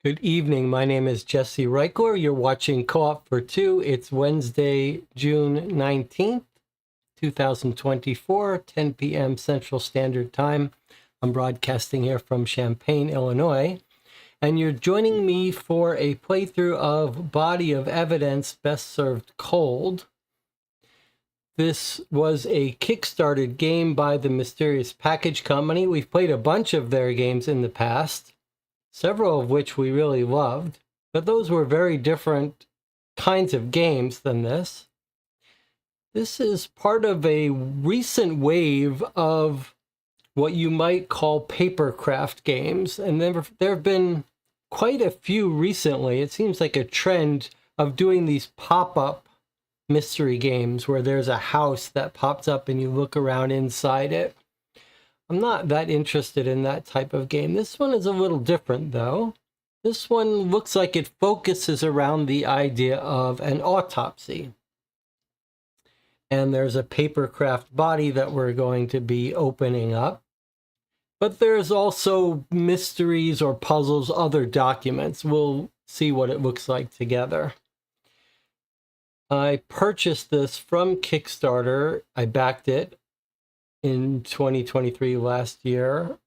Good evening. My name is Jesse Reichler. You're watching Co-op for Two. It's Wednesday, June 19th, 2024, 10 p.m. Central Standard Time. I'm broadcasting here from Champaign, Illinois. And you're joining me for a playthrough of Body of Evidence, Best Served Cold. This was a Kickstarted game by the Mysterious Package Company. We've played a bunch of their games in the past, several of which we really loved, but those were very different kinds of games than this. This is part of a recent wave of what you might call papercraft games, and there have been quite a few recently. It seems like a trend of doing these pop-up mystery games where there's a house that pops up and you look around inside it. I'm not that interested in that type of game. This one is a little different, though. This one looks like it focuses around the idea of an autopsy. And there's a papercraft body that we're going to be opening up. But there's also mysteries or puzzles, other documents. We'll see what it looks like together. I purchased this from Kickstarter. I backed it in 2023 last year.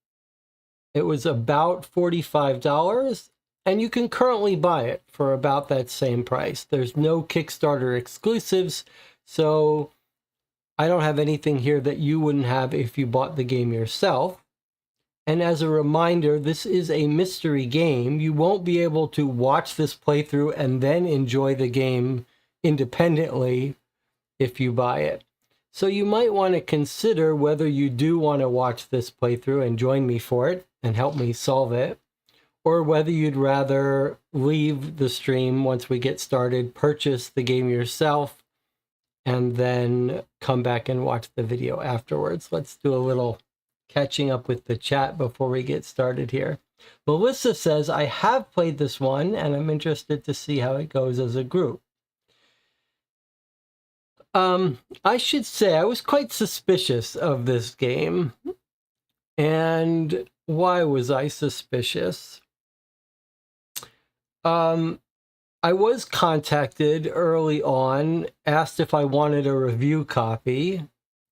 It was about $45, and you can currently buy it for about that same price. There's no Kickstarter exclusives, so I don't have anything here that you wouldn't have if you bought the game yourself. And as a reminder, this is a mystery game. You won't be able to watch this playthrough and then enjoy the game independently if you buy it. So you might want to consider whether you do want to watch this playthrough and join me for it and help me solve it, or whether you'd rather leave the stream once we get started, purchase the game yourself, and then come back and watch the video afterwards. Let's do a little catching up with the chat before we get started here. Melissa says, I have played this one and I'm interested to see how it goes as a group. I should say I was quite suspicious of this game. And why was I suspicious? I was contacted early on, asked if I wanted a review copy,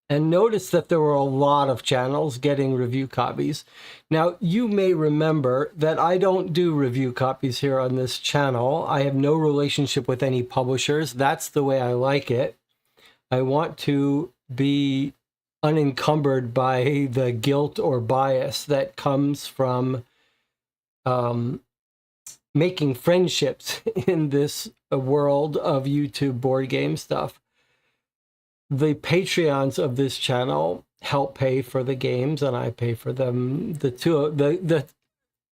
and noticed that there were a lot of channels getting review copies. Now, you may remember that I don't do review copies here on this channel. I have no relationship with any publishers. That's the way I like it. I want to be unencumbered by the guilt or bias that comes from making friendships in this world of YouTube board game stuff. The Patreons of this channel help pay for the games, and I pay for them.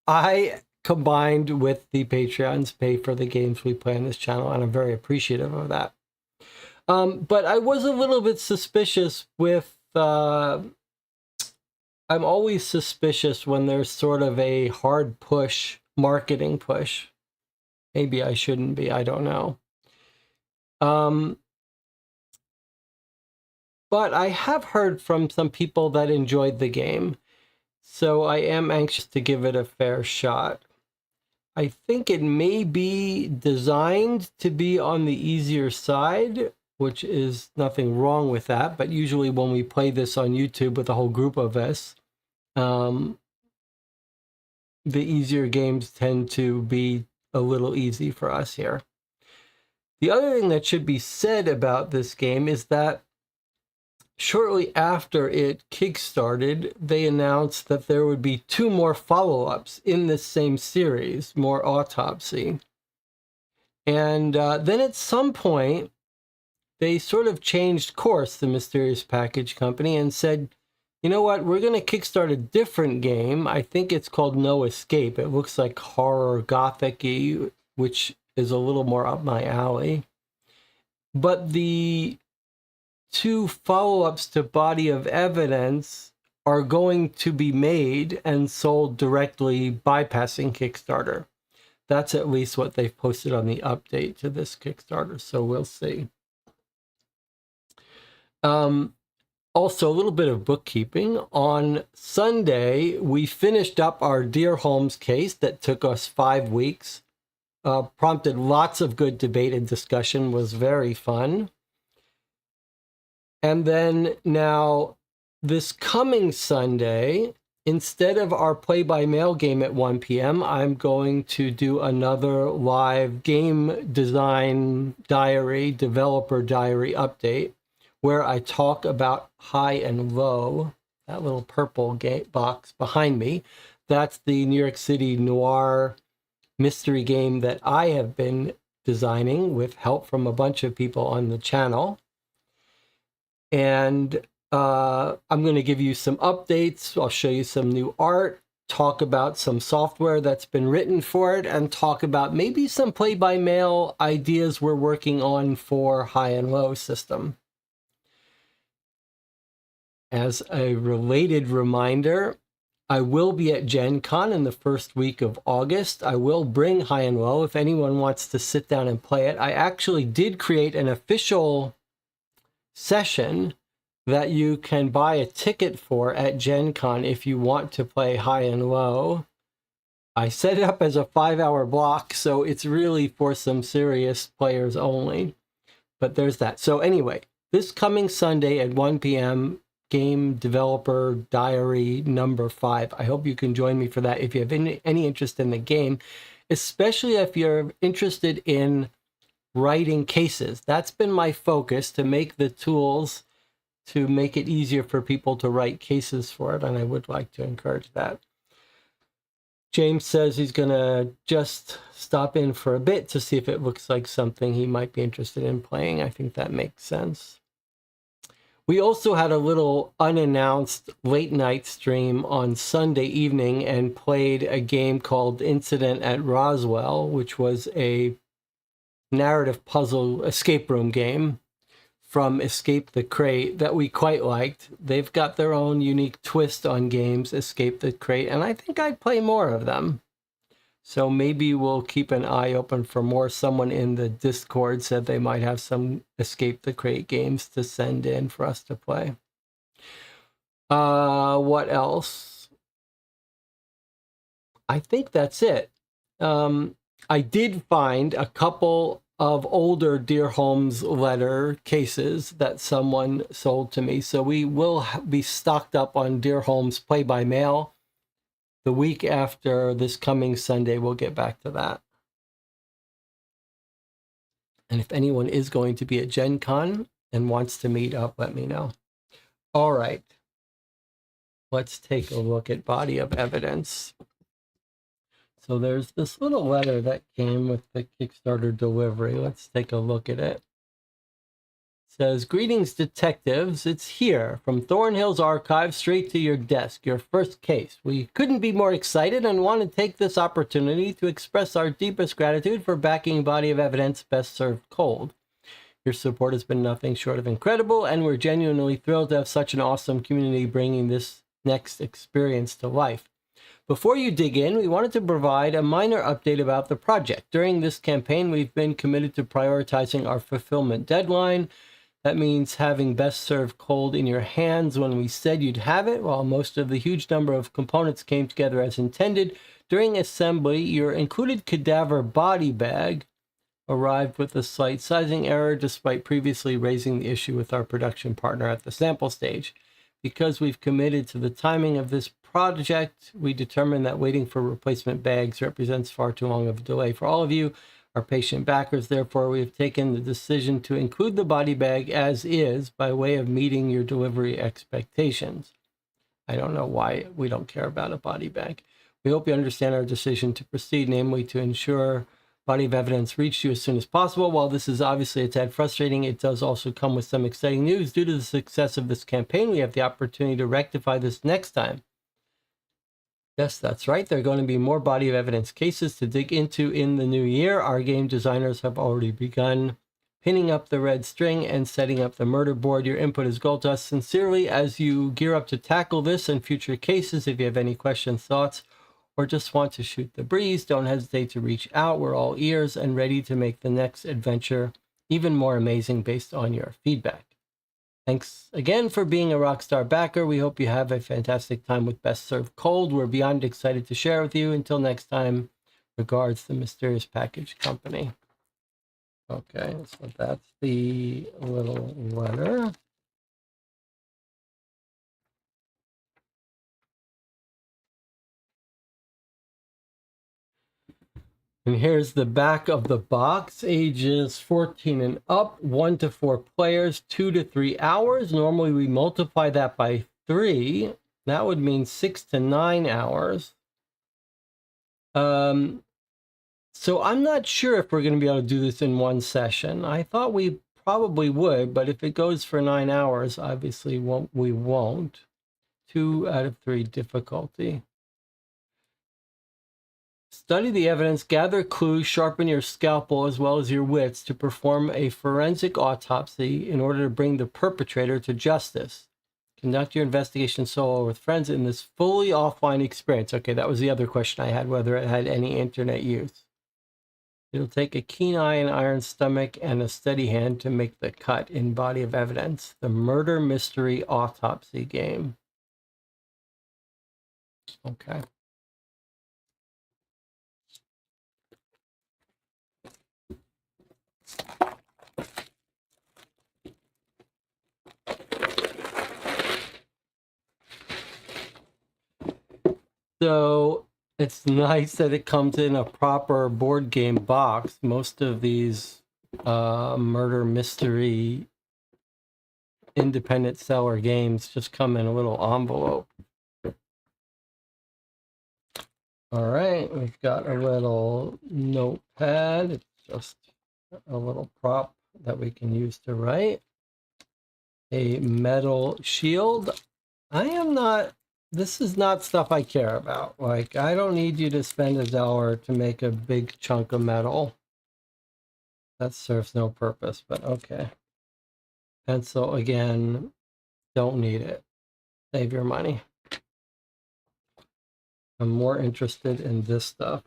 I combined with the Patreons pay for the games we play on this channel, and I'm very appreciative of that. But I was a little bit suspicious with, I'm always suspicious when there's sort of a hard push, marketing push. Maybe I shouldn't be, I don't know. But I have heard from some people that enjoyed the game, so I am anxious to give it a fair shot. I think it may be designed to be on the easier side, which is nothing wrong with that, but usually when we play this on YouTube with a whole group of us, the easier games tend to be a little easy for us here. The other thing that should be said about this game is that shortly after it kickstarted, they announced that there would be 2 more follow-ups in this same series, more Autopsy. And then at some point, they sort of changed course, the Mysterious Package Company, and said, you know what, we're going to kickstart a different game. I think it's called No Escape. It looks like horror gothic-y, which is a little more up my alley. But the 2 follow-ups to Body of Evidence are going to be made and sold directly bypassing Kickstarter. That's at least what they've posted on the update to this Kickstarter, so we'll see. Also, a little bit of bookkeeping. On Sunday, we finished up our Dear Holmes case that took us 5 weeks. Prompted lots of good debate and discussion, was very fun. And then now, this coming Sunday, instead of our play-by-mail game at 1 p.m., I'm going to do another live game design diary, developer diary update, where I talk about high and low, that little purple box behind me. That's the New York City noir mystery game that I have been designing with help from a bunch of people on the channel. And I'm going to give you some updates. I'll show you some new art, talk about some software that's been written for it, and talk about maybe some play-by-mail ideas we're working on for high and low system. As a related reminder, I will be at Gen Con in the first week of August. I will bring high and low if anyone wants to sit down and play it. I actually did create an official session that you can buy a ticket for at Gen Con if you want to play high and low. I set it up as a 5-hour block, so it's really for some serious players only. But there's that. So anyway, this coming Sunday at 1 p.m., Game Developer Diary number 5. I hope you can join me for that if you have any interest in the game, especially if you're interested in writing cases. That's been my focus, to make the tools to make it easier for people to write cases for it, and I would like to encourage that. James says he's going to just stop in for a bit to see if it looks like something he might be interested in playing. I think that makes sense. We also had a little unannounced late night stream on Sunday evening and played a game called Incident at Roswell, which was a narrative puzzle escape room game from Escape the Crate that we quite liked. They've got their own unique twist on games, Escape the Crate, and I think I'd play more of them. So maybe we'll keep an eye open for more. Someone in the Discord said they might have some Escape the Crate games to send in for us to play. What else? I think that's it. I did find a couple of older Dear Holmes letter cases that someone sold to me. So we will be stocked up on Dear Holmes play-by-mail. The week after this coming Sunday, we'll get back to that. And if anyone is going to be at Gen Con and wants to meet up, let me know. All right. Let's take a look at body of evidence. So there's this little letter that came with the Kickstarter delivery. Let's take a look at it. It says, "Greetings, detectives. It's here from Thornhill's archive, straight to your desk. Your first case. We couldn't be more excited and want to take this opportunity to express our deepest gratitude for backing Body of Evidence Best Served Cold. Your support has been nothing short of incredible, and we're genuinely thrilled to have such an awesome community bringing this next experience to life. Before you dig in, we wanted to provide a minor update about the project. During this campaign, we've been committed to prioritizing our fulfillment deadline. That means having Best Served Cold in your hands when we said you'd have it. While most of the huge number of components came together as intended, during assembly, your included cadaver body bag arrived with a slight sizing error despite previously raising the issue with our production partner at the sample stage. Because we've committed to the timing of this project, we determined that waiting for replacement bags represents far too long of a delay for all of you, our patient backers. Therefore, we have taken the decision to include the body bag as is by way of meeting your delivery expectations." I don't know why we don't care about a body bag. "We hope you understand our decision to proceed, namely to ensure Body of Evidence reached you as soon as possible. While this is obviously a tad frustrating, it does also come with some exciting news. Due to the success of this campaign, we have the opportunity to rectify this next time." Yes, that's right. There are going to be more Body of Evidence cases to dig into in the new year. Our game designers have already begun pinning up the red string and setting up the murder board. Your input is gold to us. Sincerely, as you gear up to tackle this and future cases, if you have any questions, thoughts, or just want to shoot the breeze, don't hesitate to reach out. We're all ears and ready to make the next adventure even more amazing based on your feedback. Thanks again for being a Rockstar backer. We hope you have a fantastic time with Best Served Cold. We're beyond excited to share with you. Until next time, regards, the Mysterious Package Company. Okay, so that's the little letter. And here's the back of the box. Ages 14 and up, 1 to 4 players, 2 to 3 hours. Normally we multiply that by 3. That would mean 6 to 9 hours. So I'm not sure if we're going to be able to do this in one session. I thought we probably would, but if it goes for 9 hours, obviously we won't. 2 out of 3 difficulty. Study the evidence, gather clues, sharpen your scalpel as well as your wits to perform a forensic autopsy in order to bring the perpetrator to justice. Conduct your investigation solo or with friends in this fully offline experience. Okay, that was the other question I had, whether it had any internet use. It'll take a keen eye, an iron stomach, and a steady hand to make the cut in body of evidence. The murder mystery autopsy game. Okay. So it's nice that it comes in a proper board game box. Most of these murder mystery independent seller games just come in a little envelope. All right, we've got a little notepad. It's just a little prop that we can use to write. A metal shield. This is not stuff I care about. Like, I don't need you to spend $1 to make a big chunk of metal. That serves no purpose, but okay. Pencil, again, don't need it. Save your money. I'm more interested in this stuff.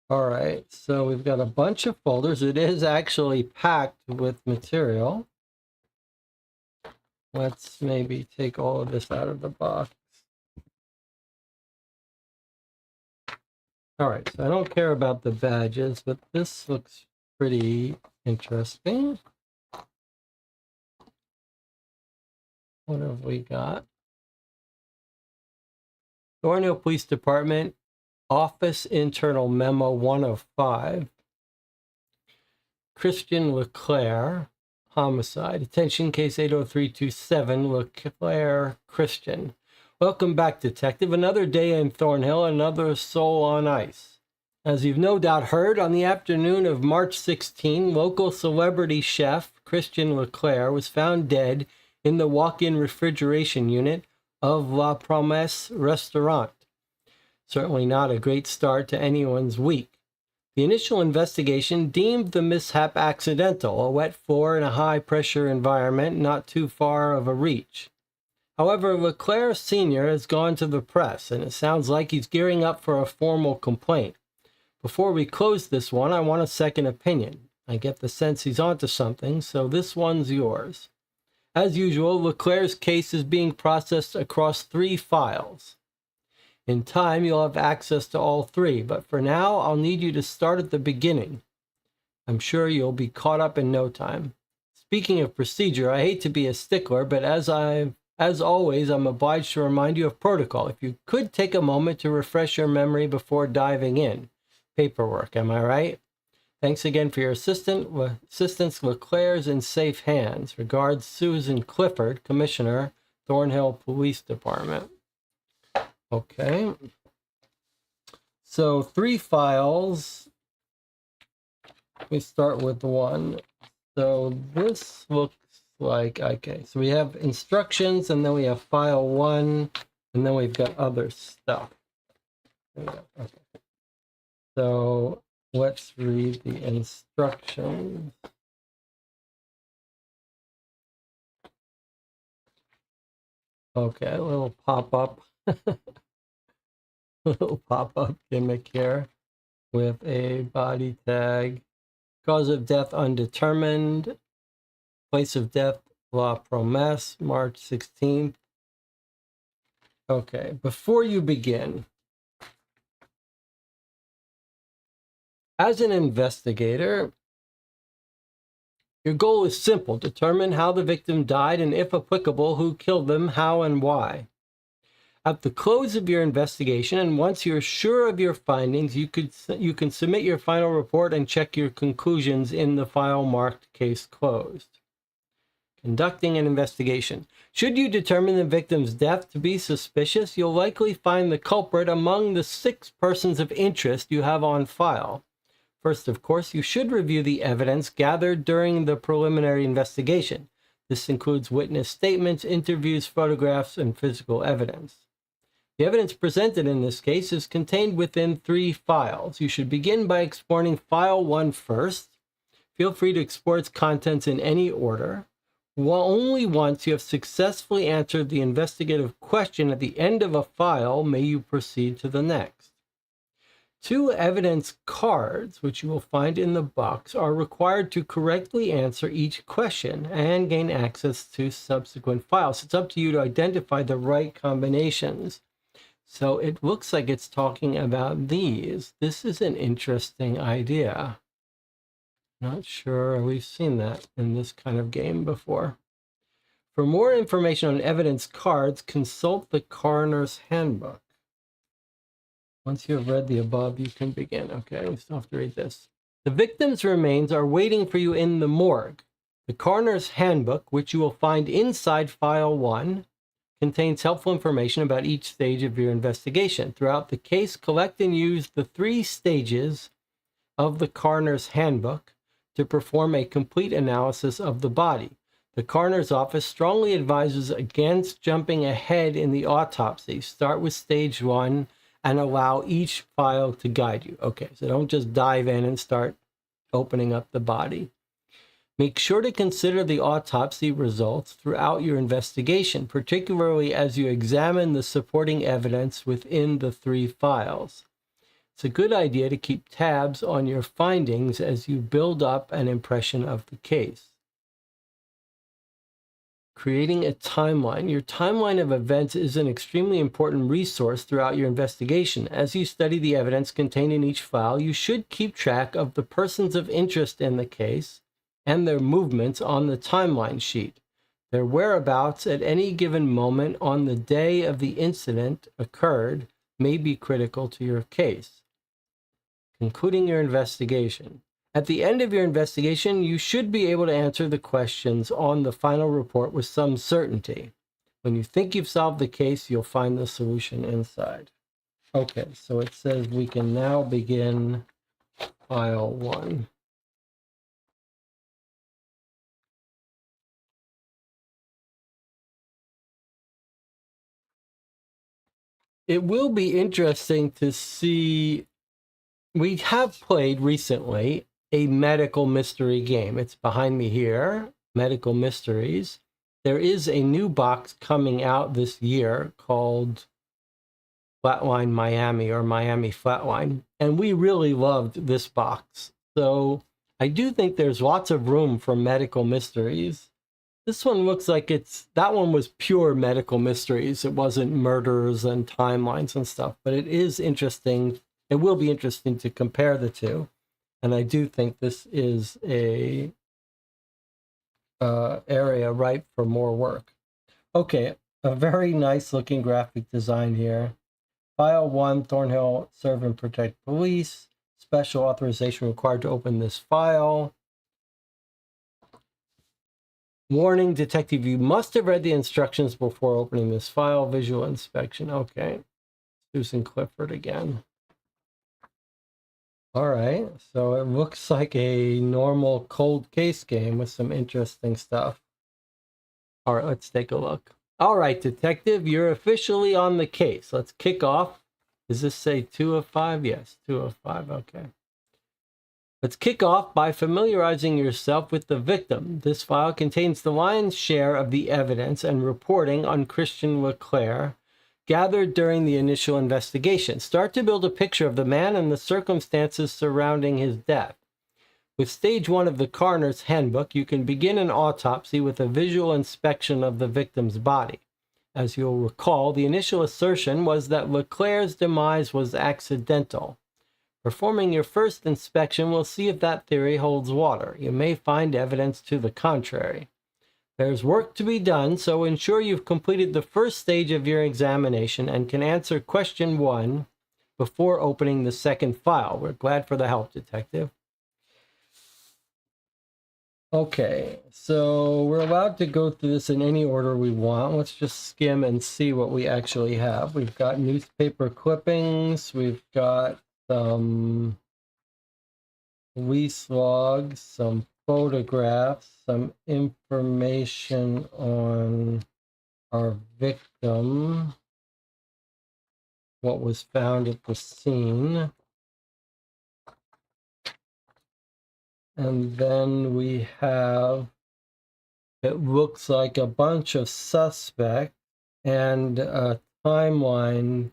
All right, so we've got a bunch of folders. It is actually packed with material. Let's maybe take all of this out of the box. All right, so I don't care about the badges, but this looks pretty interesting. What have we got? Thornhill Police Department, Office Internal Memo 1 of 5. Christian Leclerc, homicide. Attention, case 80327, Leclerc Christian. Welcome back, Detective. Another day in Thornhill, another soul on ice. As you've no doubt heard, on the afternoon of March 16, local celebrity chef Christian Leclerc was found dead in the walk-in refrigeration unit of La Promesse restaurant. Certainly not a great start to anyone's week. The initial investigation deemed the mishap accidental, a wet floor in a high-pressure environment not too far of a reach. However, Leclerc Sr. has gone to the press, and it sounds like he's gearing up for a formal complaint. Before we close this one, I want a second opinion. I get the sense he's onto something, so this one's yours. As usual, Leclerc's case is being processed across 3 files. In time, you'll have access to all 3, but for now, I'll need you to start at the beginning. I'm sure you'll be caught up in no time. Speaking of procedure, I hate to be a stickler, but as always, I'm obliged to remind you of protocol. If you could take a moment to refresh your memory before diving in. Paperwork, am I right? Thanks again for your assistance. Leclerc's in safe hands. Regards, Susan Clifford, Commissioner, Thornhill Police Department. Okay. So 3 files. We start with 1. So this looks like, okay, so we have instructions, and then we have file 1, and then we've got other stuff. Okay. So let's read the instructions. Okay, a little pop-up. Little pop-up gimmick here with a body tag. Cause of death undetermined. Place of death, La Promesse, March 16th. Okay, before you begin, as an investigator, your goal is simple. Determine how the victim died and, if applicable, who killed them, how and why. At the close of your investigation, and once you're sure of your findings, you can submit your final report and check your conclusions in the file marked Case Closed. Conducting an investigation. Should you determine the victim's death to be suspicious, you'll likely find the culprit among the 6 persons of interest you have on file. First, of course, you should review the evidence gathered during the preliminary investigation. This includes witness statements, interviews, photographs, and physical evidence. The evidence presented in this case is contained within 3 files. You should begin by exploring File 1 first. Feel free to explore its contents in any order. Only once you have successfully answered the investigative question at the end of a file may you proceed to the next. 2 evidence cards, which you will find in the box, are required to correctly answer each question and gain access to subsequent files. It's up to you to identify the right combinations. So it looks like it's talking about these. This is an interesting idea. Not sure we've seen that in this kind of game before. For more information on evidence cards, consult the Coroner's Handbook. Once you have read the above, you can begin. Okay, we still have to read this. The victim's remains are waiting for you in the morgue. The Coroner's Handbook, which you will find inside File 1, contains helpful information about each stage of your investigation. Throughout the case, collect and use the 3 stages of the Coroner's Handbook to perform a complete analysis of the body. The coroner's office strongly advises against jumping ahead in the autopsy. Start with stage 1 and allow each file to guide you. Okay, so don't just dive in and start opening up the body. Make sure to consider the autopsy results throughout your investigation, particularly as you examine the supporting evidence within the 3 files. It's a good idea to keep tabs on your findings as you build up an impression of the case. Creating a timeline. Your timeline of events is an extremely important resource throughout your investigation. As you study the evidence contained in each file, you should keep track of the persons of interest in the case and their movements on the timeline sheet. Their whereabouts at any given moment on the day of the incident occurred may be critical to your case. Concluding your investigation. At the end of your investigation, you should be able to answer the questions on the final report with some certainty. When you think you've solved the case, you'll find the solution inside. Okay, so it says we can now begin File 1. It will be interesting to see. We have played recently a medical mystery game. It's behind me here, Medical Mysteries. There is a new box coming out this year called Flatline Miami or Miami Flatline, and we really loved this box. So I do think there's lots of room for medical mysteries. This one looks like that one was pure medical mysteries. It wasn't murders and timelines and stuff, but it is interesting. It will be interesting to compare the two. And I do think this is a area ripe for more work. Okay, a very nice looking graphic design here. File 1, Thornhill Serve and Protect Police. Special authorization required to open this file. Warning, detective, you must have read the instructions before opening this file. Visual inspection. Okay. Susan Clifford again. All right. So it looks like a normal cold case game with some interesting stuff. All right, let's take a look. All right, detective, you're officially on the case. Let's kick off. Does this say 2 of 5? Yes, 2 of 5. Okay. Let's kick off by familiarizing yourself with the victim. This file contains the lion's share of the evidence and reporting on Christian Leclerc gathered during the initial investigation. Start to build a picture of the man and the circumstances surrounding his death. With stage 1 of the coroner's handbook, you can begin an autopsy with a visual inspection of the victim's body. As you'll recall, the initial assertion was that Leclerc's demise was accidental. Performing your first inspection will see if that theory holds water. You may find evidence to the contrary. There's work to be done, so ensure you've completed the first stage of your examination and can answer question 1 before opening the second file. We're glad for the help, Detective. Okay, so we're allowed to go through this in any order we want. Let's just skim and see what we actually have. We've got newspaper clippings. We've got some police logs, some photographs, some information on our victim, what was found at the scene. And then we have, it looks like a bunch of suspects and a timeline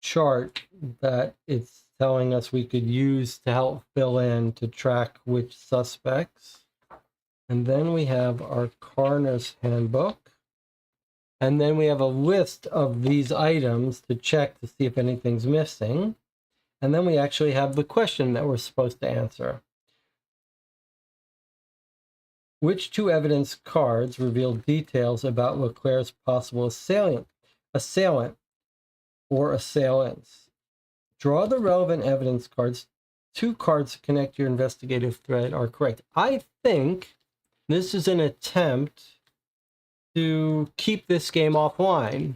chart that it's telling us we could use to help fill in to track which suspects. And then we have our coroner's handbook. And then we have a list of these items to check to see if anything's missing. And then we actually have the question that we're supposed to answer. Which 2 evidence cards reveal details about Leclerc's possible assailant or assailants? Draw the relevant evidence cards. 2 cards to connect your investigative thread are correct. I think this is an attempt to keep this game offline.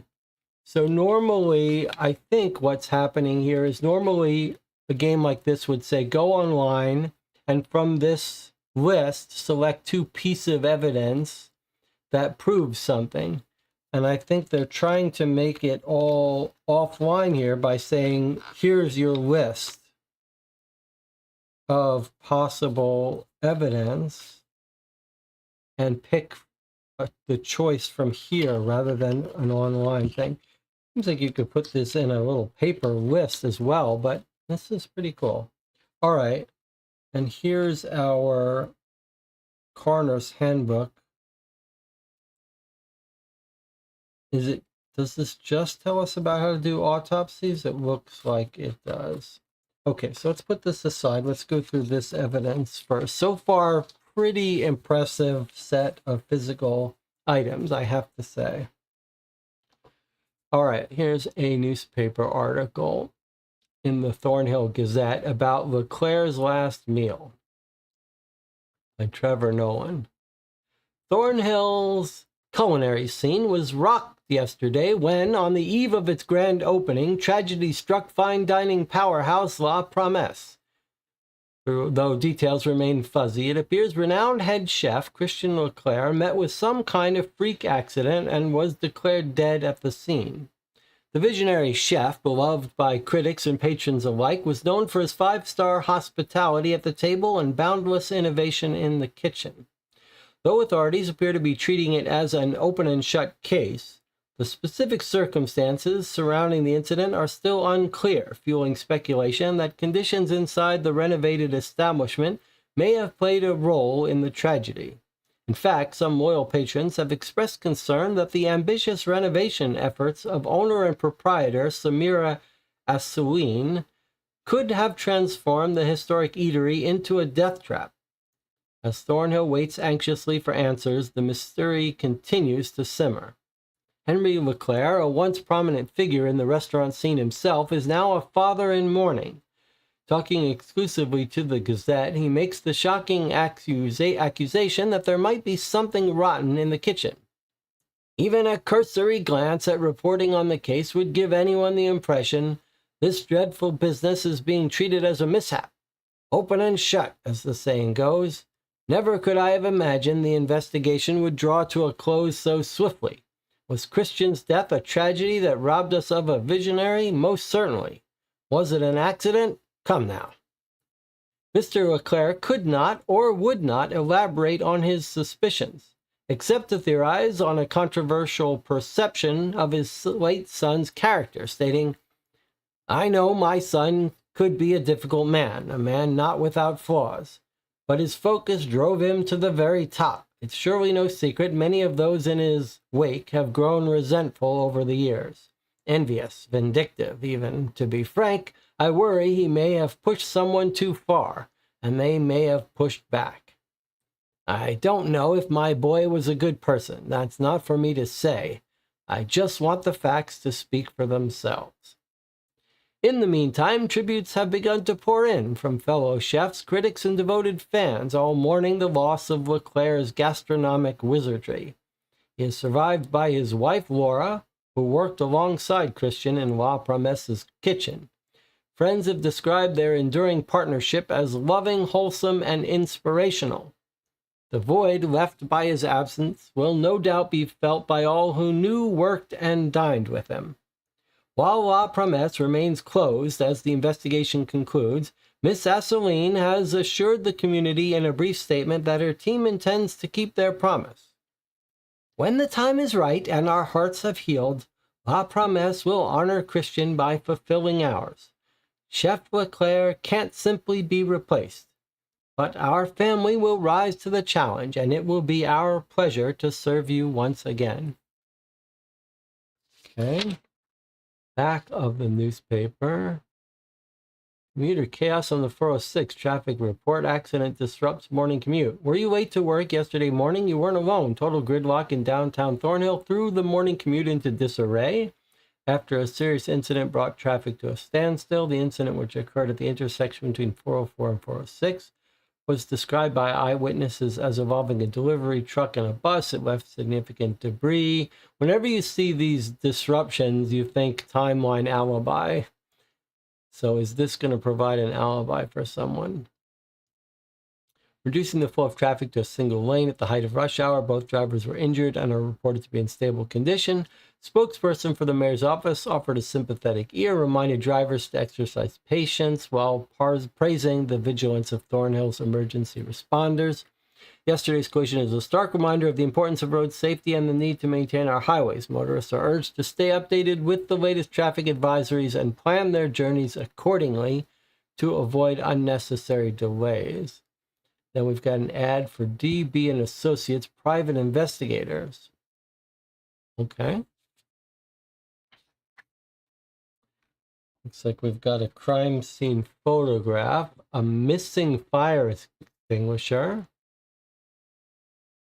So normally, I think what's happening here is normally a game like this would say, go online, and from this list, select 2 pieces of evidence that prove something. And I think they're trying to make it all offline here by saying, here's your list of possible evidence, and pick the choice from here rather than an online thing. Seems like you could put this in a little paper list as well, but this is pretty cool. All right, and here's our coroner's handbook. Does this just tell us about how to do autopsies? It looks like it does. Okay, so let's put this aside. Let's go through this evidence first. So far, pretty impressive set of physical items, I have to say. All right, here's a newspaper article in the Thornhill Gazette about Leclerc's last meal by Trevor Nolan. Thornhill's culinary scene was rocked yesterday when, on the eve of its grand opening, tragedy struck fine dining powerhouse La Promesse. Though details remain fuzzy, it appears renowned head chef Christian Leclerc met with some kind of freak accident and was declared dead at the scene. The visionary chef, beloved by critics and patrons alike, was known for his 5-star hospitality at the table and boundless innovation in the kitchen. Though authorities appear to be treating it as an open and shut case, the specific circumstances surrounding the incident are still unclear, fueling speculation that conditions inside the renovated establishment may have played a role in the tragedy. In fact, some loyal patrons have expressed concern that the ambitious renovation efforts of owner and proprietor Samira Assouline could have transformed the historic eatery into a death trap. As Thornhill waits anxiously for answers, the mystery continues to simmer. Henry Leclerc, a once prominent figure in the restaurant scene himself, is now a father in mourning. Talking exclusively to the Gazette, he makes the shocking accusation that there might be something rotten in the kitchen. Even a cursory glance at reporting on the case would give anyone the impression this dreadful business is being treated as a mishap. Open and shut, as the saying goes. Never could I have imagined the investigation would draw to a close so swiftly. Was Christian's death a tragedy that robbed us of a visionary? Most certainly. Was it an accident? Come now. Mr. Leclerc could not or would not elaborate on his suspicions, except to theorize on a controversial perception of his late son's character, stating, I know my son could be a difficult man, a man not without flaws. But his focus drove him to the very top. It's surely no secret many of those in his wake have grown resentful over the years. Envious, vindictive, even. To be frank, I worry he may have pushed someone too far, and they may have pushed back. I don't know if my boy was a good person. That's not for me to say. I just want the facts to speak for themselves. In the meantime, tributes have begun to pour in from fellow chefs, critics, and devoted fans, all mourning the loss of Leclerc's gastronomic wizardry. He is survived by his wife, Laura, who worked alongside Christian in La Promesse's kitchen. Friends have described their enduring partnership as loving, wholesome, and inspirational. The void left by his absence will no doubt be felt by all who knew, worked, and dined with him. While La Promesse remains closed as the investigation concludes, Miss Asseline has assured the community in a brief statement that her team intends to keep their promise. When the time is right and our hearts have healed, La Promesse will honor Christian by fulfilling ours. Chef Leclerc can't simply be replaced. But our family will rise to the challenge, and it will be our pleasure to serve you once again. Okay. Back of the newspaper. Commuter chaos on the 406. Traffic report. Accident disrupts morning commute. Were you late to work yesterday morning? You weren't alone. Total gridlock in downtown Thornhill threw the morning commute into disarray. After a serious incident brought traffic to a standstill, the incident, which occurred at the intersection between 404 and 406, was described by eyewitnesses as involving a delivery truck and a bus. It left significant debris. Whenever you see these disruptions, you think timeline alibi. So is this going to provide an alibi for someone? Reducing the flow of traffic to a single lane at the height of rush hour. Both drivers were injured and are reported to be in stable condition. Spokesperson for the mayor's office offered a sympathetic ear, reminded drivers to exercise patience while praising the vigilance of Thornhill's emergency responders. Yesterday's collision is a stark reminder of the importance of road safety and the need to maintain our highways. Motorists are urged to stay updated with the latest traffic advisories and plan their journeys accordingly to avoid unnecessary delays. Then we've got an ad for DB and Associates Private Investigators. Okay. Looks like we've got a crime scene photograph, a missing fire extinguisher.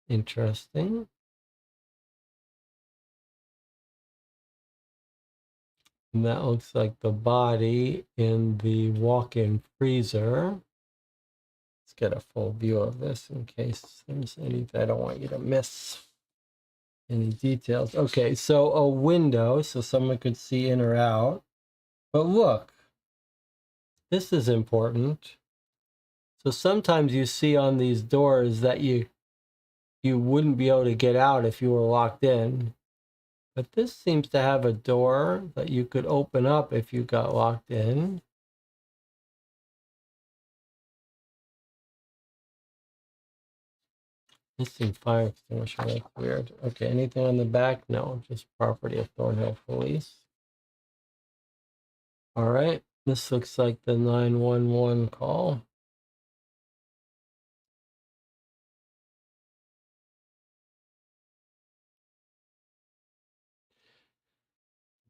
Interesting. And that looks like the body in the walk-in freezer. Let's get a full view of this in case there's anything. I don't want you to miss any details. Okay, so a window so someone could see in or out. But look, this is important. So sometimes you see on these doors that you wouldn't be able to get out if you were locked in. But this seems to have a door that you could open up if you got locked in. Missing fire extinguisher, that's weird. Okay, anything on the back? No, just property of Thornhill Police. All right, this looks like the 911 call.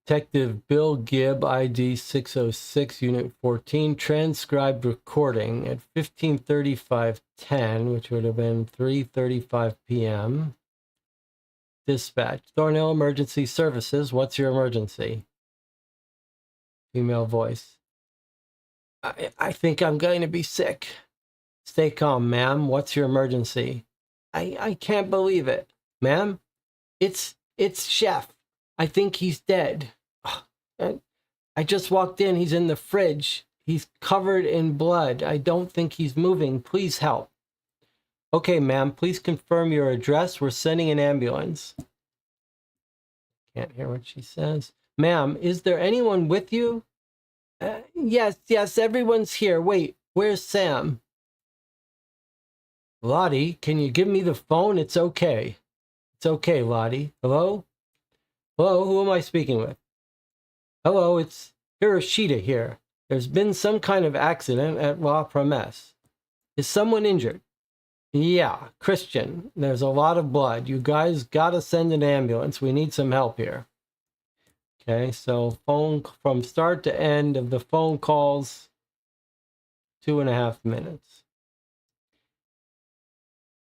Detective Bill Gibb, ID 606, Unit 14, transcribed recording at 15:35:10, which would have been 3:35 p.m. Dispatch, Thornhill Emergency Services, what's your emergency? Female voice. I think I'm going to be sick. Stay calm, ma'am. What's your emergency? I can't believe it. Ma'am, it's Chef. I think he's dead. I just walked in. He's in the fridge. He's covered in blood. I don't think he's moving. Please help. Okay, ma'am, please confirm your address. We're sending an ambulance. Can't hear what she says. Ma'am, is there anyone with you? Yes, everyone's here. Wait, where's Sam? Lottie, can you give me the phone? It's okay. It's okay, Lottie. Hello? Hello, who am I speaking with? Hello, it's Hiroshita here. There's been some kind of accident at La Promesse. Is someone injured? Yeah, Christian. There's a lot of blood. You guys gotta send an ambulance. We need some help here. Okay, so phone from start to end of the phone calls, 2.5 minutes.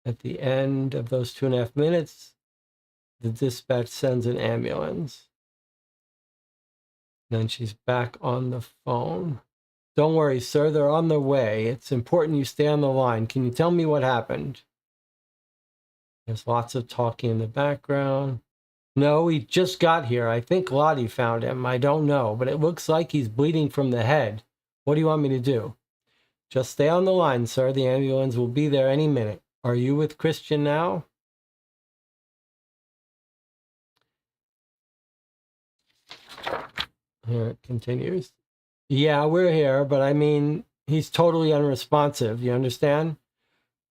At the end of those 2.5 minutes, the dispatch sends an ambulance. Then she's back on the phone. Don't worry, sir, they're on their way. It's important you stay on the line. Can you tell me what happened? There's lots of talking in the background. No, he just got here. I think Lottie found him. I don't know, but it looks like he's bleeding from the head. What do you want me to do? Just stay on the line, sir. The ambulance will be there any minute. Are you with Christian now? Here it continues. Yeah, we're here, but I mean, he's totally unresponsive. You understand?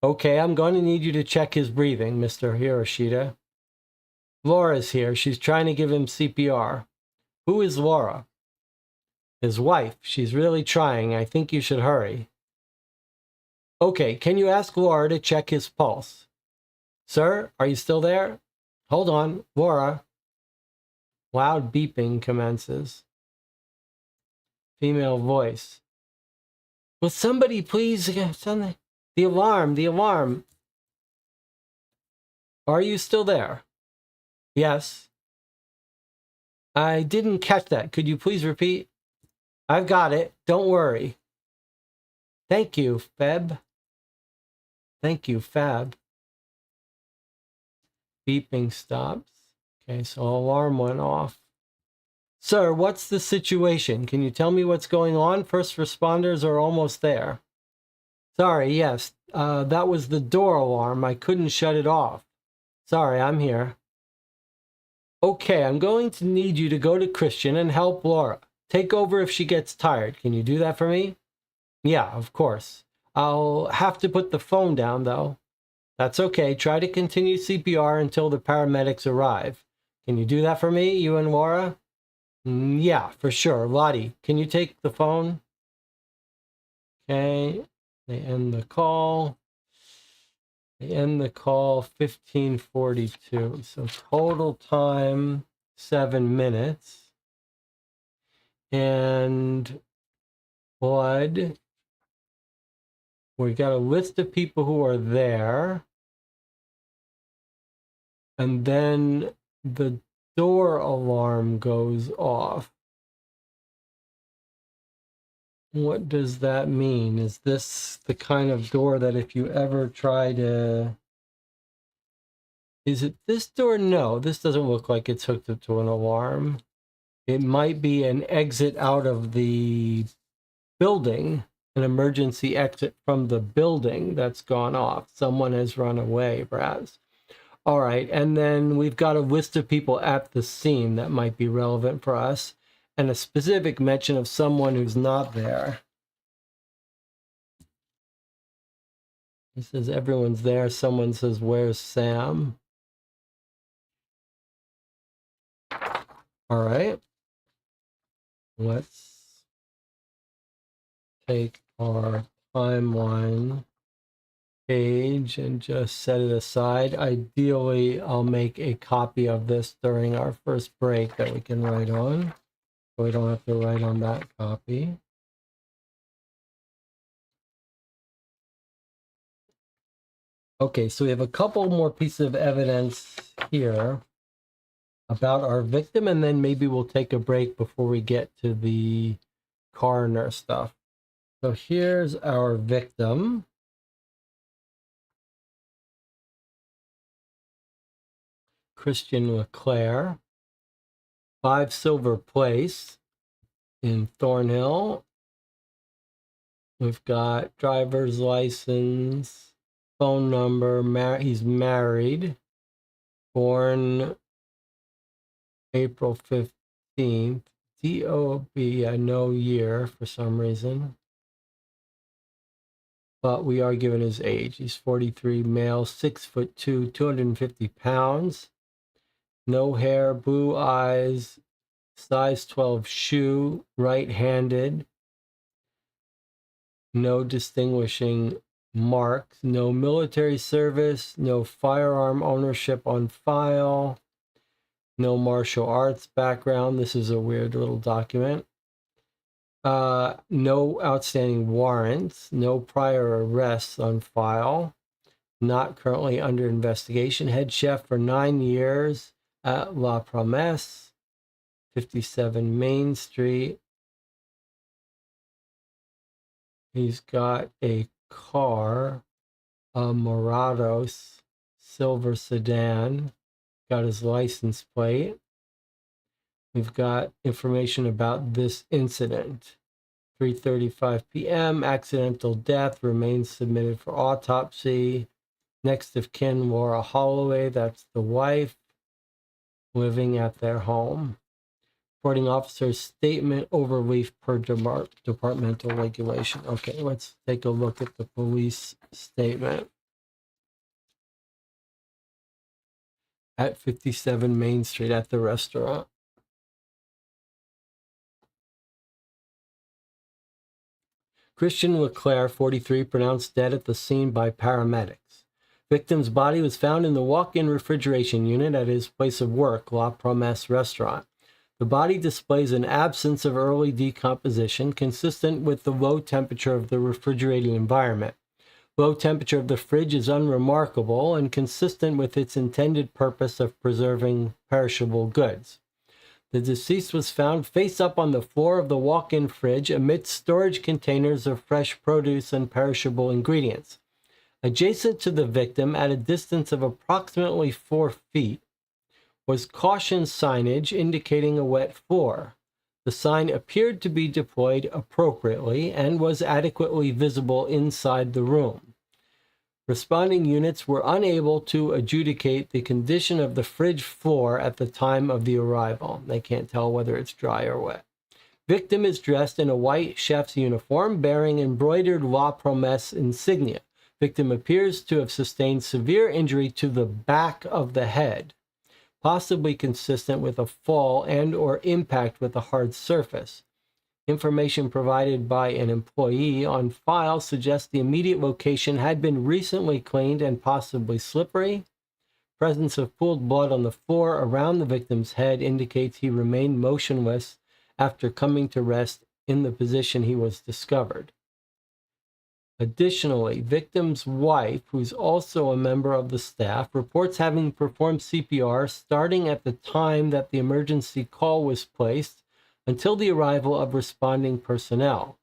Okay, I'm going to need you to check his breathing, Mr. Hiroshita. Laura's here. She's trying to give him CPR. Who is Laura? His wife. She's really trying. I think you should hurry. Okay, can you ask Laura to check his pulse? Sir, are you still there? Hold on, Laura. Loud beeping commences. Female voice. Will somebody please... The alarm, the alarm. Are you still there? Yes. I didn't catch that. Could you please repeat? I've got it. Don't worry. Thank you, Feb. Thank you, Fab. Beeping stops. Okay, so alarm went off. Sir, what's the situation? Can you tell me what's going on? First responders are almost there. Sorry, yes. That was the door alarm. I couldn't shut it off. Sorry, I'm here. Okay, I'm going to need you to go to Christian and help Laura. Take over if she gets tired. Can you do that for me? Yeah, of course. I'll have to put the phone down, though. That's okay. Try to continue CPR until the paramedics arrive. Can you do that for me, you and Laura? Yeah, for sure. Lottie, can you take the phone? Okay. They end the call. They end the call 15:42. So total time 7 minutes. And blood. We got a list of people who are there. And then the door alarm goes off. What does that mean? Is this the kind of door that if you ever try to... Is it this door? No, this doesn't look like it's hooked up to an alarm. It might be an exit out of the building, an emergency exit from the building that's gone off. Someone has run away, perhaps. All right, and then we've got a list of people at the scene that might be relevant for us, and a specific mention of someone who's not there. He says everyone's there. Someone says, where's Sam? All right. Let's take our timeline page and just set it aside. Ideally, I'll make a copy of this during our first break that we can write on, so we don't have to write on that copy. Okay, so we have a couple more pieces of evidence here about our victim, and then maybe we'll take a break before we get to the coroner stuff. So here's our victim. Christian LeClaire, 5 Silver Place in Thornhill. We've got driver's license, phone number, he's married, born April 15th, DOB, no year for some reason. But we are given his age. He's 43, male, 6'2", 250 pounds. No hair, blue eyes, size 12 shoe, right-handed. no distinguishing marks, no military service, no firearm ownership on file, no martial arts background. This is a weird little document. No outstanding warrants, no prior arrests on file, not currently under investigation. Head chef for 9 years at La Promesse, 57 Main Street. He's got a car, a Morados silver sedan, got his license plate. We've got information about this incident. 3:35 p.m. Accidental death. Remains submitted for autopsy. Next of kin, Laura Holloway. That's the wife. Living at their home. Reporting officer's statement overleaf per departmental regulation. Okay, let's take a look at the police statement. At 57 Main Street at the restaurant. Christian Leclerc, 43, pronounced dead at the scene by paramedics. Victim's body was found in the walk-in refrigeration unit at his place of work, La Promesse restaurant. The body displays an absence of early decomposition consistent with the low temperature of the refrigerated environment. Low temperature of the fridge is unremarkable and consistent with its intended purpose of preserving perishable goods. The deceased was found face up on the floor of the walk-in fridge amidst storage containers of fresh produce and perishable ingredients. Adjacent to the victim, at a distance of approximately 4 feet, was caution signage indicating a wet floor. The sign appeared to be deployed appropriately and was adequately visible inside the room. Responding units were unable to adjudicate the condition of the fridge floor at the time of the arrival. They can't tell whether it's dry or wet. Victim is dressed in a white chef's uniform bearing embroidered La Promesse insignia. Victim appears to have sustained severe injury to the back of the head, possibly consistent with a fall and or impact with a hard surface. Information provided by an employee on file suggests the immediate location had been recently cleaned and possibly slippery. Presence of pooled blood on the floor around the victim's head indicates he remained motionless after coming to rest in the position he was discovered. Additionally, victim's wife, who's also a member of the staff, reports having performed CPR starting at the time that the emergency call was placed until the arrival of responding personnel.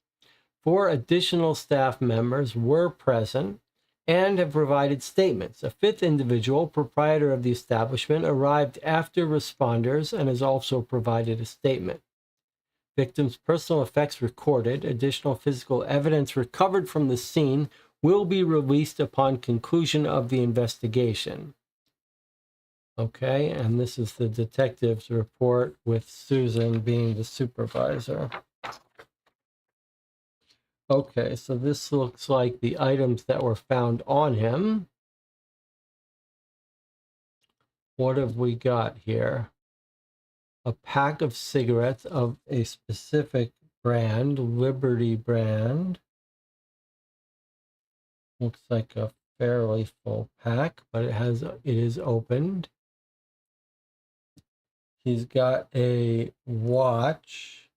4 additional staff members were present and have provided statements. A 5th individual, proprietor of the establishment, arrived after responders and has also provided a statement. Victim's personal effects recorded. Additional physical evidence recovered from the scene will be released upon conclusion of the investigation. Okay, and this is the detective's report with Susan being the supervisor. Okay, so this looks like the items that were found on him. What have we got here? A pack of cigarettes of a specific brand, Liberty brand. Looks like a fairly full pack, but it is opened. He's got a watch,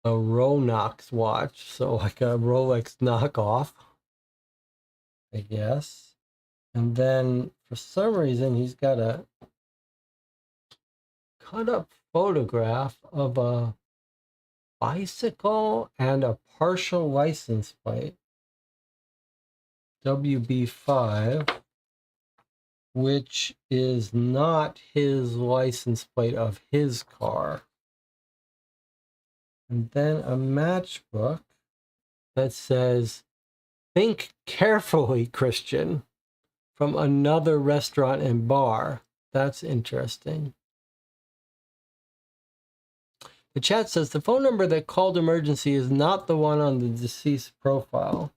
a Rolex watch, so like a Rolex knockoff, I guess. And then for some reason, he's got a cut up photograph of a bicycle and a partial license plate, WB5. Which is not his license plate of his car. And then a matchbook that says, "Think carefully, Christian," from another restaurant and bar. That's interesting. The chat says the phone number that called emergency is not the one on the deceased profile.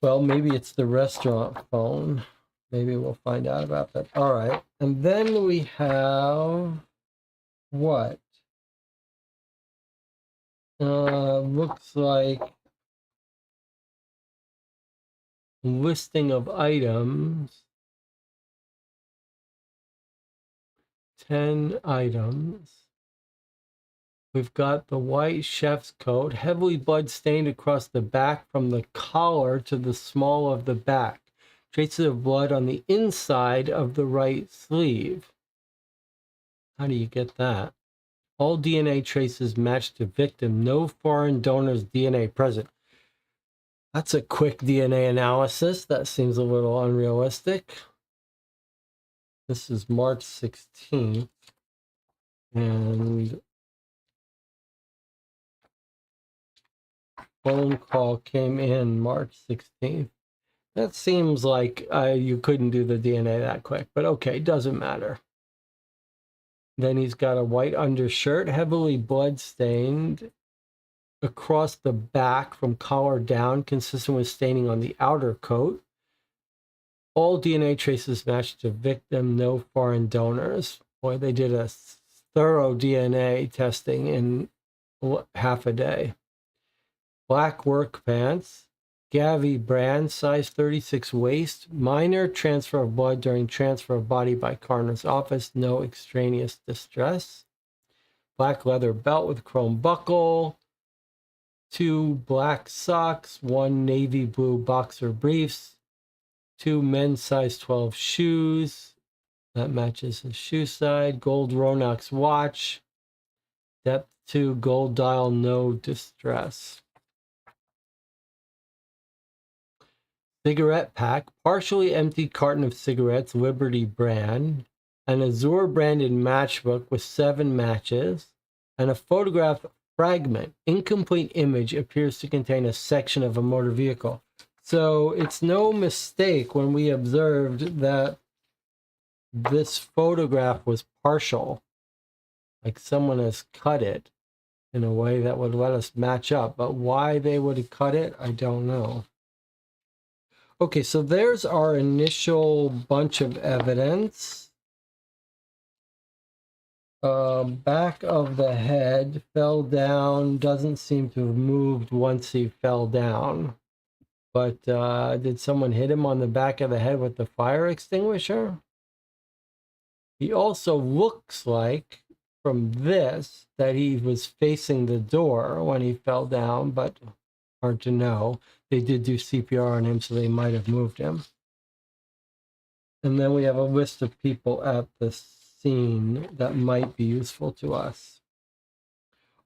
Well, maybe it's the restaurant phone. Maybe we'll find out about that. All right. And then we have what? Looks like listing of items. 10 items. We've got the white chef's coat, heavily blood stained across the back from the collar to the small of the back. Traces of blood on the inside of the right sleeve. How do you get that? All DNA traces match to victim. No foreign donor's DNA present. That's a quick DNA analysis. That seems a little unrealistic. This is March 16th. And phone call came in March 16th. That seems like you couldn't do the DNA that quick, but okay, doesn't matter. Then he's got a white undershirt, heavily blood-stained across the back from collar down, consistent with staining on the outer coat. All DNA traces match to victim, no foreign donors. Boy, they did a thorough DNA testing in half a day. Black work pants. Gavi brand, size 36 waist, minor transfer of blood during transfer of body by coroner's office, no extraneous distress. Black leather belt with chrome buckle, 2 black socks, 1 navy blue boxer briefs, 2 men's size 12 shoes, that matches his shoe side, gold Rolex watch, depth 2, gold dial, no distress. Cigarette pack, partially empty carton of cigarettes, Liberty brand, an Azure branded matchbook with 7 matches, and a photograph fragment. Incomplete image appears to contain a section of a motor vehicle. So it's no mistake when we observed that this photograph was partial, like someone has cut it in a way that would let us match up. But why they would have cut it, I don't know. Okay, so there's our initial bunch of evidence. Back of the head fell down, doesn't seem to have moved once he fell down. But did someone hit him on the back of the head with the fire extinguisher? He also looks like, from this, that he was facing the door when he fell down, but hard to know. They did do CPR on him, so they might have moved him. And then we have a list of people at the scene that might be useful to us.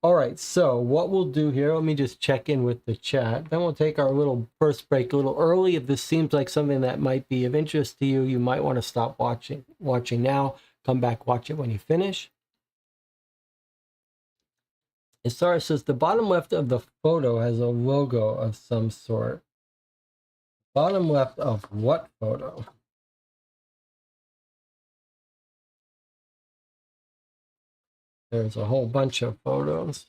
All right, so what we'll do here, let me just check in with the chat. Then we'll take our little first break a little early. If this seems like something that might be of interest to you, you might want to stop watching now. Come back, watch it when you finish. Isara says the bottom left of the photo has a logo of some sort. Bottom left of what photo? There's a whole bunch of photos.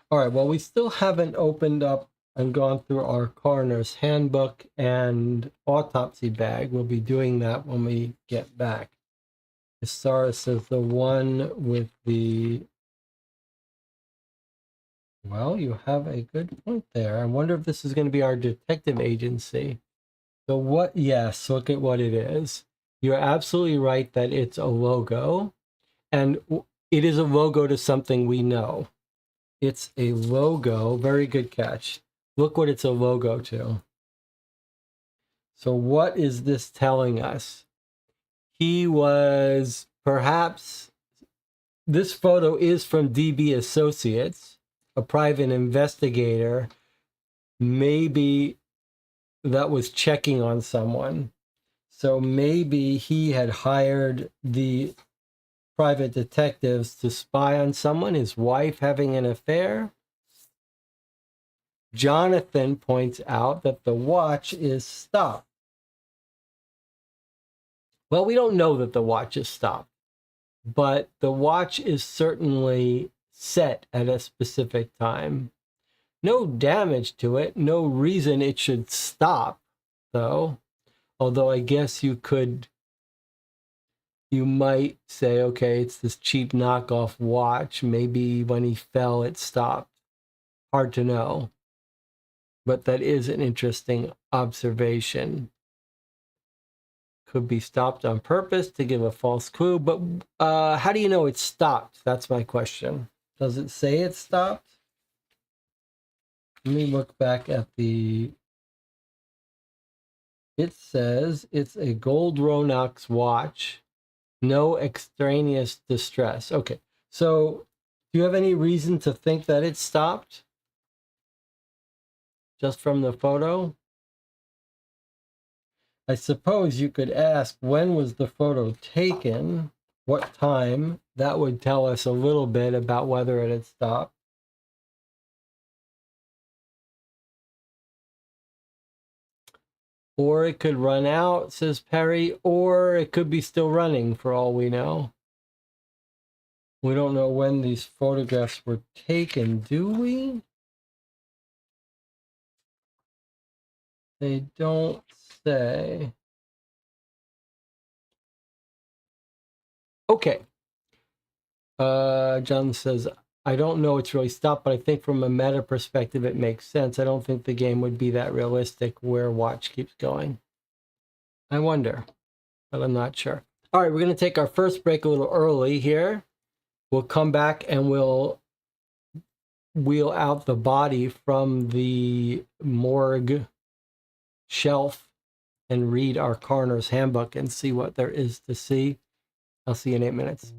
All right, well, we still haven't opened up and gone through our coroner's handbook and autopsy bag. We'll be doing that when we get back. Isara says the one with the... Well, you have a good point there. I wonder if this is going to be our detective agency. So what, yes, look at what it is. You're absolutely right that it's a logo, and it is a logo to something we know. It's a logo, very good catch. Look what it's a logo to. So what is this telling us? He was perhaps, this photo is from DB Associates, a private investigator, maybe that was checking on someone. So maybe he had hired the private detectives to spy on someone, his wife having an affair. Jonathan points out that the watch is stopped. Well, we don't know that the watch is stopped, but the watch is certainly set at a specific time. No damage to it, no reason it should stop, though. Although I guess you could you might say, okay, it's this cheap knockoff watch. Maybe when he fell, it stopped. Hard to know. But that is an interesting observation. Could be stopped on purpose to give a false clue. But how do you know it's stopped? That's my question. Does it say it stopped? Let me look back at the... It says it's a gold Rolex watch. No extraneous distress. Okay, so do you have any reason to think that it stopped? Just from the photo? I suppose you could ask, when was the photo taken? What time? That would tell us a little bit about whether it had stopped. Or it could run out, says Perry, or it could be still running for all we know. We don't know when these photographs were taken, do we? They don't say. Okay. John says, I don't know it's really stopped, but I think from a meta perspective, it makes sense. I don't think the game would be that realistic where watch keeps going. I wonder, but I'm not sure. All right, we're going to take our first break a little early here. We'll come back and we'll wheel out the body from the morgue shelf and read our coroner's handbook and see what there is to see. I'll see you in 8 minutes.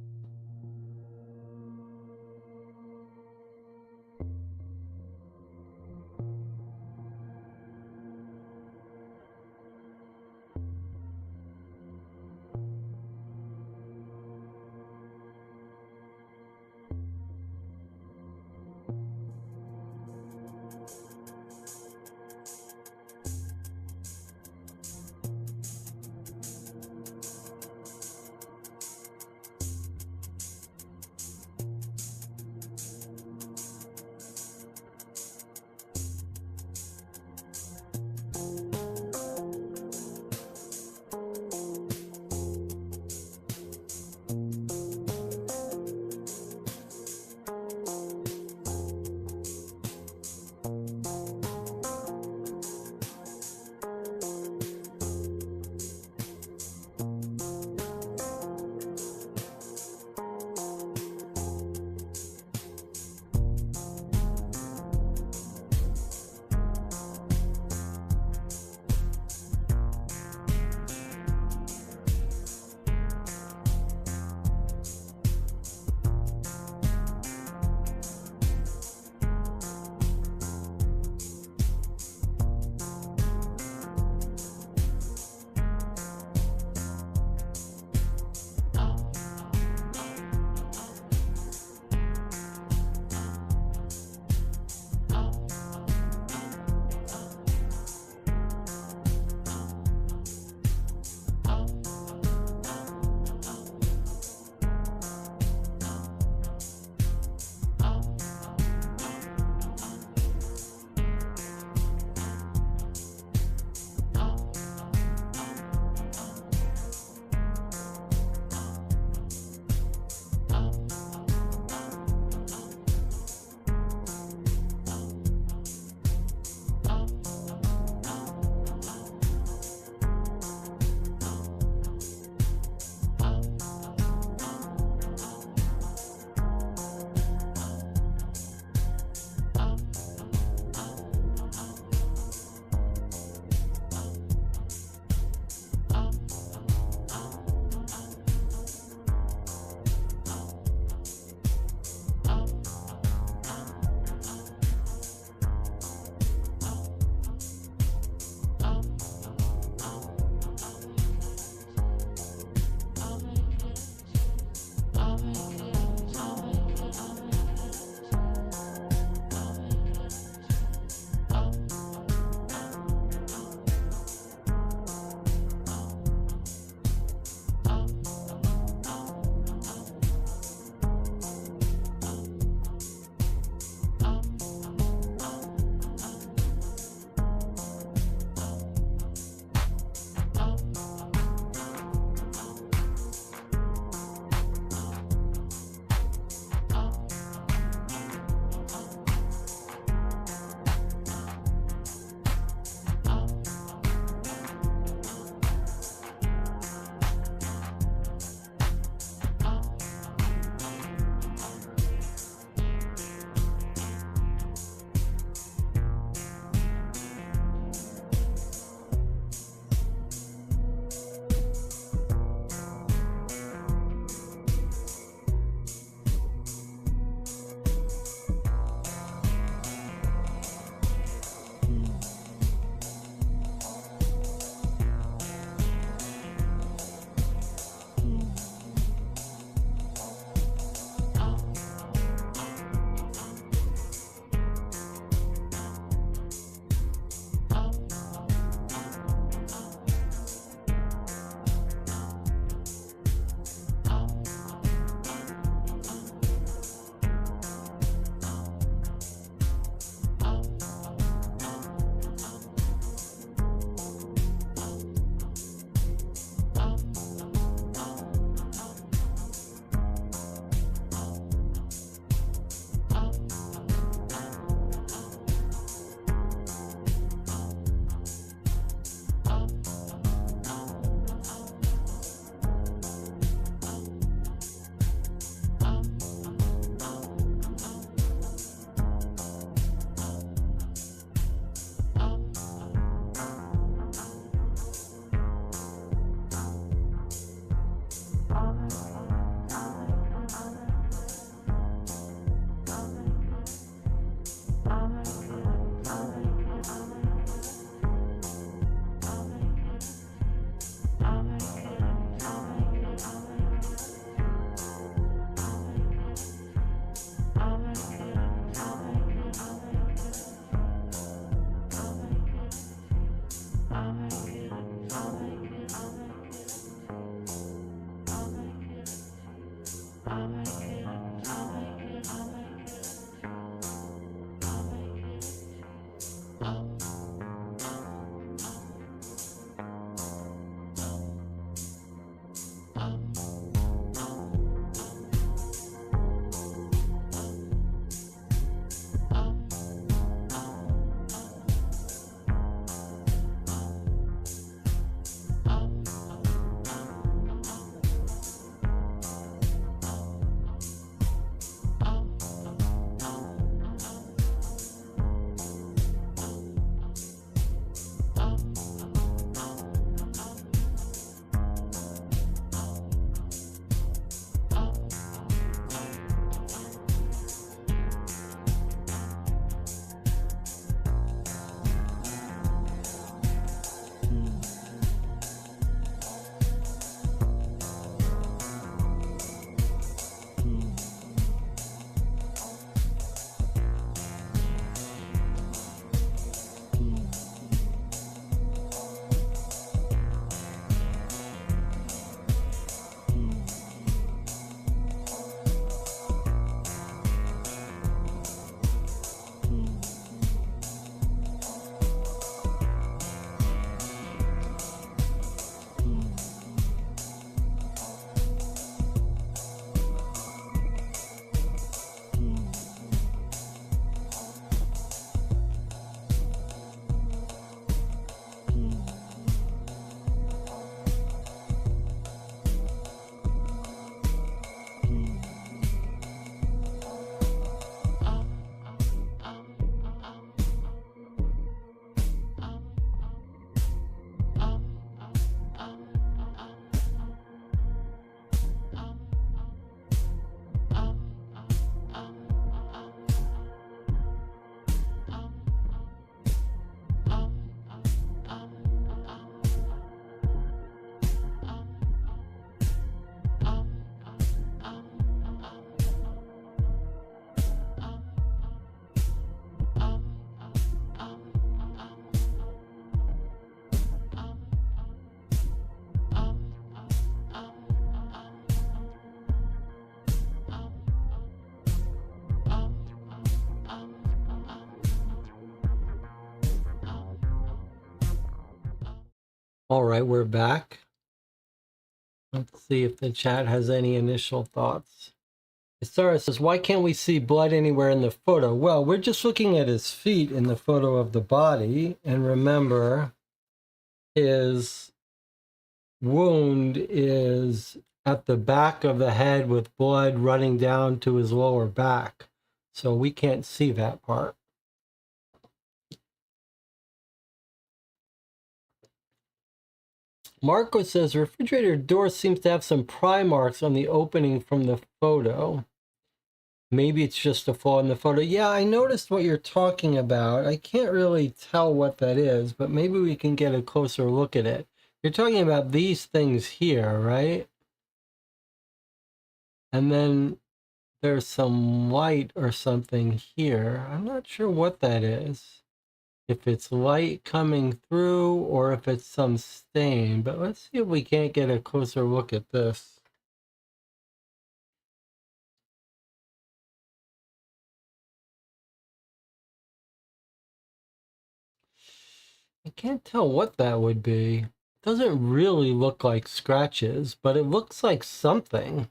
All right, we're back. Let's see if the chat has any initial thoughts. Sarah says, why can't we see blood anywhere in the photo? Well, we're just looking at his feet in the photo of the body. And remember, his wound is at the back of the head with blood running down to his lower back. So we can't see that part. Marco says, refrigerator door seems to have some pry marks on the opening from the photo. Maybe it's just a flaw in the photo. Yeah, I noticed what you're talking about. I can't really tell what that is, but maybe we can get a closer look at it. You're talking about these things here, right? And then there's some light or something here. I'm not sure what that is. If it's light coming through or if it's some stain, but let's see if we can't get a closer look at this. I can't tell what that would be. It doesn't really look like scratches, but it looks like something.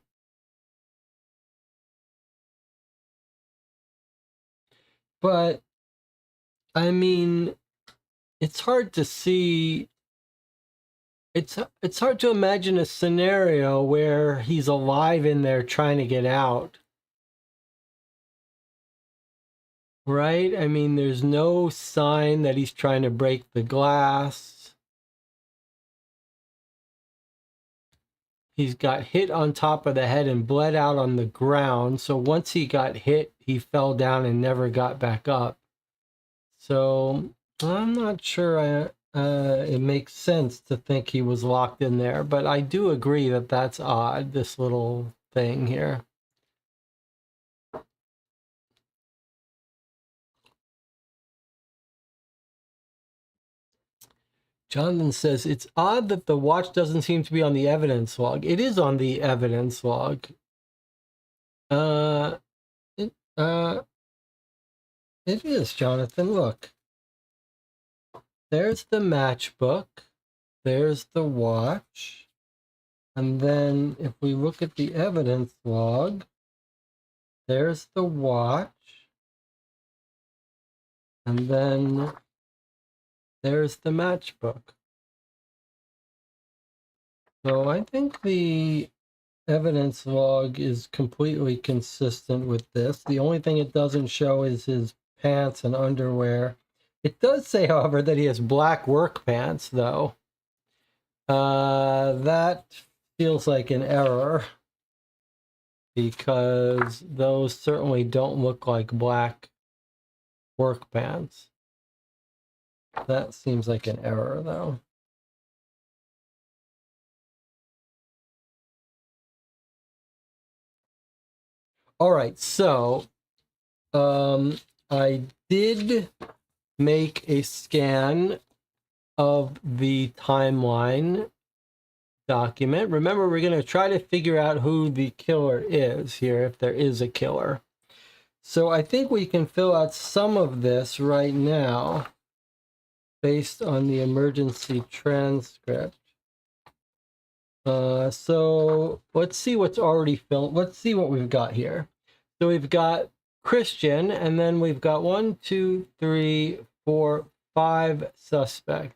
But, I mean, it's hard to see. It's hard to imagine a scenario where he's alive in there trying to get out. Right? I mean, there's no sign that he's trying to break the glass. He's got hit on top of the head and bled out on the ground. So once he got hit, he fell down and never got back up. So I'm not sure it makes sense to think he was locked in there. But I do agree that that's odd, this little thing here. Jonathan says, it's odd that the watch doesn't seem to be on the evidence log. It is on the evidence log. Uh, it, uh, it is, Jonathan. Look. There's the matchbook. There's the watch. And then if we look at the evidence log, there's the watch. And then there's the matchbook. So I think the evidence log is completely consistent with this. The only thing it doesn't show is his pants and underwear. It does say, however, that he has black work pants, though. That feels like an error, because those certainly don't look like black work pants. That seems like an error, though. All right, so I did make a scan of the timeline document. Remember, we're going to try to figure out who the killer is here, if there is a killer. So I think we can fill out some of this right now based on the emergency transcript. So let's see what's already filled. Let's see what we've got here. So we've got Christian, and then we've got 1, 2, 3, 4, 5 suspects.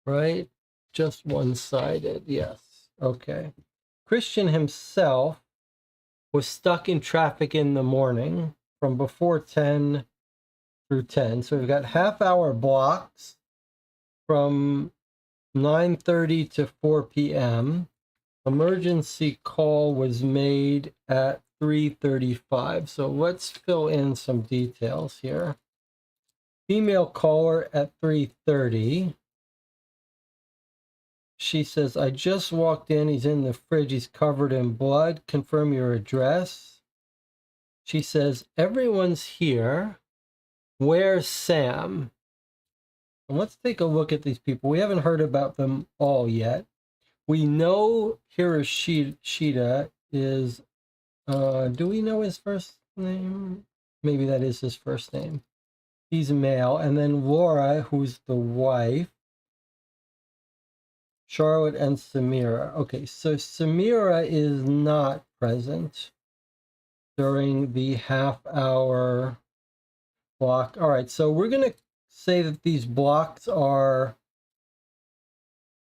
Right? Just one-sided, yes. Okay. Christian himself was stuck in traffic in the morning from before 10 through 10. So we've got half-hour blocks from 9:30 to 4 p.m. Emergency call was made at 3:35. So let's fill in some details here. Female caller at 3:30. She says, I just walked in. He's in the fridge. He's covered in blood. Confirm your address. She says, everyone's here. Where's Sam? And let's take a look at these people. We haven't heard about them all yet. We know Hiroshita is, do we know his first name? Maybe that is his first name. He's male. And then Laura, who's the wife. Charlotte and Samira. Okay, so Samira is not present during the half-hour block. All right, so we're going to say that these blocks are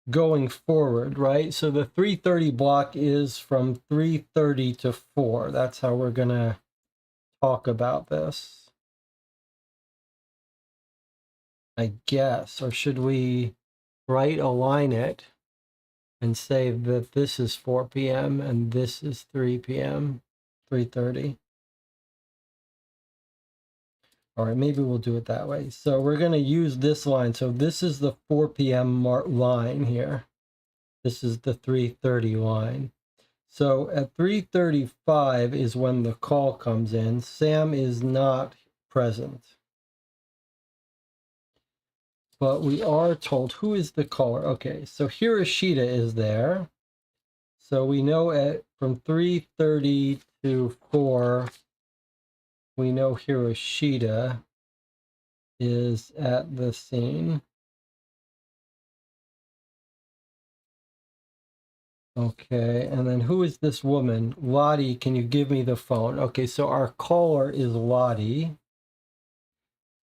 going forward, right? So the 3:30 block is from 3:30 to 4. That's how we're going to talk about this, I guess. Or should we right-align it and say that this is 4 p.m. and this is 3 p.m., 3:30? All right, maybe we'll do it that way. So we're going to use this line. So this is the 4 p.m. line here. This is the 3:30 line. So at 3:35 is when the call comes in. Sam is not present. But we are told who is the caller. Okay, so Hiroshita is there. So we know from 3:30 to 4, we know Hiroshita is at the scene. Okay, and then who is this woman? Lottie, can you give me the phone? Okay, so our caller is Lottie,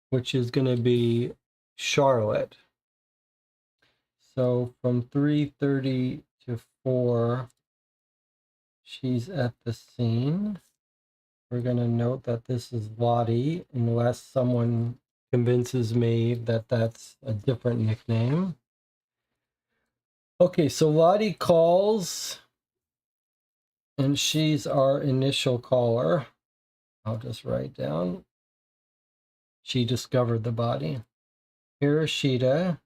which is going to be Charlotte. So from 3:30 to 4, she's at the scene. We're going to note that this is Lottie, unless someone convinces me that that's a different nickname. Okay, so Lottie calls, and she's our initial caller. I'll just write down. She discovered the body. Hiroshita.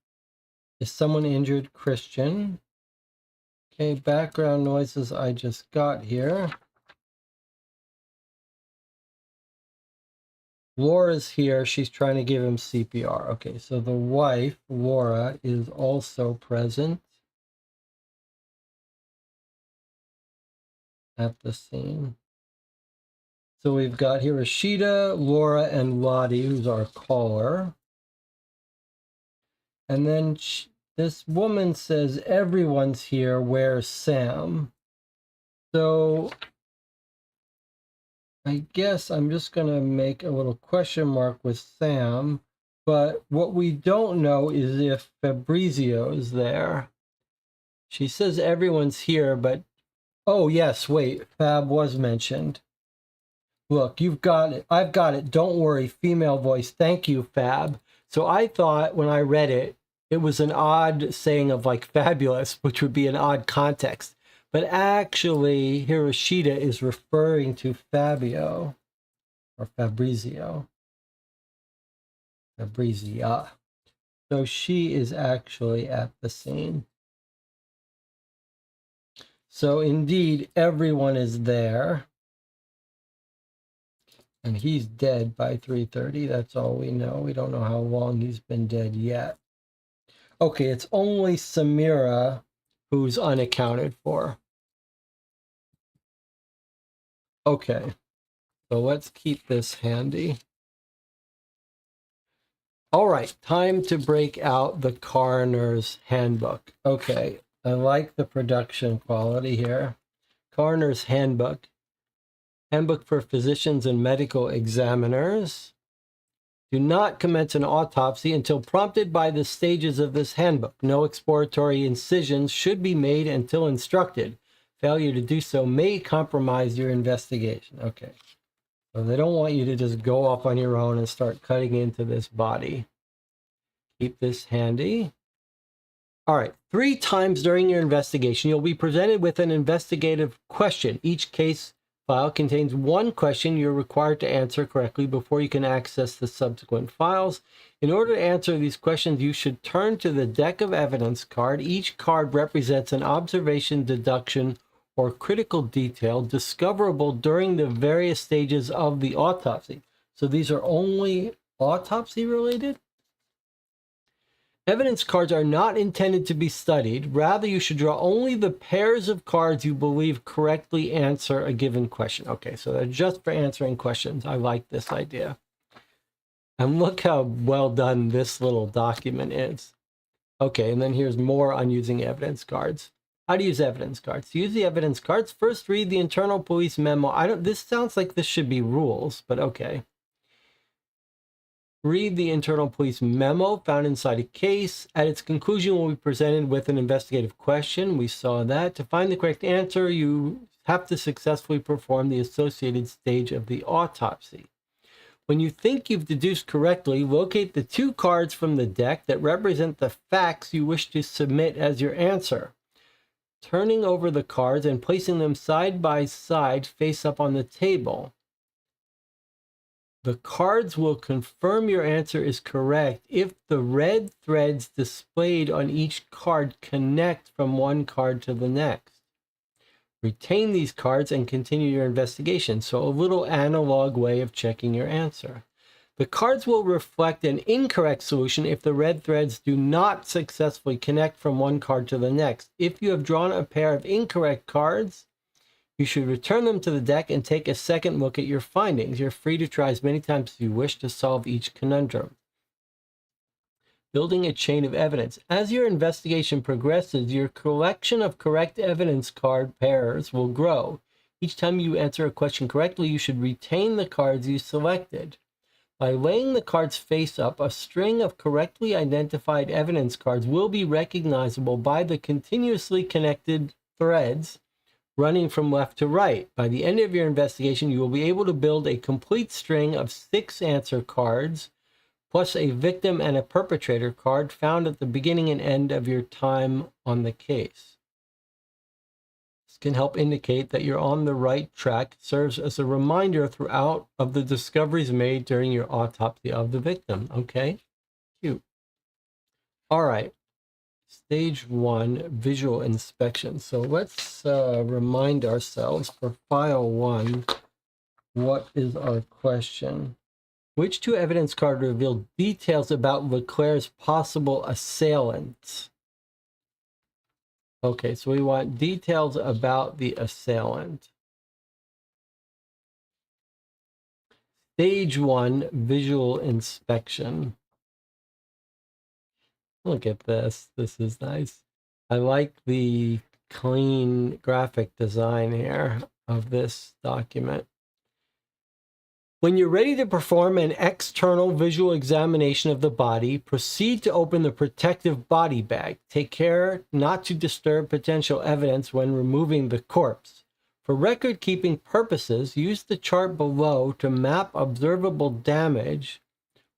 Is someone injured? Christian. Okay, background noises I just got here. Laura's here. She's trying to give him CPR. Okay, so the wife, Laura, is also present at the scene. So we've got Hiroshita, Laura, and Lottie, who's our caller. And then this woman says, everyone's here. Where's Sam? So I guess I'm just going to make a little question mark with Sam. But what we don't know is if Fabrizio is there. She says everyone's here, but oh, yes, wait, Fab was mentioned. Look, you've got it. I've got it. Don't worry. Female voice. Thank you, Fab. So I thought when I read it, it was an odd saying of like fabulous, which would be an odd context. But actually, Hiroshita is referring to Fabio or Fabrizio. Fabrizia. So she is actually at the scene. So indeed, everyone is there. And he's dead by 3:30. That's all we know. We don't know how long he's been dead yet. Okay, it's only Samira who's unaccounted for. Okay, so let's keep this handy. All right, time to break out the coroner's handbook. Okay, I like the production quality here. Coroner's handbook. Handbook for physicians and medical examiners. Do not commence an autopsy until prompted by the stages of this handbook. No exploratory incisions should be made until instructed. Failure to do so may compromise your investigation. Okay. So they don't want you to just go off on your own and start cutting into this body. Keep this handy. All right. 3 times during your investigation, you'll be presented with an investigative question. Each case file contains 1 question you're required to answer correctly before you can access the subsequent files. In order to answer these questions, you should turn to the deck of evidence card. Each card represents an observation, deduction, or critical detail discoverable during the various stages of the autopsy. So these are only autopsy related? Evidence cards are not intended to be studied. Rather, you should draw only the pairs of cards you believe correctly answer a given question. Okay, so they're just for answering questions. I like this idea. And look how well done this little document is. Okay, and then here's more on using evidence cards. How to use evidence cards. To use the evidence cards, first read the internal police memo. This sounds like this should be rules, but okay. Read the internal police memo found inside a case. At its conclusion, we'll be presented with an investigative question. We saw that. To find the correct answer, you have to successfully perform the associated stage of the autopsy. When you think you've deduced correctly, locate the 2 cards from the deck that represent the facts you wish to submit as your answer. Turning over the cards and placing them side by side face up on the table. The cards will confirm your answer is correct if the red threads displayed on each card connect from one card to the next. Retain these cards and continue your investigation. So a little analog way of checking your answer. The cards will reflect an incorrect solution if the red threads do not successfully connect from one card to the next. If you have drawn a pair of incorrect cards, you should return them to the deck and take a second look at your findings. You're free to try as many times as you wish to solve each conundrum. Building a chain of evidence. As your investigation progresses, your collection of correct evidence card pairs will grow. Each time you answer a question correctly, you should retain the cards you selected. By laying the cards face up, a string of correctly identified evidence cards will be recognizable by the continuously connected threads running from left to right. By the end of your investigation, you will be able to build a complete string of 6 answer cards, plus a victim and a perpetrator card found at the beginning and end of your time on the case. This can help indicate that you're on the right track. It serves as a reminder throughout of the discoveries made during your autopsy of the victim. Okay, cute. All right. Stage 1, visual inspection. So let's remind ourselves for file 1, what is our question? Which two evidence cards reveal details about Leclerc's possible assailants? Okay, so we want details about the assailant. Stage 1, visual inspection. Look at this. This is nice. I like the clean graphic design here of this document. When you're ready to perform an external visual examination of the body, proceed to open the protective body bag. Take care not to disturb potential evidence when removing the corpse. For record-keeping purposes, use the chart below to map observable damage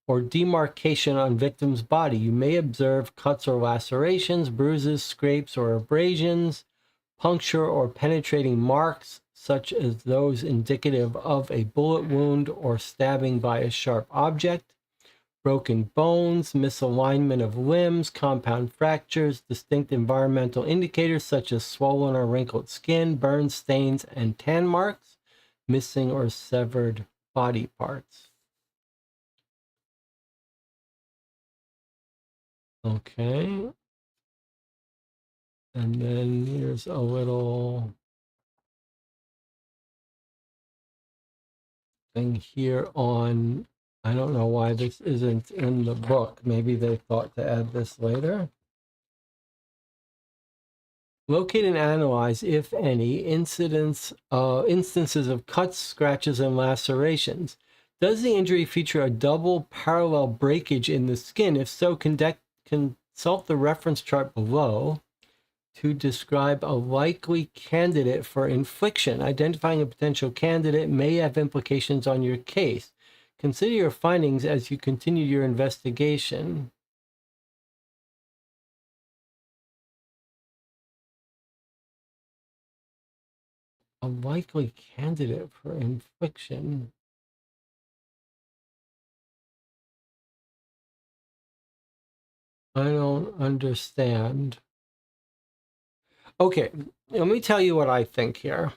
or demarcation on victim's body. You may observe cuts or lacerations, bruises, scrapes or abrasions, puncture or penetrating marks, such as those indicative of a bullet wound or stabbing by a sharp object, broken bones, misalignment of limbs, compound fractures, distinct environmental indicators such as swollen or wrinkled skin, burns, stains, and tan marks, missing or severed body parts. Okay. And then here's a little thing here on, I don't know why this isn't in the book. Maybe they thought to add this later. Locate and analyze, if any, instances of cuts, scratches, and lacerations. Does the injury feature a double parallel breakage in the skin? If so, consult the reference chart below to describe a likely candidate for infliction. Identifying a potential candidate may have implications on your case. Consider your findings as you continue your investigation. A likely candidate for infliction. I don't understand. Okay, let me tell you what I think here.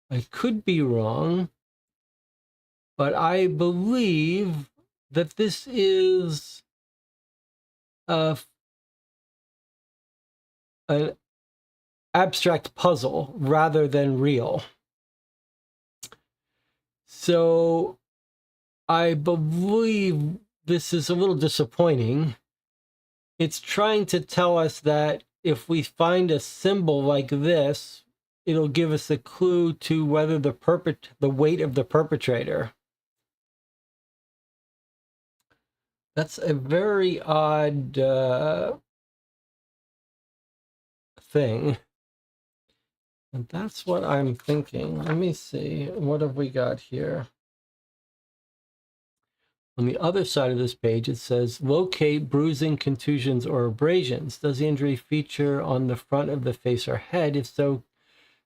I could be wrong, but I believe that this is an abstract puzzle rather than real. So I believe this is a little disappointing. It's trying to tell us that if we find a symbol like this, it'll give us a clue to whether the weight of the perpetrator. That's a very odd thing. And that's what I'm thinking. Let me see. What have we got here? On the other side of this page, it says, locate bruising, contusions, or abrasions. Does the injury feature on the front of the face or head? If so,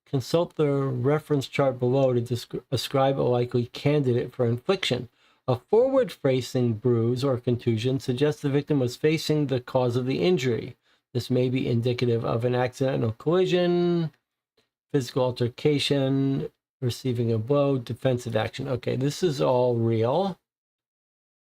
consult the reference chart below to ascribe a likely candidate for infliction. A forward-facing bruise or contusion suggests the victim was facing the cause of the injury. This may be indicative of an accidental collision, physical altercation, receiving a blow, defensive action. Okay, this is all real.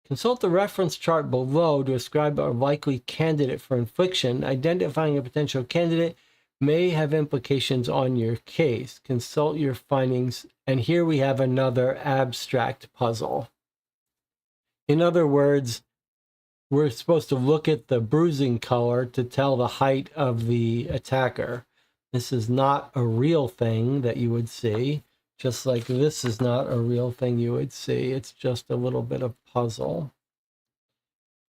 Consult the reference chart below to ascribe a likely candidate for infliction. Identifying a potential candidate may have implications on your case. Consult your findings. And here we have another abstract puzzle. In other words, we're supposed to look at the bruising color to tell the height of the attacker. This is not a real thing that you would see, just like this is not a real thing you would see. It's just a little bit of puzzle.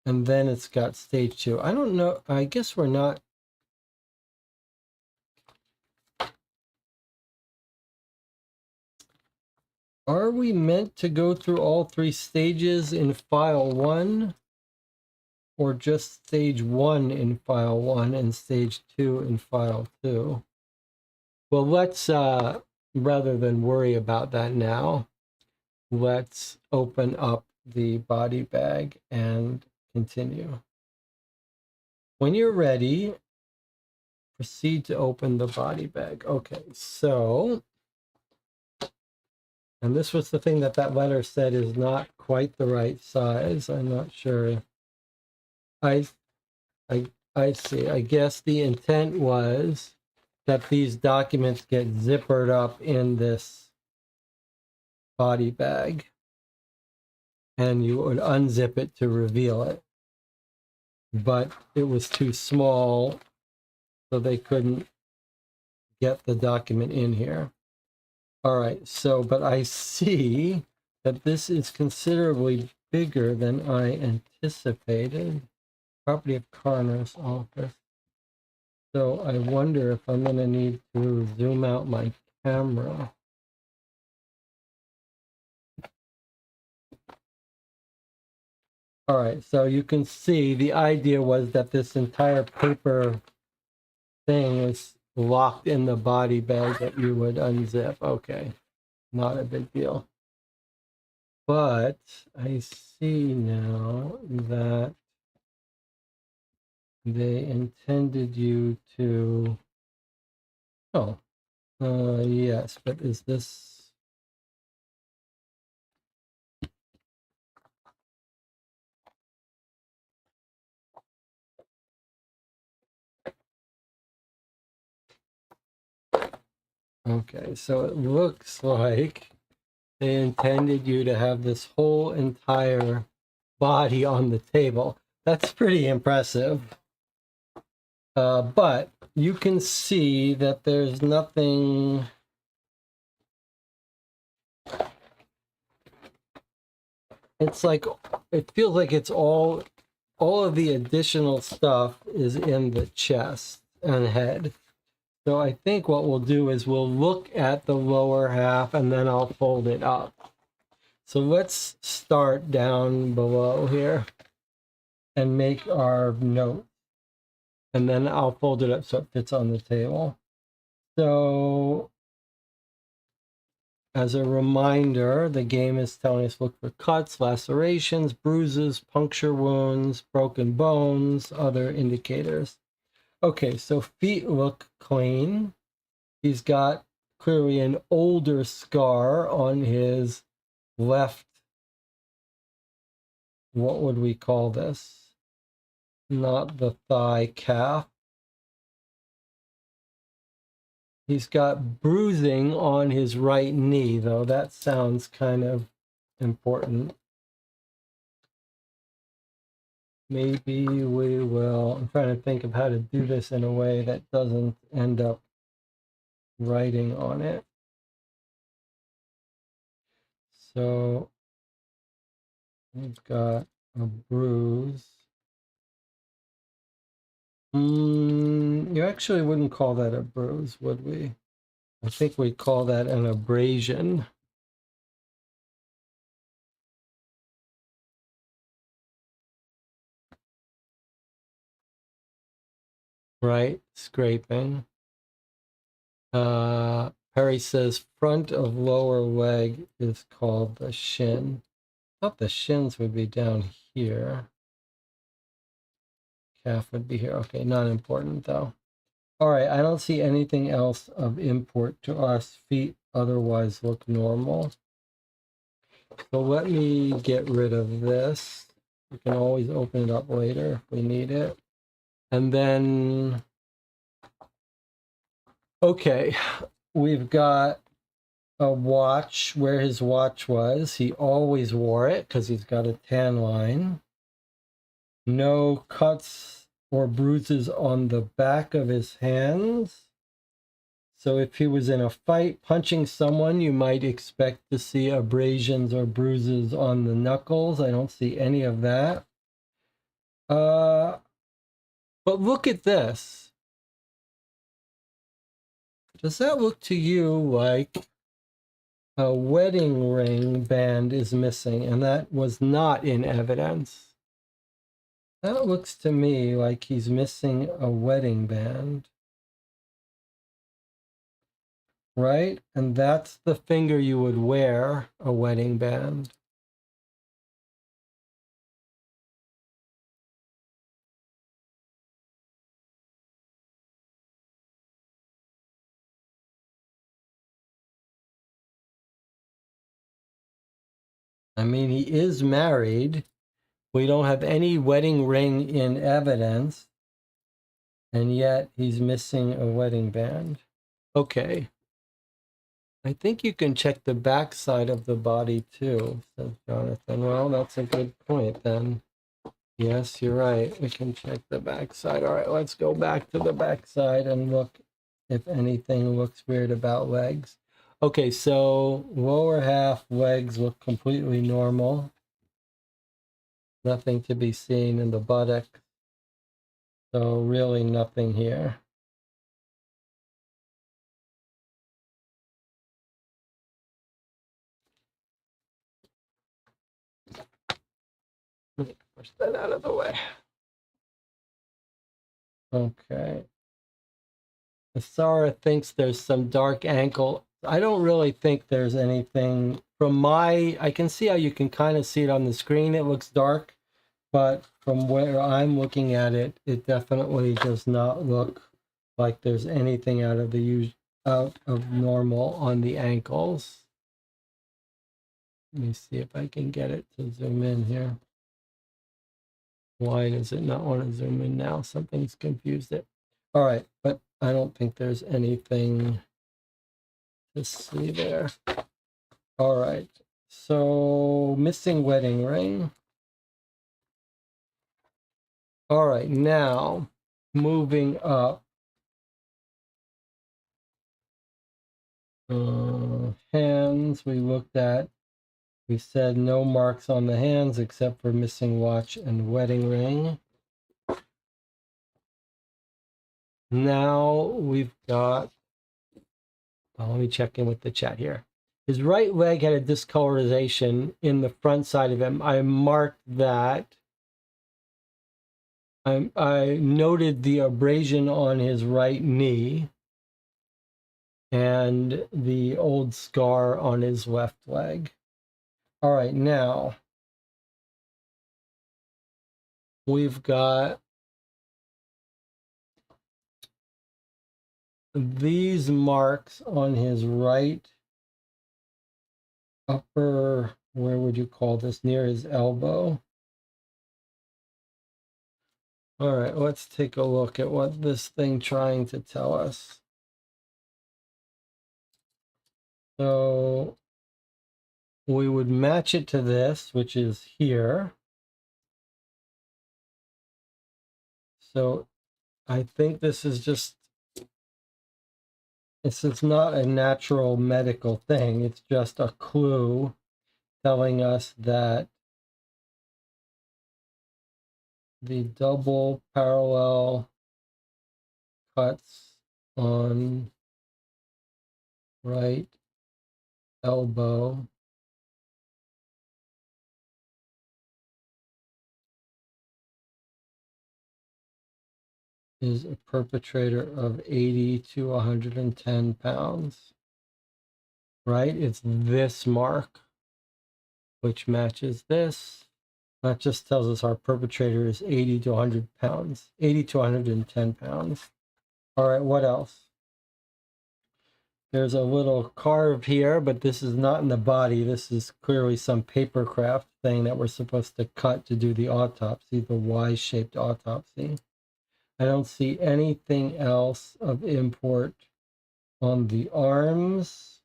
And then it's got stage 2. I don't know. I guess we're not. Are we meant to go through all 3 stages in file 1? Or just stage 1 in file 1 and stage 2 in file 2? Well, let's, rather than worry about that now, let's open up the body bag and continue. When you're ready, proceed to open the body bag. Okay, so And this was the thing that letter said is not quite the right size. I'm not sure. I, I see. I guess the intent was that these documents get zippered up in this body bag, and you would unzip it to reveal it. But it was too small, so they couldn't get the document in here. All right, so, but I see that this is considerably bigger than I anticipated. Property of coroner's office. So I wonder if I'm going to need to zoom out my camera. All right, so you can see the idea was that this entire paper thing was locked in the body bag that you would unzip. Okay, not a big deal. But I see now that they intended you to, oh, yes, but is this, okay, so it looks like they intended you to have this whole entire body on the table. That's pretty impressive. But you can see that there's nothing. It's like, it feels like it's all of the additional stuff is in the chest and head. So I think what we'll do is we'll look at the lower half and then I'll fold it up. So let's start down below here and make our note. And then I'll fold it up so it fits on the table. So as a reminder, the game is telling us look for cuts, lacerations, bruises, puncture wounds, broken bones, other indicators. Okay, so feet look clean. He's got clearly an older scar on his left, what would we call this? Not the thigh, calf. He's got bruising on his right knee, though. That sounds kind of important. Maybe we will, I'm trying to think of how to do this in a way that doesn't end up writing on it. So we've got a bruise. You actually wouldn't call that a bruise, would we? I think we call that an abrasion. Right? Scraping. Perry says front of lower leg is called the shin. I thought the shins would be down here. Calf would be here. Okay, not important though. All right, I don't see anything else of import to us. Feet otherwise look normal. So let me get rid of this. We can always open it up later if we need it. And then, okay, we've got a watch where his watch was. He always wore it because he's got a tan line. No cuts or bruises on the back of his hands. So if he was in a fight punching someone, you might expect to see abrasions or bruises on the knuckles. I don't see any of that. But look at this. Does that look to you like a wedding ring band is missing and that was not in evidence? That looks to me like he's missing a wedding band. Right? And that's the finger you would wear a wedding band. I mean, he is married. We don't have any wedding ring in evidence. And yet he's missing a wedding band. Okay. I think you can check the back side of the body too, says Jonathan. Well, that's a good point then. Yes, you're right. We can check the back side. All right, let's go back to the back side and look if anything looks weird about legs. Okay, so lower half legs look completely normal. Nothing to be seen in the buttock. So really nothing here. Let me push that out of the way. Okay. Sarah thinks there's some dark ankle. I don't really think there's anything I can see how you can kind of see it on the screen. It looks dark, but from where I'm looking at it, it definitely does not look like there's anything out of normal on the ankles. Let me see if I can get it to zoom in here. Why does it not want to zoom in now? Something's confused it. All right, but I don't think there's anything to see there. All right, so missing wedding ring. All right, now moving up. Hands we looked at. We said no marks on the hands except for missing watch and wedding ring. Now we've got, let me check in with the chat here. His right leg had a discolorization in the front side of him. I marked that. I noted the abrasion on his right knee and the old scar on his left leg. All right, now we've got these marks on his right upper, where would you call this, near his elbow. All right, let's take a look at what this thing trying to tell us. So we would match it to this, which is here. So I think this is not a natural medical thing. It's just a clue telling us that the double parallel cuts on right elbow is a perpetrator of 80 to 110 pounds, right? It's this mark, which matches this. That just tells us our perpetrator is 80 to 100 pounds, 80 to 110 pounds. All right, what else? There's a little carve here, but this is not in the body. This is clearly some paper craft thing that we're supposed to cut to do the autopsy, the Y-shaped autopsy. I don't see anything else of import on the arms.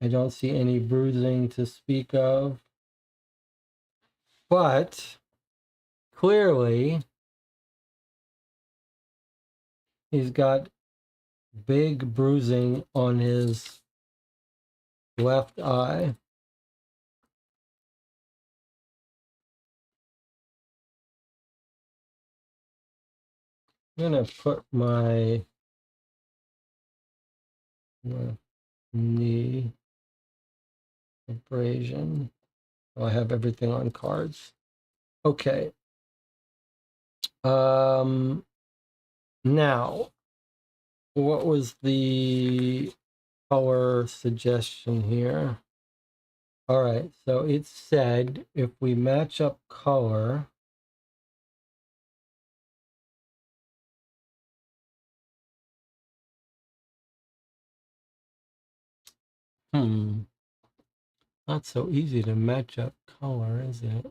I don't see any bruising to speak of. But clearly, he's got big bruising on his left eye. I'm going to put my knee abrasion. I have everything on cards. Okay. Now, what was the color suggestion here? All right, so it said if we match up color, Not so easy to match up color, is it?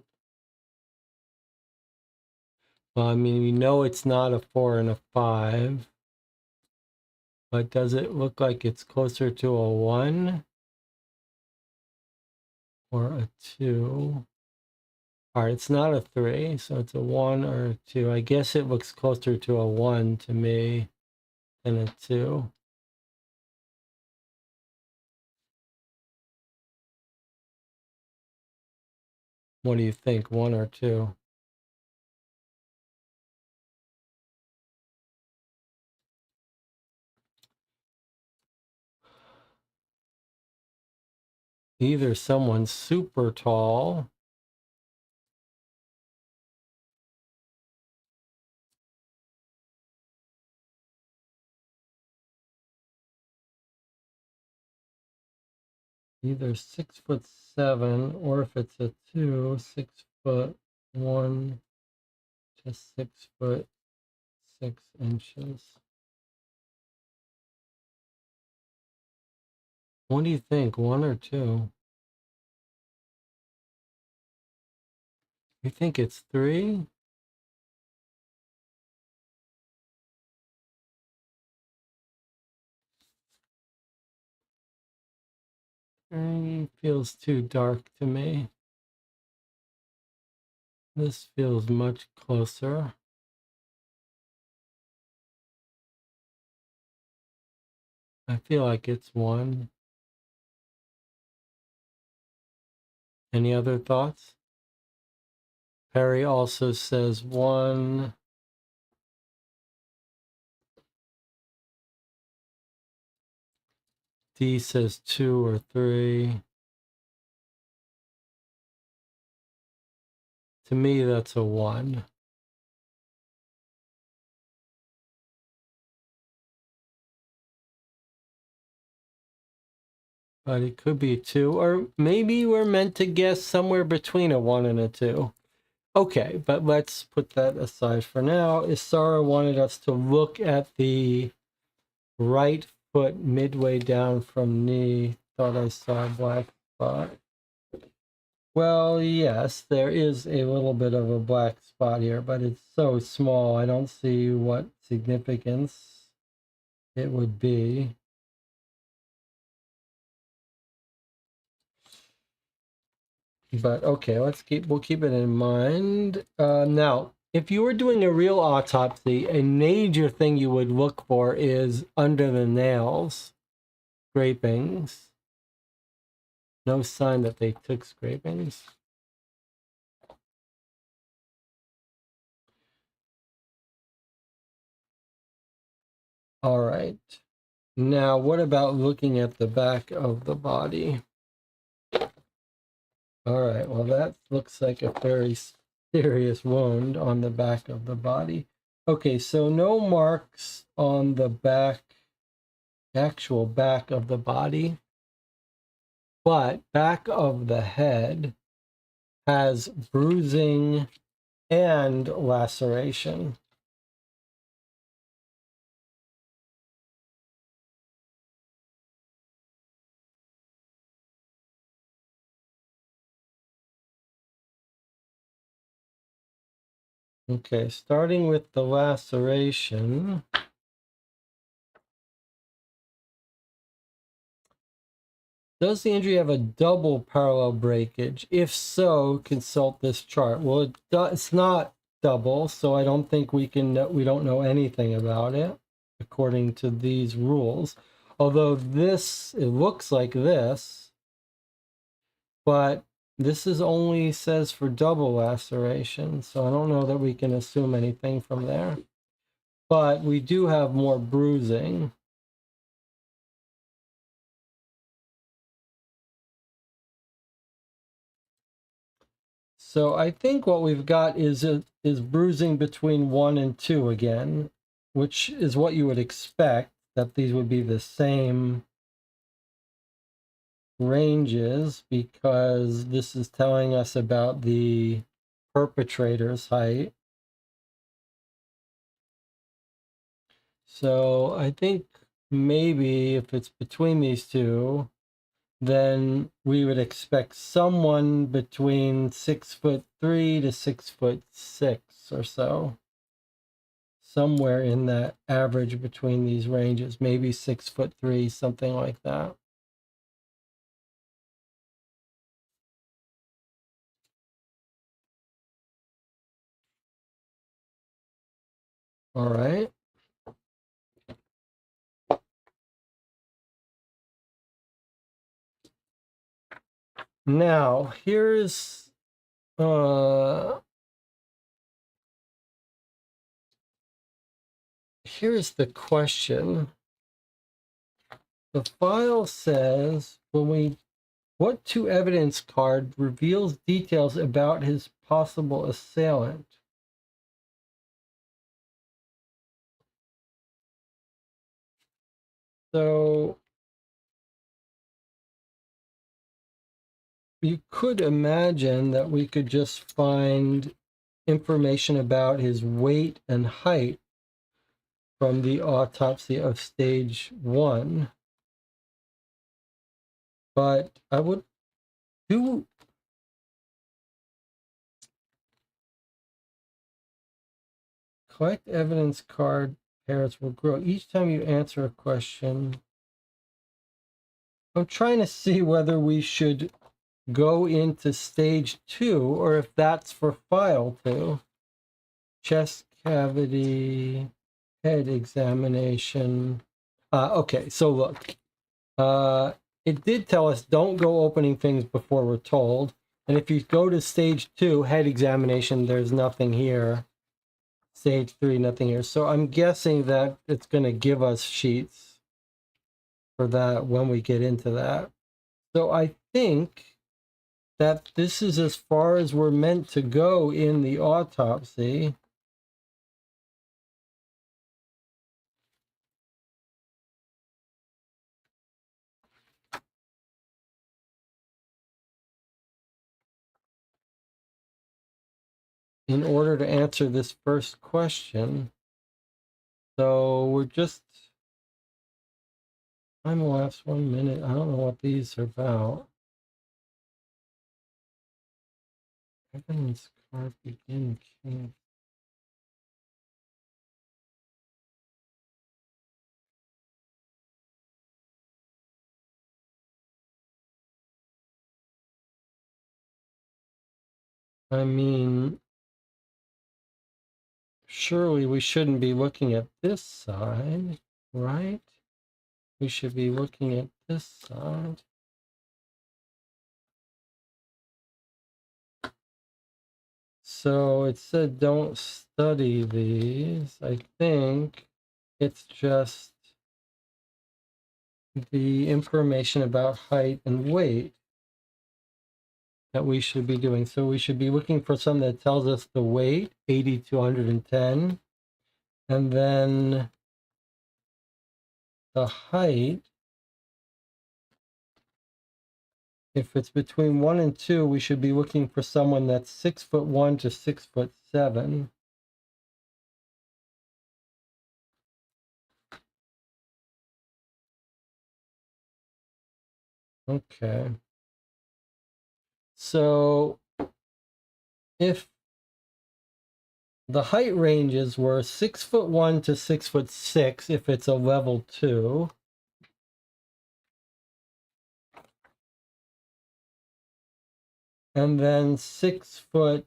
Well, I mean, we know it's not a 4 and a 5. But does it look like it's closer to a 1 or a 2? All right, it's not a 3, so it's a 1 or a 2. I guess it looks closer to a 1 to me than a 2. What do you think, 1 or 2? Either someone's super tall, either 6'7", or if it's a 2, 6'1" to 6'6". What do you think, 1 or 2? You think it's 3? Feels too dark to me. This feels much closer. I feel like it's 1. Any other thoughts? Perry also says 1. D says 2 or 3. To me, that's a 1. But it could be 2, or maybe we're meant to guess somewhere between a 1 and a 2. Okay, but let's put that aside for now. Isara wanted us to look at the right foot midway down from knee. Thought I saw a black spot. Well, yes, there is a little bit of a black spot here, but it's so small, I don't see what significance it would be. But okay, we'll keep it in mind. Now, if you were doing a real autopsy, a major thing you would look for is under the nails, scrapings. No sign that they took scrapings. All right. Now, what about looking at the back of the body? All right, well, that looks like a very serious wound on the back of the body. Okay, so no marks on the actual back of the body, but back of the head has bruising and laceration. Okay, starting with the laceration. Does the injury have a double parallel breakage? If so, consult this chart. Well, it's not double, so I don't think we don't know anything about it according to these rules. Although it looks like this, but this is only says for double laceration, so I don't know that we can assume anything from there. But we do have more bruising. So I think what we've got is bruising between 1 and 2 again, which is what you would expect, that these would be the same ranges, because this is telling us about the perpetrator's height. So I think maybe if it's between these two, then we would expect someone between 6'3" to 6'6" or so. Somewhere in that average between these ranges, maybe 6'3", something like that. All right. Now, here's the question. The file says what to evidence card reveals details about his possible assailant? So you could imagine that we could just find information about his weight and height from the autopsy of stage 1. But I would do collect evidence card pairs will grow each time you answer a question. I'm trying to see whether we should go into stage 2 or if that's for file 2. Chest cavity, head examination. Okay, so look. It did tell us don't go opening things before we're told. And if you go to stage 2, head examination, there's nothing here. Stage 3, nothing here. So I'm guessing that it's going to give us sheets for that when we get into that. So I think that this is as far as we're meant to go in the autopsy. In order to answer this first question. So we're just, time elapsed 1 minute. I don't know what these are about. Evidence card begin case. I mean, surely we shouldn't be looking at this side, right? We should be looking at this side. So it said don't study these. I think it's just the information about height and weight that we should be doing. So we should be looking for something that tells us the weight, 80 to 110, and then the height. If it's between 1 and 2, we should be looking for someone that's 6'1" to 6'7". Okay. So if the height ranges were 6'1" to 6'6", if it's a level 2. And then 6'7"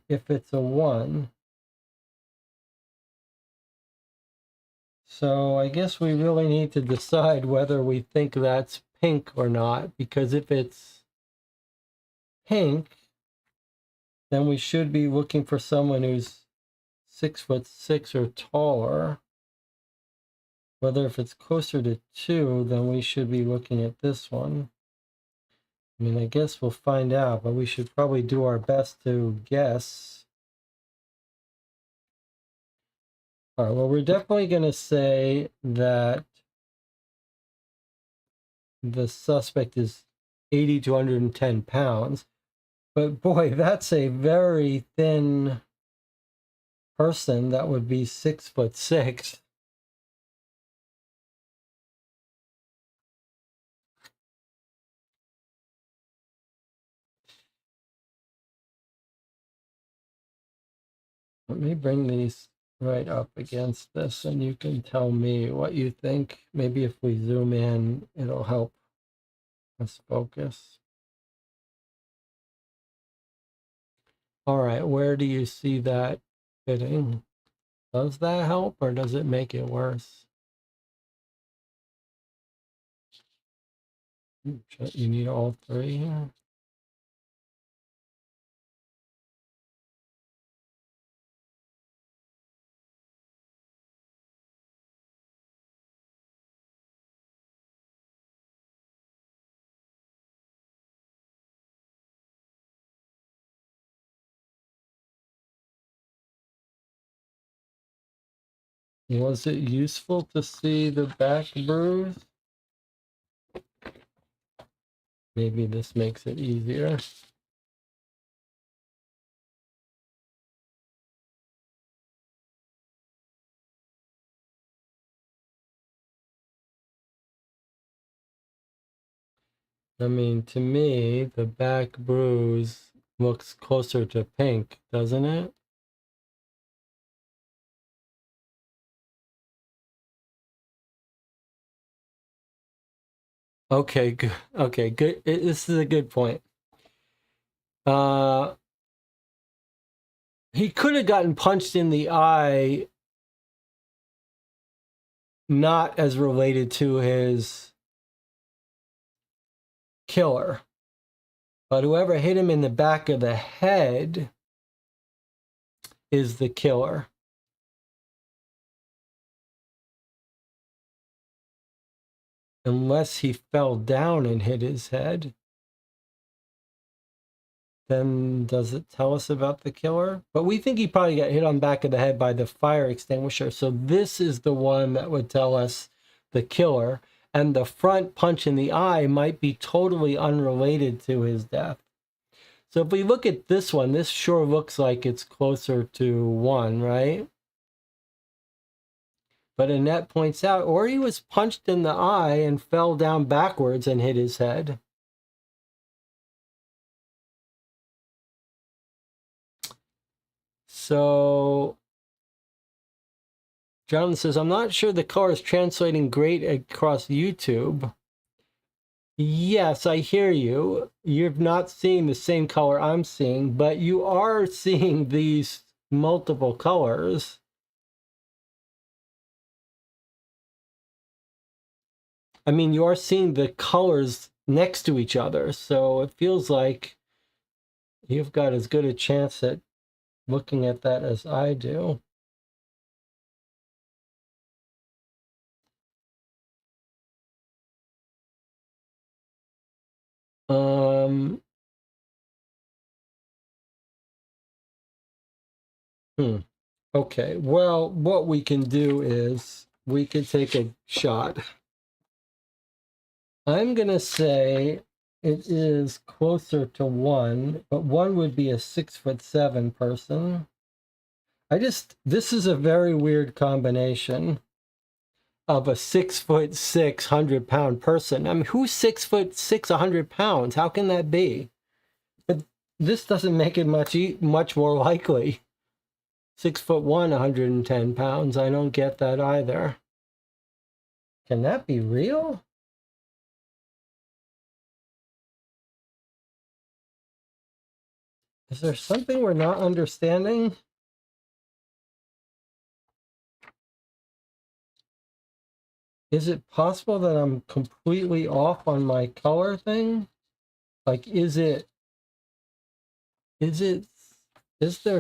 if it's a 1. So I guess we really need to decide whether we think that's pink or not, because if it's pink, then we should be looking for someone who's 6'6" or taller. Whether if it's closer to 2, then we should be looking at this one. I mean, I guess we'll find out, but we should probably do our best to guess. All right, well, we're definitely going to say that the suspect is 80 to 110 pounds. But boy, that's a very thin person that would be 6'6". Let me bring these right up against this and you can tell me what you think. Maybe if we zoom in, it'll help us focus. All right, where do you see that fitting? Does that help or does it make it worse? You need all three here. Was it useful to see the back bruise? Maybe this makes it easier. I mean, to me, the back bruise looks closer to pink, doesn't it? Okay, good. Okay, good. This is a good point. He could have gotten punched in the eye, not as related to his killer, but whoever hit him in the back of the head is the killer. Unless he fell down and hit his head. Then does it tell us about the killer? But we think he probably got hit on the back of the head by the fire extinguisher. So this is the one that would tell us the killer. And the front punch in the eye might be totally unrelated to his death. So if we look at this one, this sure looks like it's closer to 1, right? But Annette points out, or he was punched in the eye and fell down backwards and hit his head. So Jonathan says, I'm not sure the color is translating great across YouTube. Yes, I hear you. You're not seeing the same color I'm seeing, but you are seeing these multiple colors. I mean, you are seeing the colors next to each other, so it feels like you've got as good a chance at looking at that as I do. Okay, well, what we can do is we can take a shot. I'm going to say it is closer to 1, but 1 would be a 6'7" person. This is a very weird combination of a 6'6", 100-pound person. I mean, who's 6'6", 100 pounds? How can that be? But this doesn't make it much more likely. 6'1", 110 pounds. I don't get that either. Can that be real? Is there something we're not understanding? Is it possible that I'm completely off on my color thing? Like, is there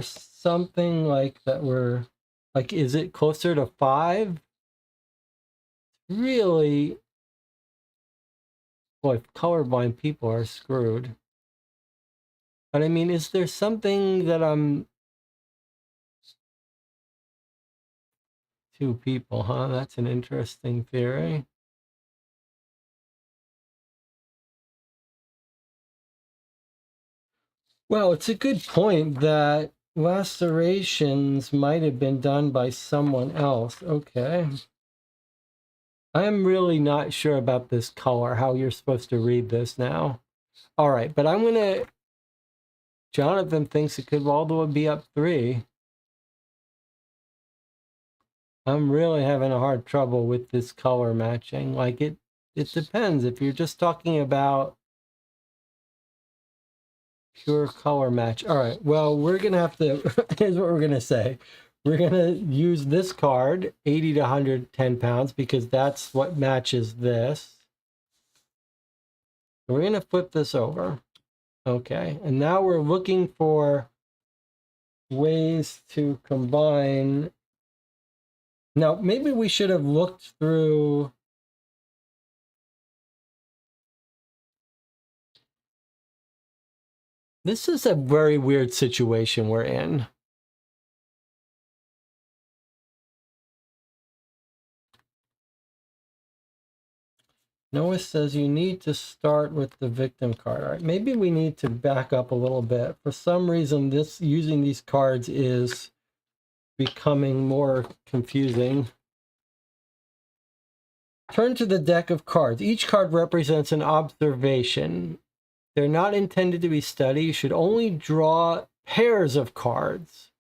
something like that we're, like, is it closer to 5? Really, boy, colorblind people are screwed. But I mean, is there something that I'm... 2 people, huh? That's an interesting theory. Well, it's a good point that lacerations might have been done by someone else. Okay. I'm really not sure about this color, how you're supposed to read this now. All right, but I'm going to... Jonathan thinks it could all the way be up 3. I'm really having a hard trouble with this color matching. Like it depends. If you're just talking about pure color match. All right, well, we're gonna have to, here's what we're gonna say. We're gonna use this card, 80 to 110 pounds, because that's what matches this. We're gonna flip this over. Okay, and now we're looking for ways to combine. Now, maybe we should have looked through. This is a very weird situation we're in. Noah says you need to start with the victim card. All right, maybe we need to back up a little bit. For some reason, using these cards is becoming more confusing. Turn to the deck of cards. Each card represents an observation. They're not intended to be studied. You should only draw pairs of cards.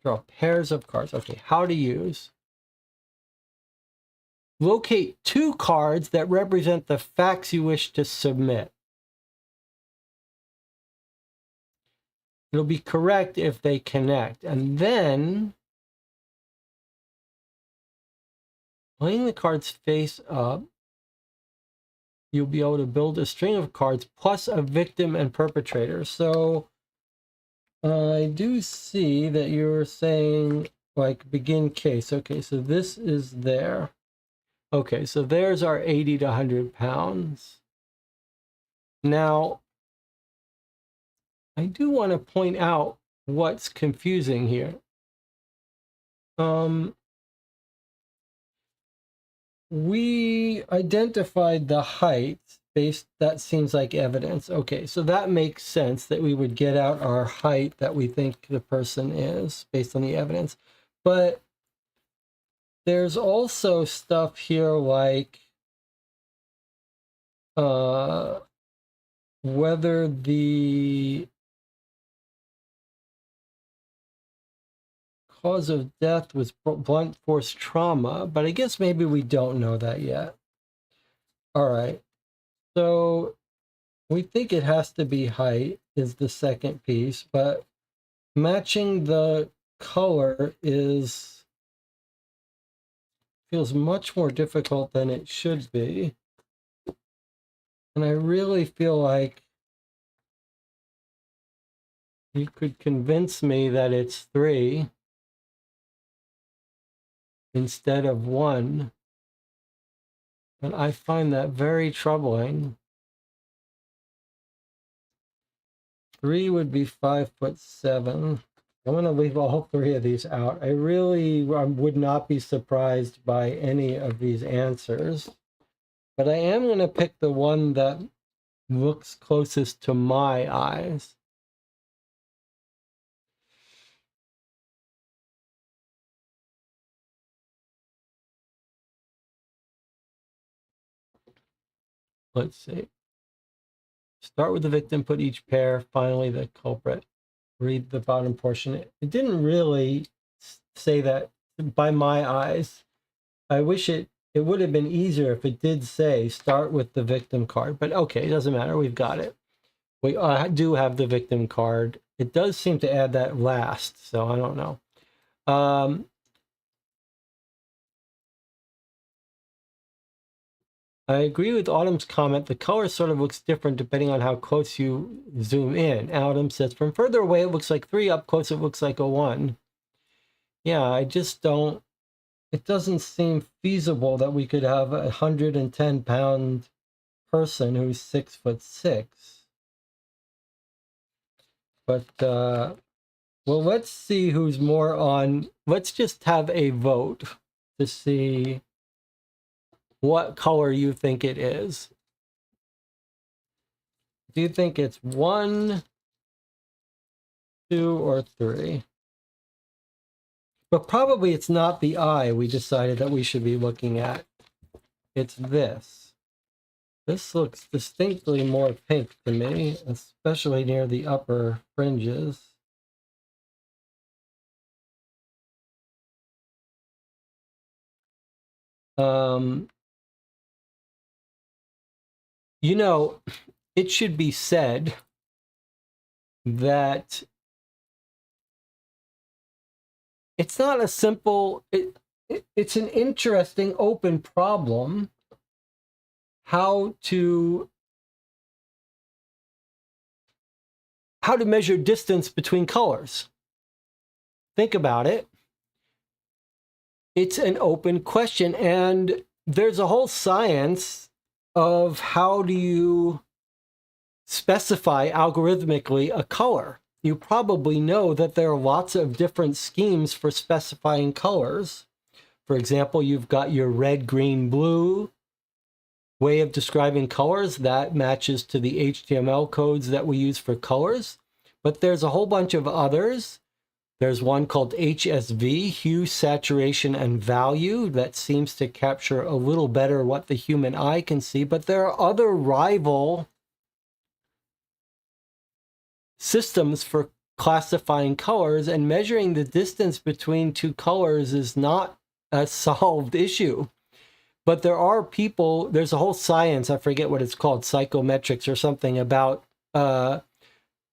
Draw pairs of cards. Okay, how to use. Locate 2 cards that represent the facts you wish to submit. It'll be correct if they connect. And then, laying the cards face up, you'll be able to build a string of cards plus a victim and perpetrator. So I do see that you're saying like begin case. Okay, so this is there. Okay, so there's our 80 to 100 pounds. Now, I do want to point out what's confusing here. We identified the height based, that seems like evidence. Okay, so that makes sense that we would get out our height that we think the person is based on the evidence. But there's also stuff here like whether the cause of death was blunt force trauma, but I guess maybe we don't know that yet. All right, so we think it has to be height is the second piece, but matching the color feels much more difficult than it should be. And I really feel like you could convince me that it's 3 instead of 1. And I find that very troubling. 3 would be 5'7". I'm going to leave all 3 of these out. I really would not be surprised by any of these answers. But I am going to pick the one that looks closest to my eyes. Let's see. Start with the victim, put each pair, finally the culprit. Read the bottom portion. It didn't really say that by my eyes. I wish it would have been easier if it did say start with the victim card, but okay, it doesn't matter. We've got it. We do have the victim card. It does seem to add that last, so I don't know. I agree with Autumn's comment. The color sort of looks different depending on how close you zoom in. Autumn says, from further away, it looks like 3. Up close, it looks like a 1. Yeah, I just don't, it doesn't seem feasible that we could have a 110-pound person who's 6'6". But, well, let's see who's more on, let's just have a vote to see what color you think it is. Do you think it's 1, 2, or 3? But probably it's not the eye we decided that we should be looking at. It's this. This looks distinctly more pink to me, especially near the upper fringes. You know, it should be said that it's not a simple, it's an interesting open problem how to measure distance between colors. Think about it. It's an open question, and there's a whole science of how do you specify algorithmically a color. You probably know that there are lots of different schemes for specifying colors. For example, you've got your red, green, blue way of describing colors that matches to the HTML codes that we use for colors. But there's a whole bunch of others. There's one called HSV, hue, saturation, and value, that seems to capture a little better what the human eye can see. But there are other rival systems for classifying colors, and measuring the distance between two colors is not a solved issue. But there are people, there's a whole science, I forget what it's called, psychometrics or something, about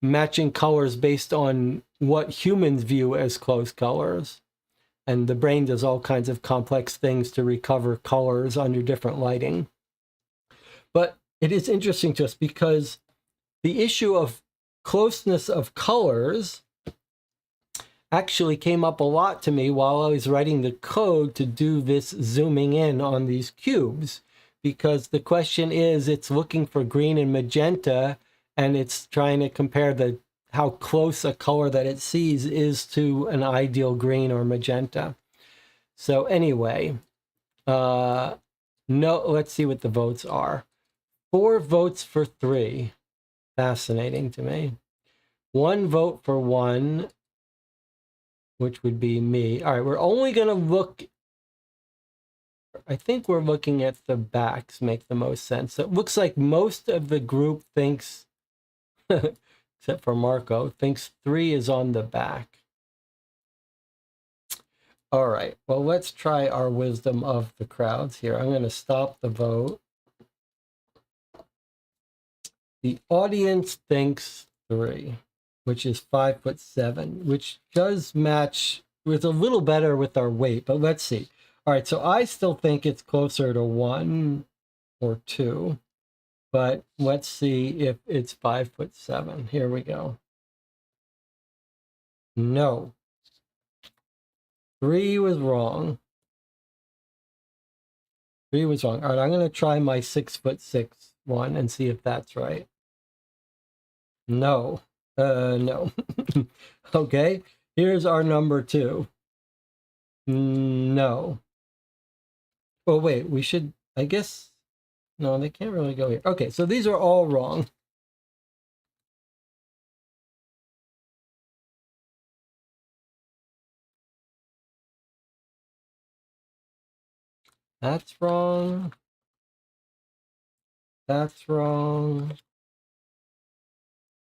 matching colors based on what humans view as close colors. And the brain does all kinds of complex things to recover colors under different lighting. But it is interesting to us because the issue of closeness of colors actually came up a lot to me while I was writing the code to do this zooming in on these cubes, because the question is, it's looking for green and magenta, and it's trying to compare how close a color that it sees is to an ideal green or magenta. So anyway, no, let's see what the votes are. 4 votes for 3. Fascinating to me. 1 vote for 1, which would be me. All right, we're only going to look, I think we're looking at the backs make the most sense. So it looks like most of the group thinks, except for Marco, thinks 3 is on the back. All right, well, let's try our wisdom of the crowds here. I'm going to stop the vote. The audience thinks 3, which is 5'7", which does match with a little better with our weight, but let's see. All right, so I still think it's closer to 1 or 2, but let's see if it's 5'7". Here we go. No. 3 was wrong. 3 was wrong. All right, I'm going to try my 6'6" one and see if that's right. No. No. Okay, here's our number 2. No. Oh, wait, we should, I guess, no, they can't really go here. Okay, so these are all wrong. That's wrong. That's wrong.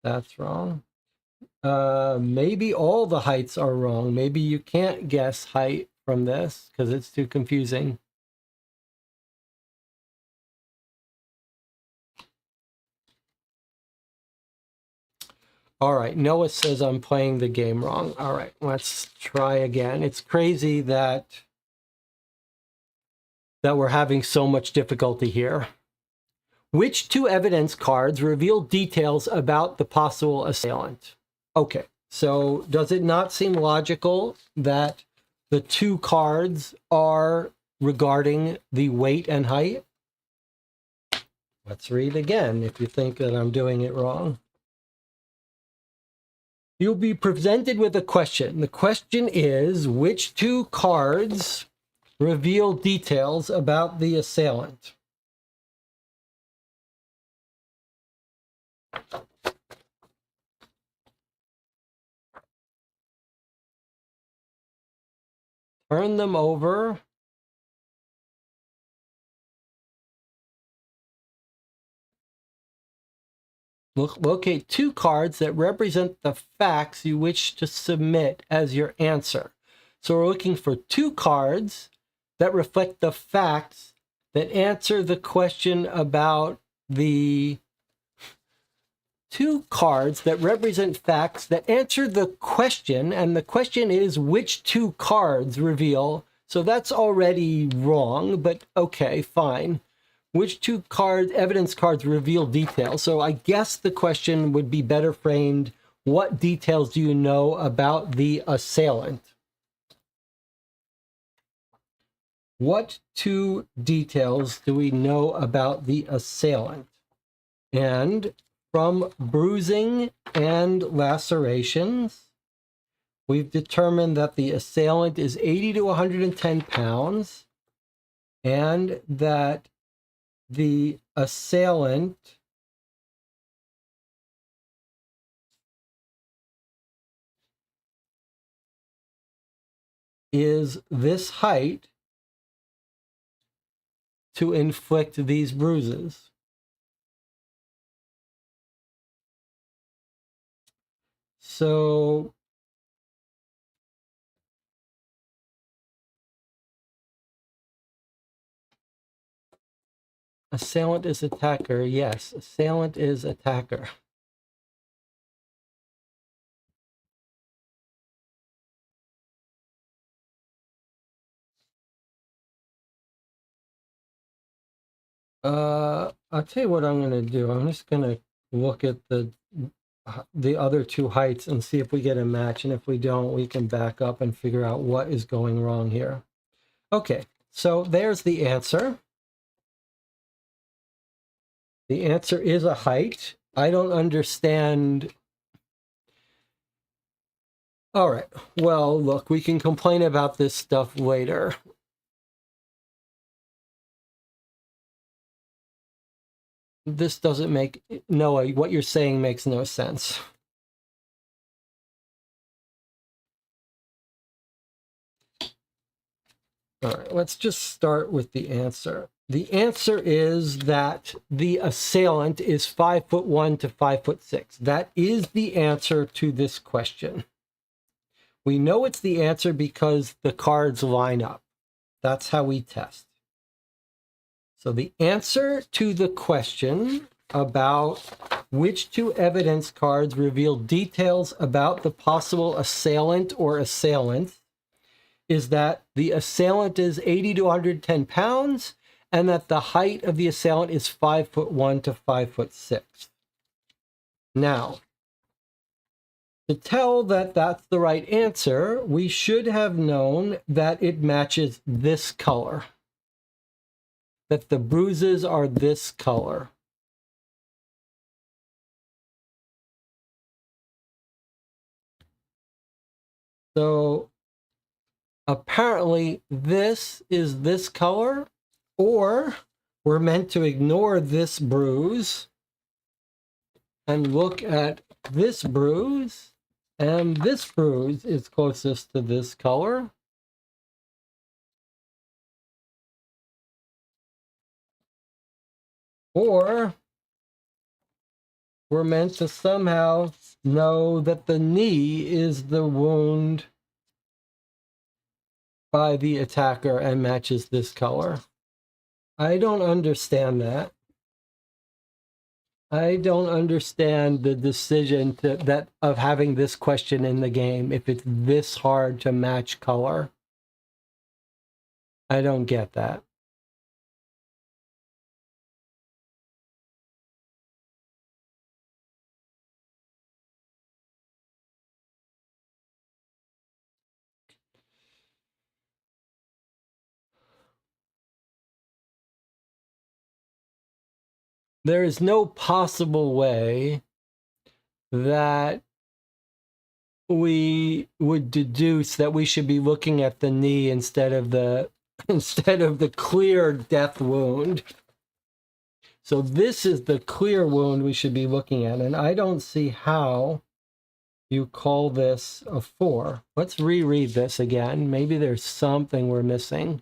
That's wrong. Maybe all the heights are wrong. Maybe you can't guess height from this because it's too confusing. All right, Noah says I'm playing the game wrong. All right, let's try again. It's crazy that we're having so much difficulty here. Which 2 evidence cards reveal details about the possible assailant? Okay, so does it not seem logical that the 2 cards are regarding the weight and height? Let's read again if you think that I'm doing it wrong. You'll be presented with a question. The question is, which 2 cards reveal details about the assailant? Turn them over. Locate 2 cards that represent the facts you wish to submit as your answer. So we're looking for 2 cards that reflect the facts that answer the question about the two cards that represent facts that answer the question, and the question is which two cards reveal. So that's already wrong, but okay, fine. Which two cards, evidence cards, reveal details? So I guess the question would be better framed, what details do you know about the assailant? What two details do we know about the assailant? And from bruising and lacerations, we've determined that the assailant is 80 to 110 pounds, and that the assailant is this height to inflict these bruises. So assailant is attacker. Yes, assailant is attacker. I'll tell you what I'm going to do. I'm just going to look at the other two heights and see if we get a match. And if we don't, we can back up and figure out what is going wrong here. Okay, so there's the answer. The answer is a height. I don't understand. All right, well, look, we can complain about this stuff later. This doesn't make, Noah, what you're saying makes no sense. All right, let's just start with the answer. The answer is that the assailant is 5'1" to 5'6". That is the answer to this question. We know it's the answer because the cards line up. That's how we test. So the answer to the question about which two evidence cards reveal details about the possible assailant or assailants is that the assailant is 80 to 110 pounds and that the height of the assailant is 5'1" to 5'6". Now, to tell that that's the right answer, we should have known that it matches this color, that the bruises are this color. So apparently this is this color, or we're meant to ignore this bruise and look at this bruise, and this bruise is closest to this color. Or we're meant to somehow know that the knee is the wound by the attacker and matches this color. I don't understand that. I don't understand the decision of having this question in the game if it's this hard to match color. I don't get that. There is no possible way that we would deduce that we should be looking at the knee instead of the clear death wound. So this is the clear wound we should be looking at, and I don't see how you call this a 4. Let's reread this again. Maybe there's something we're missing.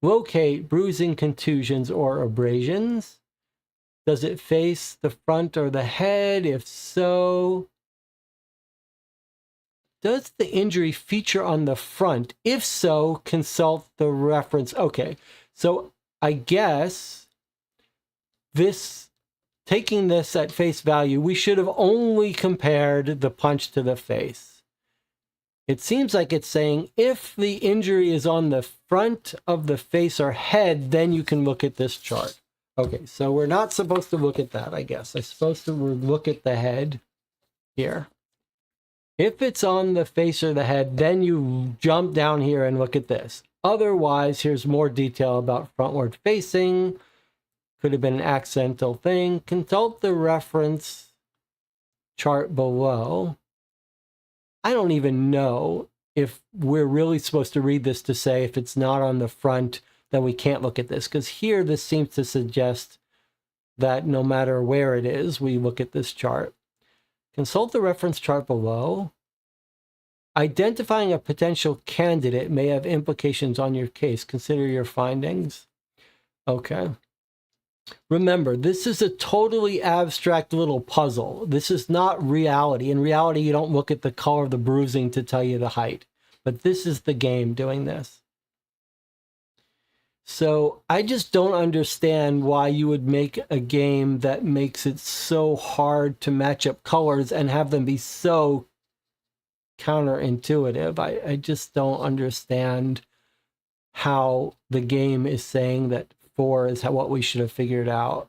Locate bruising, contusions, or abrasions. Does it face the front or the head? If so, Does the injury feature on the front? If so, consult the reference. Okay, so I guess this, taking this at face value, we should have only compared the punch to the face. It seems like it's saying if the injury is on the front of the face or head, then you can look at this chart. Okay, so we're not supposed to look at that, I guess. I'm supposed to look at the head here. If it's on the face or the head, then you jump down here and look at this. Otherwise, here's more detail about frontward facing. Could have been an accidental thing. Consult the reference chart below. I don't even know if we're really supposed to read this to say if it's not on the front, then we can't look at this. Because here, this seems to suggest that no matter where it is, we look at this chart. Consult the reference chart below. Identifying a potential candidate may have implications on your case. Consider your findings. Okay. Remember, this is a totally abstract little puzzle. This is not reality. In reality, you don't look at the color of the bruising to tell you the height. But this is the game doing this. So I just don't understand why you would make a game that makes it so hard to match up colors and have them be so counterintuitive. I just don't understand how the game is saying that 4 is what we should have figured out.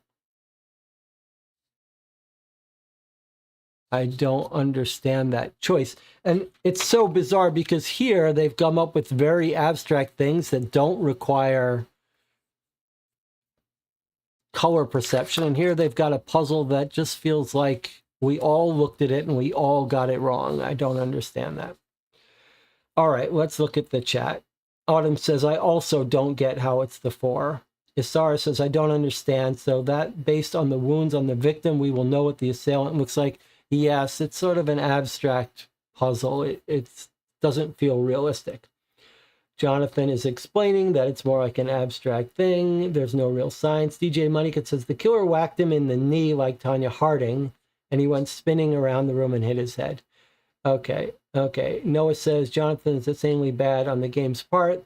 I don't understand that choice. And it's so bizarre because here they've come up with very abstract things that don't require color perception. And here they've got a puzzle that just feels like we all looked at it and we all got it wrong. I don't understand that. All right, let's look at the chat. Autumn says, I also don't get how it's the 4. Isara says, I don't understand. So that based on the wounds on the victim, we will know what the assailant looks like. Yes, it's sort of an abstract puzzle. It doesn't feel realistic. Jonathan is explaining that it's more like an abstract thing. There's no real science. DJ Moneycut says, the killer whacked him in the knee like Tanya Harding, and he went spinning around the room and hit his head. Okay, okay. Noah says, Jonathan is insanely bad on the game's part.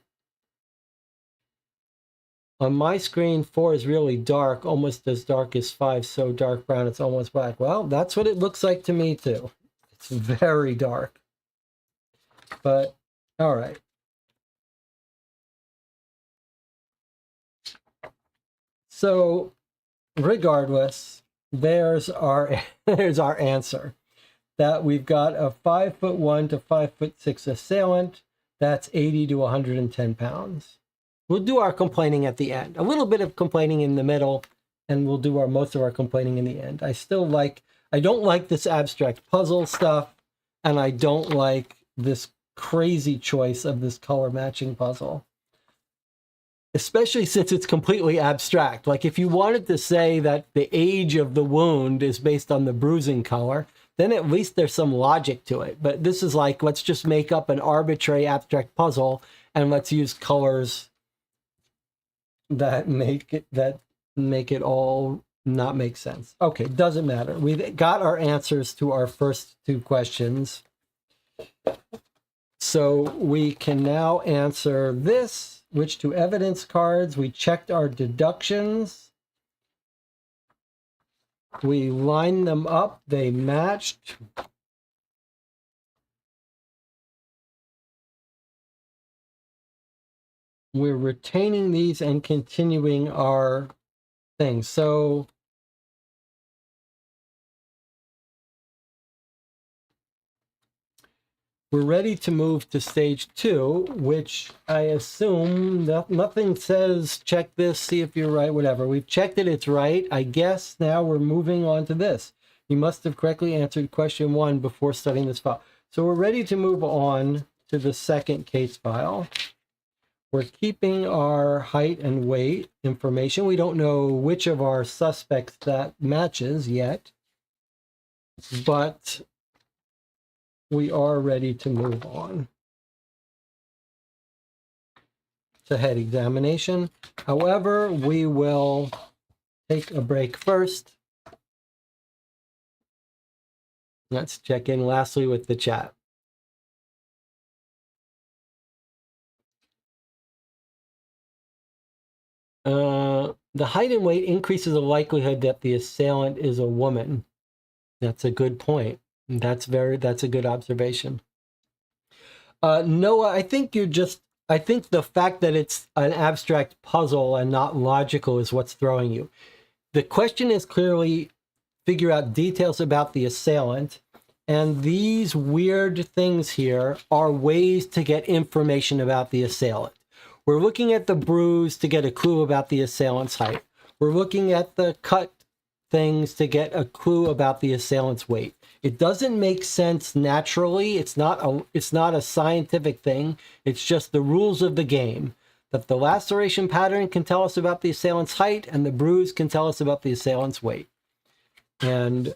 On my screen, 4 is really dark, almost as dark as 5, so dark brown it's almost black. Well, that's what it looks like to me, too. It's very dark. But, all right. So, regardless, there's our answer. That we've got a 5'1" to 5'6" assailant. That's 80 to 110 pounds. We'll do our complaining at the end. A little bit of complaining in the middle, and we'll do most of our complaining in the end. I don't like this abstract puzzle stuff, and I don't like this crazy choice of this color matching puzzle. Especially since it's completely abstract. Like if you wanted to say that the age of the wound is based on the bruising color, then at least there's some logic to it. But this is like, let's just make up an arbitrary abstract puzzle and let's use colors that make it all not make sense. Okay, doesn't matter. We've got our answers to our first 2 questions. So we can now answer this, which 2 evidence cards. We checked our deductions. We lined them up. They matched. We're retaining these and continuing our thing. So we're ready to move to stage 2, which I assume nothing says check this, see if you're right, whatever. We've checked it, it's right. I guess now we're moving on to this. You must have correctly answered question 1 before studying this file. So we're ready to move on to the second case file. We're keeping our height and weight information. We don't know which of our suspects that matches yet, but we are ready to move on to head examination. However, we will take a break first. Let's check in lastly with the chat. The height and weight increases the likelihood that the assailant is a woman. That's a good point. That's a good observation. Noah, I think I think the fact that it's an abstract puzzle and not logical is what's throwing you. The question is clearly figure out details about the assailant, and these weird things here are ways to get information about the assailant. We're looking at the bruise to get a clue about the assailant's height. We're looking at the cut things to get a clue about the assailant's weight. It doesn't make sense naturally. It's not a scientific thing. It's just the rules of the game. That the laceration pattern can tell us about the assailant's height, and the bruise can tell us about the assailant's weight. And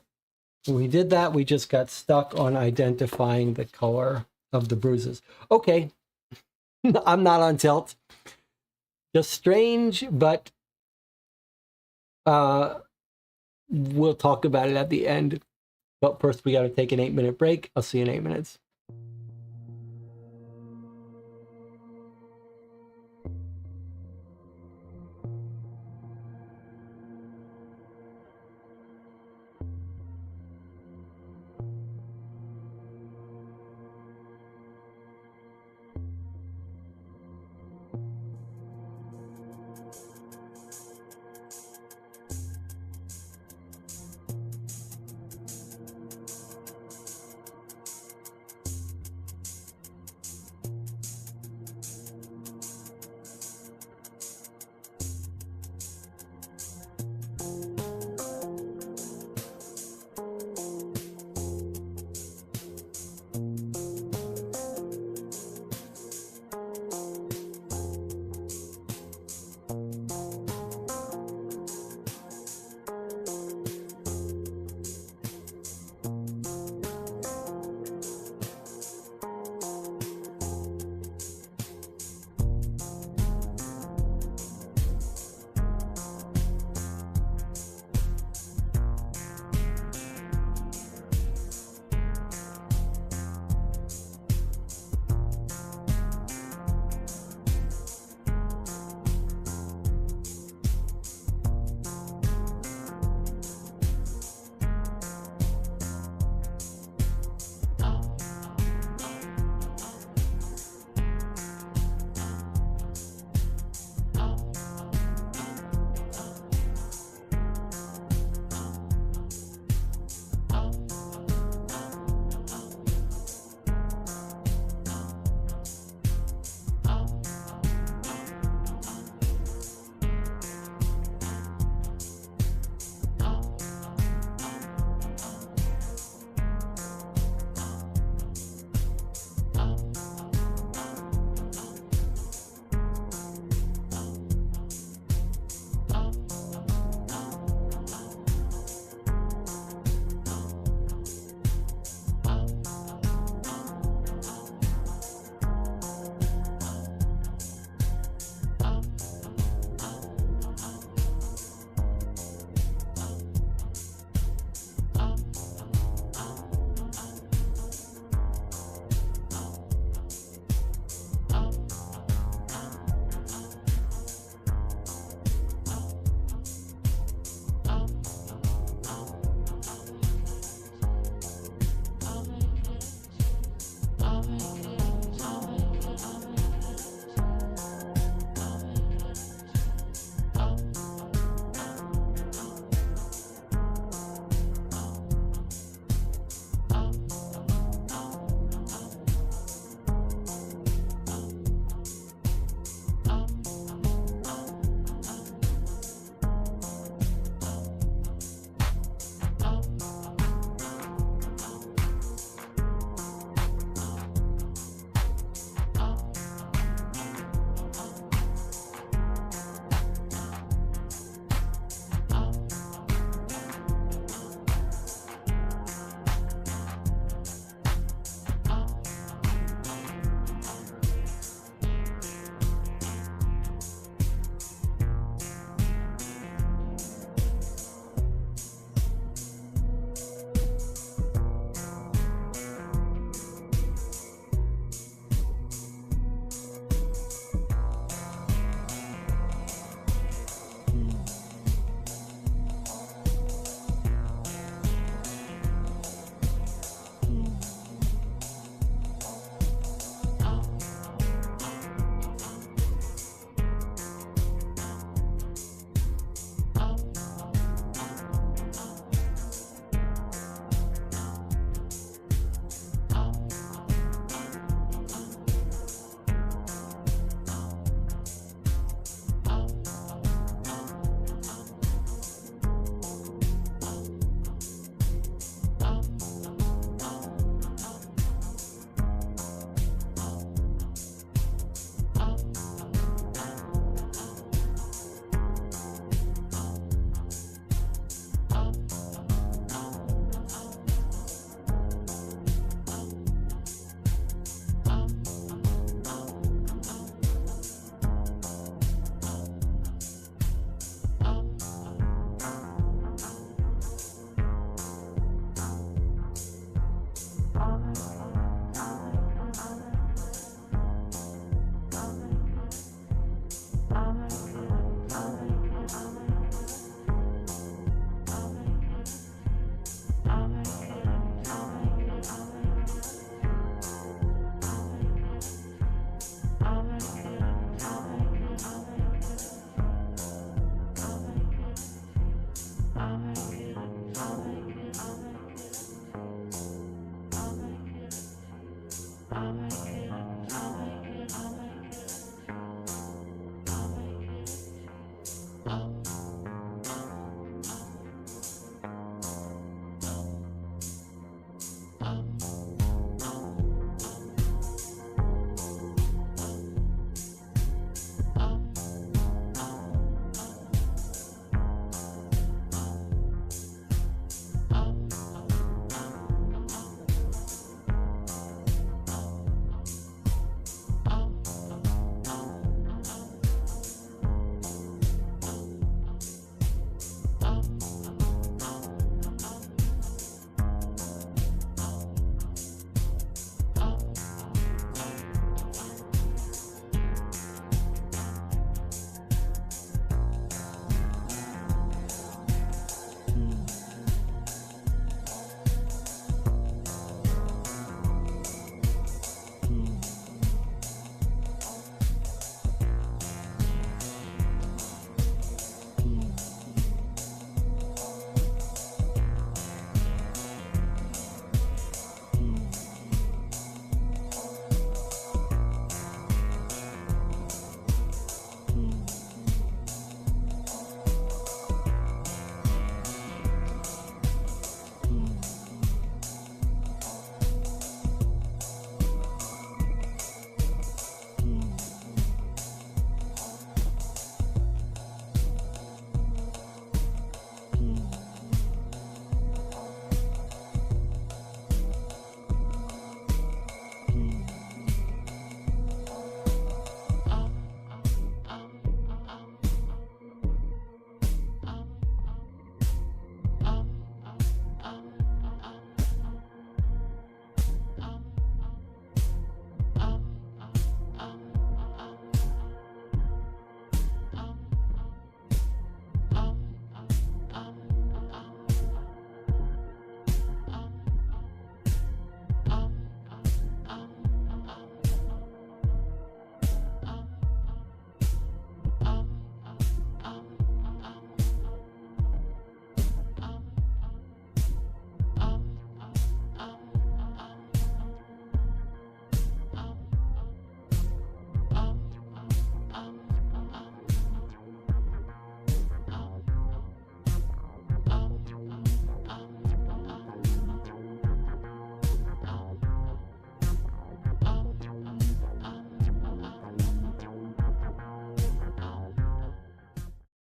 when we did that, we just got stuck on identifying the color of the bruises. Okay, I'm not on tilt. Just strange, but we'll talk about it at the end. But first, we got to take an 8-minute break. I'll see you in 8 minutes.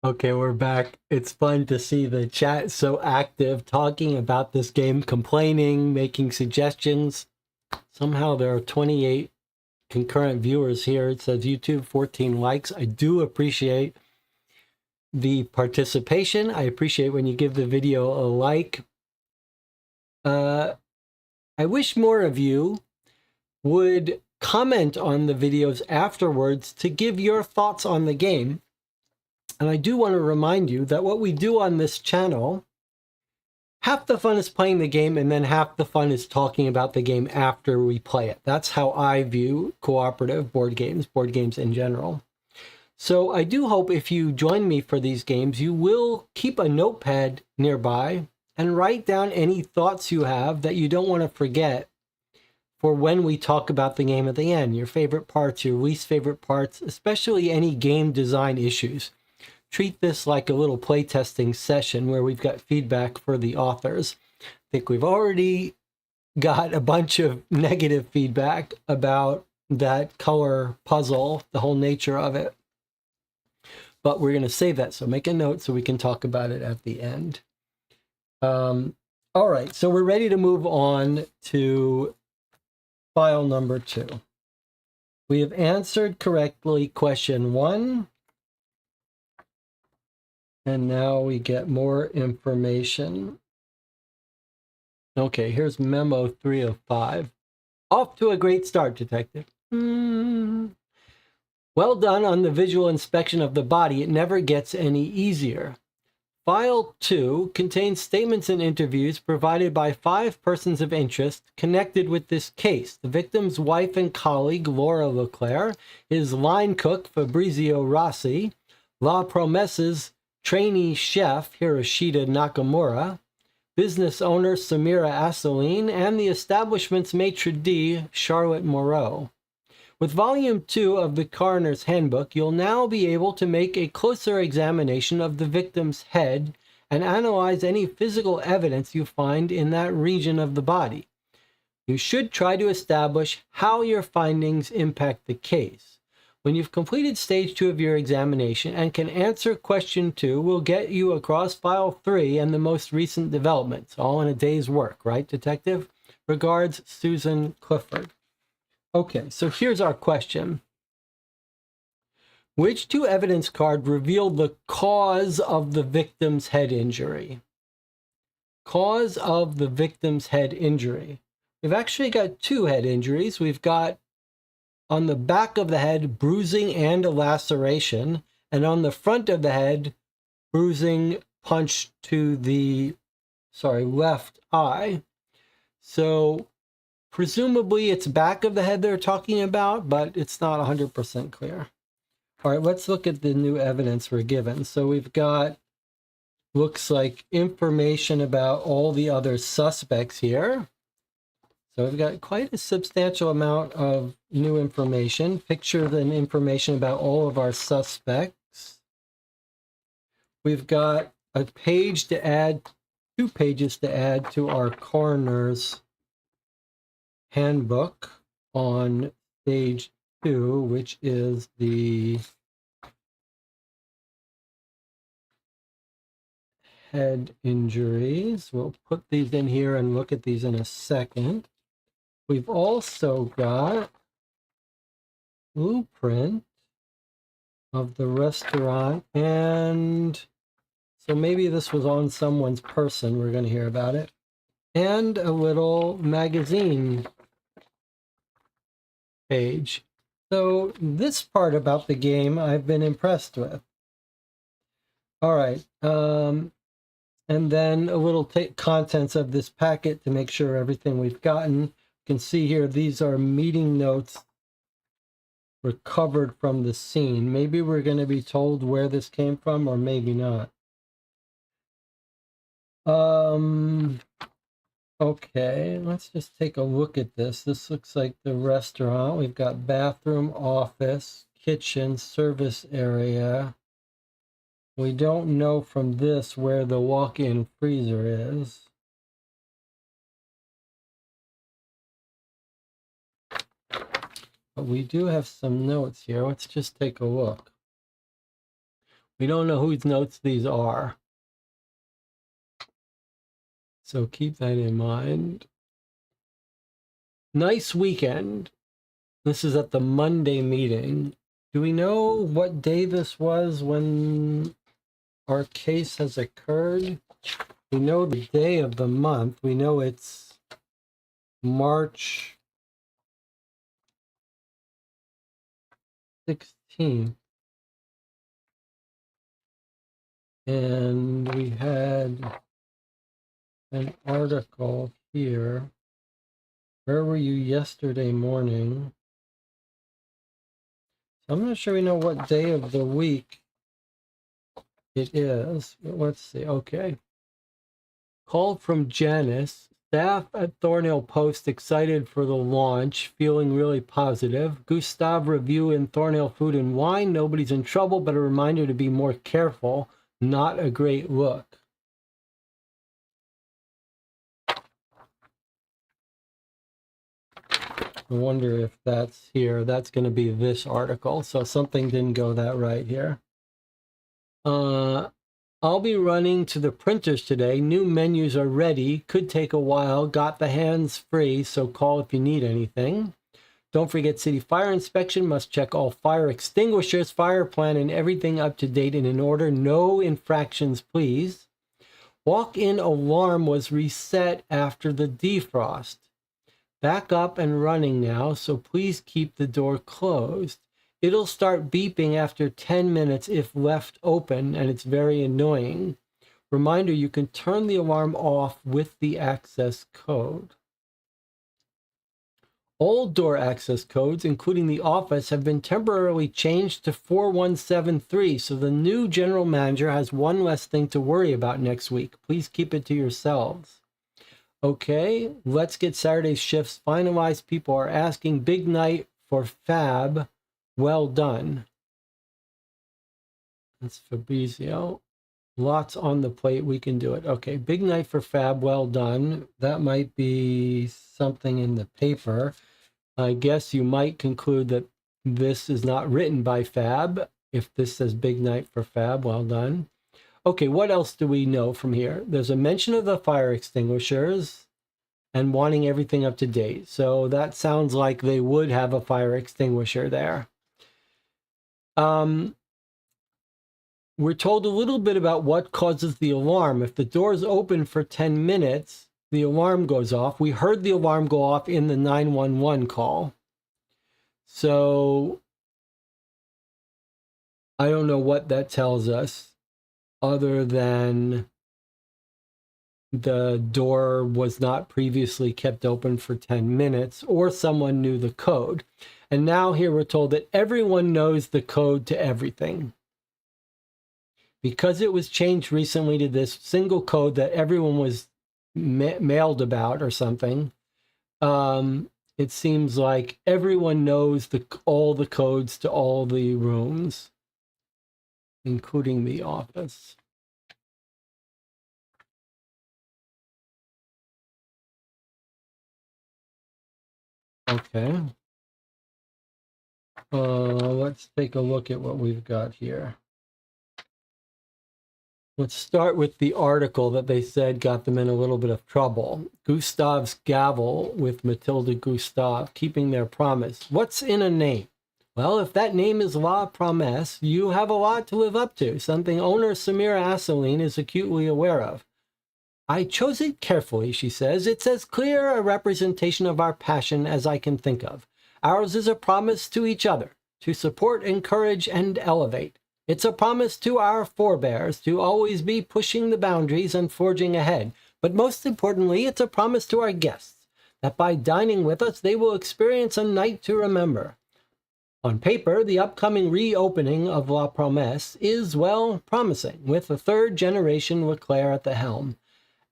Okay, we're back. It's fun to see the chat so active, talking about this game, complaining, making suggestions. Somehow there are 28 concurrent viewers here. It says YouTube, 14 likes. I do appreciate the participation. I appreciate when you give the video a like. I wish more of you would comment on the videos afterwards to give your thoughts on the game. And I do want to remind you that what we do on this channel, half the fun is playing the game, and then half the fun is talking about the game after we play it. That's how I view cooperative board games in general. So I do hope if you join me for these games, you will keep a notepad nearby and write down any thoughts you have that you don't want to forget for when we talk about the game at the end. Your favorite parts, your least favorite parts, especially any game design issues. Treat this like a little playtesting session where we've got feedback for the authors. I think we've already got a bunch of negative feedback about that color puzzle, the whole nature of it. But we're going to save that, so make a note so we can talk about it at the end. All right, so we're ready to move on to file number 2. We have answered correctly question 1. And now we get more information. Okay, here's memo 3 of 5. Off to a great start, detective. Well done on the visual inspection of the body. It never gets any easier. File 2 contains statements and interviews provided by 5 persons of interest connected with this case. The victim's wife and colleague, Laura Leclerc, his line cook, Fabrizio Rossi, La Promessa's trainee chef, Hiroshita Nakamura, business owner Samira Asseline, and the establishment's maitre d', Charlotte Moreau. With Volume 2 of the Coroner's Handbook, you'll now be able to make a closer examination of the victim's head and analyze any physical evidence you find in that region of the body. You should try to establish how your findings impact the case. When you've completed Stage 2 of your examination and can answer Question 2, we'll get you across File 3 and the most recent developments, all in a day's work, right, Detective? Regards, Susan Clifford. Okay, so here's our question. Which two evidence cards revealed the cause of the victim's head injury? Cause of the victim's head injury. We've actually got two head injuries. We've got on the back of the head, bruising and a laceration, and on the front of the head, bruising, punch to the, left eye. So presumably it's back of the head they're talking about, but it's not 100% clear. All right, let's look at the new evidence we're given. So we've got, looks like information about all the other suspects here. So we've got quite a substantial amount of new information, pictures and information about all of our suspects. We've got a page to add, 2 pages to add to our coroner's handbook on Stage 2, which is the head injuries. We'll put these in here and look at these in a second. We've also got blueprint of the restaurant, and so maybe this was on someone's person. We're going to hear about it. And a little magazine page. So this part about the game I've been impressed with. All right. And then a little contents of this packet to make sure everything we've gotten. You can see here, these are meeting notes recovered from the scene. Maybe we're going to be told where this came from, or maybe not. Okay, let's just take a look at this. This looks like the restaurant. We've got bathroom, office, kitchen, service area. We don't know from this where the walk-in freezer is. But we do have some notes here. Let's just take a look. We don't know whose notes these are, so keep that in mind. Nice weekend. This is at the Monday meeting. Do we know what day this was when our case has occurred? We know the day of the month. We know it's March 16th. And we had an article here. Where were you yesterday morning? So I'm not sure we know what day of the week it is. Let's see. Okay. Call from Janice. Staff at Thornhill Post excited for the launch, feeling really positive. Gustav review in Thornhill Food and Wine. Nobody's in trouble, but a reminder to be more careful. Not a great look. I wonder if that's here. That's going to be this article. So something didn't go that right here. I'll be running to the printers today. New menus are ready. Could take a while. Got the hands free, so call if you need anything. Don't forget city fire inspection. Must check all fire extinguishers, fire plan, and everything up to date and in order. No infractions, please. Walk-in alarm was reset after the defrost. Back up and running now, so please keep the door closed. It'll start beeping after 10 minutes if left open, and it's very annoying. Reminder, you can turn the alarm off with the access code. All door access codes, including the office, have been temporarily changed to 4173, so the new general manager has one less thing to worry about next week. Please keep it to yourselves. Okay, let's get Saturday's shifts finalized. People are asking. Big night for Fab. Well done. That's Fabrizio. Lots on the plate. We can do it. Okay, big night for Fab. Well done. That might be something in the paper. I guess you might conclude that this is not written by Fab. If this says big night for Fab, well done. Okay, what else do we know from here? There's a mention of the fire extinguishers and wanting everything up to date. So that sounds like they would have a fire extinguisher there. We're told a little bit about what causes the alarm. If the door's open for 10 minutes, the alarm goes off. We heard the alarm go off in the 911 call. So I don't know what that tells us other than the door was not previously kept open for 10 minutes or someone knew the code. And now here we're told that everyone knows the code to everything. Because it was changed recently to this single code that everyone was mailed about or something, it seems like everyone knows all the codes to all the rooms, including the office. Okay. Let's take a look at what we've got here. Let's start with the article that they said got them in a little bit of trouble. Gustav's gavel with Matilda Gustav, keeping their promise. What's in a name? Well, if that name is La Promesse, you have a lot to live up to, something owner Samira Asseline is acutely aware of. I chose it carefully, she says. It's as clear a representation of our passion as I can think of. Ours is a promise to each other, to support, encourage, and elevate. It's a promise to our forebears to always be pushing the boundaries and forging ahead. But most importantly, it's a promise to our guests that by dining with us, they will experience a night to remember. On paper, the upcoming reopening of La Promesse is, well, promising, with the third generation Leclerc at the helm.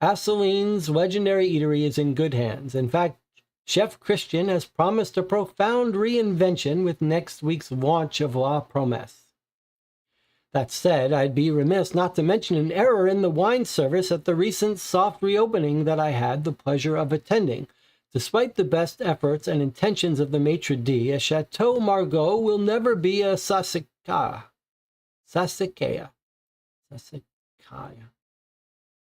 Asseline's legendary eatery is in good hands. In fact, Chef Christian has promised a profound reinvention with next week's launch of La Promesse. That said, I'd be remiss not to mention an error in the wine service at the recent soft reopening that I had the pleasure of attending. Despite the best efforts and intentions of the maitre d', a Chateau Margaux will never be a Sassicaia.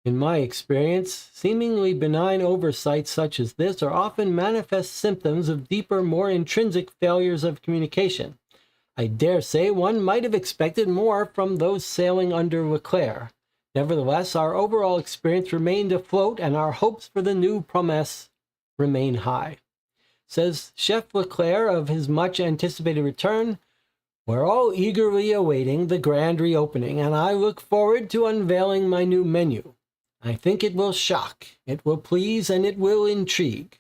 In my experience, seemingly benign oversights such as this are often manifest symptoms of deeper, more intrinsic failures of communication. I dare say one might have expected more from those sailing under Leclerc. Nevertheless, our overall experience remained afloat, and our hopes for the new Promesse remain high. Says Chef Leclerc of his much-anticipated return, we're all eagerly awaiting the grand reopening, and I look forward to unveiling my new menu. I think it will shock, it will please, and it will intrigue.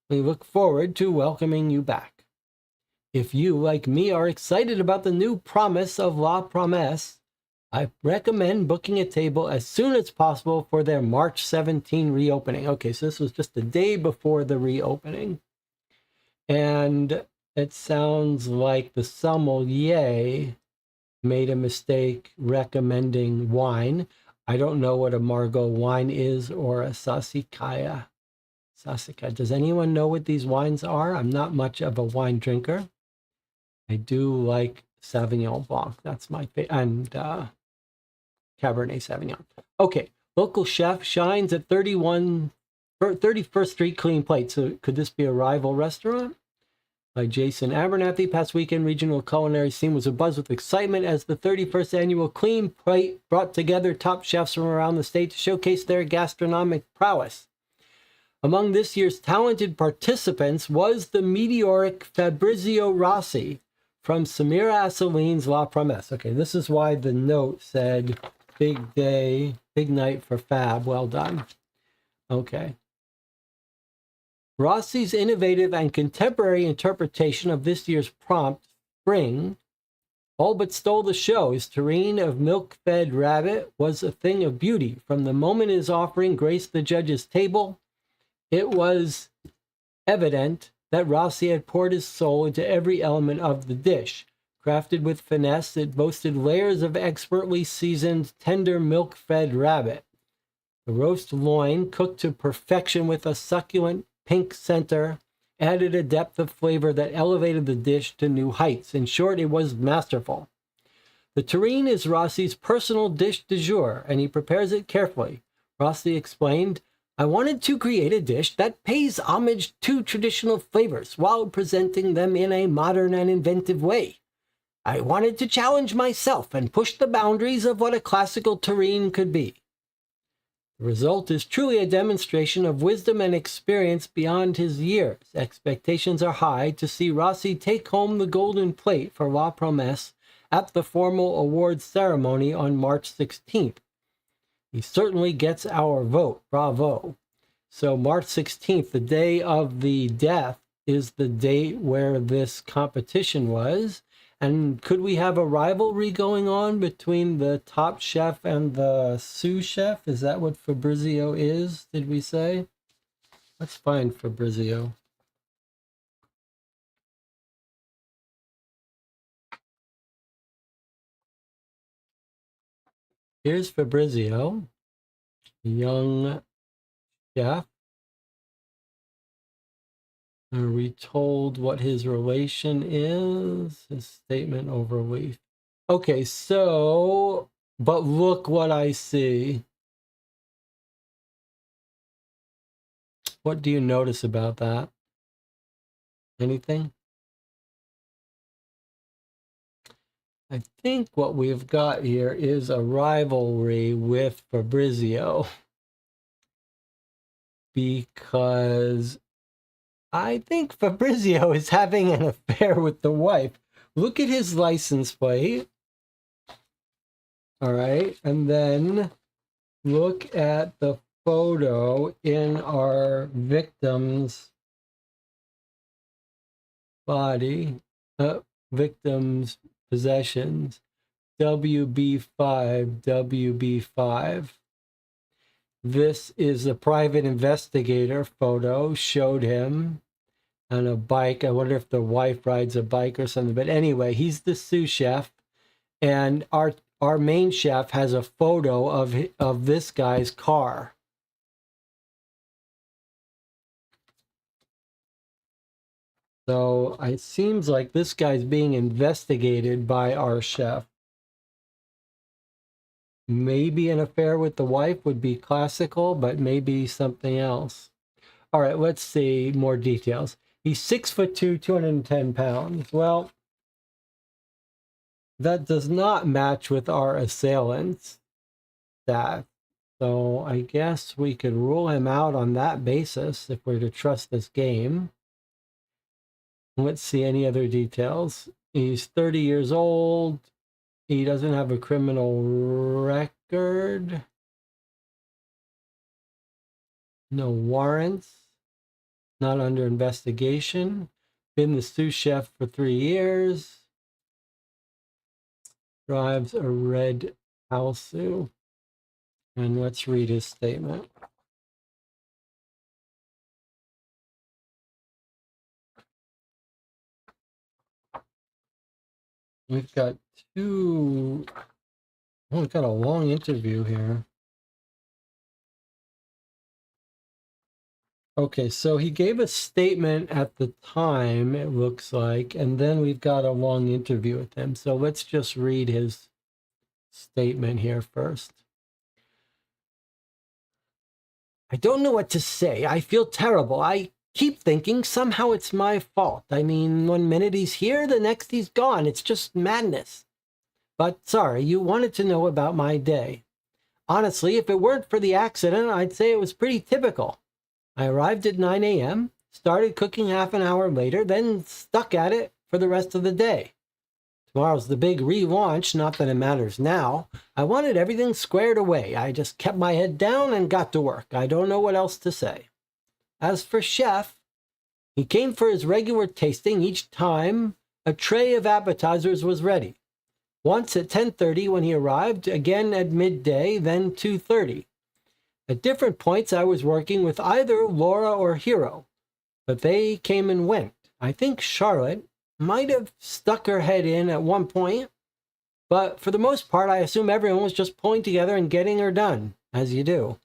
We look forward to welcoming you back. If you, like me, are excited about the new promise of La Promesse, I recommend booking a table as soon as possible for their March 17 reopening. Okay, so this was just the day before the reopening. And it sounds like the sommelier made a mistake recommending wine. I don't know what a Margaux wine is or a Sassicaia. Does anyone know what these wines are? I'm not much of a wine drinker. I do like Sauvignon Blanc. That's my favorite. And Cabernet Sauvignon. Okay. Local chef shines at 31st Street Clean Plate. So could this be a rival restaurant? By Jason Abernathy. Past weekend, regional culinary scene was abuzz with excitement as the 31st annual Clean Plate brought together top chefs from around the state to showcase their gastronomic prowess. Among this year's talented participants was the meteoric Fabrizio Rossi from Samira Asseline's La Promesse. Okay, this is why the note said, big day, big night for Fab. Well done. Okay. Rossi's innovative and contemporary interpretation of this year's prompt, spring, all but stole the show. His terrine of milk-fed rabbit was a thing of beauty. From the moment his offering graced the judge's table, it was evident that Rossi had poured his soul into every element of the dish. Crafted with finesse, it boasted layers of expertly seasoned, tender milk-fed rabbit. The roast loin, cooked to perfection with a succulent pink center, added a depth of flavor that elevated the dish to new heights. In short, it was masterful. The terrine is Rossi's personal dish du jour, and he prepares it carefully. Rossi explained, I wanted to create a dish that pays homage to traditional flavors while presenting them in a modern and inventive way. I wanted to challenge myself and push the boundaries of what a classical terrine could be. The result is truly a demonstration of wisdom and experience beyond his years. Expectations are high to see Rossi take home the golden plate for La Promesse at the formal awards ceremony on March 16th. He certainly gets our vote. Bravo. So March 16th, the day of the death, is the date where this competition was. And could we have a rivalry going on between the top chef and the sous chef? Is that what Fabrizio is, did we say? Let's find Fabrizio. Here's Fabrizio, young chef. Are we told what his relation is? His statement overleaf. Okay, so, but look what I see. What do you notice about that? Anything? I think what we've got here is a rivalry with Fabrizio, because I think Fabrizio is having an affair with the wife. Look at his license plate. All right. And then look at the photo in our victim's body, victim's possessions, WB5, WB5. This is a private investigator photo, showed him on a bike. I wonder if the wife rides a bike or something. But anyway, he's the sous chef. And our main chef has a photo of this guy's car. So it seems like this guy's being investigated by our chef. Maybe an affair with the wife would be classical, but maybe something else. All right, let's see more details. He's 6'2", 210 pounds. Well, that does not match with our assailant's stats. So I guess we could rule him out on that basis if we're to trust this game. Let's see any other details. He's 30 years old. He doesn't have a criminal record. No warrants. Not under investigation. Been the sous chef for 3 years. Drives a red Alsu. And let's read his statement. We've got we've got a long interview here. Okay, so he gave a statement at the time, it looks like, and then we've got a long interview with him. So let's just read his statement here first. I don't know what to say. I feel terrible. I keep thinking somehow it's my fault. I mean, one minute he's here, the next he's gone. It's just madness. But sorry, you wanted to know about my day. Honestly, if it weren't for the accident, I'd say it was pretty typical. I arrived at 9 a.m., started cooking half an hour later, then stuck at it for the rest of the day. Tomorrow's the big relaunch, not that it matters now. I wanted everything squared away. I just kept my head down and got to work. I don't know what else to say. As for chef, He came for his regular tasting. Each time a tray of appetizers was ready. Once at 10:30 when he arrived, again at midday, then 2:30. At different points I was working with either Laura or Hero, but they came and went. I think Charlotte might have stuck her head in at one point, but for the most part I assume everyone was just pulling together and getting her done, as you do.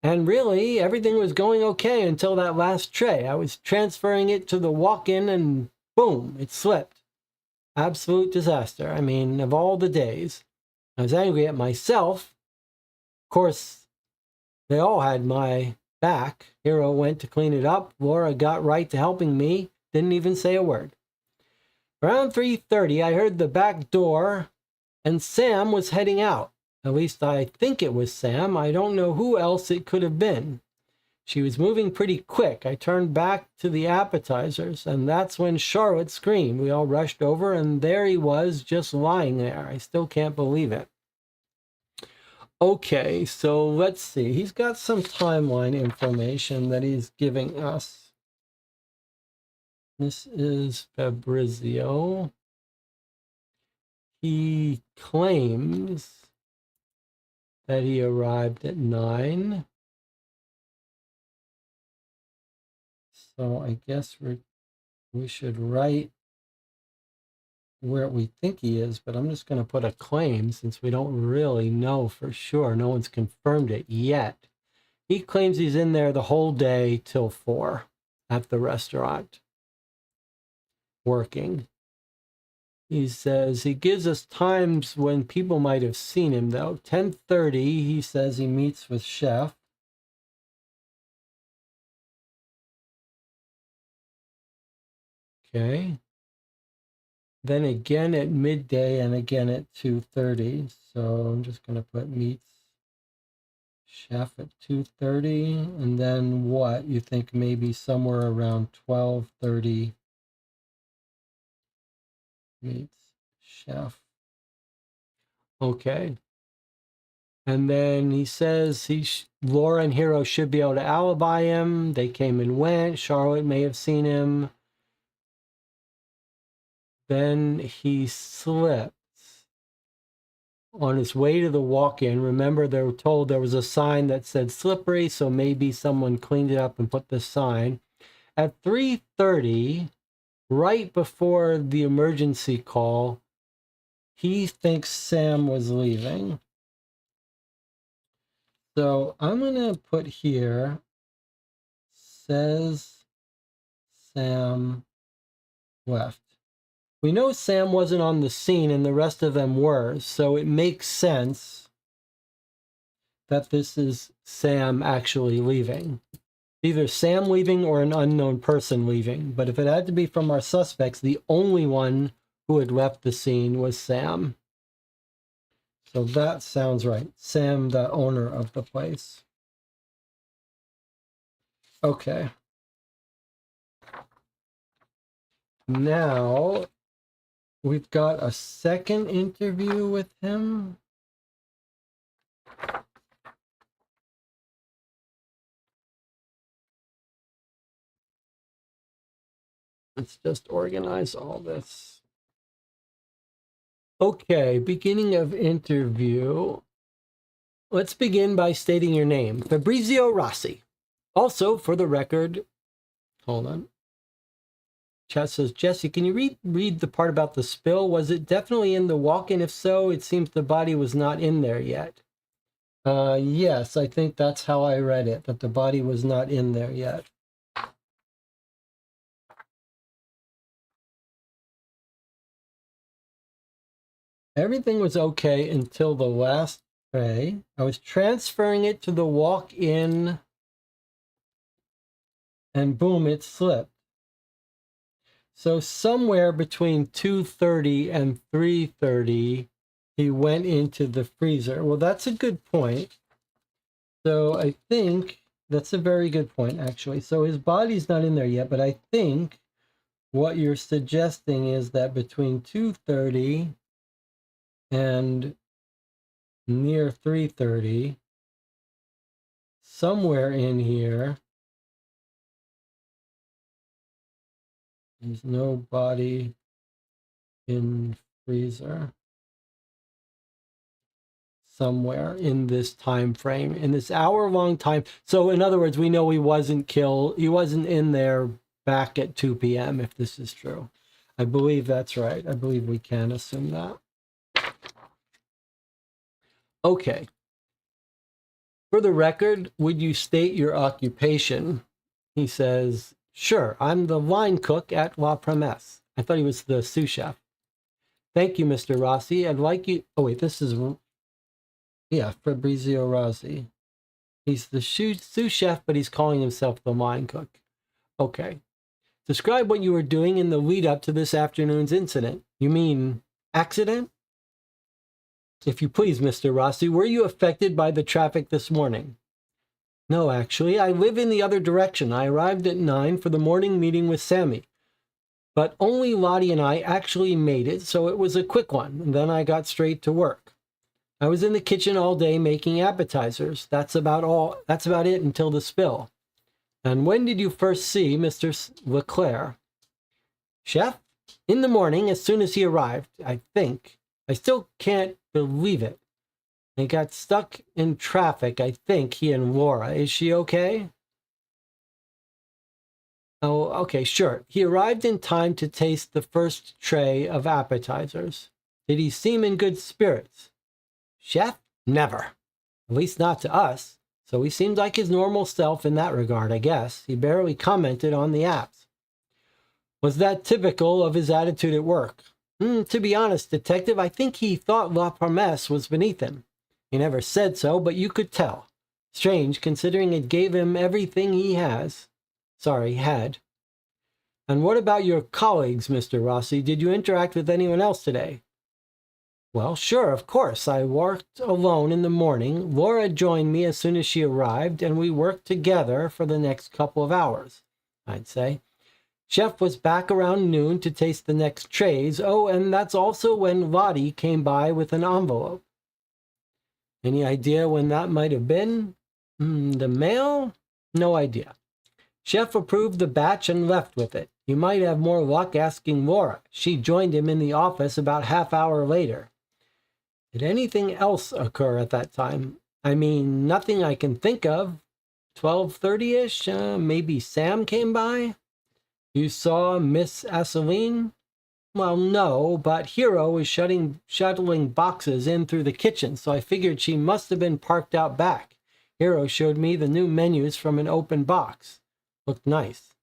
And really, everything was going okay until that last tray. I was transferring it to the walk-in and boom, it slipped. Absolute disaster. I mean, of all the days. I was angry at myself. Of course, they all had my back. Hero went to clean it up. Laura got right to helping me. Didn't even say a word. Around 3:30, I heard the back door and Sam was heading out. At least I think it was Sam. I don't know who else it could have been. She was moving pretty quick. I turned back to the appetizers, and that's when Charlotte screamed. We all rushed over, and there he was, just lying there. I still can't believe it. Okay, so let's see. He's got some timeline information that he's giving us. This is Fabrizio. He claims that he arrived at 9. So I guess we should write where we think he is, but I'm just going to put a claim since we don't really know for sure. No one's confirmed it yet. He claims he's in there the whole day till 4 at the restaurant working. He says he gives us times when people might have seen him, though. 10:30, he says he meets with Chef. Okay. Then again at midday and again at 2:30. So I'm just going to put meets Chef at 2:30. And then what? You think maybe somewhere around 12:30 meets Chef. Okay. And then he says Laura and Hero should be able to alibi him. They came and went. Charlotte may have seen him. Then he slipped on his way to the walk-in. Remember, they were told there was a sign that said slippery, so maybe someone cleaned it up and put the sign. At 3:30, right before the emergency call, he thinks Sam was leaving. So I'm going to put here, says Sam left. We know Sam wasn't on the scene and the rest of them were, so it makes sense that this is Sam actually leaving. Either Sam leaving or an unknown person leaving. But if it had to be from our suspects, the only one who had left the scene was Sam. So that sounds right. Sam, the owner of the place. Okay. Now we've got a second interview with him. Let's just organize all this. Okay, beginning of interview. Let's begin by stating your name, Fabrizio Rossi. Also, for the record, hold on. Chat says, Jesse, can you read the part about the spill? Was it definitely in the walk-in? If so, it seems the body was not in there yet. Yes, I think that's how I read it, that the body was not in there yet. Everything was okay until the last tray. I was transferring it to the walk-in, and boom, it slipped. So somewhere between 2:30 and 3:30, he went into the freezer. Well, that's a good point. So I think that's a very good point, actually. So his body's not in there yet, but I think what you're suggesting is that between 2:30 and near 3:30, somewhere in here, There's no body in freezer somewhere in this time frame, in this hour-long time. So in other words, we know he wasn't killed. He wasn't in there back at 2 p.m. if this is true. I believe that's right. I believe we can assume that. Okay. For the record, would you state your occupation? He says, sure, I'm the line cook at La Promesse. I thought he was the sous chef. Thank you, Mr. Rossi. I'd like you... Oh, wait, this is... Yeah, Fabrizio Rossi. He's the sous chef, but he's calling himself the line cook. Okay. Describe what you were doing in the lead up to this afternoon's incident. You mean accident? If you please, Mr. Rossi, were you affected by the traffic this morning? No, actually. I live in the other direction. I arrived at 9 for the morning meeting with Sammy. But only Lottie and I actually made it, so it was a quick one. And then I got straight to work. I was in the kitchen all day making appetizers. That's about it until the spill. And when did you first see Mr. Leclerc? Chef? In the morning, as soon as he arrived, I think. I still can't believe it. They got stuck in traffic, I think, he and Laura. Is she okay? Oh, okay, sure. He arrived in time to taste the first tray of appetizers. Did he seem in good spirits? Chef? Never. At least not to us. So he seemed like his normal self in that regard, I guess. He barely commented on the apps. Was that typical of his attitude at work? To be honest, Detective, I think he thought La Promesse was beneath him. He never said so, but you could tell. Strange, considering it gave him everything he had. And what about your colleagues, Mr. Rossi? Did you interact with anyone else today? Well, sure, of course. I worked alone in the morning. Laura joined me as soon as she arrived, and we worked together for the next couple of hours, I'd say. Chef was back around noon to taste the next trays. Oh, and that's also when Lottie came by with an envelope. Any idea when that might have been? The mail? No idea. Chef approved the batch and left with it. You might have more luck asking Laura. She joined him in the office about half-hour later. Did anything else occur at that time? I mean, nothing I can think of. 12:30-ish? Maybe Sam came by? You saw Miss Asseline? Well, no, but Hero was shuttling boxes in through the kitchen, so I figured she must have been parked out back. Hero showed me the new menus from an open box. Looked nice.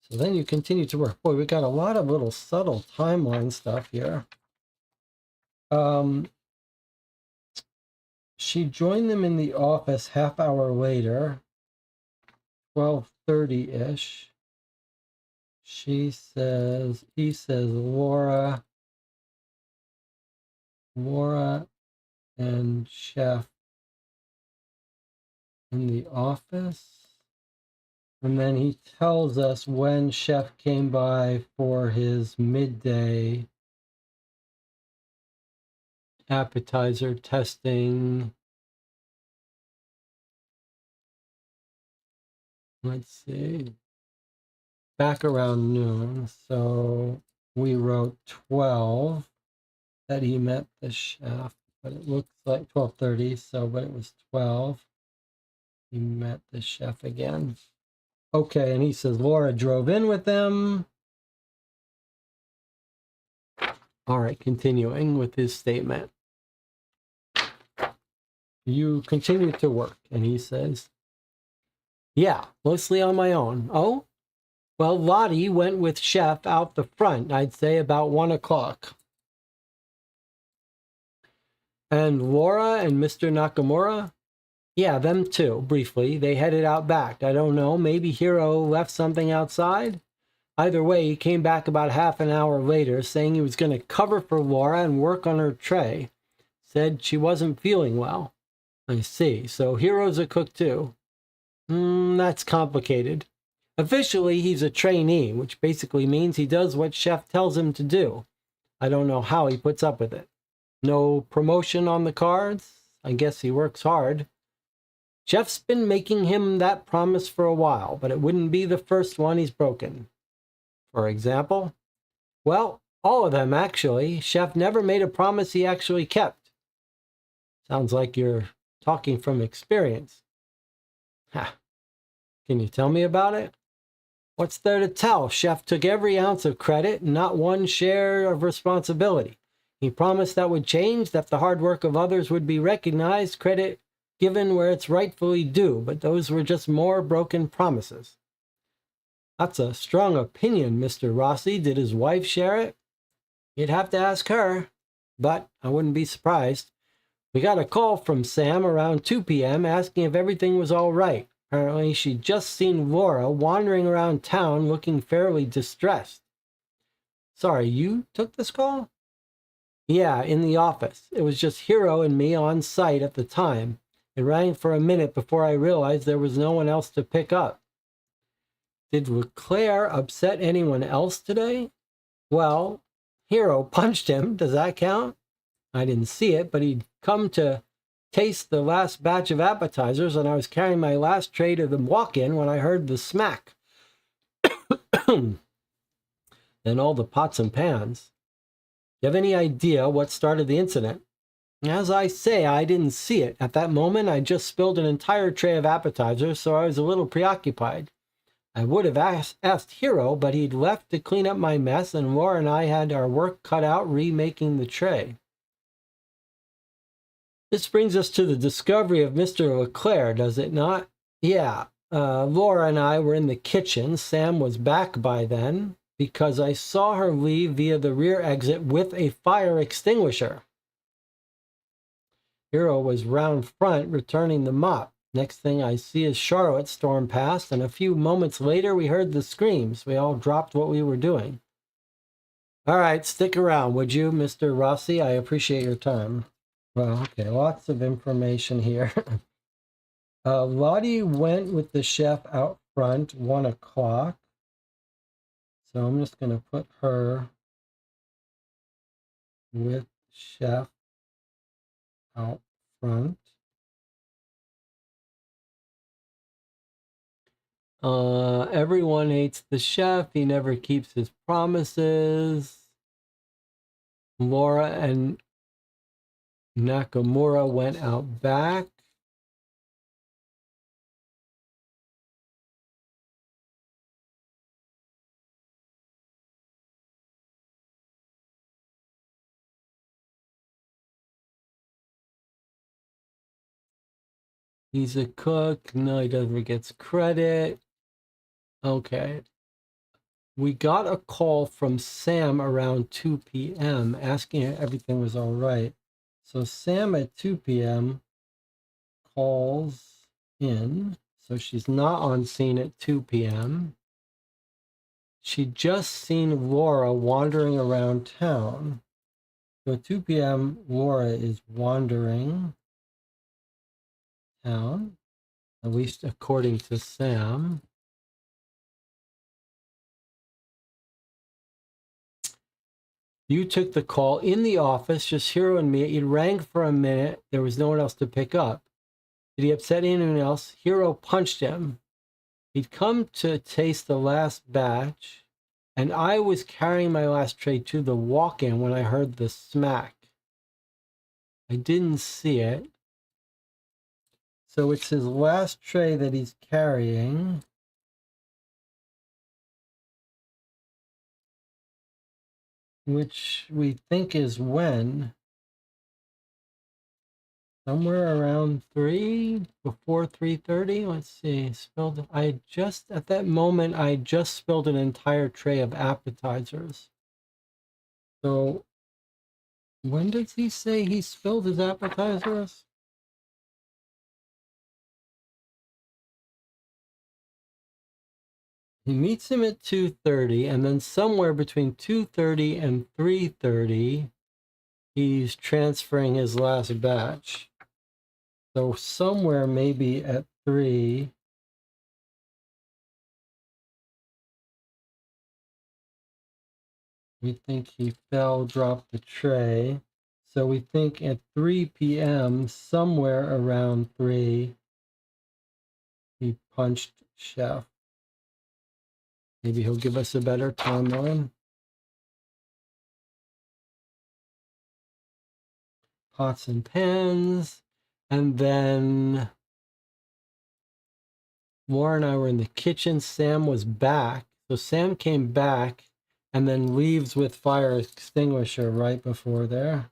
So then you continue to work. Boy, we got a lot of little subtle timeline stuff here. She joined them in the office half-hour later, 12:30-ish. He says, Laura and Chef in the office. And then he tells us when Chef came by for his midday appetizer testing. Let's see. Back around noon. So we wrote 12 that he met the chef, but it looks like 12:30, but it was 12. He met the chef again. Okay, and he says Laura drove in with them. All right, continuing with his statement. You continue to work, and he says, yeah, mostly on my own. Oh? Well, Lottie went with Chef out the front, I'd say about 1 o'clock. And Laura and Mr. Nakamura? Yeah, them too, briefly. They headed out back. I don't know, maybe Hero left something outside? Either way, he came back about half an hour later, saying he was going to cover for Laura and work on her tray. Said she wasn't feeling well. I see. So Hero's a cook too. That's complicated. Officially, he's a trainee, which basically means he does what Chef tells him to do. I don't know how he puts up with it. No promotion on the cards? I guess he works hard. Chef's been making him that promise for a while, but it wouldn't be the first one he's broken. for example? Well, all of them, actually. Chef never made a promise he actually kept. Sounds like you're talking from experience. Ha. Can you tell me about it? What's there to tell? Chef took every ounce of credit and not one share of responsibility. He promised that would change, that the hard work of others would be recognized, credit given where it's rightfully due, but those were just more broken promises. That's a strong opinion, Mr. Rossi. Did his wife share it? You'd have to ask her, but I wouldn't be surprised. We got a call from Sam around 2 p.m. asking if everything was all right. Apparently, she'd just seen Laura wandering around town looking fairly distressed. Sorry, you took this call? Yeah, in the office. It was just Hero and me on site at the time. It rang for a minute before I realized there was no one else to pick up. Did Leclerc upset anyone else today? Well, Hero punched him. Does that count? I didn't see it, but he'd come to taste the last batch of appetizers, and I was carrying my last tray to the walk-in when I heard the smack. Then all the pots and pans. Do you have any idea what started the incident? As I say, I didn't see it. At that moment, I just spilled an entire tray of appetizers, so I was a little preoccupied. I would have asked Hero, but he'd left to clean up my mess, and Laura and I had our work cut out remaking the tray. This brings us to the discovery of Mr. Leclerc, does it not? Yeah, Laura and I were in the kitchen. Sam was back by then, because I saw her leave via the rear exit with a fire extinguisher. Hero was round front returning the mop. Next thing I see is Charlotte storm past, and a few moments later we heard the screams. We all dropped what we were doing. All right, stick around, would you, Mr. Rossi? I appreciate your time. Well, okay, lots of information here. Lottie went with the chef out front, 1 o'clock. So I'm just going to put her with chef out front. Everyone hates the chef. He never keeps his promises. Laura and Nakamura went out back. He's a cook. No, he never gets credit. Okay. We got a call from Sam around 2 p.m. asking if everything was all right. So Sam at 2 p.m. calls in. So she's not on scene at 2 p.m. She'd just seen Laura wandering around town. So at 2 p.m., Laura is wandering town, at least according to Sam. You took the call in the office, just Hero and me. It rang for a minute. There was no one else to pick up. Did he upset anyone else? Hero punched him. He'd come to taste the last batch, and I was carrying my last tray to the walk-in when I heard the smack. I didn't see it. So it's his last tray that he's carrying. Which we think is when? Somewhere around 3, before 3:30. Let's see. At that moment, I just spilled an entire tray of appetizers. So when does he say he spilled his appetizers? He meets him at 2:30, and then somewhere between 2:30 and 3:30, he's transferring his last batch. So somewhere maybe at 3, we think he fell, dropped the tray. So we think at 3 p.m., somewhere around 3, he punched Chef. Maybe he'll give us a better timeline. Pots and pans. And then Laura and I were in the kitchen. Sam was back. So Sam came back and then leaves with fire extinguisher right before there.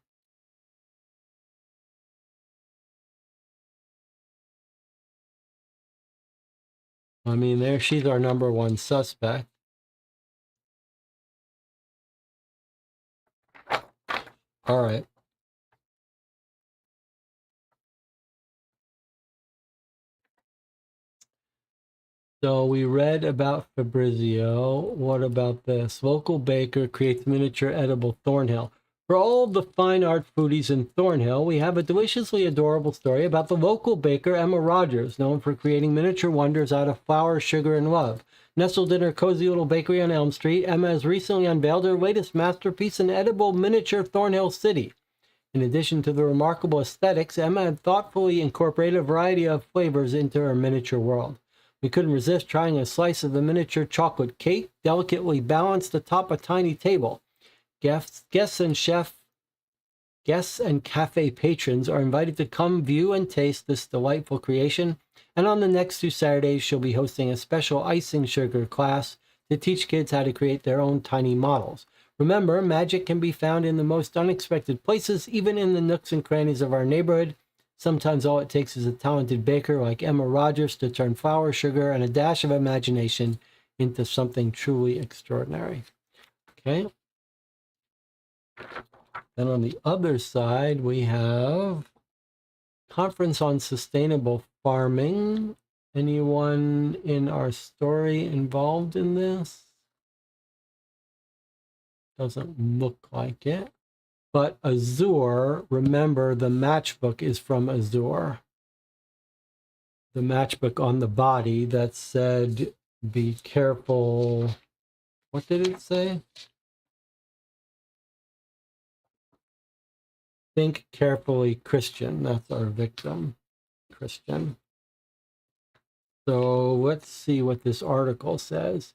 I mean, there she's our number one suspect. All right. So we read about Fabrizio. What about this? Local baker creates miniature edible Thornhill. For all the fine art foodies in Thornhill, we have a deliciously adorable story about the local baker Emma Rogers, known for creating miniature wonders out of flour, sugar, and love. Nestled in her cozy little bakery on Elm Street, Emma has recently unveiled her latest masterpiece, an edible miniature Thornhill City. In addition to the remarkable aesthetics, Emma had thoughtfully incorporated a variety of flavors into her miniature world. We couldn't resist trying a slice of the miniature chocolate cake, delicately balanced atop a tiny table. Guests and cafe patrons are invited to come view and taste this delightful creation. And on the next 2 Saturdays, she'll be hosting a special icing sugar class to teach kids how to create their own tiny models. Remember, magic can be found in the most unexpected places, even in the nooks and crannies of our neighborhood. Sometimes all it takes is a talented baker like Emma Rogers to turn flour, sugar, and a dash of imagination into something truly extraordinary. Okay. Then on the other side, we have Conference on Sustainable Farming. Anyone in our story involved in this? Doesn't look like it. But Azure, remember the matchbook is from Azure. The matchbook on the body that said, be careful. What did it say? Think carefully, Christian. That's our victim, Christian. So let's see what this article says.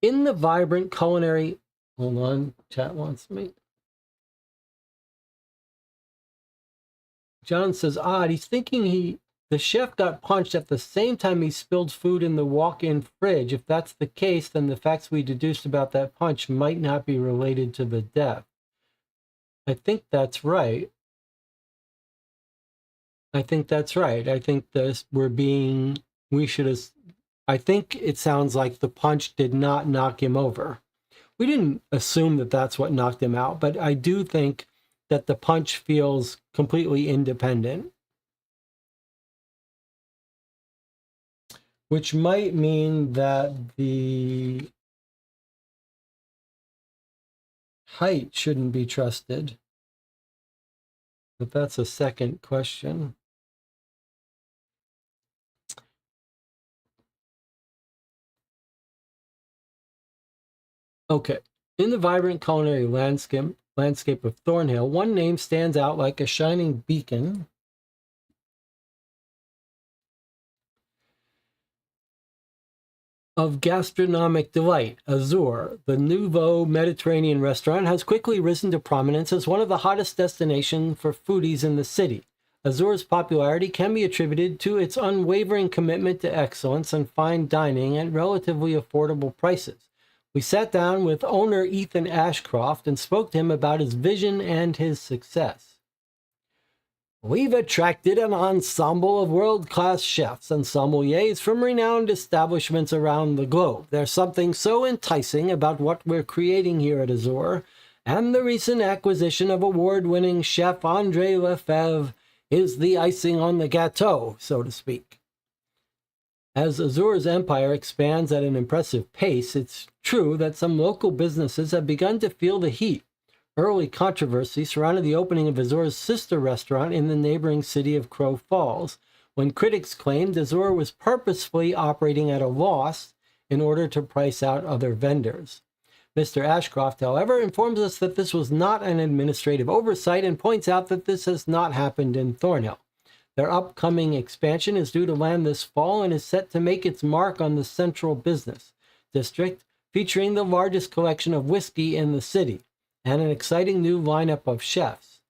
In the vibrant culinary, hold on, chat wants me. John says, odd, he's thinking the chef got punched at the same time he spilled food in the walk-in fridge. If that's the case, then the facts we deduced about that punch might not be related to the death. I think that's right. I think that's right. I think I think it sounds like the punch did not knock him over. We didn't assume that that's what knocked him out, but I do think that the punch feels completely independent. Which might mean that the height shouldn't be trusted. But that's a second question. Okay. In the vibrant culinary landscape of Thornhill, one name stands out like a shining beacon. Of gastronomic delight, Azure, the nouveau Mediterranean restaurant, has quickly risen to prominence as one of the hottest destinations for foodies in the city. Azure's popularity can be attributed to its unwavering commitment to excellence and fine dining at relatively affordable prices. We sat down with owner Ethan Ashcroft and spoke to him about his vision and his success. We've attracted an ensemble of world-class chefs and sommeliers from renowned establishments around the globe. There's something so enticing about what we're creating here at Azure, and the recent acquisition of award-winning chef Andre Lefebvre is the icing on the gâteau, so to speak. As Azure's empire expands at an impressive pace, it's true that some local businesses have begun to feel the heat. Early controversy surrounded the opening of Azure's sister restaurant in the neighboring city of Crow Falls, when critics claimed Azure was purposefully operating at a loss in order to price out other vendors. Mr. Ashcroft, however, informs us that this was not an administrative oversight and points out that this has not happened in Thornhill. Their upcoming expansion is due to land this fall and is set to make its mark on the central business district, featuring the largest collection of whiskey in the city and an exciting new lineup of chefs.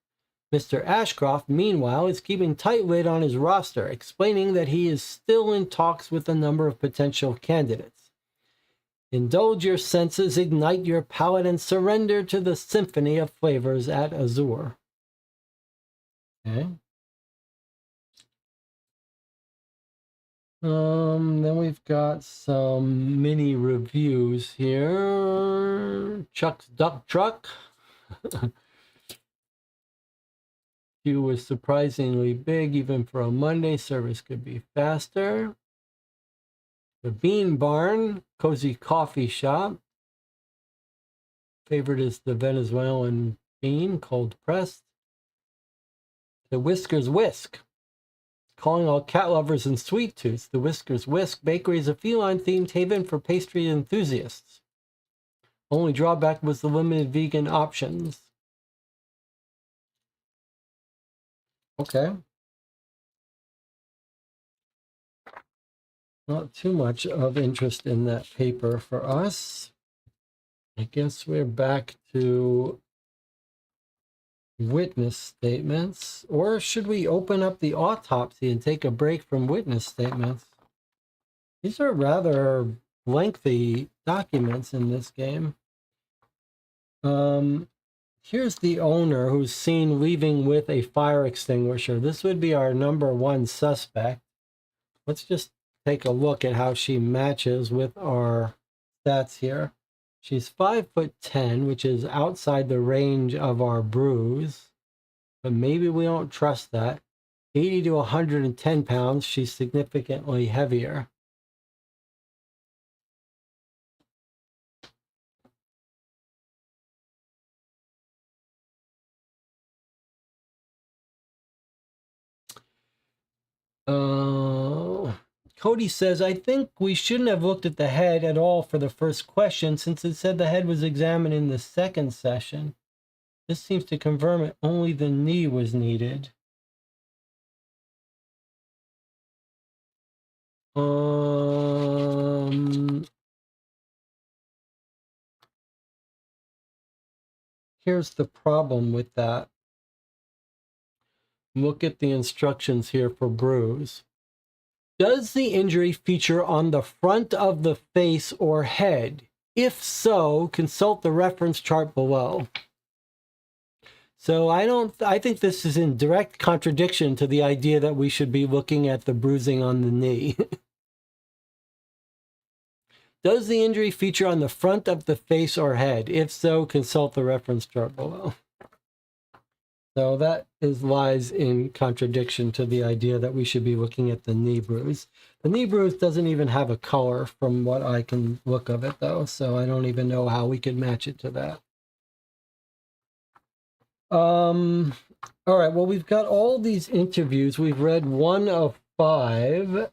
Mr. Ashcroft, meanwhile, is keeping tight lid on his roster, explaining that he is still in talks with a number of potential candidates. Indulge your senses, ignite your palate, and surrender to the symphony of flavors at Azure. Okay. Then we've got some mini reviews here. Chuck's Duck Truck. Queue was surprisingly big, even for a Monday. Service could be faster. The Bean Barn, cozy coffee shop. Favorite is the Venezuelan bean, cold pressed. The Whiskers Whisk. Calling all cat lovers and sweet tooths, the Whiskers Whisk Bakery is a feline-themed haven for pastry enthusiasts. Only drawback was the limited vegan options. Okay. Not too much of interest in that paper for us. I guess we're back to witness statements. Or should we open up the autopsy and take a break from witness statements? These are rather lengthy documents in this game. Here's the owner who's seen leaving with a fire extinguisher. This would be our number one suspect. Let's just take a look at how she matches with our stats here. She's 5'10", which is outside the range of our bruise, but maybe we don't trust that. 80 to 110 pounds, she's significantly heavier. Cody says, I think we shouldn't have looked at the head at all for the first question, since it said the head was examined in the second session. This seems to confirm it. Only the knee was needed. Here's the problem with that. Look at the instructions here for bruise. Does the injury feature on the front of the face or head? If so, consult the reference chart below. So I think this is in direct contradiction to the idea that we should be looking at the bruising on the knee. Does the injury feature on the front of the face or head? If so, consult the reference chart below. So that lies in contradiction to the idea that we should be looking at the knee bruise. The knee bruise doesn't even have a color from what I can look of it, though, so I don't even know how we could match it to that. All right, well, we've got all these interviews. We've read 1 of 5.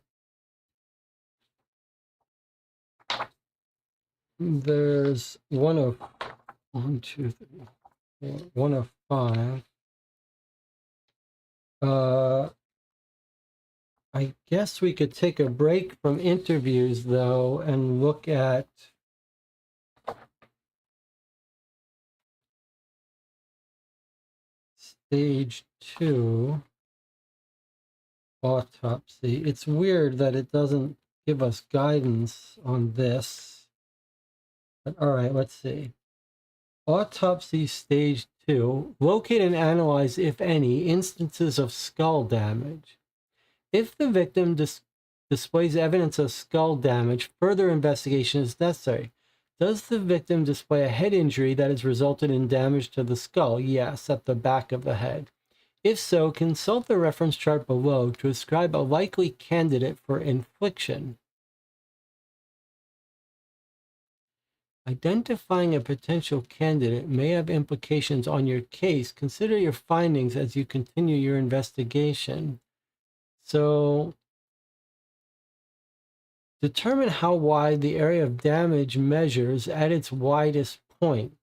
There's 1 of 1, 2, 3, 4, 1 of 5. I guess we could take a break from interviews, though, and look at stage 2 autopsy. It's weird that it doesn't give us guidance on this. But all right, let's see. Autopsy stage 2. Locate and analyze, if any, instances of skull damage. If the victim displays evidence of skull damage, further investigation is necessary. Does the victim display a head injury that has resulted in damage to the skull? Yes, at the back of the head. If so, consult the reference chart below to ascribe a likely candidate for infliction. Identifying a potential candidate may have implications on your case. Consider your findings as you continue your investigation. So, determine how wide the area of damage measures at its widest point.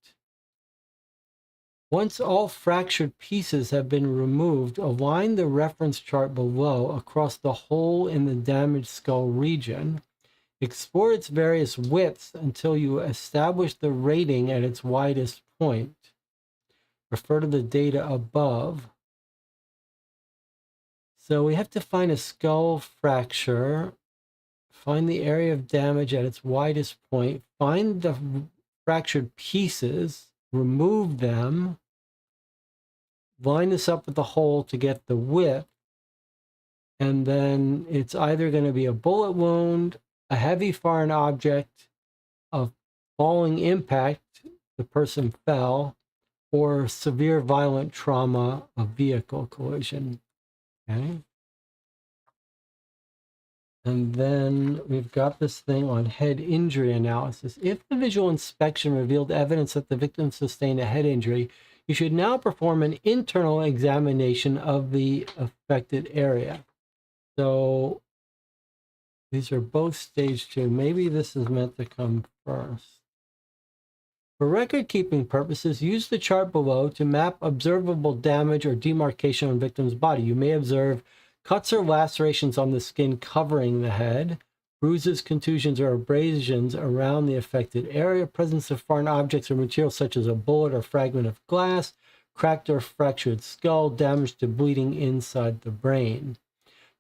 Once all fractured pieces have been removed, align the reference chart below across the hole in the damaged skull region. Explore its various widths until you establish the rating at its widest point. Refer to the data above. So we have to find a skull fracture, find the area of damage at its widest point, find the fractured pieces, remove them, line this up with the hole to get the width, and then it's either going to be a bullet wound, a heavy foreign object, a falling impact, the person fell, or severe violent trauma, a vehicle collision. Okay. And then we've got this thing on head injury analysis. If the visual inspection revealed evidence that the victim sustained a head injury, you should now perform an internal examination of the affected area. So these are both stage 2. Maybe this is meant to come first. For record-keeping purposes, use the chart below to map observable damage or demarcation on victim's body. You may observe cuts or lacerations on the skin covering the head, bruises, contusions, or abrasions around the affected area, presence of foreign objects or materials such as a bullet or fragment of glass, cracked or fractured skull, damage to bleeding inside the brain.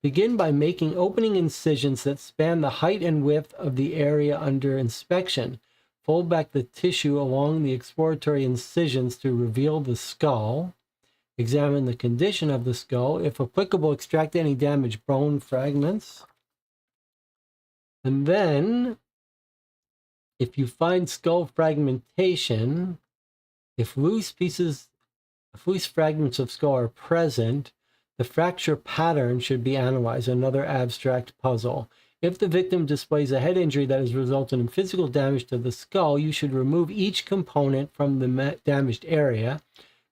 Begin by making opening incisions that span the height and width of the area under inspection. Fold back the tissue along the exploratory incisions to reveal the skull. Examine the condition of the skull. If applicable, extract any damaged bone fragments. And then, if you find skull fragmentation, if loose fragments of skull are present, the fracture pattern should be analyzed, another abstract puzzle. If the victim displays a head injury that has resulted in physical damage to the skull, you should remove each component from the damaged area.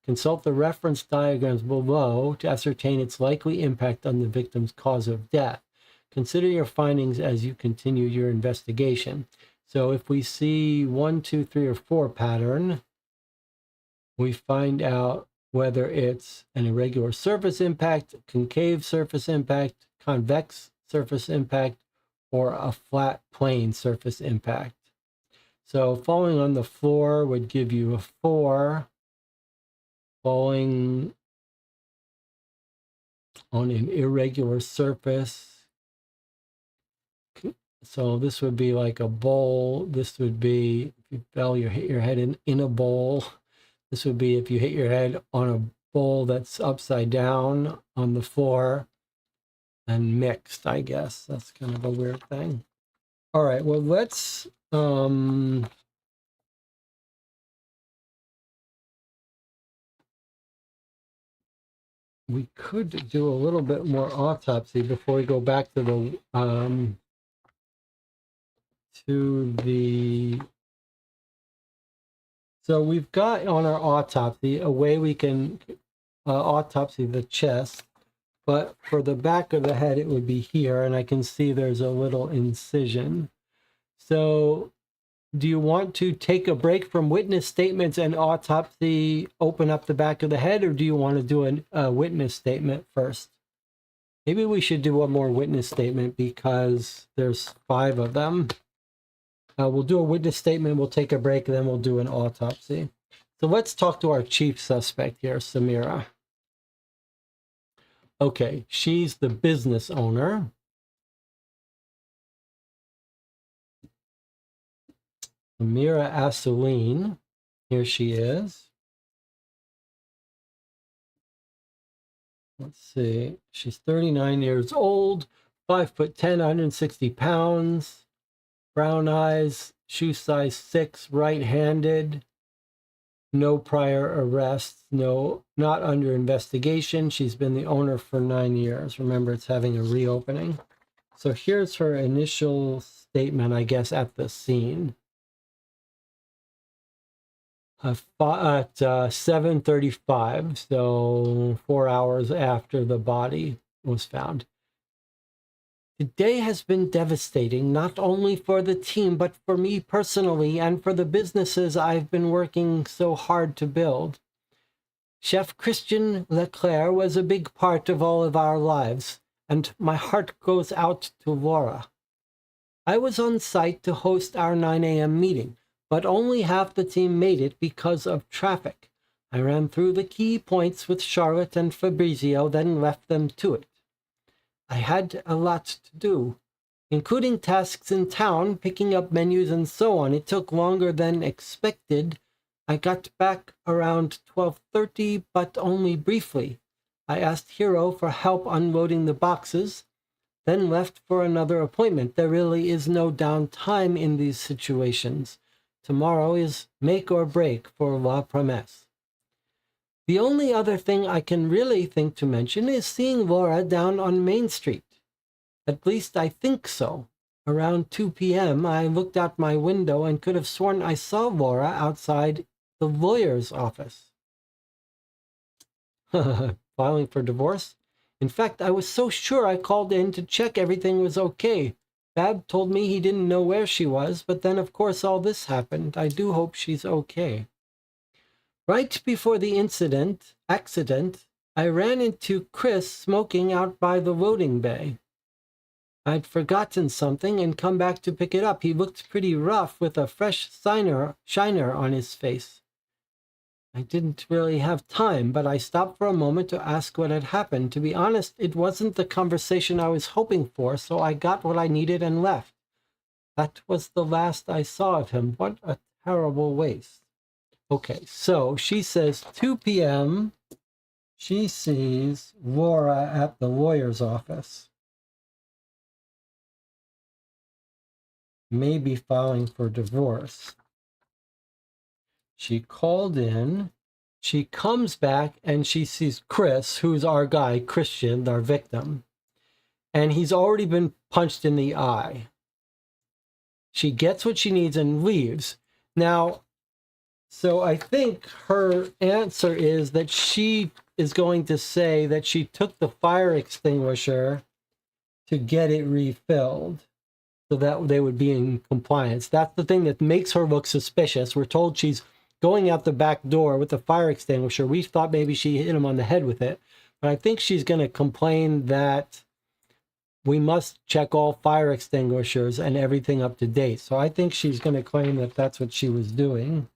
Consult the reference diagrams below to ascertain its likely impact on the victim's cause of death. Consider your findings as you continue your investigation. So if we see 1, 2, 3, or 4 pattern, we find out whether it's an irregular surface impact, concave surface impact, convex surface impact, or a flat plane surface impact. So falling on the floor would give you a 4. Falling on an irregular surface. So this would be like a bowl. This would be if you fell, you hit your head in a bowl. This would be if you hit your head on a bowl that's upside down on the floor and mixed, I guess. That's kind of a weird thing. All right, well, let's we could do a little bit more autopsy before we go back to the so we've got on our autopsy a way we can autopsy the chest, but for the back of the head it would be here, and I can see there's a little incision. So do you want to take a break from witness statements and autopsy, open up the back of the head, or do you want to do a witness statement first? Maybe we should do one more witness statement because there's 5 of them. We'll do a witness statement, we'll take a break, and then we'll do an autopsy. So let's talk to our chief suspect here, Samira. Okay, she's the business owner. Samira Assouline, here she is. Let's see, she's 39 years old, 5'10", 160 pounds, brown eyes, shoe size 6, right-handed, no prior arrests, no, not under investigation. She's been the owner for 9 years. Remember, it's having a reopening. So here's her initial statement, I guess, at the scene. At 7:35, so 4 hours after the body was found. The day has been devastating, not only for the team, but for me personally and for the businesses I've been working so hard to build. Chef Christian Leclerc was a big part of all of our lives, and my heart goes out to Laura. I was on site to host our 9 a.m. meeting, but only half the team made it because of traffic. I ran through the key points with Charlotte and Fabrizio, then left them to it. I had a lot to do, including tasks in town, picking up menus and so on. It took longer than expected. I got back around 12:30, but only briefly. I asked Hiro for help unloading the boxes, then left for another appointment. There really is no downtime in these situations. Tomorrow is make or break for La Promesse. The only other thing I can really think to mention is seeing Laura down on Main Street. At least I think so. Around 2 p.m., I looked out my window and could have sworn I saw Laura outside the lawyer's office. Filing for divorce? In fact, I was so sure I called in to check everything was okay. Bab told me he didn't know where she was, but then of course all this happened. I do hope she's okay. Right before the accident, I ran into Chris smoking out by the loading bay. I'd forgotten something and come back to pick it up. He looked pretty rough with a fresh shiner on his face. I didn't really have time, but I stopped for a moment to ask what had happened. To be honest, it wasn't the conversation I was hoping for, so I got what I needed and left. That was the last I saw of him. What a terrible waste. Okay, so she says 2 p.m. She sees Laura at the lawyer's office. Maybe filing for divorce. She called in. She comes back and she sees Chris, who's our guy, Christian, our victim. And he's already been punched in the eye. She gets what she needs and leaves. Now, so I think her answer is that she is going to say that she took the fire extinguisher to get it refilled so that they would be in compliance. That's the thing that makes her look suspicious. We're told she's going out the back door with the fire extinguisher. We thought maybe she hit him on the head with it. But I think she's going to complain that we must check all fire extinguishers and everything up to date. So I think she's going to claim that that's what she was doing.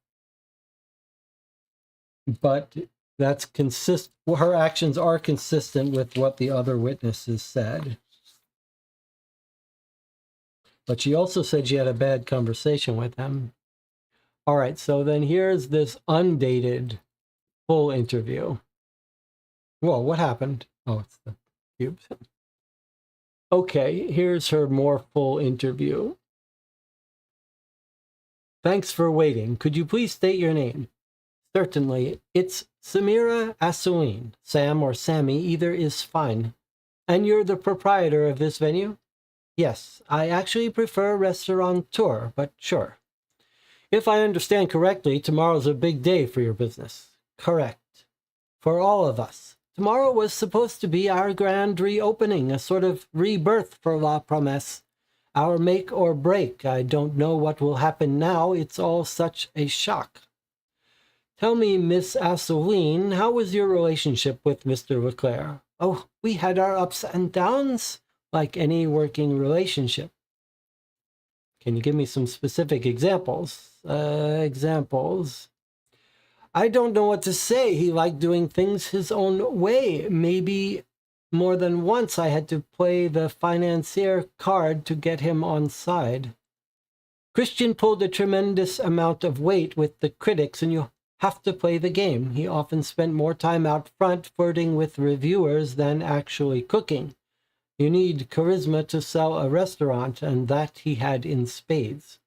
But that's her actions are consistent with what the other witnesses said. But she also said she had a bad conversation with him. All right, so then here's this undated full interview. Whoa, what happened? Oh, it's the cubes. Okay, here's her more full interview. Thanks for waiting. Could you please state your name? Certainly. It's Samira Assouline. Sam or Sammy, either is fine. And you're the proprietor of this venue? Yes, I actually prefer restaurateur, but sure. If I understand correctly, tomorrow's a big day for your business. Correct. For all of us. Tomorrow was supposed to be our grand reopening, a sort of rebirth for La Promesse. Our make or break. I don't know what will happen now. It's all such a shock. Tell me, Miss Assouline, how was your relationship with Mr. Leclerc? Oh, we had our ups and downs, like any working relationship. Can you give me some specific examples? Examples. I don't know what to say. He liked doing things his own way. Maybe more than once I had to play the financier card to get him on side. Christian pulled a tremendous amount of weight with the critics, and you have to play the game. He often spent more time out front flirting with reviewers than actually cooking. You need charisma to sell a restaurant, and that he had in spades.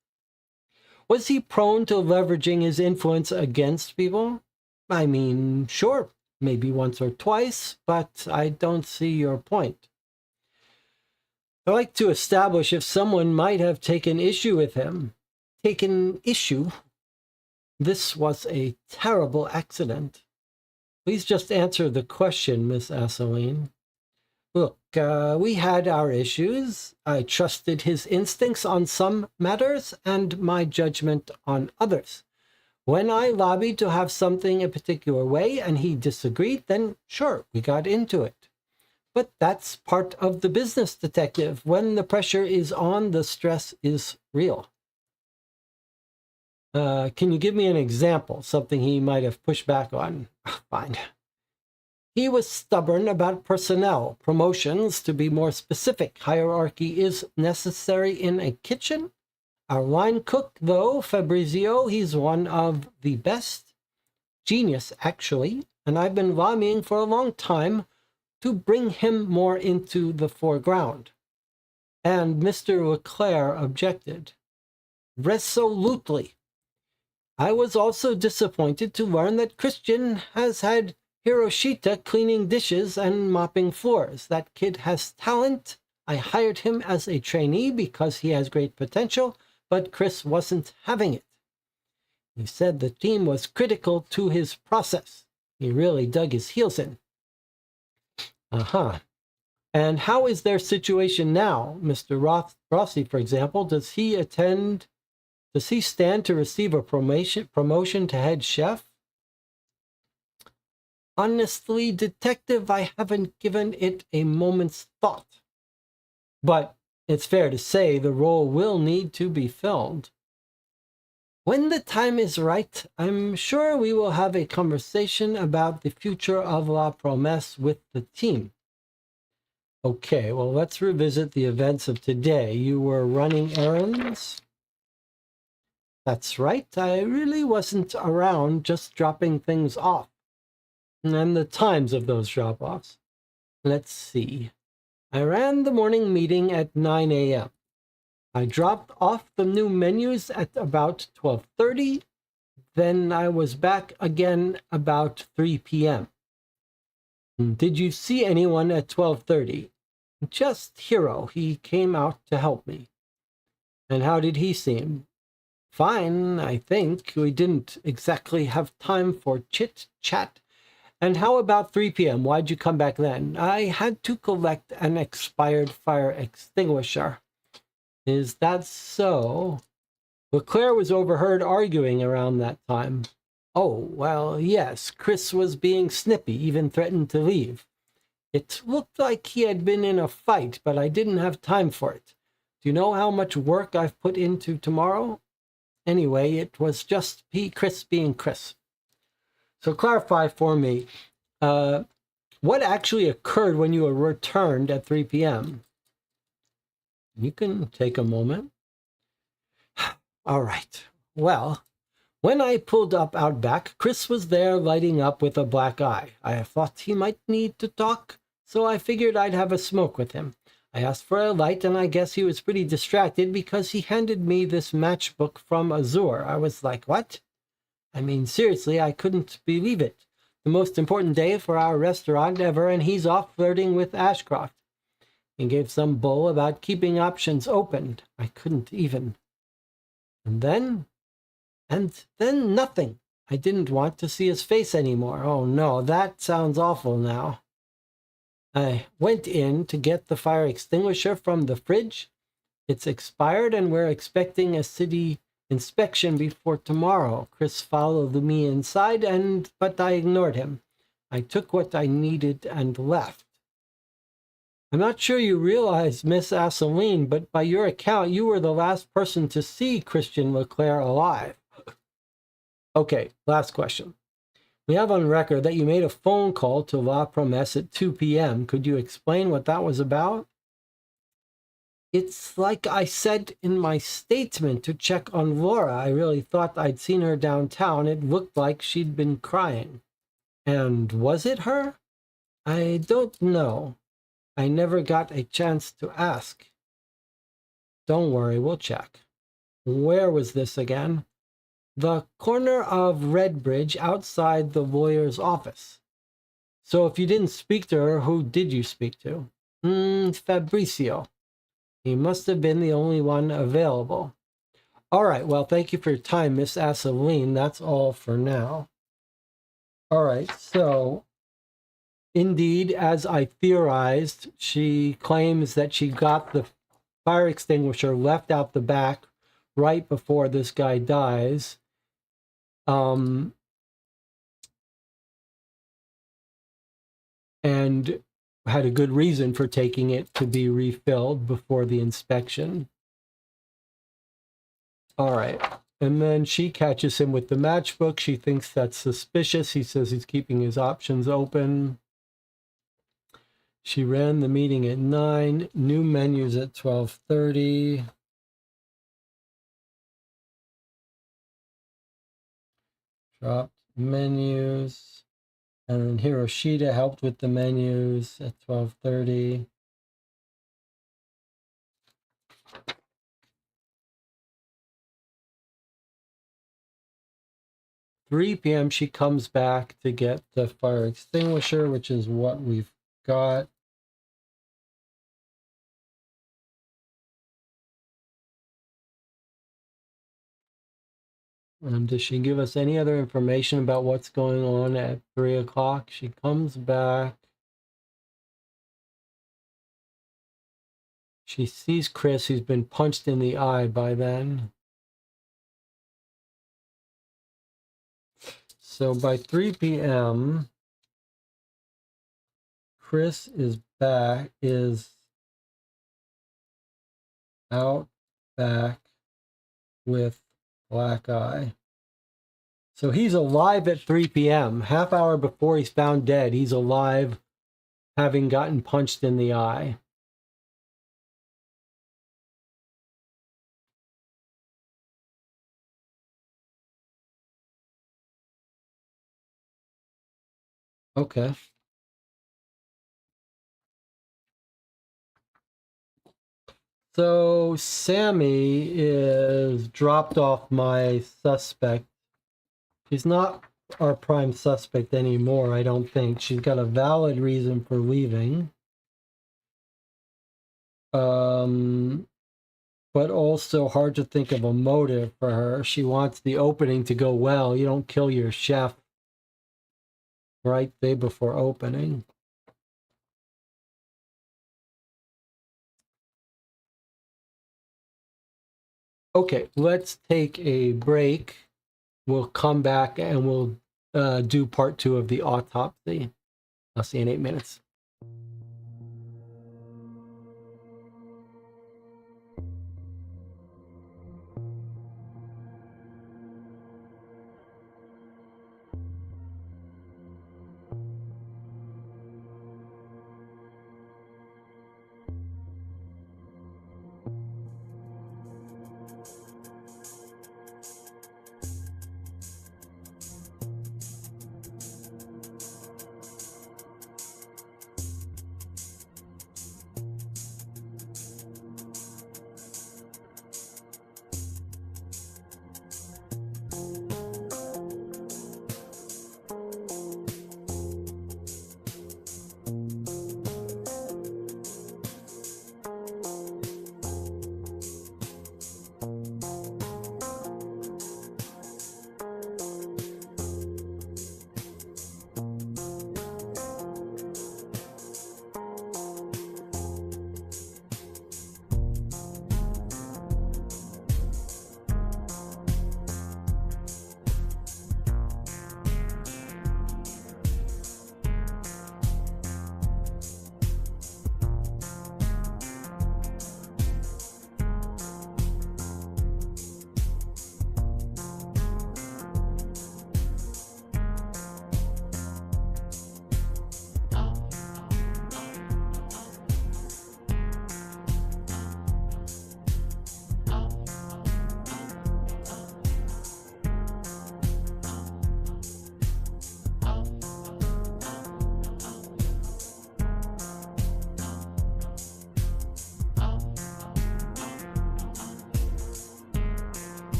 Was he prone to leveraging his influence against people? I mean, sure, maybe once or twice, but I don't see your point. I like to establish if someone might have taken issue with him. Taken issue? This was a terrible accident. Please just answer the question, Miss Assouline. Look, we had our issues. I trusted his instincts on some matters and my judgment on others. When I lobbied to have something a particular way and he disagreed, then sure, we got into it. But that's part of the business, detective. When the pressure is on, the stress is real. Can you give me an example? Something he might have pushed back on? Fine. He was stubborn about personnel, promotions. To be more specific, hierarchy is necessary in a kitchen. Our line cook, though, Fabrizio, he's one of the best. Genius, actually. And I've been lobbying for a long time to bring him more into the foreground. And Mr. Leclerc objected. Resolutely. I was also disappointed to learn that Christian has had Hiroshita cleaning dishes and mopping floors. That kid has talent. I hired him as a trainee because he has great potential, but Chris wasn't having it. He said the team was critical to his process. He really dug his heels in. And how is their situation now? Mr. Rossi, for example, does he stand to receive a promotion to head chef? Honestly, detective, I haven't given it a moment's thought. But it's fair to say the role will need to be filled. When the time is right, I'm sure we will have a conversation about the future of La Promesse with the team. Okay, well, let's revisit the events of today. You were running errands? That's right, I really wasn't around, just dropping things off. And the times of those drop-offs. Let's see. I ran the morning meeting at 9 a.m. I dropped off the new menus at about 12:30. Then I was back again about 3 p.m. Did you see anyone at 12:30? Just Hiro. He came out to help me. And how did he seem? Fine, I think. We didn't exactly have time for chit-chat. And how about 3 p.m.? Why'd you come back then? I had to collect an expired fire extinguisher. Is that so? Leclerc was overheard arguing around that time. Oh, well, yes, Chris was being snippy, even threatened to leave. It looked like he had been in a fight, but I didn't have time for it. Do you know how much work I've put into tomorrow? Anyway, it was just Chris being Chris. So clarify for me, what actually occurred when you returned at 3 p.m.? You can take a moment. All right. Well, when I pulled up out back, Chris was there lighting up with a black eye. I thought he might need to talk, so I figured I'd have a smoke with him. I asked for a light, and I guess he was pretty distracted because he handed me this matchbook from Azure. I was like, what? I mean, seriously, I couldn't believe it. The most important day for our restaurant ever, and he's off flirting with Ashcroft. He gave some bull about keeping options open. I couldn't even. And then nothing. I didn't want to see his face anymore. Oh no, that sounds awful now. I went in to get the fire extinguisher from the fridge. It's expired and we're expecting a city inspection before tomorrow. Chris followed me inside, but I ignored him. I took what I needed and left. I'm not sure you realize, Miss Asseline, but by your account, you were the last person to see Christian Leclerc alive. Okay, last question. We have on record that you made a phone call to La Promesse at 2 p.m. Could you explain what that was about? It's like I said in my statement to check on Laura. I really thought I'd seen her downtown. It looked like she'd been crying. And was it her? I don't know. I never got a chance to ask. Don't worry, we'll check. Where was this again? The corner of Redbridge outside the lawyer's office. So if you didn't speak to her, who did you speak to? Fabrizio. He must have been the only one available. All right, well, thank you for your time, Miss Asseline. That's all for now. All right, so indeed, as I theorized, she claims that she got the fire extinguisher left out the back right before this guy dies. And had a good reason for taking it to be refilled before the inspection. All right. And then she catches him with the matchbook. She thinks that's suspicious. He says he's keeping his options open. She ran the meeting at 9. New menus at 12:30. Dropped menus. And then Hiroshita helped with the menus at 12:30. (3 p.m. she comes back to get the fire extinguisher, which is what we've got. Does she give us any other information about what's going on at 3 o'clock? She comes back. She sees Chris, who's been punched in the eye by then. So by 3 p.m., Chris is out back with black eye. So he's alive at 3 p.m. Half hour before he's found dead, he's alive, having gotten punched in the eye. Okay. So Sammy is dropped off my suspect. She's not our prime suspect anymore, I don't think. She's got a valid reason for leaving. But also hard to think of a motive for her. She wants the opening to go well. You don't kill your chef right day before opening. Okay, let's take a break. We'll come back and we'll do part 2 of the autopsy. I'll see you in 8 minutes.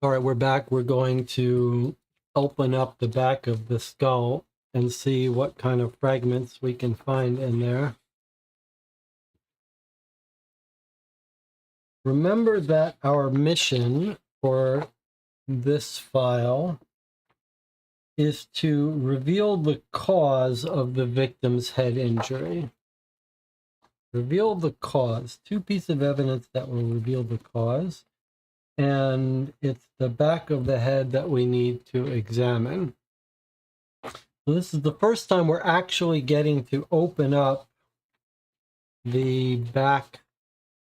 All right, we're back. We're going to open up the back of the skull and see what kind of fragments we can find in there. Remember that our mission for this file is to reveal the cause of the victim's head injury. Reveal the cause. Two pieces of evidence that will reveal the cause. And it's the back of the head that we need to examine. So this is the first time we're actually getting to open up the back,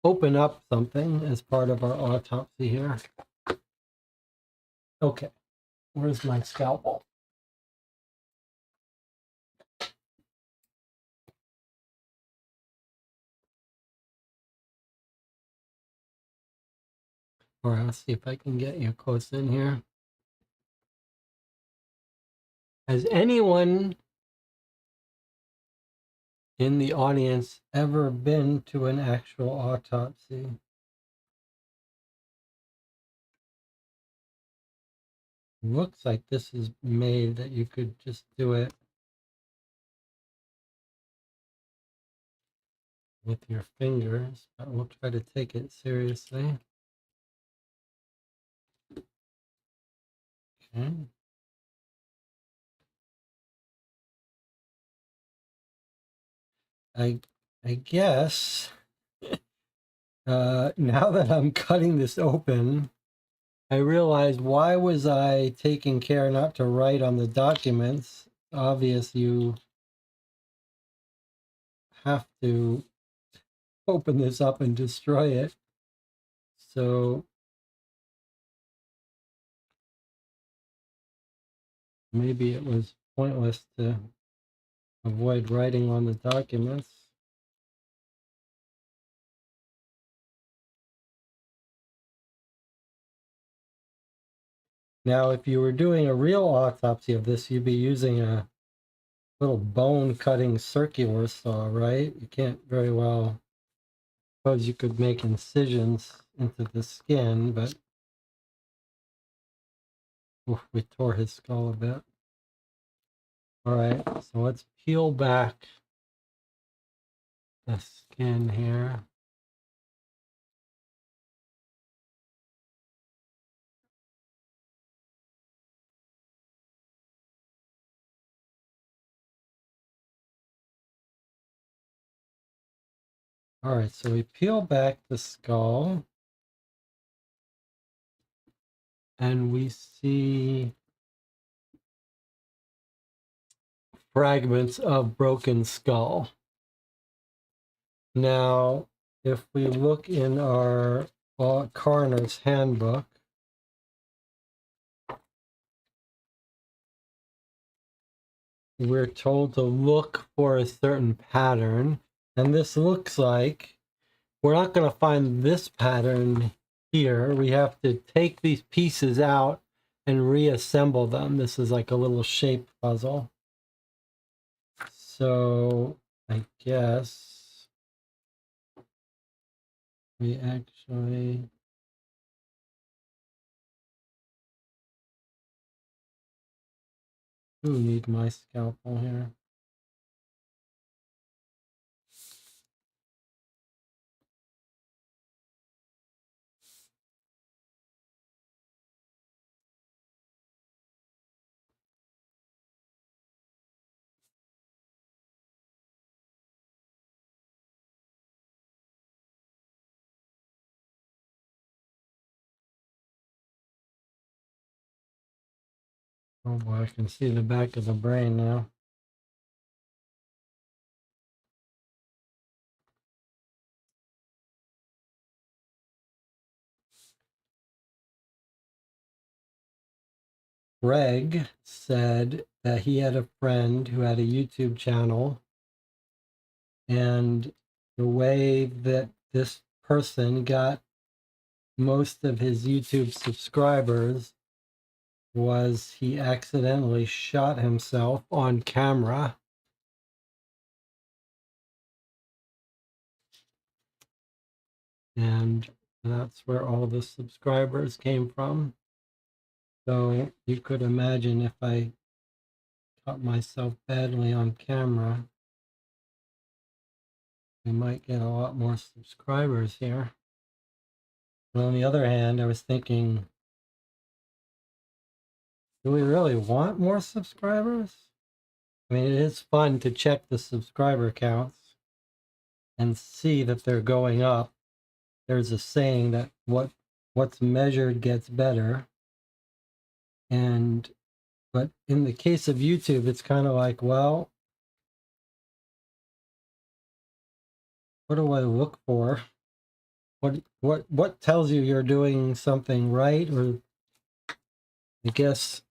open up something as part of our autopsy here. Okay, where's my scalpel? All right, let's see if I can get you close in here. Has anyone in the audience ever been to an actual autopsy? Looks like this is made that you could just do it with your fingers, but we'll try to take it seriously. Okay. I guess now that I'm cutting this open, I realized, why was I taking care not to write on the documents? Obvious you have to open this up and destroy it. So maybe it was pointless to avoid writing on the documents. Now, if you were doing a real autopsy of this, you'd be using a little bone cutting circular saw, right? You can't very well, suppose you could make incisions into the skin, but oof, we tore his skull a bit. All right, so let's peel back the skin here. All right, so we peel back the skull and we see fragments of broken skull. Now, if we look in our coroner's handbook, we're told to look for a certain pattern, and this looks like we're not going to find this pattern here. We have to take these pieces out and reassemble them. This is like a little shape puzzle. So I guess we actually need my scalpel here. Oh boy, I can see the back of the brain now. Greg said that he had a friend who had a YouTube channel, and the way that this person got most of his YouTube subscribers was he accidentally shot himself on camera. And that's where all the subscribers came from. So you could imagine if I caught myself badly on camera, we might get a lot more subscribers here. But on the other hand, I was thinking, do we really want more subscribers? I mean, it is fun to check the subscriber counts and see that they're going up. There's a saying that what's measured gets better. But in the case of YouTube, it's kind of like, well, what do I look for? What tells you you're doing something right? Or I guess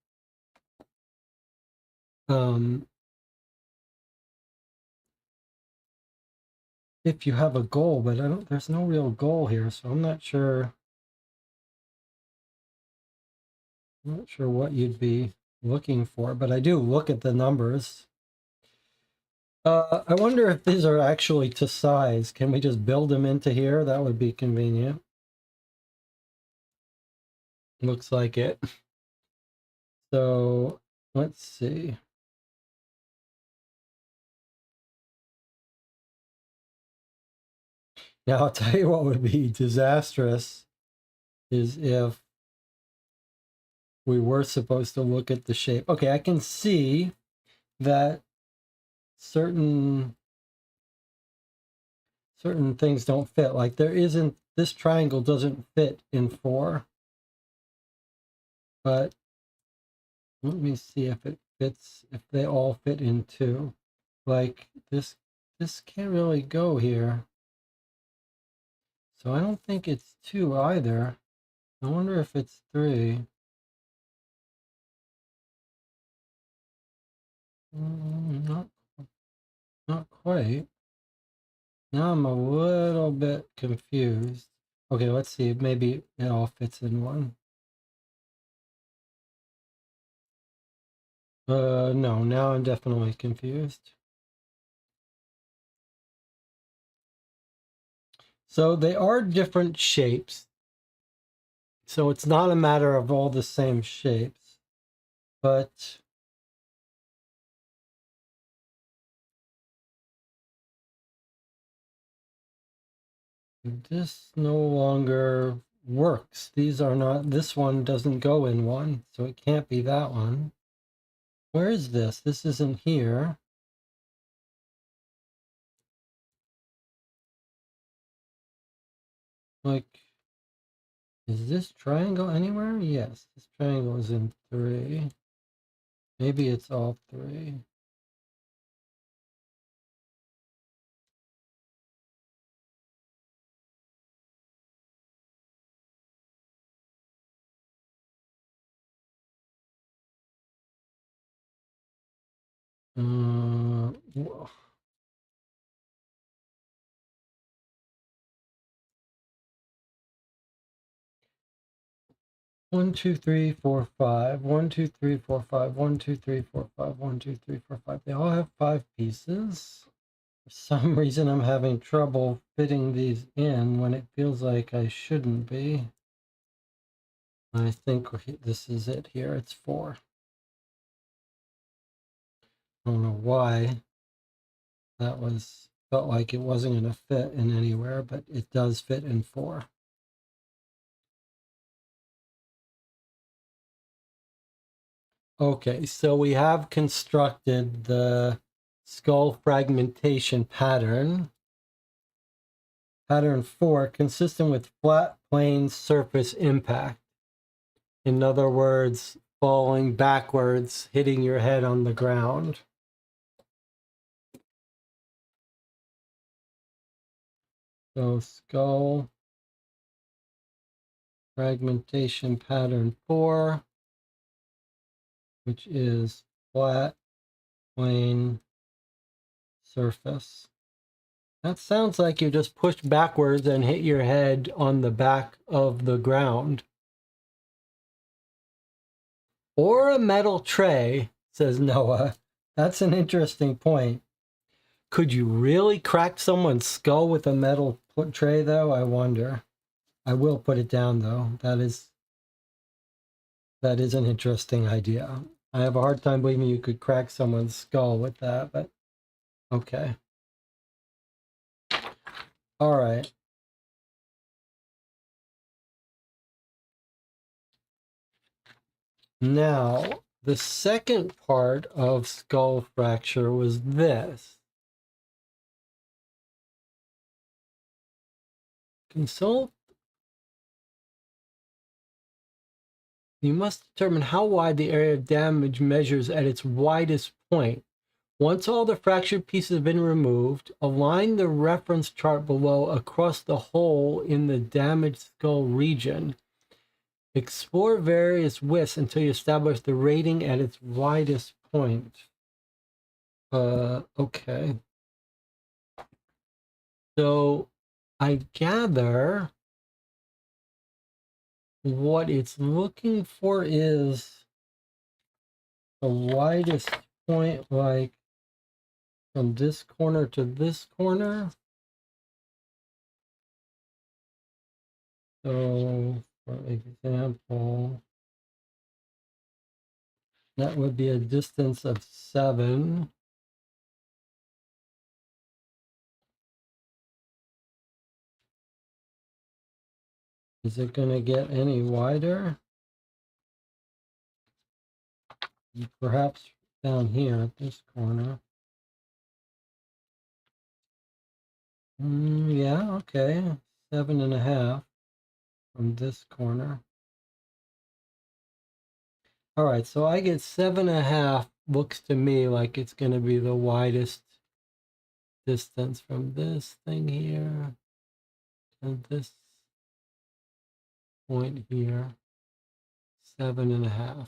if you have a goal, but there's no real goal here, so I'm not sure what you'd be looking for, but I do look at the numbers. I wonder if these are actually to size. Can we just build them into here? That would be convenient. Looks like it. So let's see. Now I'll tell you what would be disastrous is if we were supposed to look at the shape. Okay, I can see that certain things don't fit. Like this triangle doesn't fit in 4. But let me see if it fits, if they all fit in 2. Like this can't really go here. So I don't think it's 2 either. I wonder if it's 3. Not quite. Now I'm a little bit confused. Okay, let's see. Maybe it all fits in one. No, now I'm definitely confused. So they are different shapes. So it's not a matter of all the same shapes, but this no longer works. These are not, this one doesn't go in one, so it can't be that one. Where is this? This isn't here. Like, is this triangle anywhere? Yes, this triangle is in 3. Maybe it's all 3. Whoa. 1, 2, 3, 4, 5. 1, 2, 3, 4, 5. 1, 2, 3, 4, 5. 1, 2, 3, 4, 5. They all have 5 pieces. For some reason, I'm having trouble fitting these in when it feels like I shouldn't be. I think this is it here. It's 4. I don't know why that felt like it wasn't going to fit in anywhere, but it does fit in 4. Okay, so we have constructed the skull fragmentation pattern. Pattern 4, consistent with flat plane surface impact. In other words, falling backwards, hitting your head on the ground. So skull fragmentation pattern 4, which is flat plane surface. That sounds like you just pushed backwards and hit your head on the back of the ground. Or a metal tray, says Noah. That's an interesting point. Could you really crack someone's skull with a metal tray, though? I wonder. I will put it down, though. That is an interesting idea. I have a hard time believing you could crack someone's skull with that, but okay. All right. Now, the second part of skull fracture was this. Consult. You must determine how wide the area of damage measures at its widest point. Once all the fractured pieces have been removed, align the reference chart below across the hole in the damaged skull region. Explore various widths until you establish the rating at its widest point. Okay. So I gather what it's looking for is the widest point, like from this corner to this corner. So, for example, that would be a distance of 7. Is it going to get any wider? Perhaps down here at this corner. Yeah, okay. 7.5 from this corner. All right, so I get 7.5. Looks to me like it's going to be the widest distance from this thing here to this point here. 7.5.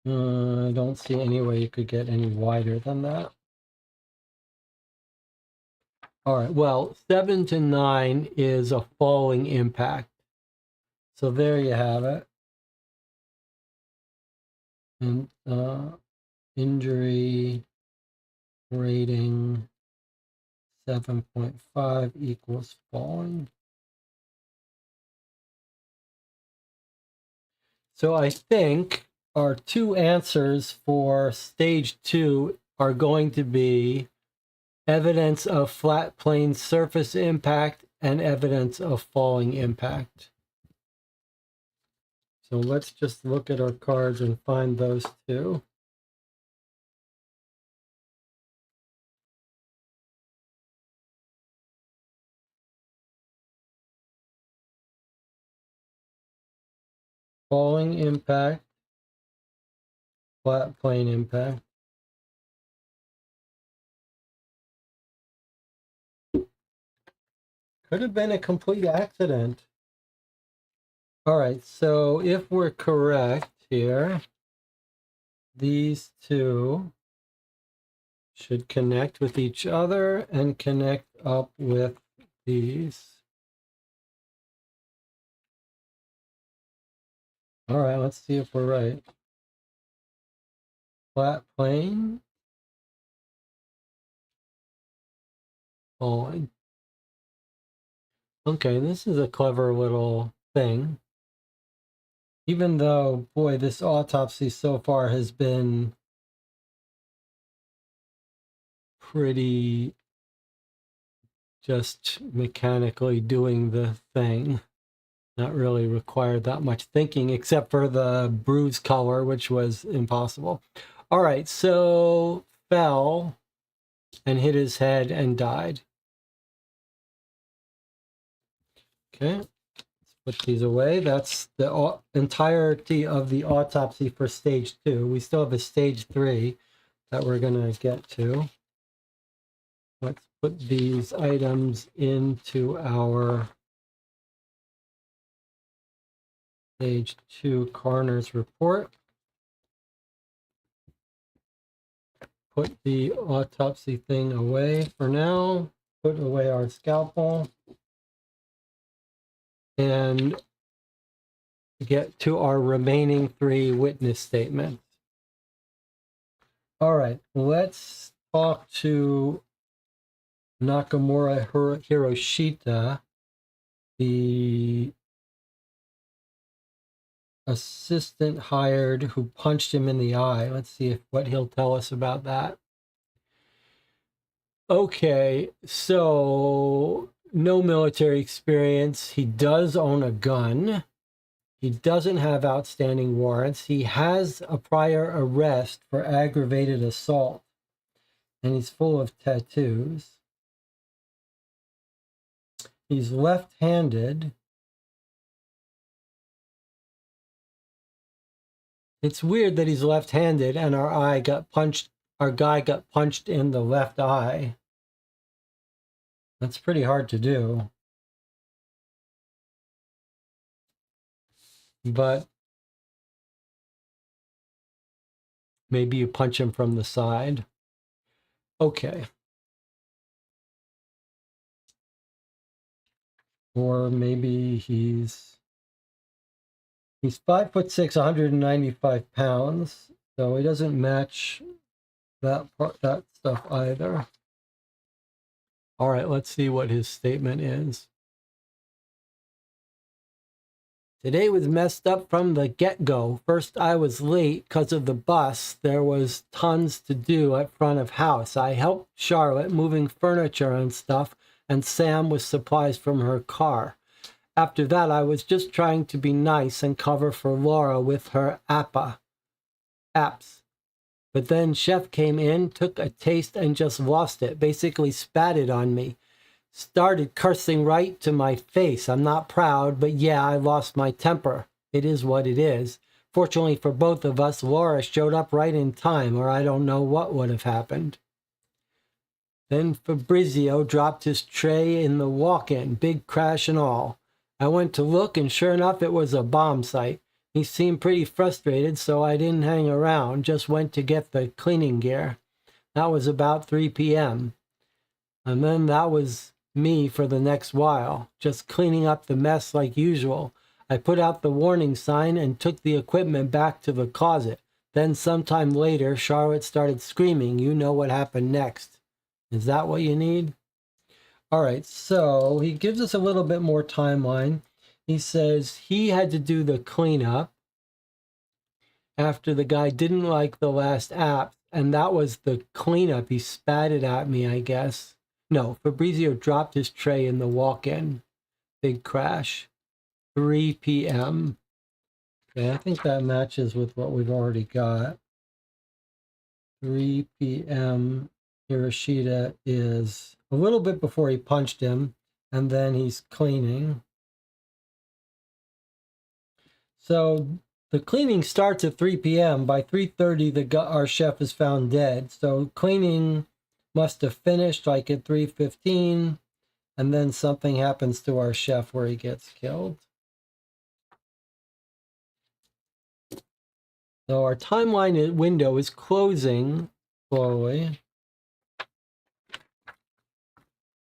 I don't see any way you could get any wider than that. All right, well, 7 to 9 is a falling impact. So there you have it. And injury rating 7.5 equals falling. So I think our two answers for stage 2 are going to be evidence of flat plane surface impact and evidence of falling impact. So let's just look at our cards and find those two. Falling impact, flat plane impact. Could have been a complete accident. All right, so if we're correct here, these two should connect with each other and connect up with these. All right, let's see if we're right. Flat plane, falling. Okay, this is a clever little thing. Even though, boy, this autopsy so far has been pretty just mechanically doing the thing. Not really required that much thinking, except for the bruise color, which was impossible. All right, so fell and hit his head and died. Okay, let's put these away. That's the entirety of the autopsy for stage 2. We still have a stage 3 that we're going to get to. Let's put these items into our stage 2 coroner's report. Put the autopsy thing away for now. Put away our scalpel. And get to our remaining 3 witness statements. All right, let's talk to Nakamura Hiroshita, the assistant hired who punched him in the eye. Let's see what he'll tell us about that. Okay, so no military experience. He does own a gun. He doesn't have outstanding warrants. He has a prior arrest for aggravated assault, and he's full of tattoos. He's left-handed. It's weird that he's left-handed and our guy got punched in the left eye. That's pretty hard to do. But maybe you punch him from the side. Okay. Or maybe he's 5'6", 195 pounds, so he doesn't match that stuff either. All right, let's see what his statement is. Today was messed up from the get-go. First, I was late because of the bus. There was tons to do at front of house. I helped Charlotte moving furniture and stuff, and Sam with supplies from her car. After that, I was just trying to be nice and cover for Laura with her apps. But then Chef came in, took a taste and just lost it, basically spat it on me. Started cursing right to my face. I'm not proud, but yeah, I lost my temper. It is what it is. Fortunately for both of us, Laura showed up right in time, or I don't know what would have happened. Then Fabrizio dropped his tray in the walk-in, big crash and all. I went to look, and sure enough, it was a bomb site. He seemed pretty frustrated, so I didn't hang around, just went to get the cleaning gear. That was about 3 p.m. And then that was me for the next while, just cleaning up the mess like usual. I put out the warning sign and took the equipment back to the closet. Then sometime later, Charlotte started screaming. You know what happened next. Is that what you need? All right, so he gives us a little bit more timeline. He says he had to do the cleanup after the guy didn't like the last app, and that was the cleanup. He spat it at me, I guess. No, Fabrizio dropped his tray in the walk-in. Big crash. 3 p.m. Okay, I think that matches with what we've already got. 3 p.m. Hiroshita is a little bit before he punched him, and then he's cleaning. So the cleaning starts at 3 p.m. By 3:30, our chef is found dead. So cleaning must have finished like at 3:15, and then something happens to our chef where he gets killed. So our timeline window is closing slowly.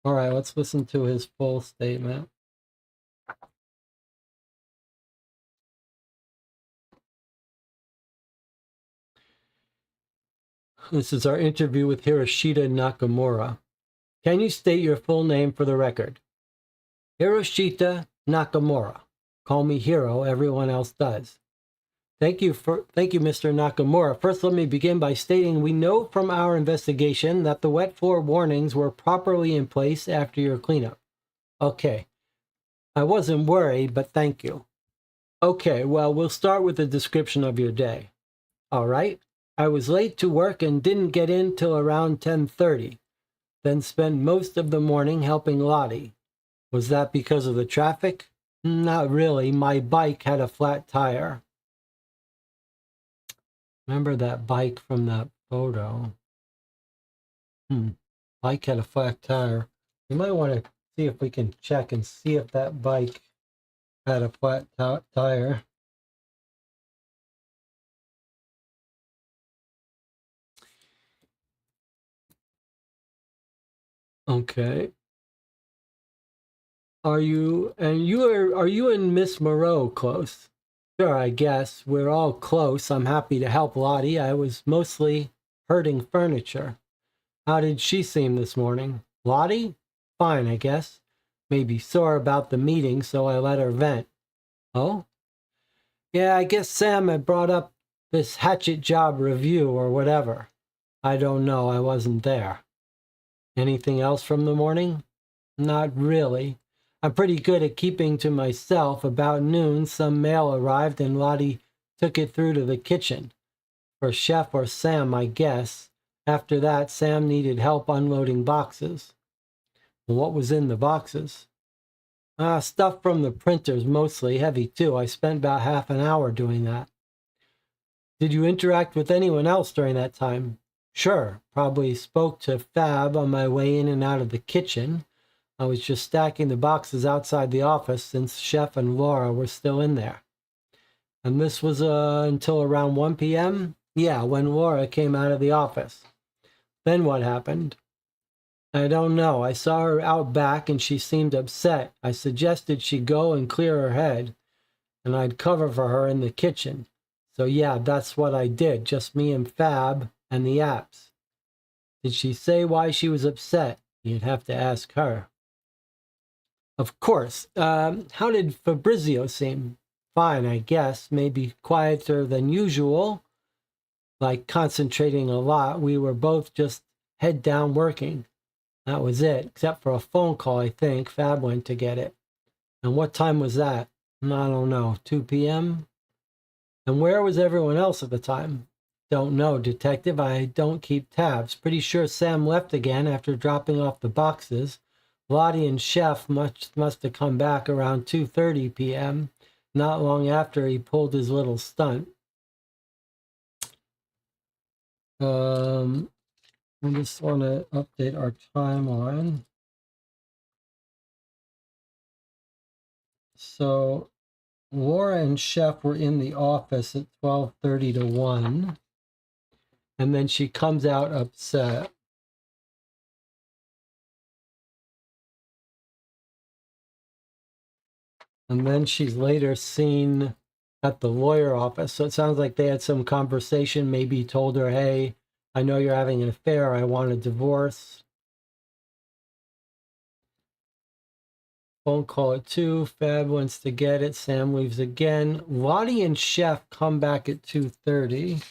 All right, let's listen to his full statement. This is our interview with Hiroshita Nakamura. Can you state your full name for the record? Hiroshita Nakamura. Call me Hiro, everyone else does. Thank you, Mr. Nakamura. First, let me begin by stating we know from our investigation that the wet floor warnings were properly in place after your cleanup. Okay. I wasn't worried, but thank you. Okay, well, we'll start with a description of your day. All right. I was late to work and didn't get in till around 10:30. Then spent most of the morning helping Lottie. Was that because of the traffic? Not really. My bike had a flat tire. Remember that bike from that photo? Bike had a flat tire. You might want to see if we can check and see if that bike had a flat tire. Okay. Are you and Miss Moreau close? Sure, I guess. We're all close. I'm happy to help Lottie. I was mostly herding furniture. How did she seem this morning? Lottie? Fine, I guess. Maybe sore about the meeting, so I let her vent. Oh? Yeah, I guess Sam had brought up this hatchet job review or whatever. I don't know. I wasn't there. Anything else from the morning? Not really. I'm pretty good at keeping to myself. About noon, some mail arrived and Lottie took it through to the kitchen. For Chef or Sam, I guess. After that, Sam needed help unloading boxes. What was in the boxes? Stuff from the printers, mostly. Heavy, too. I spent about half an hour doing that. Did you interact with anyone else during that time? Sure. Probably spoke to Fab on my way in and out of the kitchen. I was just stacking the boxes outside the office since Chef and Laura were still in there. And this was until around 1 p.m.? Yeah, when Laura came out of the office. Then what happened? I don't know. I saw her out back and she seemed upset. I suggested she go and clear her head, and I'd cover for her in the kitchen. So yeah, that's what I did. Just me and Fab and the apps. Did she say why she was upset? You'd have to ask her. Of course. How did Fabrizio seem? Fine, I guess. Maybe quieter than usual. Like concentrating a lot. We were both just head down working. That was it, except for a phone call, I think. Fab went to get it. And what time was that? I don't know, 2 p.m.? And where was everyone else at the time? Don't know, Detective. I don't keep tabs. Pretty sure Sam left again after dropping off the boxes. Lottie and Chef must have come back around 2:30 p.m., not long after he pulled his little stunt. I just want to update our timeline. So Laura and Chef were in the office at 12:30 to 1, and then she comes out upset. And then she's later seen at the lawyer office. So it sounds like they had some conversation. Maybe he told her, hey, I know you're having an affair. I want a divorce. Phone call at 2. Fab wants to get it. Sam leaves again. Lottie and Chef come back at 2:30.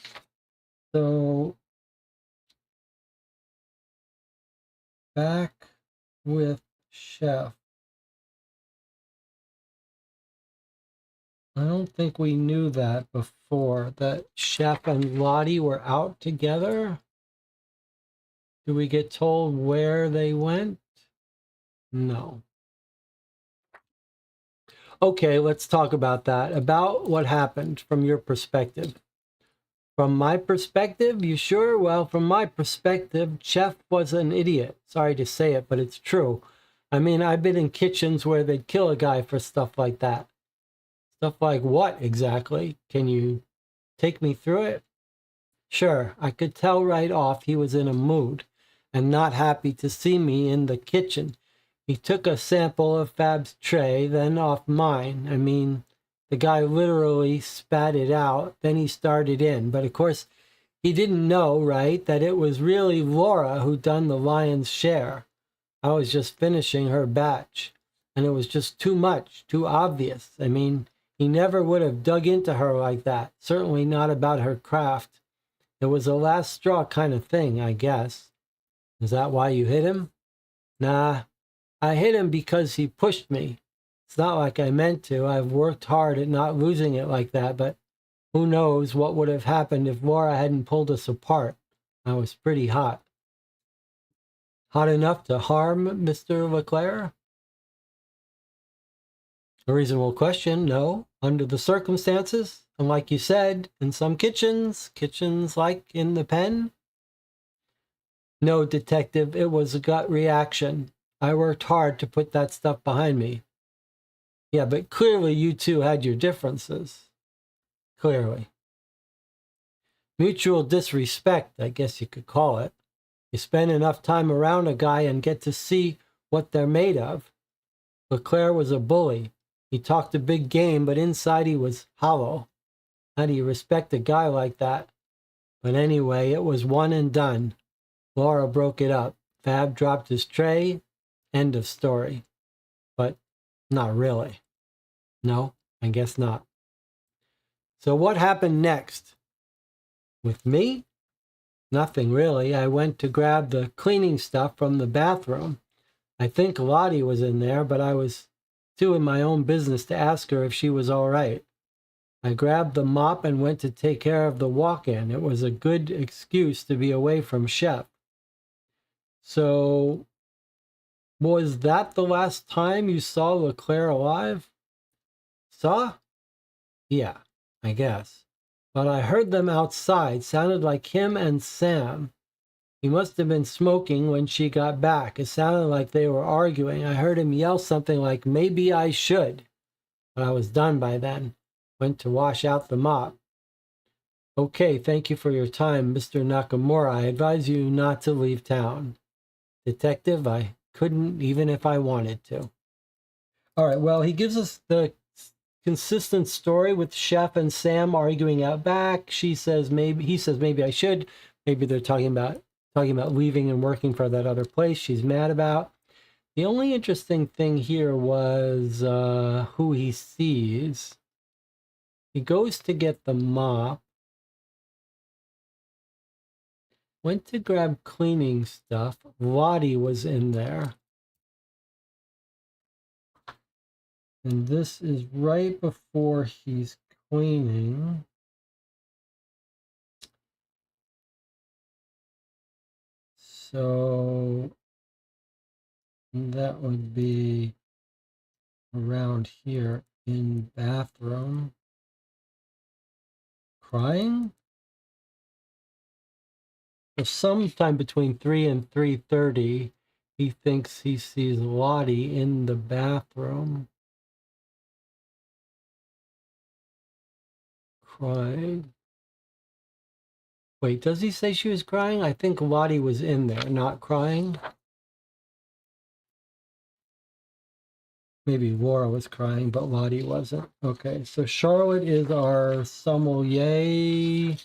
So back with Chef. I don't think we knew that before, that Chef and Lottie were out together. Do we get told where they went? No. Okay, let's talk about that. About what happened from your perspective. From my perspective, you sure? Well, from my perspective, Chef was an idiot. Sorry to say it, but it's true. I mean, I've been in kitchens where they'd kill a guy for stuff like that. Stuff like what exactly? Can you take me through it? Sure, I could tell right off he was in a mood and not happy to see me in the kitchen. He took a sample of Fab's tray, then off mine. I mean, the guy literally spat it out, then he started in. But of course, he didn't know, right, that it was really Laura who done the lion's share. I was just finishing her batch, and it was just too much, too obvious. I mean, he never would have dug into her like that, certainly not about her craft. It was a last straw kind of thing, I guess. Is that why you hit him? Nah, I hit him because he pushed me. It's not like I meant to. I've worked hard at not losing it like that, but who knows what would have happened if Laura hadn't pulled us apart. I was pretty hot. Hot enough to harm Mr. Leclerc? A reasonable question, no. Under the circumstances, and like you said, in some kitchens like in the pen. No, detective, it was a gut reaction. I worked hard to put that stuff behind me. Yeah, but clearly you two had your differences. Clearly. Mutual disrespect, I guess you could call it. You spend enough time around a guy and get to see what they're made of. Leclerc was a bully. He talked a big game, but inside he was hollow. How do you respect a guy like that? But anyway, it was one and done. Laura broke it up. Fab dropped his tray. End of story. But not really. No, I guess not. So what happened next? With me? Nothing really. I went to grab the cleaning stuff from the bathroom. I think Lottie was in there, but I was too in my own business to ask her if she was all right. I grabbed the mop and went to take care of the walk-in. It was a good excuse to be away from Chef. So, was that the last time you saw Leclerc alive? Saw? Yeah, I guess. But I heard them outside. Sounded like him and Sam. He must have been smoking when she got back. It sounded like they were arguing. I heard him yell something like, maybe I should. But I was done by then. Went to wash out the mop. Okay, thank you for your time, Mr. Nakamura. I advise you not to leave town. Detective, I couldn't even if I wanted to. All right, well, he gives us the consistent story with Chef and Sam arguing out back. He says maybe I should. Maybe they're talking about leaving and working for that other place she's mad about. The only interesting thing here was who he sees. He goes to get the mop. Went to grab cleaning stuff. Lottie was in there. And this is right before he's cleaning. So that would be around here in bathroom. Crying? So sometime between 3 and 3:30, he thinks he sees Lottie in the bathroom. crying. Wait, does he say she was crying? I think Lottie was in there, not crying. Maybe Laura was crying, but Lottie wasn't. Okay, so Charlotte is our sommelier,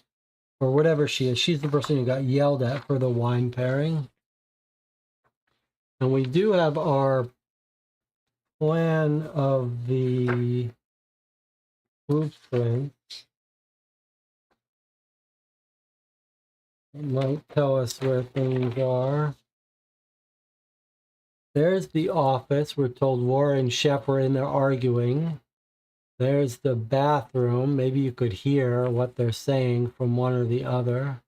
or whatever she is. She's the person who got yelled at for the wine pairing. And we do have our plan of the blueprint. It might tell us where things are. There's the office. We're told Laura and Shep are in there arguing. There's the bathroom. Maybe you could hear what they're saying from one or the other.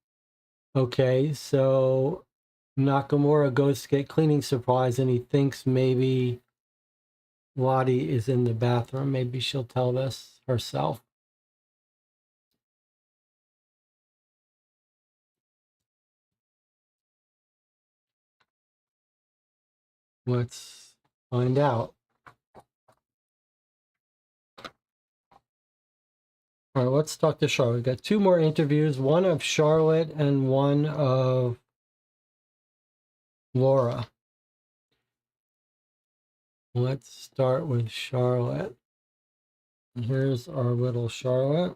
Okay, so Nakamura goes to get cleaning supplies and he thinks maybe Lottie is in the bathroom. Maybe she'll tell us herself. Let's find out. All right, let's talk to Charlotte. We've got two more interviews, one of Charlotte and one of Laura. Let's start with Charlotte. Here's our little Charlotte.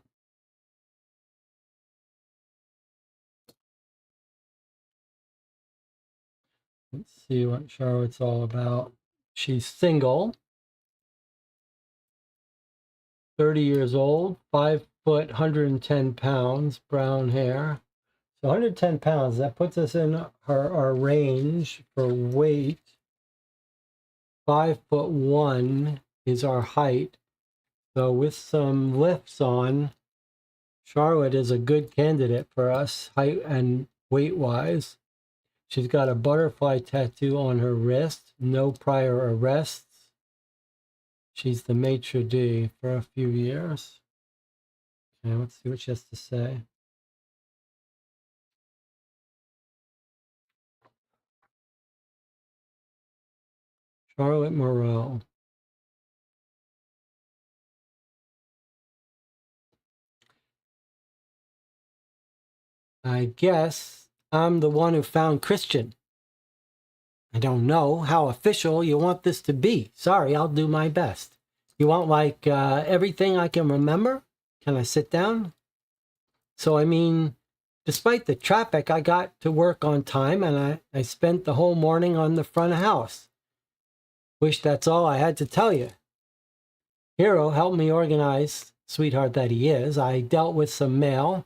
Let's see what Charlotte's all about. She's single, 30 years old, 5 foot, 110 pounds, brown hair. So 110 pounds, that puts us in our range for weight. 5'1" is our height. So with some lifts on, Charlotte is a good candidate for us, height and weight-wise. She's got a butterfly tattoo on her wrist, no prior arrests. She's the maitre d' for a few years. Okay, let's see what she has to say. Charlotte Moreau. I guess I'm the one who found Christian. I don't know how official you want this to be. Sorry, I'll do my best. You want like everything I can remember? Can I sit down? So, I mean, despite the traffic, I got to work on time and I spent the whole morning on the front of house. Wish that's all I had to tell you. Hero helped me organize, sweetheart that he is. I dealt with some mail.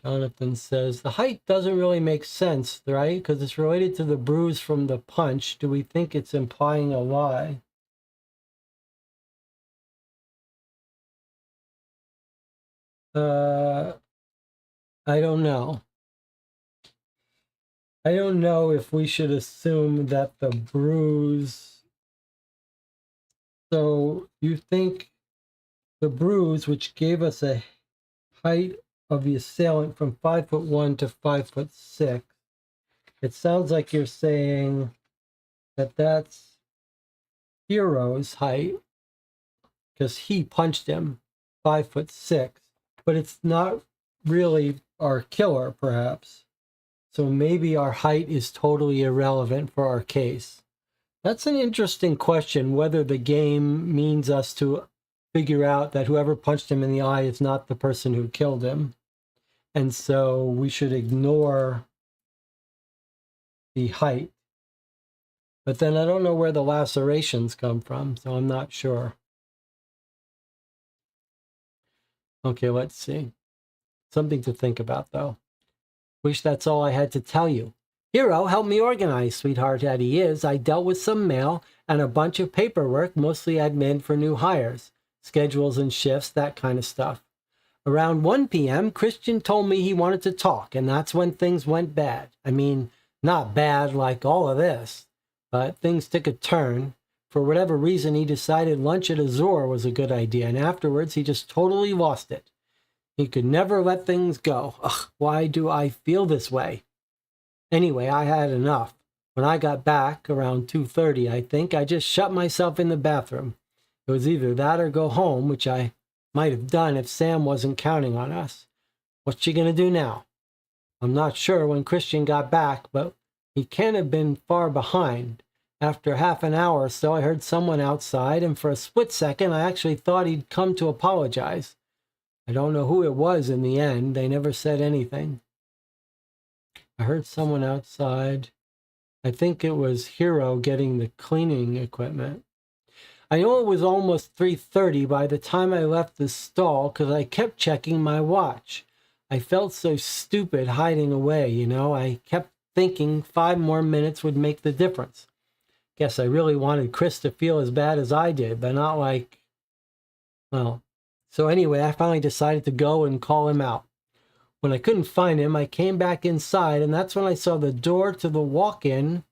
Jonathan says, the height doesn't really make sense, right? Because it's related to the bruise from the punch. Do we think it's implying a lie? I don't know. I don't know if we should assume that the bruise... So you think the bruise, which gave us a height of the assailant from 5'1" to 5'6", it sounds like you're saying that that's Hero's height because he punched him 5'6", but it's not really our killer, perhaps. So maybe our height is totally irrelevant for our case. That's an interesting question, whether the game means us to figure out that whoever punched him in the eye is not the person who killed him. And so we should ignore the height. But then I don't know where the lacerations come from, so I'm not sure. Okay, let's see. Something to think about, though. Wish that's all I had to tell you. Hero helped me organize, sweetheart that he is. I dealt with some mail and a bunch of paperwork, mostly admin for new hires, schedules and shifts, that kind of stuff. Around 1 p.m., Christian told me he wanted to talk, and that's when things went bad. I mean, not bad like all of this, but things took a turn. For whatever reason, he decided lunch at Azor was a good idea, and afterwards he just totally lost it. He could never let things go. Ugh, why do I feel this way? Anyway, I had enough. When I got back, around 2:30, I think, I just shut myself in the bathroom. It was either that or go home, which I might have done if Sam wasn't counting on us. What's she going to do now? I'm not sure when Christian got back, but he can't have been far behind. After half an hour or so, I heard someone outside, and for a split second, I actually thought he'd come to apologize. I don't know who it was in the end. They never said anything. I heard someone outside. I think it was Hero getting the cleaning equipment. I know it was almost 3:30 by the time I left the stall because I kept checking my watch. I felt so stupid hiding away, you know. I kept thinking 5 more minutes would make the difference. Guess I really wanted Chris to feel as bad as I did, but not like, well. So anyway, I finally decided to go and call him out. When I couldn't find him, I came back inside, and that's when I saw the door to the walk-in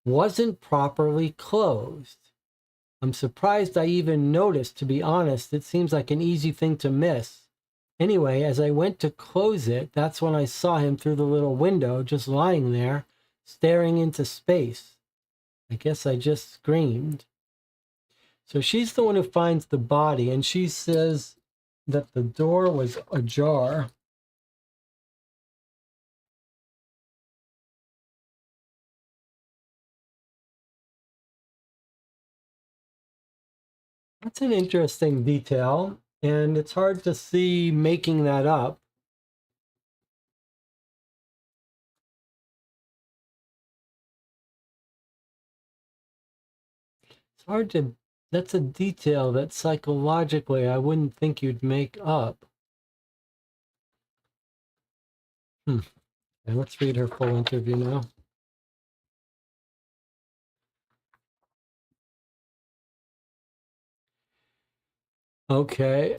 wasn't properly closed. I'm surprised I even noticed, to be honest. It seems like an easy thing to miss. Anyway, as I went to close it, that's when I saw him through the little window, just lying there, staring into space. I guess I just screamed. So she's the one who finds the body, and she says that the door was ajar. That's an interesting detail, and it's hard to see making that up. It's hard to, that's a detail that psychologically I wouldn't think you'd make up. And let's read her full interview now. Okay.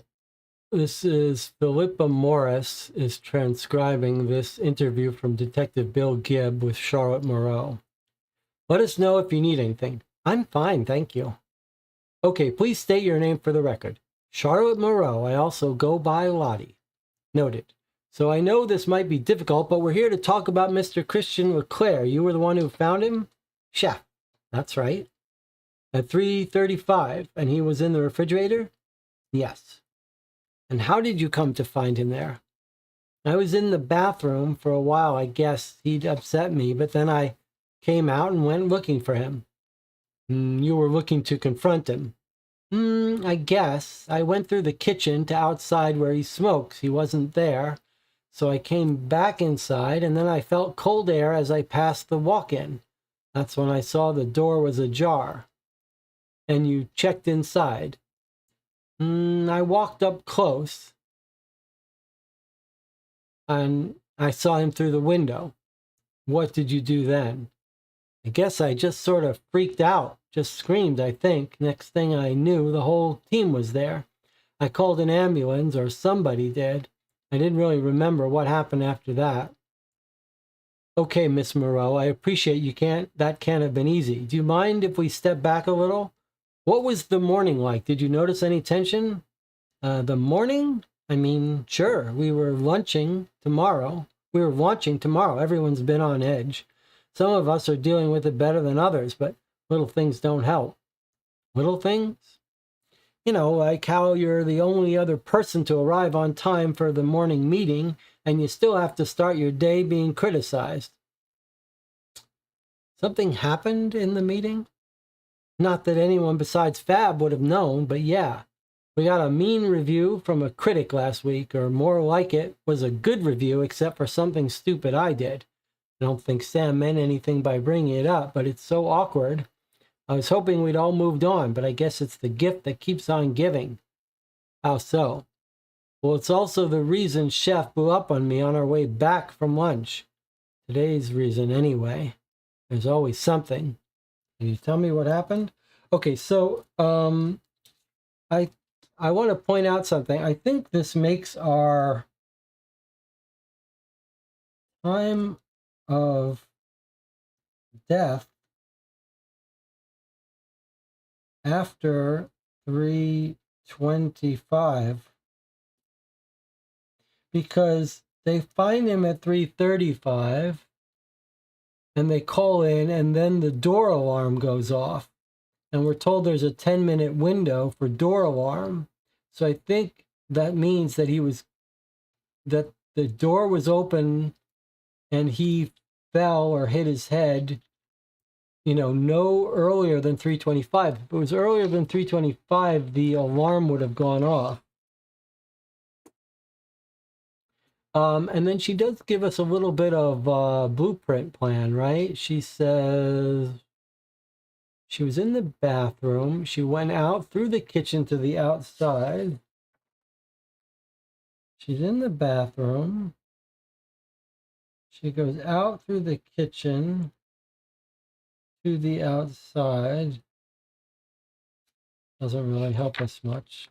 This is Philippa Morris is transcribing this interview from Detective Bill Gibb with Charlotte Moreau. Let us know if you need anything. I'm fine, thank you. Okay, please state your name for the record. Charlotte Moreau. I also go by Lottie. Noted. So I know this might be difficult, but we're here to talk about Mr. Christian LeClaire. You were the one who found him? Chef. That's right. At 3:35, and he was in the refrigerator? Yes. And how did you come to find him there? I was in the bathroom for a while. I guess he'd upset me, but then I came out and went looking for him. You were looking to confront him? I guess. I went through the kitchen to outside where he smokes. He wasn't there. So I came back inside, and then I felt cold air as I passed the walk-in. That's when I saw the door was ajar. And you checked inside? I walked up close, and I saw him through the window. What did you do then? I guess I just sort of freaked out, just screamed, I think. Next thing I knew, the whole team was there. I called an ambulance, or somebody did. I didn't really remember what happened after that. Okay, Miss Moreau, I appreciate that can't have been easy. Do you mind if we step back a little? What was the morning like? Did you notice any tension? The morning? I mean, sure. We were launching tomorrow. Everyone's been on edge. Some of us are dealing with it better than others, but little things don't help. Little things? You know, like how you're the only other person to arrive on time for the morning meeting, and you still have to start your day being criticized. Something happened in the meeting? Not that anyone besides Fab would have known, but yeah. We got a mean review from a critic last week, or more like it was a good review except for something stupid I did. I don't think Sam meant anything by bringing it up, but it's so awkward. I was hoping we'd all moved on, but I guess it's the gift that keeps on giving. How so? Well, it's also the reason Chef blew up on me on our way back from lunch. Today's reason, anyway. There's always something. Can you tell me what happened? Okay, so I want to point out something. I think this makes our time of death after 3:25 because they find him at 3:35 and they call in, and then the door alarm goes off. and we're told there's a 10-minute window for door alarm. So I think that means that that the door was open and he fell or hit his head, no earlier than 3:25. If it was earlier than 3:25, the alarm would have gone off. And then she does give us a little bit of blueprint plan, right? She says she was in the bathroom. She went out through the kitchen to the outside. She's in the bathroom. She goes out through the kitchen to the outside. Doesn't really help us much.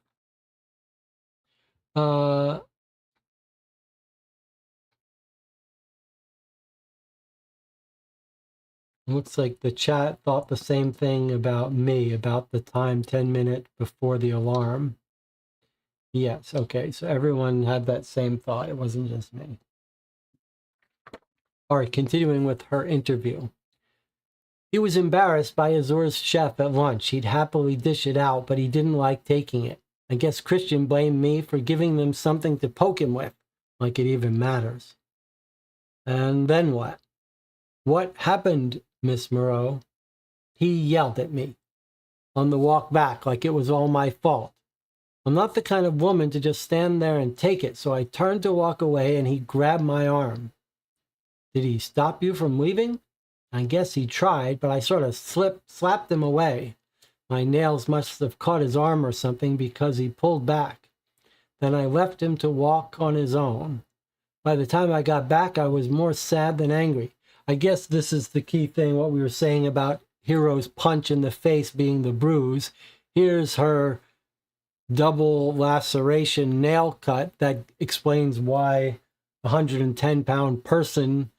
Looks like the chat thought the same thing about me, about the time 10 minutes before the alarm. Yes, okay, so everyone had that same thought. It wasn't just me. All right, continuing with her interview. He was embarrassed by Azur's chef at lunch. He'd happily dish it out, but he didn't like taking it. I guess Christian blamed me for giving them something to poke him with, like it even matters. And then what? What happened, Miss Moreau? He yelled at me on the walk back like it was all my fault. I'm not the kind of woman to just stand there and take it, so I turned to walk away and he grabbed my arm. Did he stop you from leaving? I guess he tried, but I sort of slapped him away. My nails must have caught his arm or something because he pulled back. Then I left him to walk on his own. By the time I got back, I was more sad than angry. I guess this is the key thing, what we were saying about Hero's punch in the face being the bruise. Here's her double laceration nail cut that explains why a 110-pound person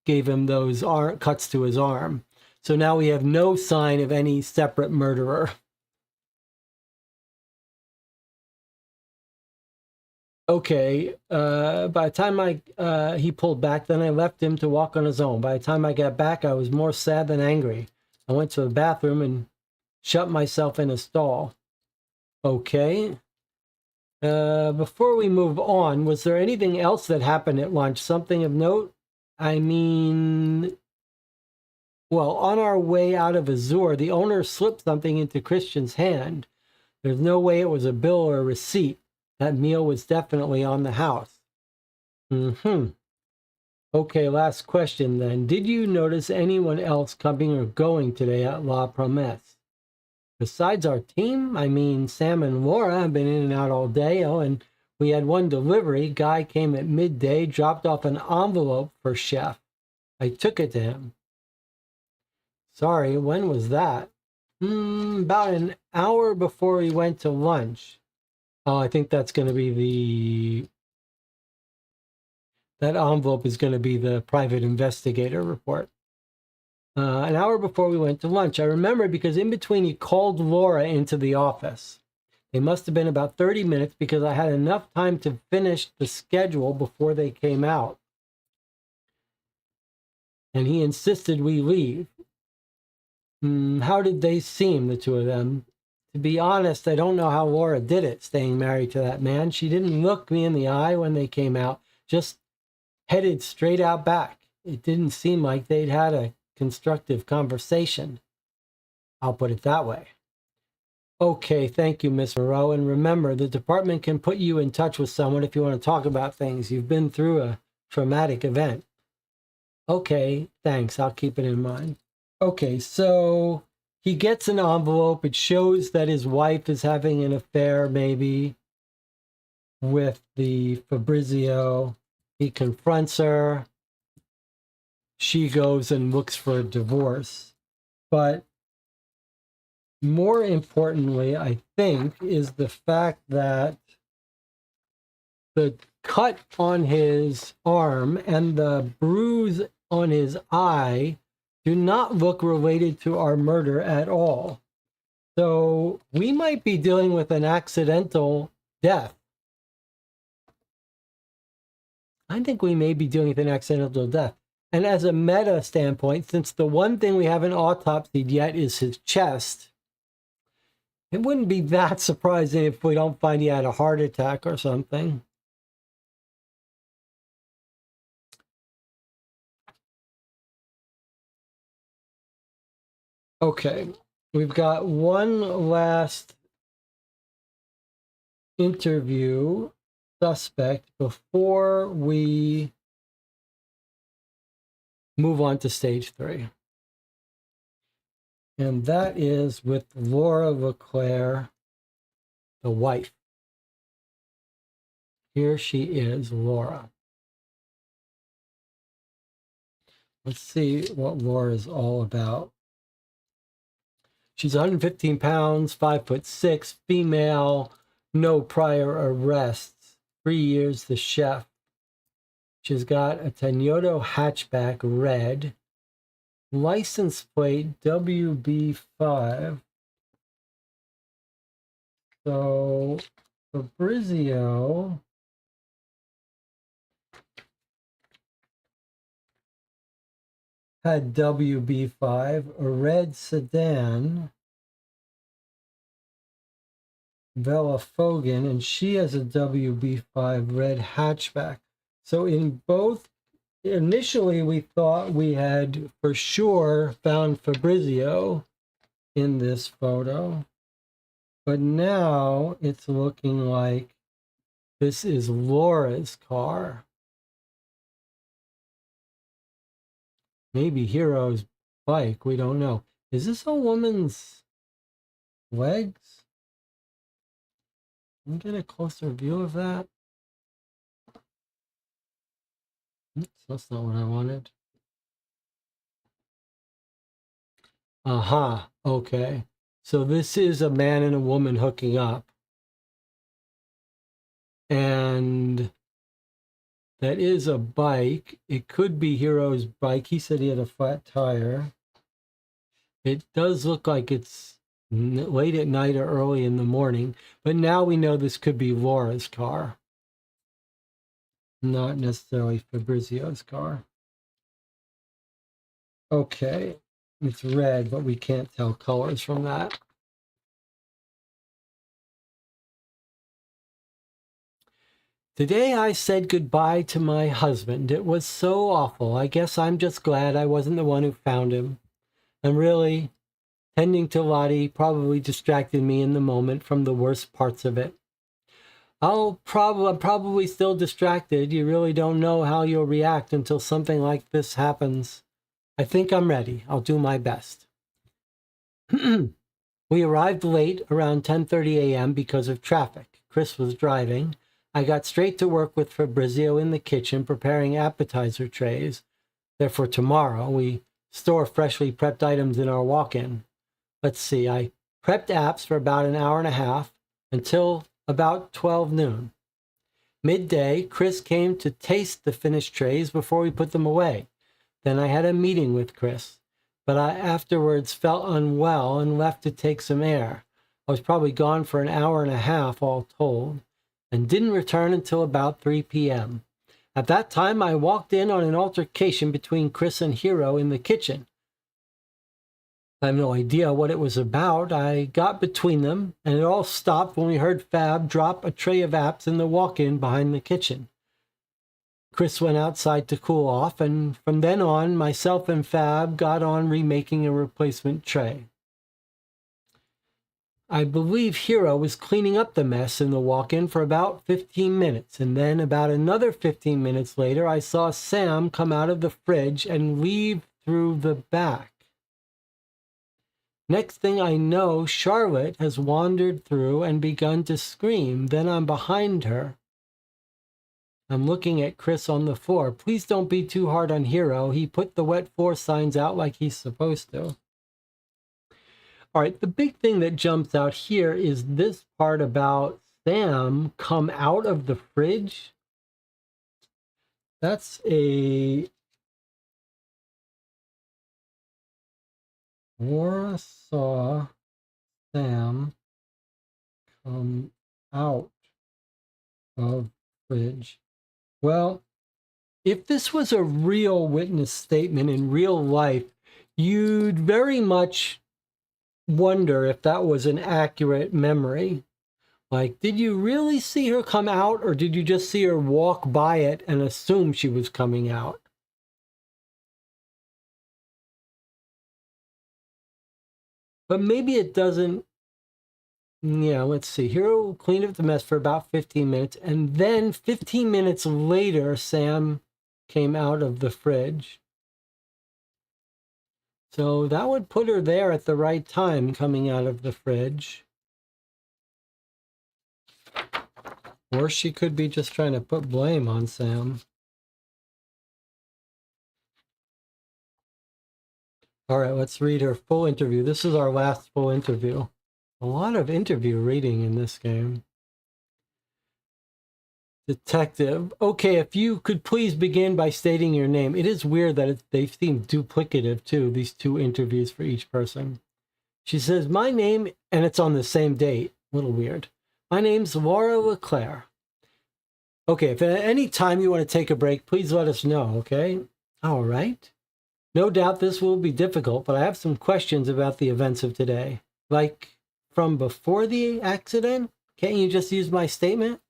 gave him those cuts to his arm. So now we have no sign of any separate murderer. Okay, by the time he pulled back, then I left him to walk on his own. By the time I got back, I was more sad than angry. I went to the bathroom and shut myself in a stall. Okay. Before we move on, was there anything else that happened at lunch? Something of note? I mean, well, on our way out of Azure, the owner slipped something into Christian's hand. There's no way it was a bill or a receipt. That meal was definitely on the house. Okay, last question then. Did you notice anyone else coming or going today at La Promesse? Besides our team, I mean, Sam and Laura have been in and out all day, and we had one delivery. Guy came at midday, dropped off an envelope for Chef. I took it to him. Sorry, when was that? About an hour before we went to lunch. Oh, I think that's going to be that envelope is going to be the private investigator report. An hour before we went to lunch. I remember because in between he called Laura into the office. It must have been about 30 minutes because I had enough time to finish the schedule before they came out. And he insisted we leave. How did they seem, the two of them? To be honest, I don't know how Laura did it, staying married to that man. She didn't look me in the eye when they came out, just headed straight out back. It didn't seem like they'd had a constructive conversation. I'll put it that way. Okay, thank you, Miss Moreau. And remember, the department can put you in touch with someone if you want to talk about things. You've been through a traumatic event. Okay, thanks. I'll keep it in mind. Okay, so he gets an envelope. It shows that his wife is having an affair, maybe, with the Fabrizio. He confronts her. She goes and looks for a divorce. But more importantly, I think, is the fact that the cut on his arm and the bruise on his eye do not look related to our murder at all. So we might be dealing with an accidental death. I think we may be dealing with an accidental death. And as a meta standpoint, since the one thing we haven't autopsied yet is his chest, It wouldn't be that surprising if we don't find he had a heart attack or something. Okay, we've got one last interview suspect before we move on to stage 3. And that is with Laura LeClaire, the wife. Here she is, Laura. Let's see what Laura is all about. She's 115 pounds, 5'6", female, no prior arrests, 3 years the chef. She's got a Toyota hatchback, red, license plate WB5. So Fabrizio had WB5, a red sedan, Bella Fogan, and she has a WB5 red hatchback. So in both, initially we thought we had for sure found Fabrizio in this photo, but now it's looking like this is Laura's car. Maybe Hero's bike, we don't know. Is this a woman's legs? Can we get a closer view of that? Oops, that's not what I wanted. Aha, okay. So this is a man and a woman hooking up. And that is a bike. It could be Hero's bike. He said he had a flat tire. It does look like it's late at night or early in the morning, but now we know this could be Laura's car, not necessarily Fabrizio's car. Okay, it's red, but we can't tell colors from that. The day I said goodbye to my husband, it was so awful. I guess I'm just glad I wasn't the one who found him. And really, tending to Lottie probably distracted me in the moment from the worst parts of it. I'm probably still distracted. You really don't know how you'll react until something like this happens. I think I'm ready. I'll do my best. We arrived late, around 10:30 a.m. because of traffic. Chris was driving. I got straight to work with Fabrizio in the kitchen preparing appetizer trays. Therefore, tomorrow we store freshly prepped items in our walk-in. Let's see, I prepped apps for about an hour and a half until about 12 noon. Midday, Chris came to taste the finished trays before we put them away. Then I had a meeting with Chris, but I afterwards felt unwell and left to take some air. I was probably gone for an hour and a half all told, and didn't return until about 3 p.m. At that time, I walked in on an altercation between Chris and Hero in the kitchen. I have no idea what it was about. I got between them, and it all stopped when we heard Fab drop a tray of apps in the walk-in behind the kitchen. Chris went outside to cool off, and from then on, myself and Fab got on remaking a replacement tray. I believe Hero was cleaning up the mess in the walk-in for about 15 minutes, and then about another 15 minutes later, I saw Sam come out of the fridge and leave through the back. Next thing I know, Charlotte has wandered through and begun to scream. Then I'm behind her. I'm looking at Chris on the floor. Please don't be too hard on Hero. He put the wet floor signs out like he's supposed to. All right, the big thing that jumps out here is this part about Sam come out of the fridge. That's a Laura saw Sam come out of fridge. Well, if this was a real witness statement in real life, you'd very much wonder if that was an accurate memory. Like, did you really see her come out, or did you just see her walk by it and assume she was coming out? But maybe it doesn't. Yeah, let's see. Hero cleaned up the mess for about 15 minutes, and then 15 minutes later, Sam came out of the fridge. So that would put her there at the right time, coming out of the fridge. Or she could be just trying to put blame on Sam. All right, let's read her full interview. This is our last full interview. A lot of interview reading in this game. Detective. Okay, if you could please begin by stating your name. It is weird that they seem duplicative too, these two interviews for each person. She says, my name, and it's on the same date. A little weird. My name's Laura LeClaire. Okay, if at any time you want to take a break, please let us know, okay? All right. No doubt this will be difficult, but I have some questions about the events of today. Like, from before the accident? Can't you just use my statement?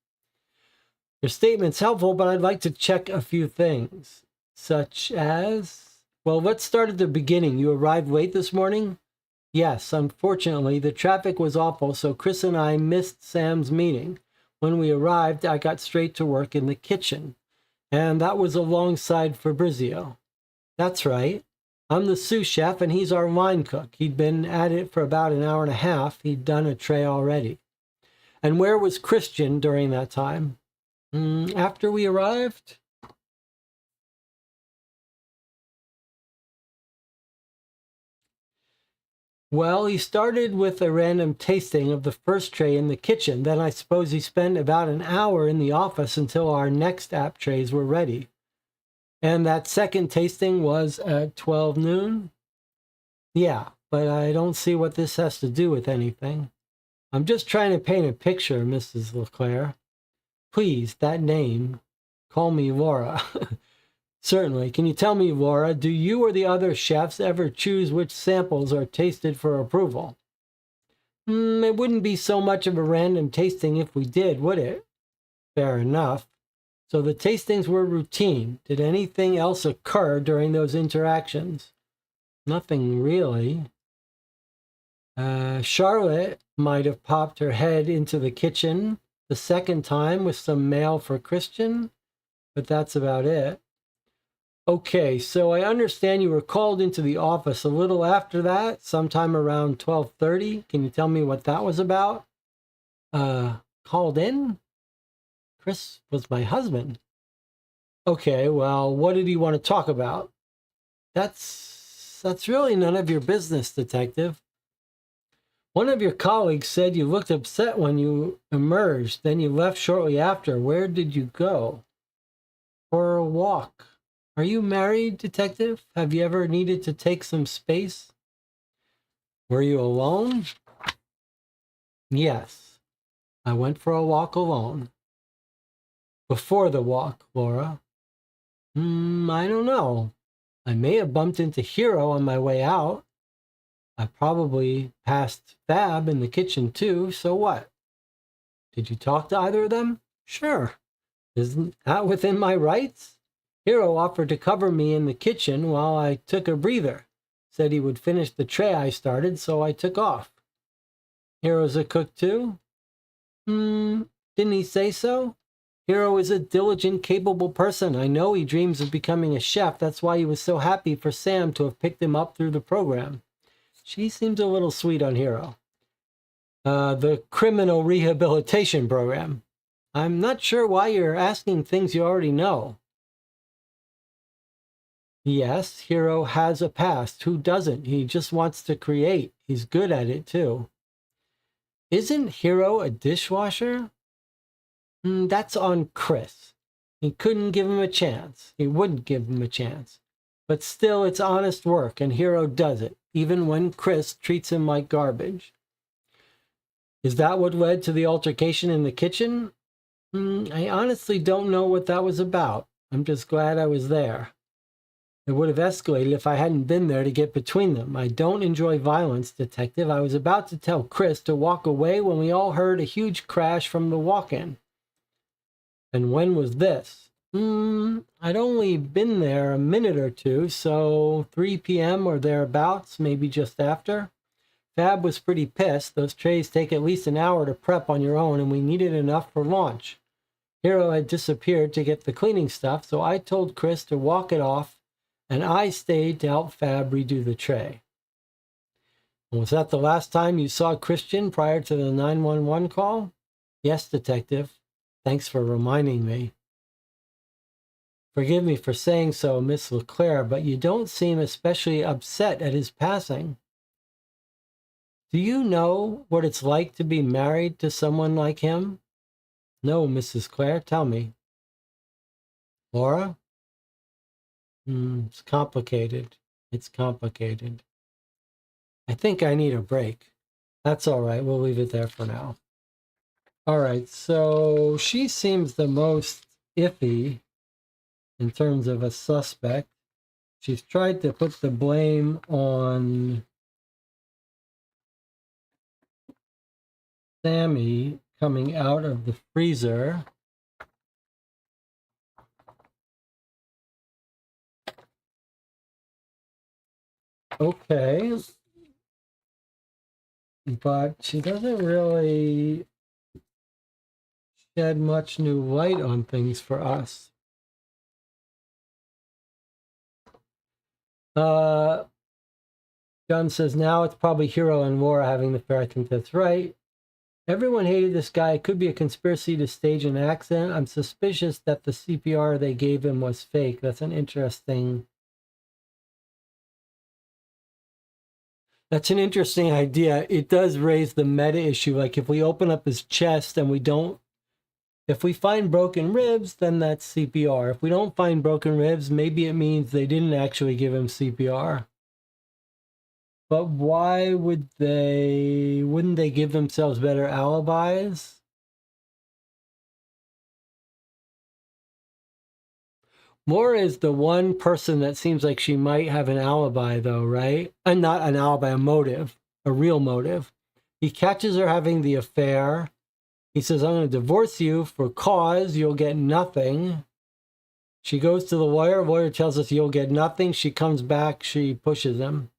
Your statement's helpful, but I'd like to check a few things. Such as, well, let's start at the beginning. You arrived late this morning? Yes, unfortunately, the traffic was awful, so Chris and I missed Sam's meeting. When we arrived, I got straight to work in the kitchen, and that was alongside Fabrizio. That's right. I'm the sous chef, and he's our line cook. He'd been at it for about an hour and a half. He'd done a tray already. And where was Christian during that time? After we arrived? Well, he started with a random tasting of the first tray in the kitchen. Then I suppose he spent about an hour in the office until our next app trays were ready. And that second tasting was at 12 noon? Yeah, but I don't see what this has to do with anything. I'm just trying to paint a picture, Mrs. LeClaire. Please, that name. Call me Laura. Certainly. Can you tell me, Laura, do you or the other chefs ever choose which samples are tasted for approval? It wouldn't be so much of a random tasting if we did, would it? Fair enough. So the tastings were routine. Did anything else occur during those interactions? Nothing really. Charlotte might have popped her head into the kitchen the second time with some mail for Christian, but that's about it. Okay, so I understand you were called into the office a little after that, sometime around 12:30. Can you tell me what that was about? Called in? Chris was my husband. Okay, well, what did he want to talk about? That's really none of your business, detective. One of your colleagues said you looked upset when you emerged, then you left shortly after. Where did you go? For a walk. Are you married, detective? Have you ever needed to take some space? Were you alone? Yes. I went for a walk alone. Before the walk, Laura. I don't know. I may have bumped into Hero on my way out. I probably passed Fab in the kitchen too, so what? Did you talk to either of them? Sure. Isn't that within my rights? Hero offered to cover me in the kitchen while I took a breather. Said he would finish the tray I started, so I took off. Hero's a cook too? Didn't he say so? Hero is a diligent, capable person. I know he dreams of becoming a chef. That's why he was so happy for Sam to have picked him up through the program. She seems a little sweet on Hero. The criminal rehabilitation program. I'm not sure why you're asking things you already know. Yes, Hero has a past. Who doesn't? He just wants to create. He's good at it, too. Isn't Hero a dishwasher? That's on Chris. He couldn't give him a chance. He wouldn't give him a chance. But still, it's honest work, and Hero does it, even when Chris treats him like garbage. Is that what led to the altercation in the kitchen? I honestly don't know what that was about. I'm just glad I was there. It would have escalated if I hadn't been there to get between them. I don't enjoy violence, Detective. I was about to tell Chris to walk away when we all heard a huge crash from the walk-in. And when was this? I'd only been there a minute or two, so 3 p.m. or thereabouts, maybe just after. Fab was pretty pissed. Those trays take at least an hour to prep on your own, and we needed enough for launch. Hero had disappeared to get the cleaning stuff, so I told Chris to walk it off, and I stayed to help Fab redo the tray. And was that the last time you saw Christian prior to the 911 call? Yes, Detective. Thanks for reminding me. Forgive me for saying so, Miss LeClaire, but you don't seem especially upset at his passing. Do you know what it's like to be married to someone like him? No, Mrs. Claire, tell me. Laura? It's complicated. It's complicated. I think I need a break. That's all right. We'll leave it there for now. All right. So she seems the most iffy in terms of a suspect. She's tried to put the blame on Sammy coming out of the freezer. Okay. But she doesn't really shed much new light on things for us. John says now it's probably Hero and Laura having the affair. I think that's right. Everyone hated this guy. It could be a conspiracy to stage an accident. I'm suspicious that the CPR they gave him was fake. That's an interesting idea. It does raise the meta issue. Like if we open up his chest and if we find broken ribs, then that's CPR. If we don't find broken ribs, maybe it means they didn't actually give him CPR. But why wouldn't they give themselves better alibis? Maura is the one person that seems like she might have an alibi, though, right? And not an alibi, a motive, a real motive. He catches her having the affair. He says, I'm going to divorce you for cause. You'll get nothing. She goes to the lawyer. Lawyer tells us you'll get nothing. She comes back. She pushes him.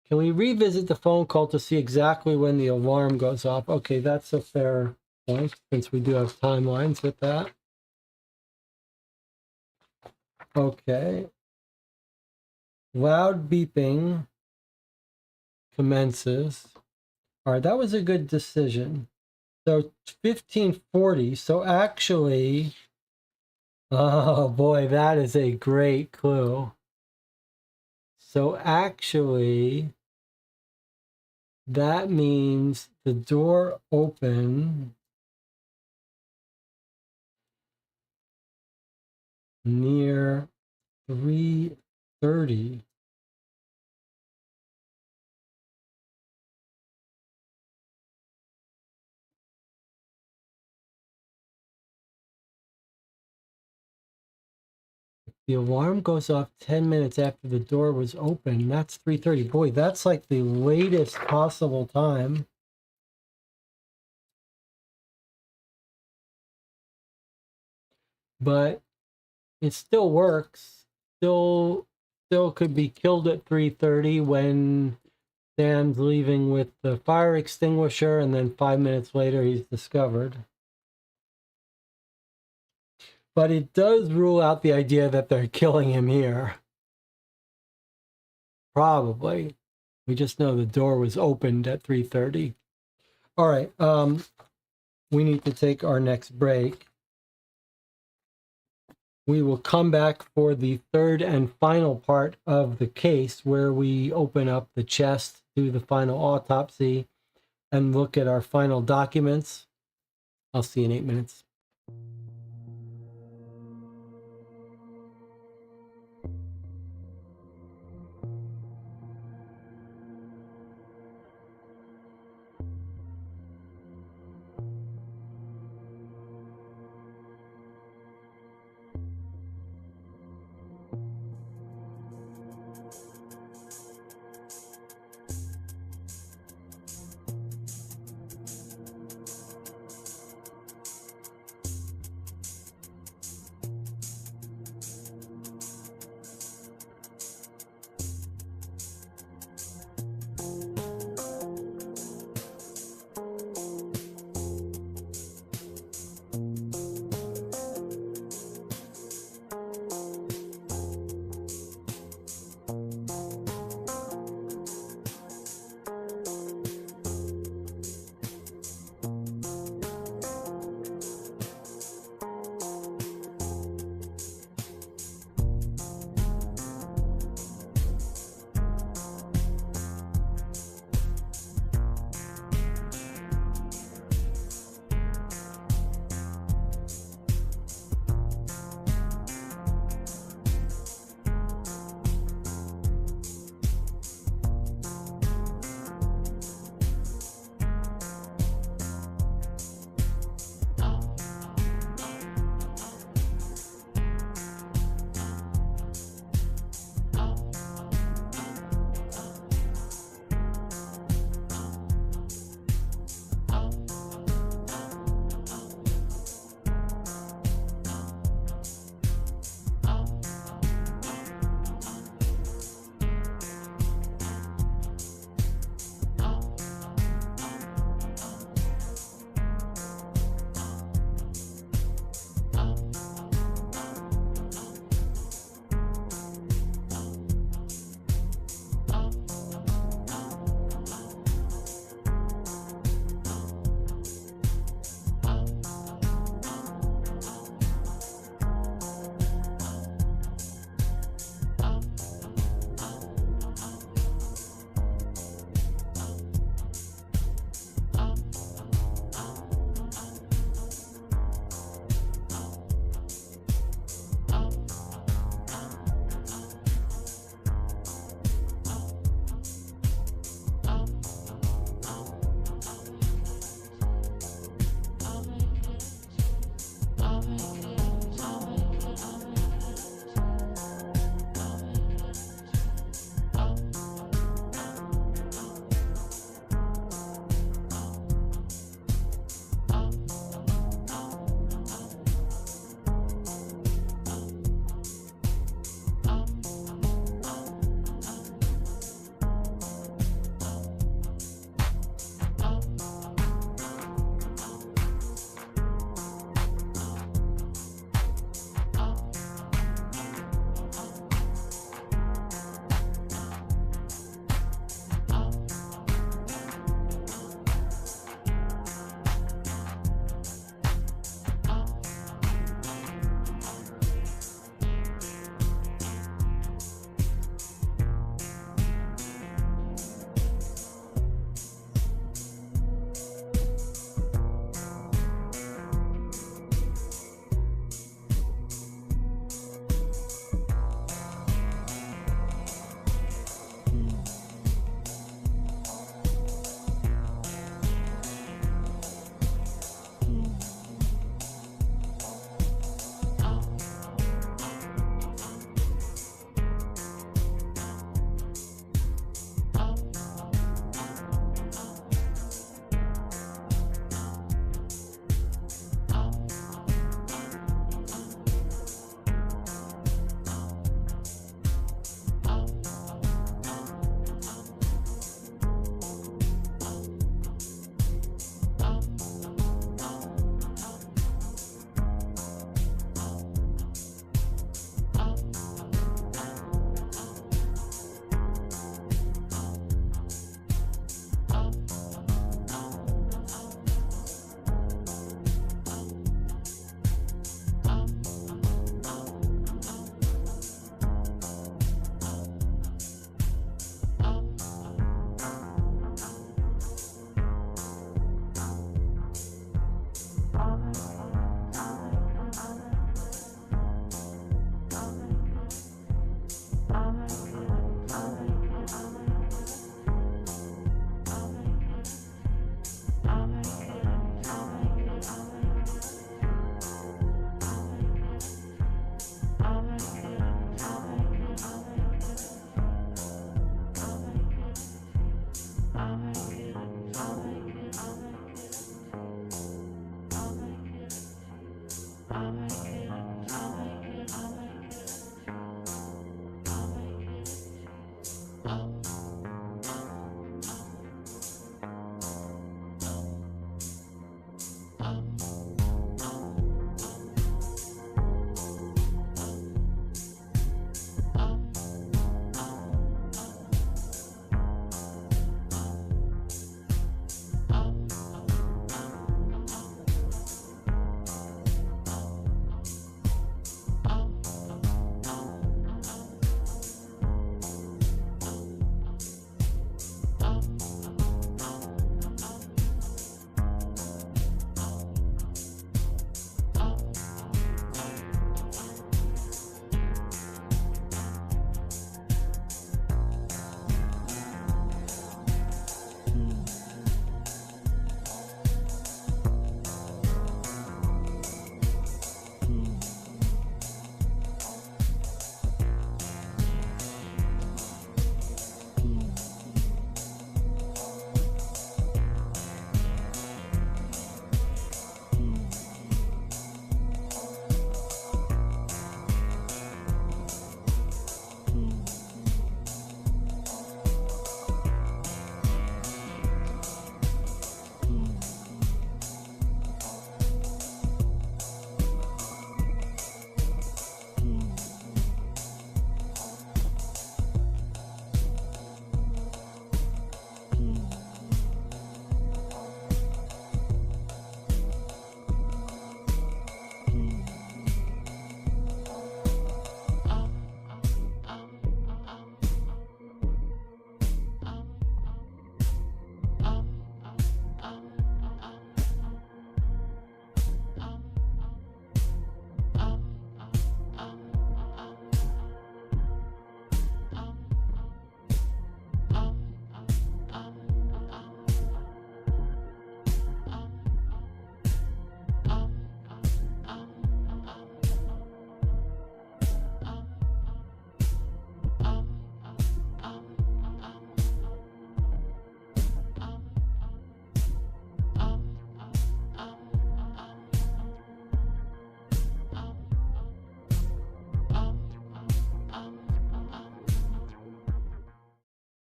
Can we revisit the phone call to see exactly when the alarm goes off? Okay, that's a fair point, since we do have timelines with that. Okay. Loud beeping commences. All right, that was a good decision. So 1540. So actually, oh boy, that is a great clue. So actually, that means the door opened near 3:30. The alarm goes off 10 minutes after the door was open. That's 3:30. Boy, that's like the latest possible time. But it still works. Still could be killed at 3:30 when Sam's leaving with the fire extinguisher, and then 5 minutes later he's discovered. But it does rule out the idea that they're killing him here. Probably. We just know the door was opened at 3:30. All right. We need to take our next break. We will come back for the third and final part of the case, where we open up the chest, do the final autopsy, and look at our final documents. I'll see you in 8 minutes.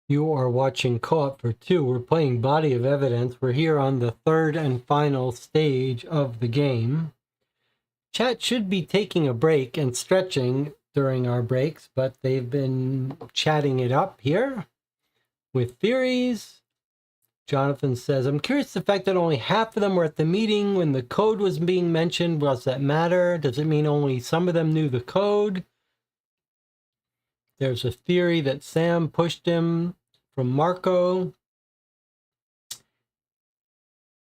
You are watching Co-op for Two. We're playing Body of Evidence. We're here on the third and final stage of the game. Chat should be taking a break and stretching during our breaks, but they've been chatting it up here with theories. Jonathan says, I'm curious the fact that only half of them were at the meeting when the code was being mentioned. Does that matter? Does it mean only some of them knew the code? There's a theory that Sam pushed him from Marco.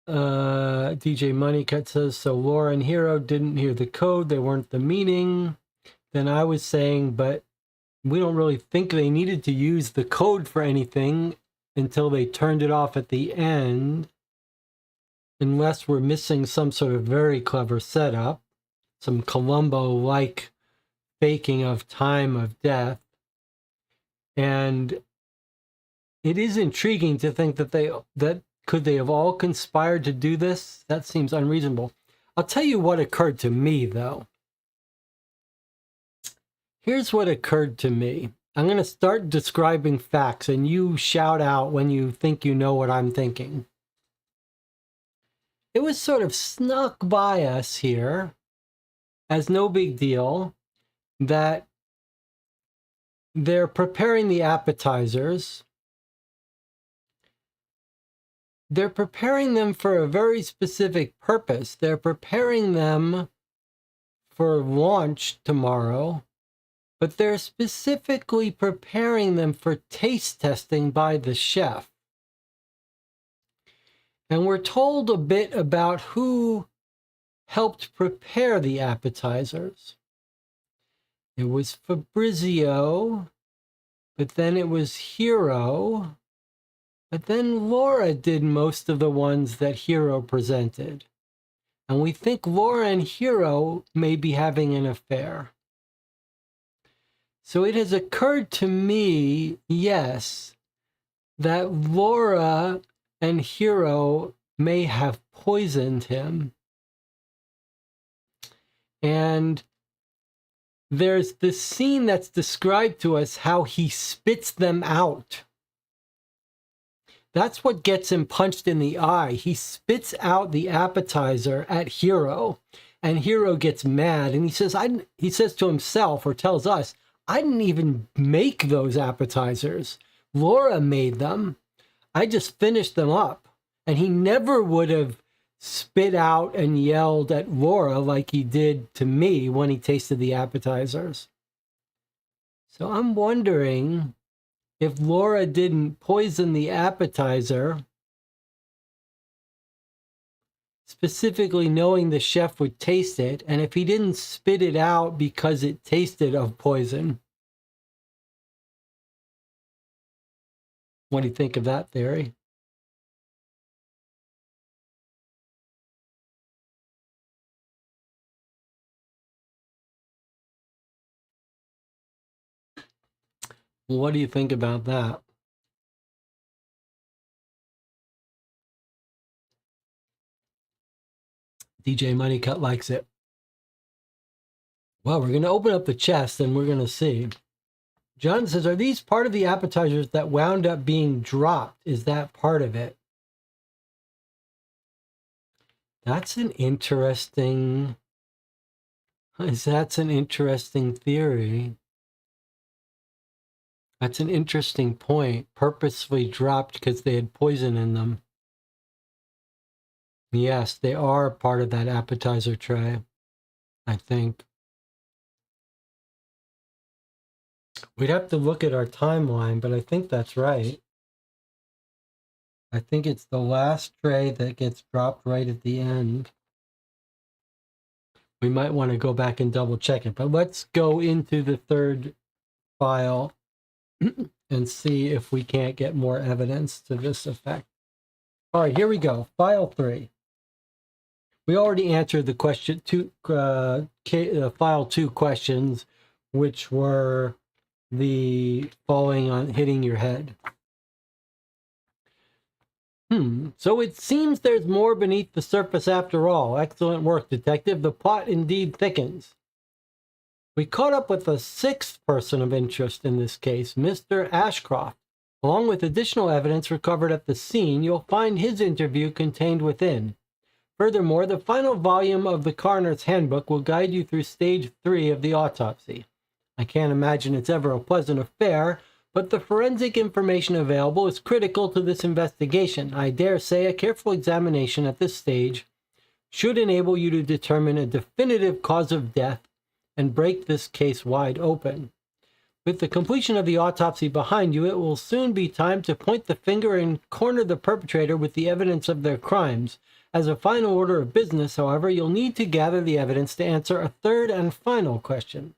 DJ Moneycut says, so Laura and Hero didn't hear the code. They weren't at the meeting. Then I was saying, but we don't really think they needed to use the code for anything until they turned it off at the end, unless we're missing some sort of very clever setup, some Columbo-like faking of time of death. And it is intriguing to think that could they have all conspired to do this? That seems unreasonable. I'll tell you what occurred to me, though. Here's what occurred to me. I'm going to start describing facts, and you shout out when you think you know what I'm thinking. It was sort of snuck by us here, as no big deal, that they're preparing the appetizers. They're preparing them for a very specific purpose. They're preparing them for launch tomorrow, but they're specifically preparing them for taste testing by the chef. And we're told a bit about who helped prepare the appetizers. It was Fabrizio, but then it was Hero, but then Laura did most of the ones that Hero presented. And we think Laura and Hero may be having an affair. So it has occurred to me, yes, that Laura and Hero may have poisoned him. And there's this scene that's described to us how he spits them out. That's what gets him punched in the eye. He spits out the appetizer at Hero, and Hero gets mad, and he says to himself, or tells us, I didn't even make those appetizers. Laura made them. I just finished them up. And he never would have spit out and yelled at Laura like he did to me when he tasted the appetizers. So I'm wondering if Laura didn't poison the appetizer, specifically knowing the chef would taste it, and if he didn't spit it out because it tasted of poison. What do you think of that theory? What do you think about that? DJ Moneycut likes it. Well, we're going to open up the chest and we're going to see. John says, are these part of the appetizers that wound up being dropped? Is that part of it? That's an interesting... That's an interesting theory. That's an interesting point. Purposefully dropped because they had poison in them. Yes, they are part of that appetizer tray, I think. We'd have to look at our timeline, but I think that's right. I think it's the last tray that gets dropped right at the end. We might want to go back and double check it, but let's go into the third file and see if we can't get more evidence to this effect. All right, here we go. File 3. We already answered the question file 2 questions, which were the falling on hitting your head. So it seems there's more beneath the surface after all. Excellent work, detective. The plot indeed thickens. We caught up with a 6th person of interest in this case, Mr. Ashcroft. Along with additional evidence recovered at the scene, you'll find his interview contained within. Furthermore, the final volume of the Coroner's Handbook will guide you through stage 3 of the autopsy. I can't imagine it's ever a pleasant affair, but the forensic information available is critical to this investigation. I dare say a careful examination at this stage should enable you to determine a definitive cause of death and break this case wide open. With the completion of the autopsy behind you, it will soon be time to point the finger and corner the perpetrator with the evidence of their crimes. As a final order of business, however, you'll need to gather the evidence to answer a third and final question.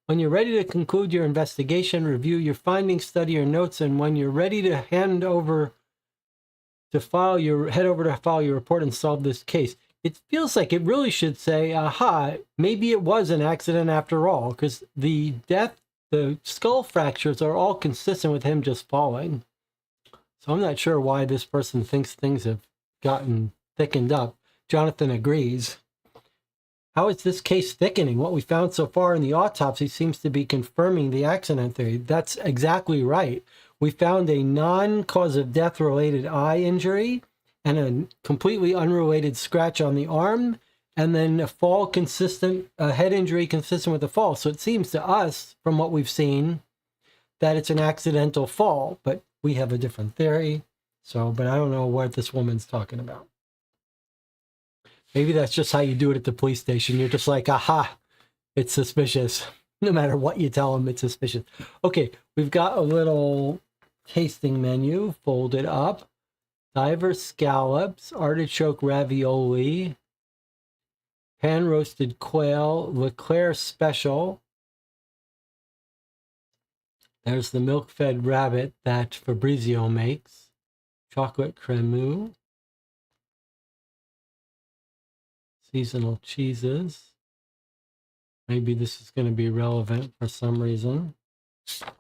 When you're ready to conclude your investigation, review your findings, study your notes, and when you're ready to head over to file your report and solve this case. It feels like it really should say, aha, maybe it was an accident after all, because the skull fractures are all consistent with him just falling. So I'm not sure why this person thinks things have gotten thickened up. Jonathan agrees. How is this case thickening? What we found so far in the autopsy seems to be confirming the accident theory. That's exactly right. We found a non-cause of death related eye injury and a completely unrelated scratch on the arm, and then a head injury consistent with the fall. So it seems to us, from what we've seen, that it's an accidental fall, but we have a different theory. But I don't know what this woman's talking about. Maybe that's just how you do it at the police station. You're just like, aha, it's suspicious. No matter what you tell them, it's suspicious. Okay, we've got a little tasting menu folded up. Diver scallops, artichoke ravioli, pan-roasted quail, Leclerc special. There's the milk-fed rabbit that Fabrizio makes. Chocolate cremeux. Seasonal cheeses. Maybe this is going to be relevant for some reason.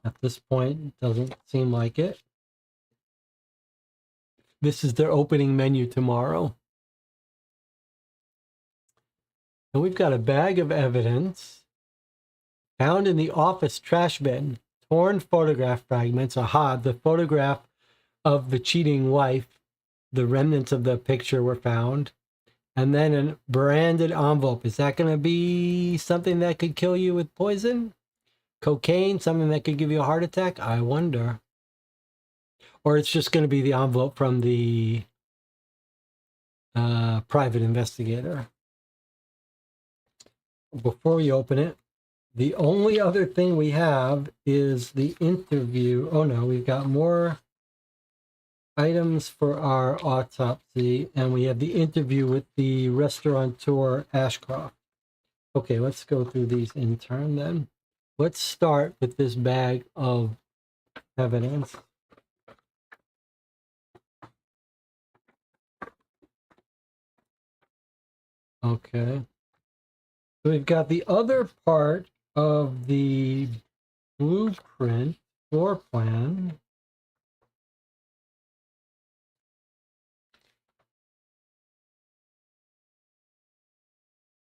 At this point, it doesn't seem like it. This is their opening menu tomorrow. And we've got a bag of evidence found in the office trash bin. Torn photograph fragments. Aha, the photograph of the cheating wife. The remnants of the picture were found. And then a branded envelope. Is that going to be something that could kill you with poison? Cocaine, something that could give you a heart attack? I wonder. Or it's just going to be the envelope from the private investigator. Before we open it, the only other thing we have is the interview. Oh no, we've got more items for our autopsy, and we have the interview with the restaurateur Ashcroft. Okay, let's go through these in turn then. Let's start with this bag of evidence. Okay. So we've got the other part of the blueprint floor plan.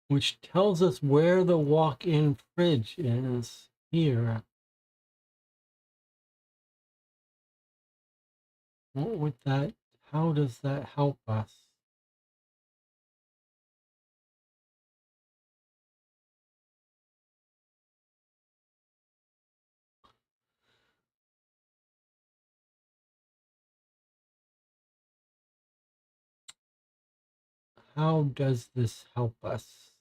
Which tells us where the walk-in fridge is here. What would that, how does that help us? How does this help us?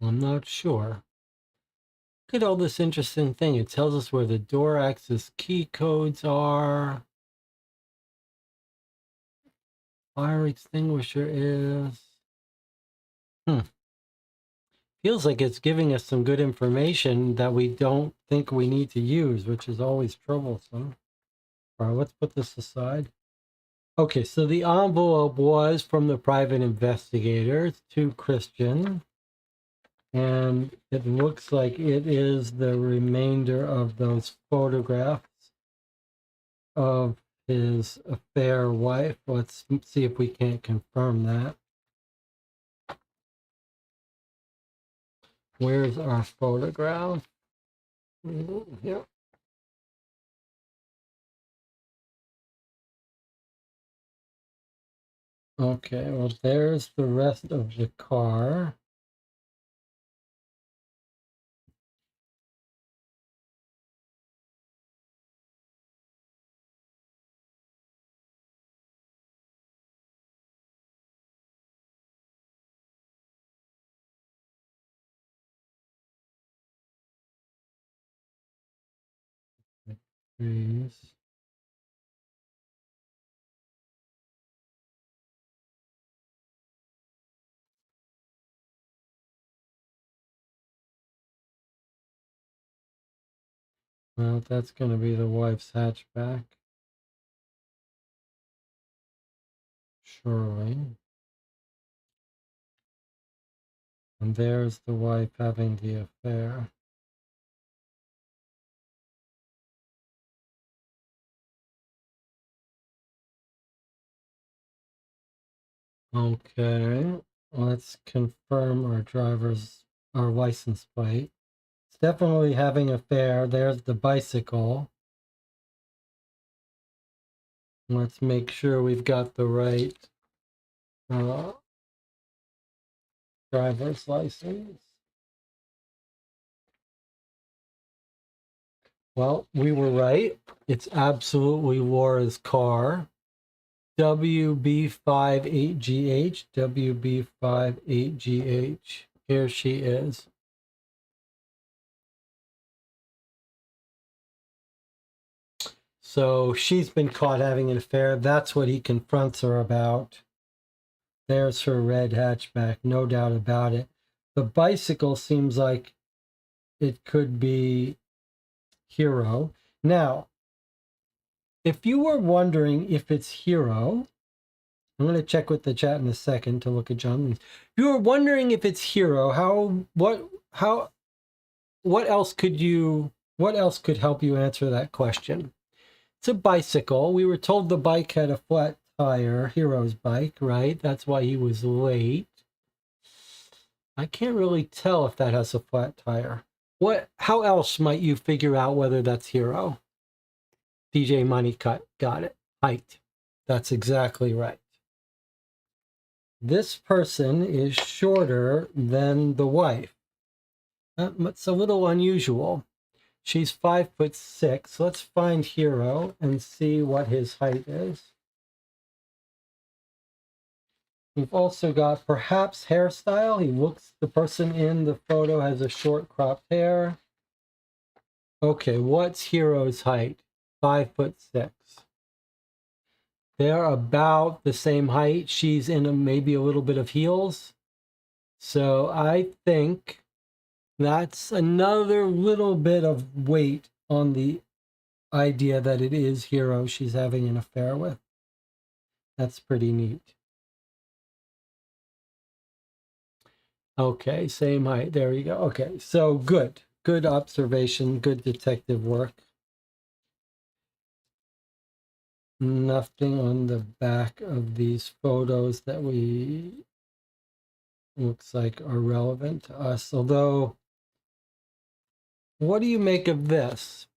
I'm not sure. Look at all this interesting thing. It tells us where the door access key codes are. Fire extinguisher is. Feels like it's giving us some good information that we don't think we need to use, which is always troublesome. All right, let's put this aside. Okay, so the envelope was from the private investigator to Christian. And it looks like it is the remainder of those photographs of his affair wife. Let's see if we can't confirm that. Where's our photograph? Yep. Okay, well, there's the rest of the car. Trees. Well, that's going to be the wife's hatchback. Surely. And there's the wife having the affair. Okay, let's confirm our license plate. It's definitely having a fare. There's the bicycle. Let's make sure we've got the right driver's license. Well, we were right. It's absolutely Laura's car. WB58GH, WB58GH. Here she is. So she's been caught having an affair. That's what he confronts her about. There's her red hatchback, no doubt about it. The bicycle seems like it could be Hero. Now, if you were wondering if it's Hero, I'm going to check with the chat in a second to look at John. If you were wondering if it's Hero, what else could help you answer that question? It's a bicycle. We were told the bike had a flat tire, Hero's bike, right? That's why he was late. I can't really tell if that has a flat tire. How else might you figure out whether that's Hero? DJ Money Cut, got it. Height. That's exactly right. This person is shorter than the wife. It's a little unusual. She's 5'6". Let's find Hero and see what his height is. We've also got perhaps hairstyle. The person in the photo has a short cropped hair. Okay, what's Hero's height? 5'6". They're about the same height. She's in maybe a little bit of heels. So I think that's another little bit of weight on the idea that it is Hero she's having an affair with. That's pretty neat. Okay, same height. There you go. Okay, so good. Good observation. Good detective work. Nothing on the back of these photos that looks like are relevant to us. Although, what do you make of this?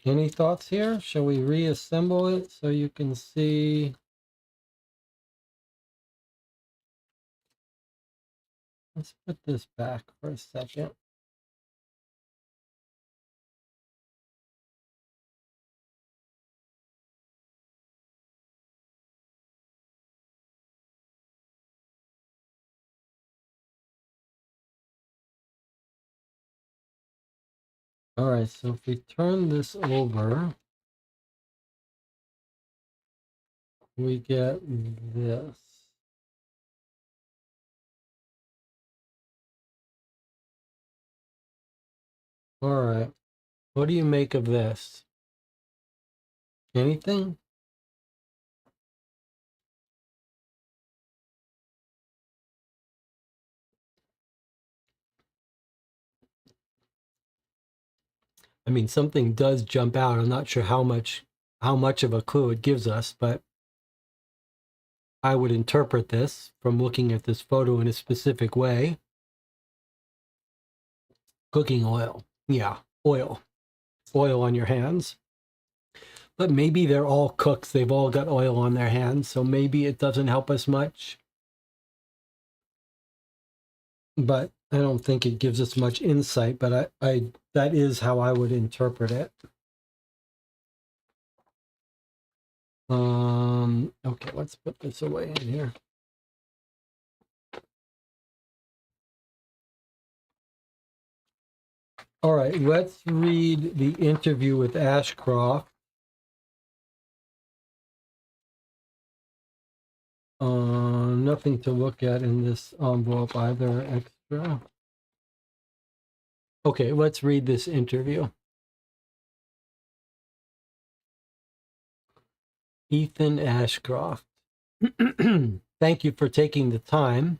Any thoughts here? Shall we reassemble it so you can see? Let's put this back for a second. All right, so if we turn this over, we get this. All right, what do you make of this? Anything? I mean, something does jump out. I'm not sure how much of a clue it gives us, but I would interpret this from looking at this photo in a specific way. Cooking oil. Yeah, oil. Oil on your hands. But maybe they're all cooks. They've all got oil on their hands, so maybe it doesn't help us much. But I don't think it gives us much insight, but that is how I would interpret it. Okay, let's put this away in here. All right, let's read the interview with Ashcroft. Nothing to look at in this envelope either extra. Okay, let's read this interview. Ethan Ashcroft. Thank you for taking the time.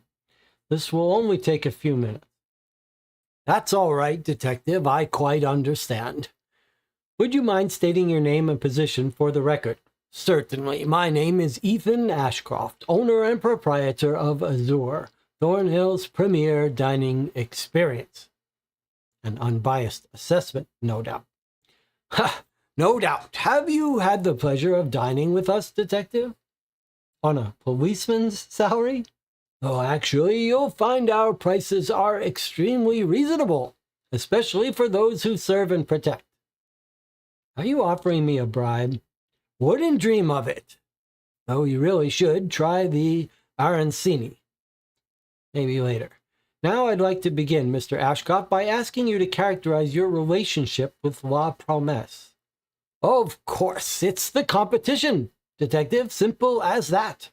This will only take a few minutes. That's all right, Detective. I quite understand. Would you mind stating your name and position for the record? Certainly. My name is Ethan Ashcroft, owner and proprietor of Azure, Thornhill's premier dining experience. An unbiased assessment, no doubt. Ha! No doubt. Have you had the pleasure of dining with us, Detective? On a policeman's salary? Oh, actually, you'll find our prices are extremely reasonable, especially for those who serve and protect. Are you offering me a bribe? Wouldn't dream of it. Oh, you really should try the arancini. Maybe later. Now I'd like to begin, Mr. Ashcroft, by asking you to characterize your relationship with La Promesse. Of course, it's the competition, Detective. Simple as that.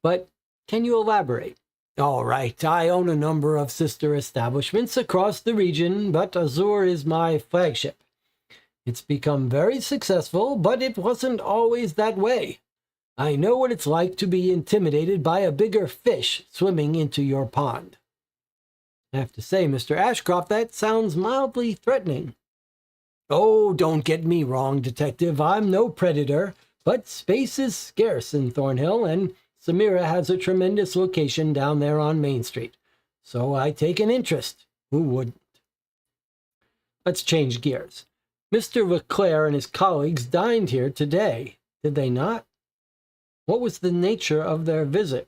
But can you elaborate? All right, I own a number of sister establishments across the region, but Azure is my flagship. It's become very successful, but it wasn't always that way. I know what it's like to be intimidated by a bigger fish swimming into your pond. I have to say, Mr. Ashcroft, that sounds mildly threatening. Oh, don't get me wrong, Detective. I'm no predator, but space is scarce in Thornhill, and Samira has a tremendous location down there on Main Street. So I take an interest. Who wouldn't? Let's change gears. Mr. Leclerc and his colleagues dined here today, did they not? What was the nature of their visit?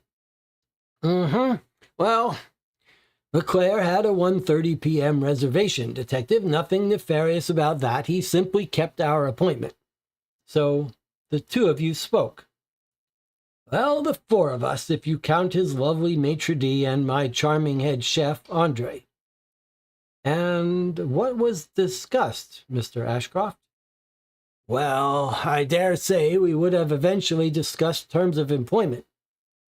Well, Leclerc had a 1:30 p.m. reservation, Detective. Nothing nefarious about that. He simply kept our appointment. So the two of you spoke. Well, the four of us, if you count his lovely maitre d' and my charming head chef, Andre. And what was discussed, Mr. Ashcroft? Well, I dare say we would have eventually discussed terms of employment.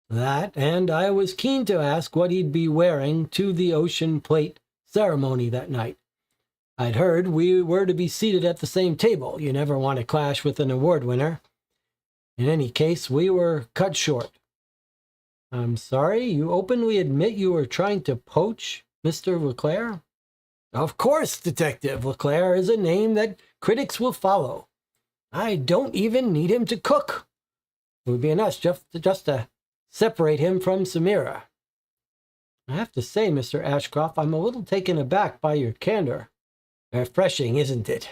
That, and I was keen to ask what he'd be wearing to the ocean plate ceremony that night. I'd heard we were to be seated at the same table. You never want to clash with an award winner. In any case, we were cut short. I'm sorry, you openly admit you were trying to poach Mr. Leclerc? Of course, Detective. Leclerc is a name that critics will follow. I don't even need him to cook. It would be enough just to separate him from Samira. I have to say, Mr. Ashcroft, I'm a little taken aback by your candor. Refreshing, isn't it?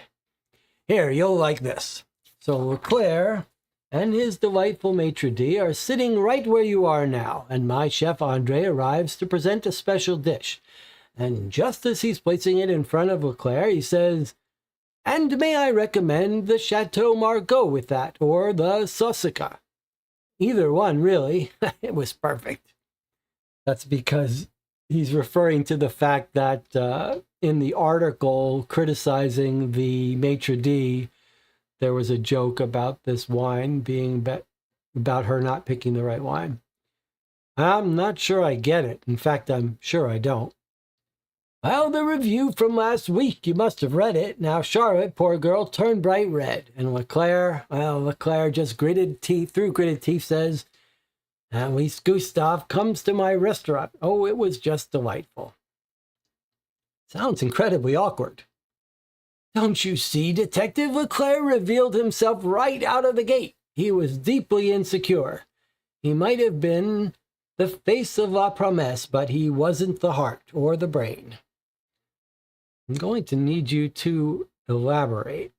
Here, you'll like this. So Leclerc and his delightful maitre d' are sitting right where you are now, and my chef Andre arrives to present a special dish. And just as he's placing it in front of Leclerc, he says, "And may I recommend the Chateau Margaux with that, or the Sausica?" Either one, really. It was perfect. That's because he's referring to the fact that in the article criticizing the maitre d', there was a joke about this wine being about her not picking the right wine. I'm not sure I get it. In fact, I'm sure I don't. Well, the review from last week, you must have read it. Now Charlotte, poor girl, turned bright red. And Leclerc just through gritted teeth says, "At least Gustave comes to my restaurant. Oh, it was just delightful." Sounds incredibly awkward. Don't you see, Detective? Leclerc revealed himself right out of the gate. He was deeply insecure. He might have been the face of La Promesse, but he wasn't the heart or the brain. I'm going to need you to elaborate.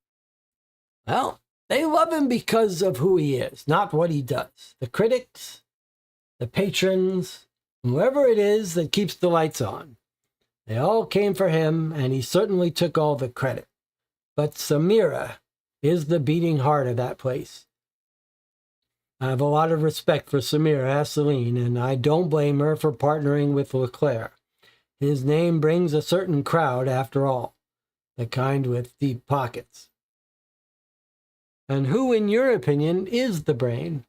Well, they love him because of who he is, not what he does. The critics, the patrons, whoever it is that keeps the lights on. They all came for him, and he certainly took all the credit. But Samira is the beating heart of that place. I have a lot of respect for Samira Asseline, and I don't blame her for partnering with Leclerc. His name brings a certain crowd, after all, the kind with deep pockets. And who, in your opinion, is the brain?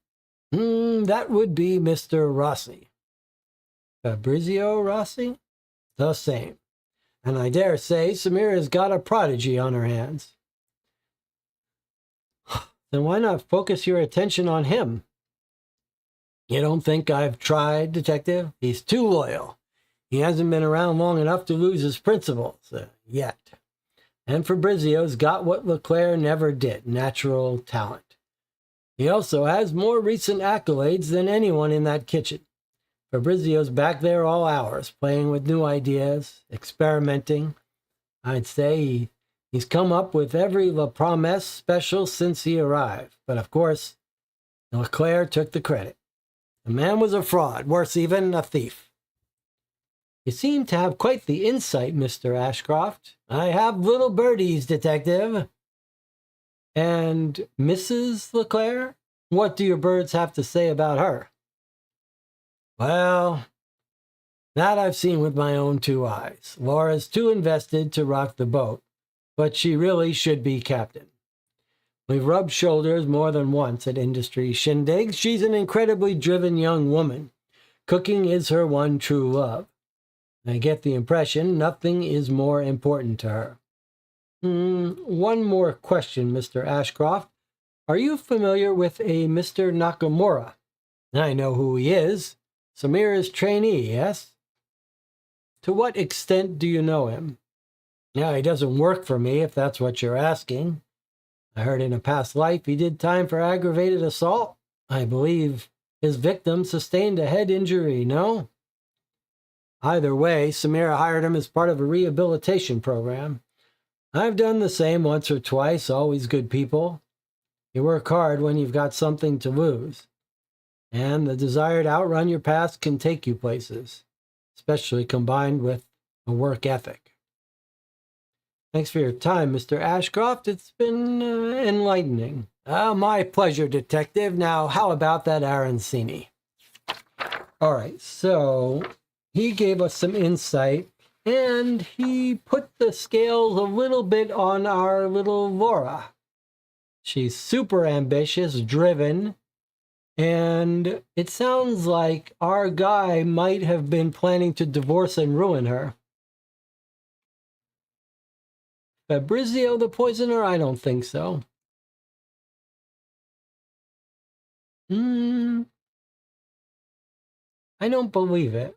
That would be Mr. Rossi. Fabrizio Rossi? The same. And I dare say Samira's got a prodigy on her hands. Then why not focus your attention on him? You don't think I've tried, Detective? He's too loyal. He hasn't been around long enough to lose his principles, yet. And Fabrizio's got what Leclerc never did, natural talent. He also has more recent accolades than anyone in that kitchen. Fabrizio's back there all hours, playing with new ideas, experimenting. I'd say he's come up with every La Promesse special since he arrived. But of course, Leclerc took the credit. The man was a fraud, worse even, a thief. You seem to have quite the insight, Mr. Ashcroft. I have little birdies, Detective. And Mrs. Leclerc? What do your birds have to say about her? Well, that I've seen with my own two eyes. Laura's too invested to rock the boat, but she really should be captain. We've rubbed shoulders more than once at industry shindigs. She's an incredibly driven young woman. Cooking is her one true love. I get the impression nothing is more important to her. One more question, Mr. Ashcroft. Are you familiar with a Mr. Nakamura? I know who he is. Samira's trainee, yes? To what extent do you know him? Yeah, he doesn't work for me, if that's what you're asking. I heard in a past life he did time for aggravated assault. I believe his victim sustained a head injury, no? Either way, Samira hired him as part of a rehabilitation program. I've done the same once or twice, always good people. You work hard when you've got something to lose. And the desire to outrun your past can take you places, especially combined with a work ethic. Thanks for your time, Mr. Ashcroft. It's been enlightening. My pleasure, Detective. Now, how about that Arancini? All right, so he gave us some insight, and he put the scales a little bit on our little Laura. She's super ambitious, driven, and it sounds like our guy might have been planning to divorce and ruin her. Fabrizio the poisoner? I don't think so. I don't believe it.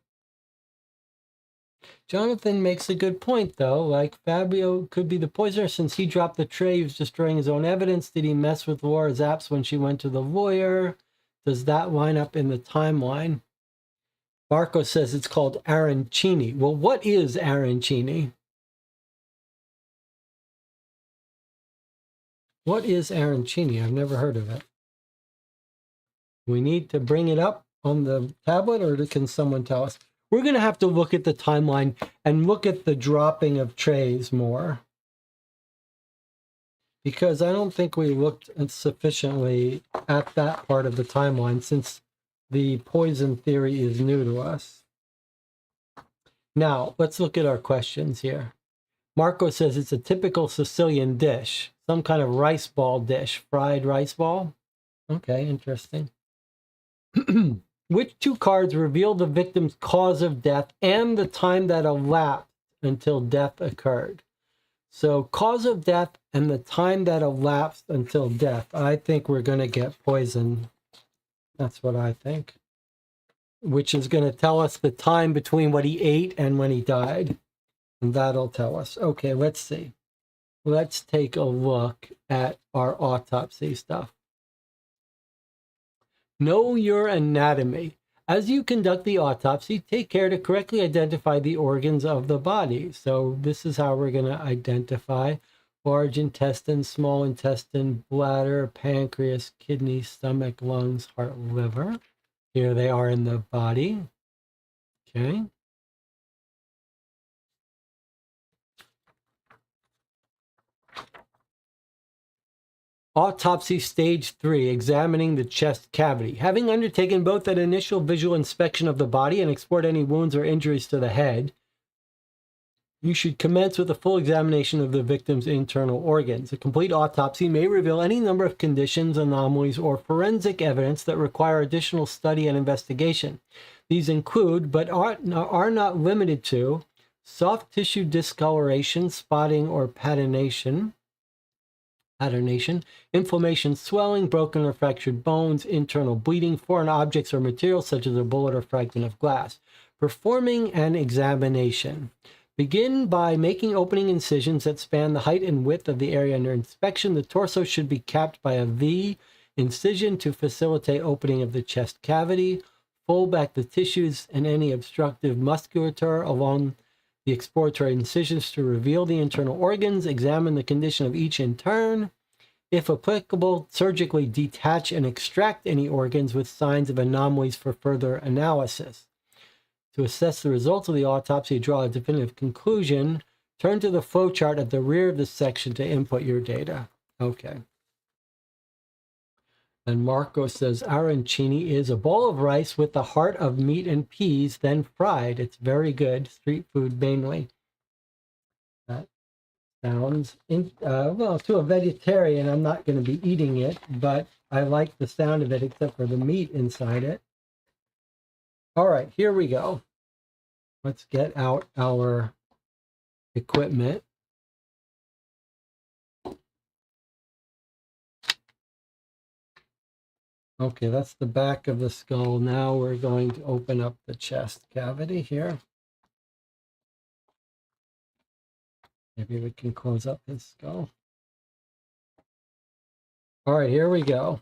Jonathan makes a good point, though. Like, Fabio could be the poisoner since he dropped the tray. He was destroying his own evidence. Did he mess with Laura's apps when she went to the lawyer? Does that line up in the timeline? Marco says it's called arancini. Well, what is arancini? What is arancini? I've never heard of it. We need to bring it up on the tablet, or can someone tell us? We're going to have to look at the timeline and look at the dropping of trays more, because I don't think we looked sufficiently at that part of the timeline since the poison theory is new to us. Now, let's look at our questions here. Marco says it's a typical Sicilian dish, some kind of rice ball dish, fried rice ball. Okay, interesting. Which two cards reveal the victim's cause of death and the time that elapsed until death occurred? So cause of death and the time that elapsed until death. I think we're going to get poison. That's what I think. Which is going to tell us the time between what he ate and when he died. And that'll tell us. Okay, let's see. Let's take a look at our autopsy stuff. Know your anatomy. As you conduct the autopsy, take care to correctly identify the organs of the body. So this is how we're going to identify large intestine, small intestine, bladder, pancreas, kidney, stomach, lungs, heart, liver. Here they are in the body. Okay. Autopsy stage 3, examining the chest cavity. Having undertaken both an initial visual inspection of the body and explored any wounds or injuries to the head, you should commence with a full examination of the victim's internal organs. A complete autopsy may reveal any number of conditions, anomalies, or forensic evidence that require additional study and investigation. These include, but are not limited to, soft tissue discoloration, spotting, or patination, inflammation, swelling, broken or fractured bones, internal bleeding, foreign objects or materials such as a bullet or fragment of glass. Performing an examination. Begin by making opening incisions that span the height and width of the area under inspection. The torso should be capped by a V incision to facilitate opening of the chest cavity. Fold back the tissues and any obstructive musculature along the exploratory incisions to reveal the internal organs. Examine the condition of each in turn. If applicable, surgically detach and extract any organs with signs of anomalies for further analysis. To assess the results of the autopsy, draw a definitive conclusion. Turn to the flowchart at the rear of the section to input your data. Okay. And Marco says arancini is a bowl of rice with the heart of meat and peas, then fried. It's very good. Street food mainly. That sounds, well, to a vegetarian, I'm not going to be eating it, but I like the sound of it except for the meat inside it. All right, here we go. Let's get out our equipment. Okay, that's the back of the skull. Now we're going to open up the chest cavity here. Maybe we can close up his skull. All right, here we go.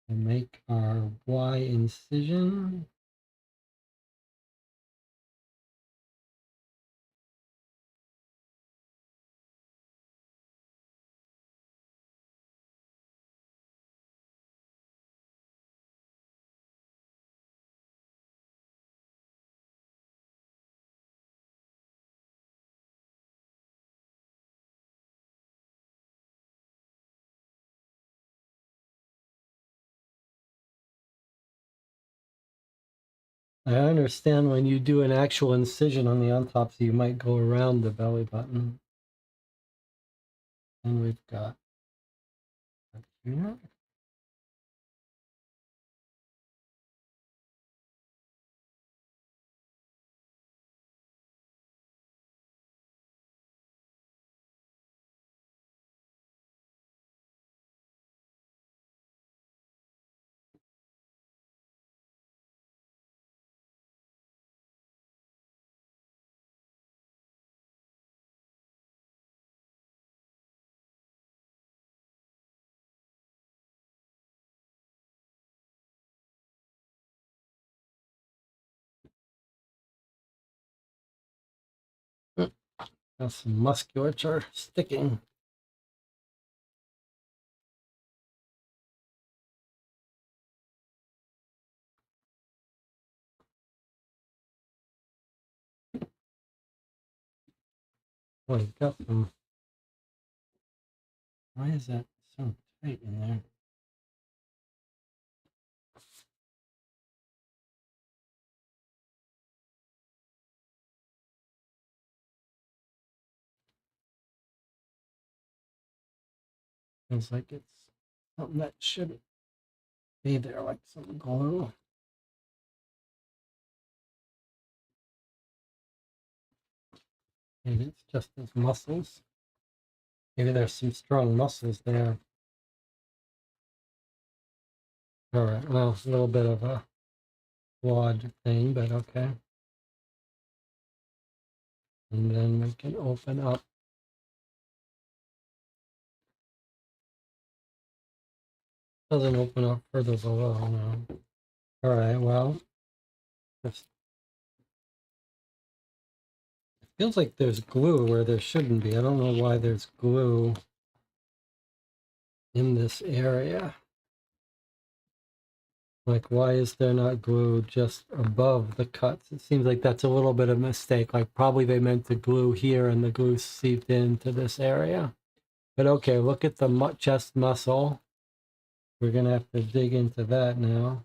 And make our Y incision. I understand when you do an actual incision on the autopsy, you might go around the belly button. And we've got here. Got some musculature sticking. Boy, you've got some. Why is that so tight in there? Feels like it's something that shouldn't be there, like some glue. Maybe it's just his muscles. Maybe there's some strong muscles there. All right, well, a little bit of a flawed thing, but okay. And then we can open up. Doesn't open up further below, no. All right, well, just it feels like there's glue where there shouldn't be. I don't know why there's glue in this area. Like, why is there not glue just above the cuts? It seems like that's a little bit of a mistake. Like, probably they meant to glue here and the glue seeped into this area. But okay, look at the chest muscle. We're going to have to dig into that now.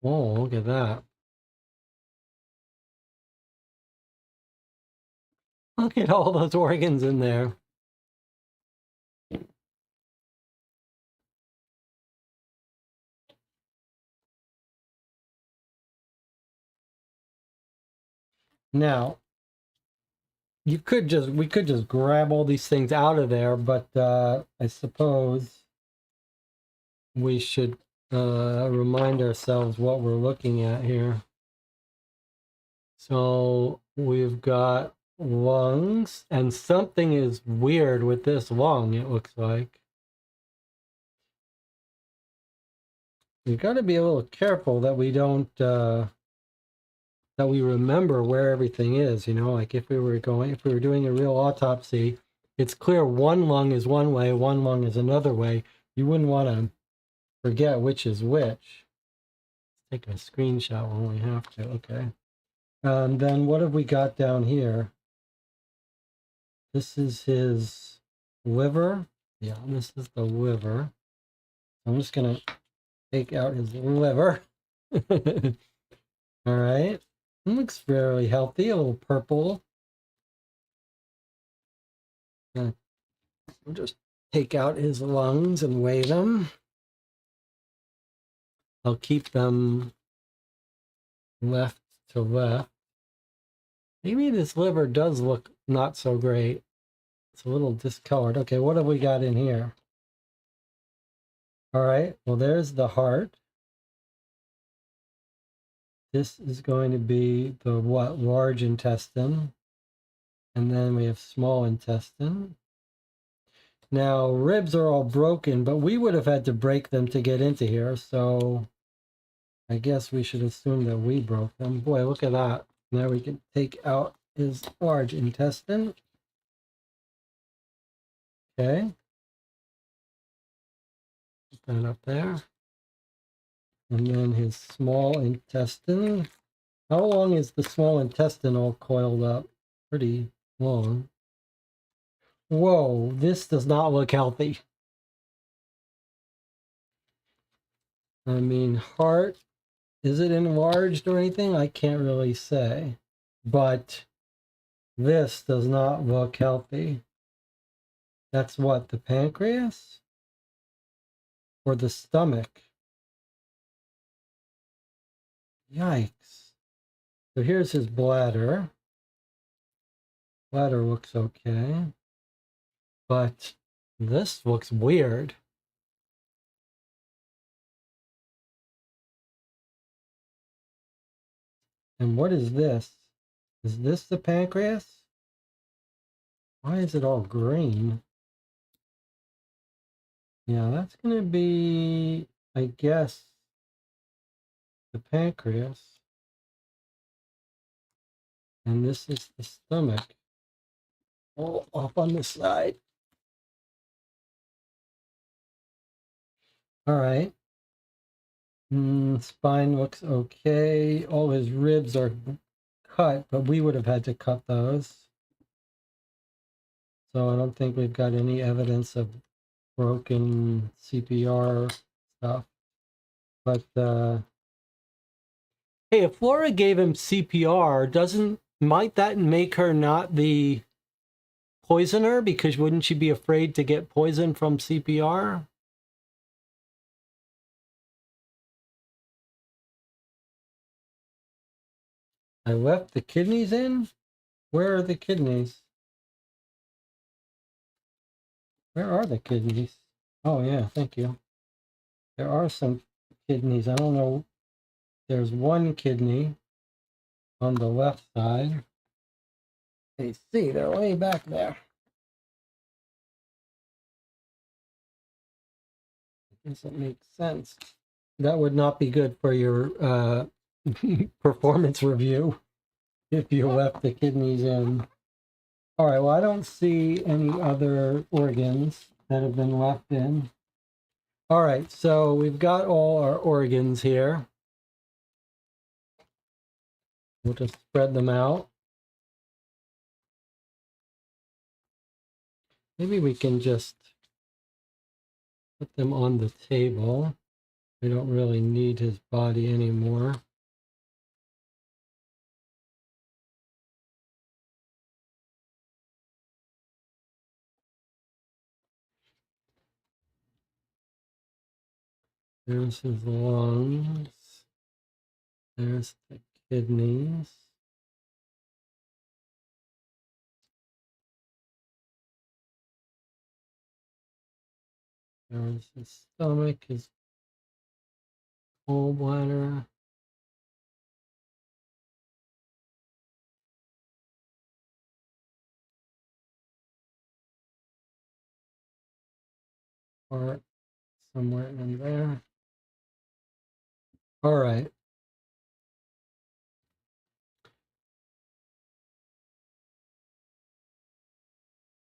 Oh, look at that. Look at all those organs in there. Now, we could just grab all these things out of there, but I suppose we should remind ourselves what we're looking at here. So we've got lungs, and something is weird with this lung, it looks like. We've got to be a little careful that we don't, that we remember where everything is, you know, like if we were doing a real autopsy, it's clear one lung is one way, one lung is another way. You wouldn't want to forget which is which. Take a screenshot when we have to, okay. Then what have we got down here? This is his liver. Yeah, this is the liver. I'm just gonna take out his liver. All right. It looks fairly healthy, a little purple. I'll just take out his lungs and weigh them. I'll keep them left to left. Maybe this liver does look not so great. It's a little discolored. Okay, what have we got in here? All right, well, there's the heart. This is going to be the what? Large intestine. And then we have small intestine. Now, ribs are all broken, but we would have had to break them to get into here. So I guess we should assume that we broke them. Boy, look at that. Now we can take out his large intestine. Okay. Put that up there. And then his small intestine. How long is the small intestine all coiled up? Pretty long. Whoa, this does not look healthy. I mean, heart, is it enlarged or anything? I can't really say. But this does not look healthy. That's what, the pancreas? Or the stomach? Yikes. So here's his bladder. Bladder looks okay. But this looks weird. And what is this? Is this the pancreas? Why is it all green? Yeah, that's going to be, I guess, the pancreas. And this is the stomach. All off on the side. All right. Spine looks okay. All his ribs are cut, but we would have had to cut those. So I don't think we've got any evidence of broken CPR stuff. But hey, if Flora gave him CPR, might that make her not the poisoner? Because wouldn't she be afraid to get poisoned from CPR? I left the kidneys in? Where are the kidneys? Where are the kidneys? Oh yeah, thank you. There are some kidneys. I don't know. There's one kidney on the left side. You see, they're way back there. Doesn't make sense. That would not be good for your performance review if you left the kidneys in. All right, well, I don't see any other organs that have been left in. All right, so we've got all our organs here. We'll just spread them out. Maybe we can just put them on the table. We don't really need his body anymore. There's his lungs. There's the kidneys. There's his stomach, his gallbladder. Or somewhere in there. All right.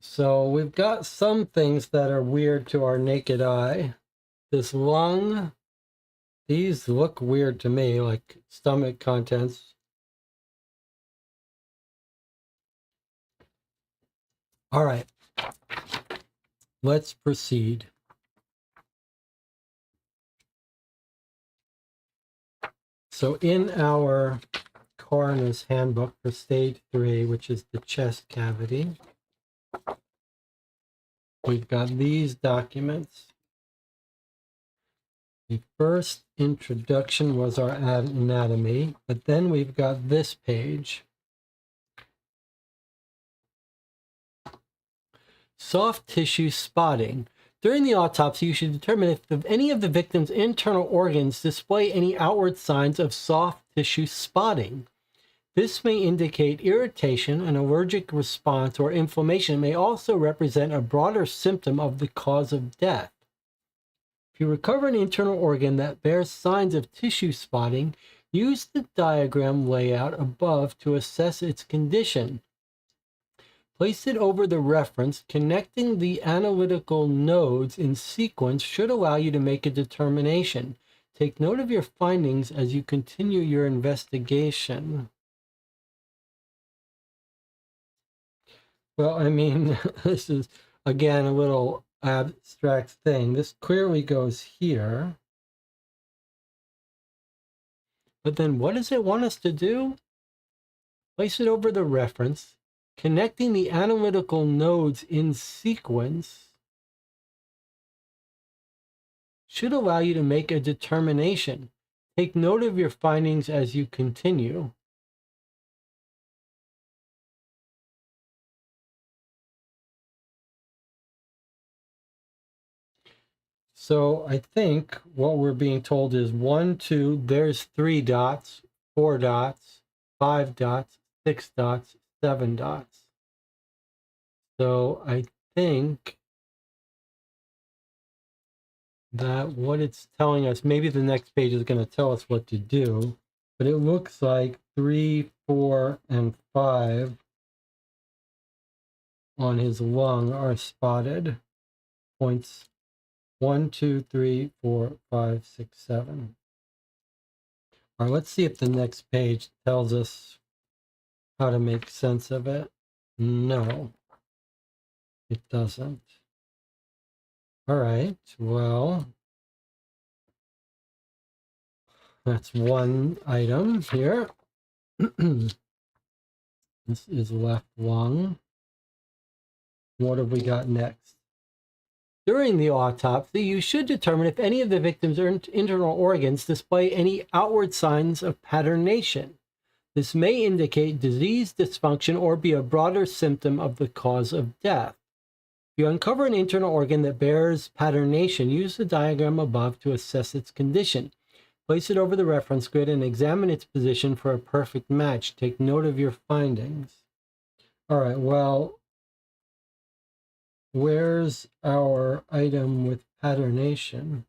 So we've got some things that are weird to our naked eye. This lung, these look weird to me, like stomach contents. All right, let's proceed. So in our coroner's handbook for stage 3, which is the chest cavity, we've got these documents. The first introduction was our anatomy, but then we've got this page. Soft tissue spotting. During the autopsy, you should determine if any of the victim's internal organs display any outward signs of soft tissue spotting. This may indicate irritation, an allergic response, or inflammation. It may also represent a broader symptom of the cause of death. If you recover an internal organ that bears signs of tissue spotting, use the diagram layout above to assess its condition. Place it over the reference. Connecting the analytical nodes in sequence should allow you to make a determination. Take note of your findings as you continue your investigation. Well, I mean, this is, again, a little abstract thing. This clearly goes here. But then what does it want us to do? Place it over the reference. Connecting the analytical nodes in sequence should allow you to make a determination. Take note of your findings as you continue. So I think what we're being told is 1, 2, there's 3 dots, 4 dots, 5 dots, 6 dots, 7 dots. So I think that what it's telling us, maybe the next page is going to tell us what to do, but it looks like 3, 4, and 5 on his lung are spotted. Points 1, 2, 3, 4, 5, 6, 7. All right, let's see if the next page tells us how to make sense of it. No, it doesn't. All right, well, that's one item here. This is left lung. What have we got next? During the autopsy, you should determine if any of the victim's internal organs display any outward signs of paternation. This may indicate disease, dysfunction, or be a broader symptom of the cause of death. If you uncover an internal organ that bears paternation, use the diagram above to assess its condition. Place it over the reference grid and examine its position for a perfect match. Take note of your findings. All right, well, where's our item with paternation?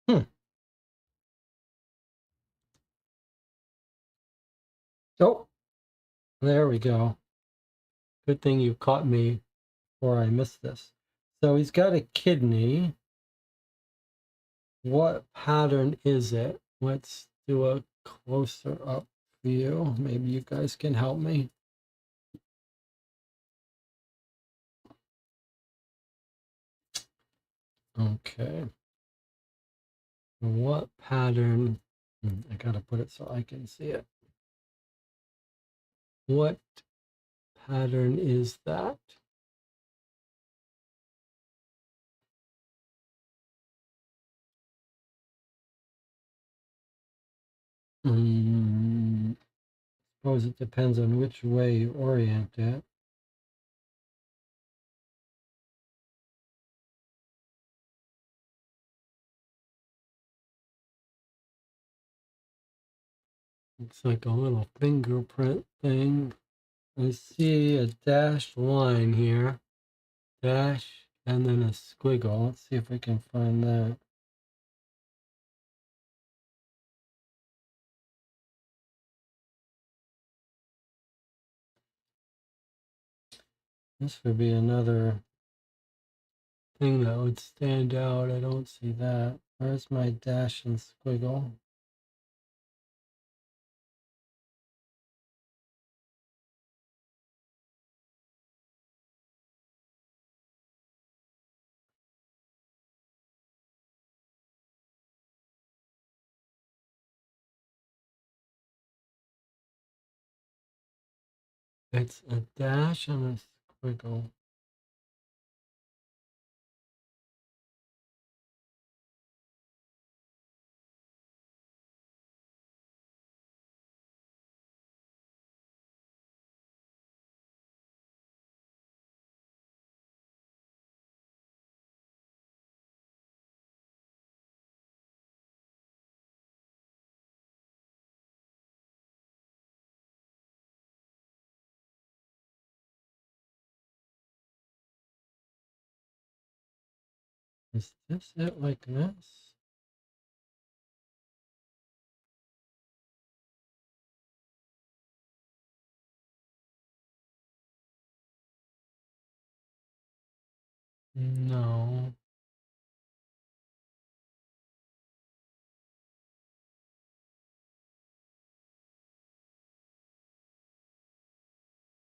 Hmm. Oh, there we go. Good thing you caught me before I missed this. So he's got a kidney. What pattern is it? Let's do a closer up view. Maybe you guys can help me. Okay. What pattern? I gotta put it so I can see it. What pattern is that? Suppose it depends on which way you orient it. Looks like a little fingerprint thing. I see a dashed line here. Dash and then a squiggle. Let's see if we can find that. This would be another thing that would stand out. I don't see that. Where's my dash and squiggle? It's a dash and a squiggle. Is this it like this? No.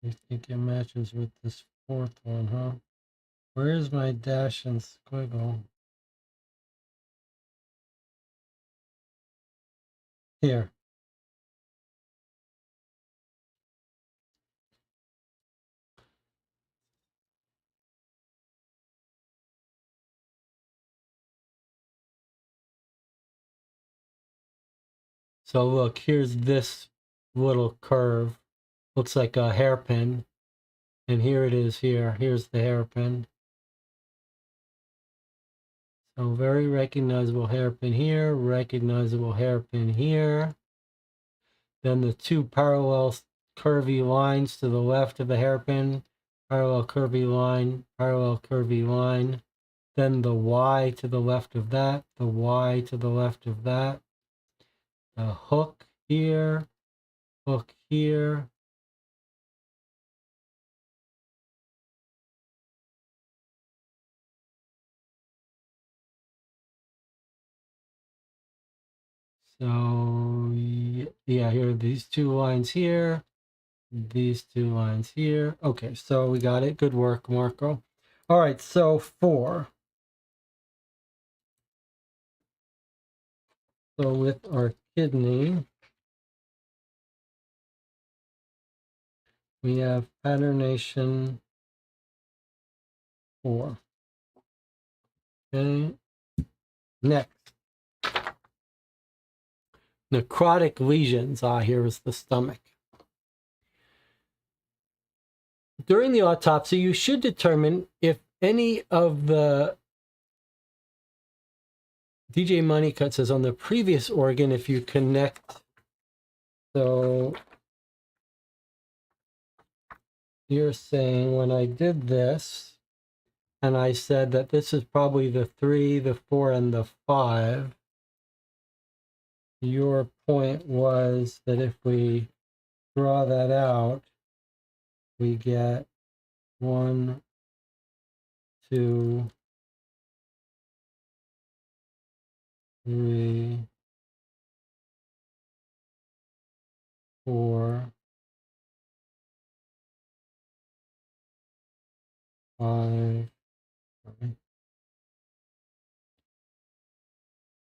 I think it matches with this fourth one, huh? Where's my dash and squiggle? Here. So look, here's this little curve. Looks like a hairpin. And here it is here. Here's the hairpin. So very recognizable hairpin here, recognizable hairpin here. Then the two parallel curvy lines to the left of the hairpin, parallel curvy line, parallel curvy line. Then the Y to the left of that, the Y to the left of that. The hook here, hook here. So yeah, here are these two lines here, these two lines here. Okay, so we got it. Good work, Marco. All right, so 4. So with our kidney, we have patternation 4. Okay, next. Necrotic lesions. Here is the stomach. During the autopsy, you should determine if any of the DJ Moneycut says on the previous organ, if you connect. So you're saying when I did this, and I said that this is probably the 3, the 4, and the 5. Your point was that if we draw that out, we get 1, 2, 3, 4, 5,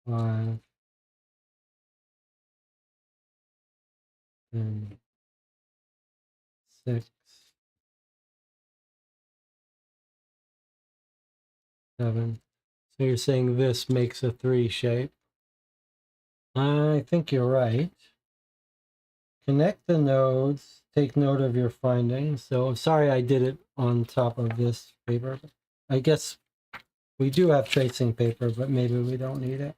5, and 6, 7. So you're saying this makes a 3 shape. I think you're right. Connect the nodes, take note of your findings. So sorry I did it on top of this paper. I guess we do have tracing paper, but maybe we don't need it.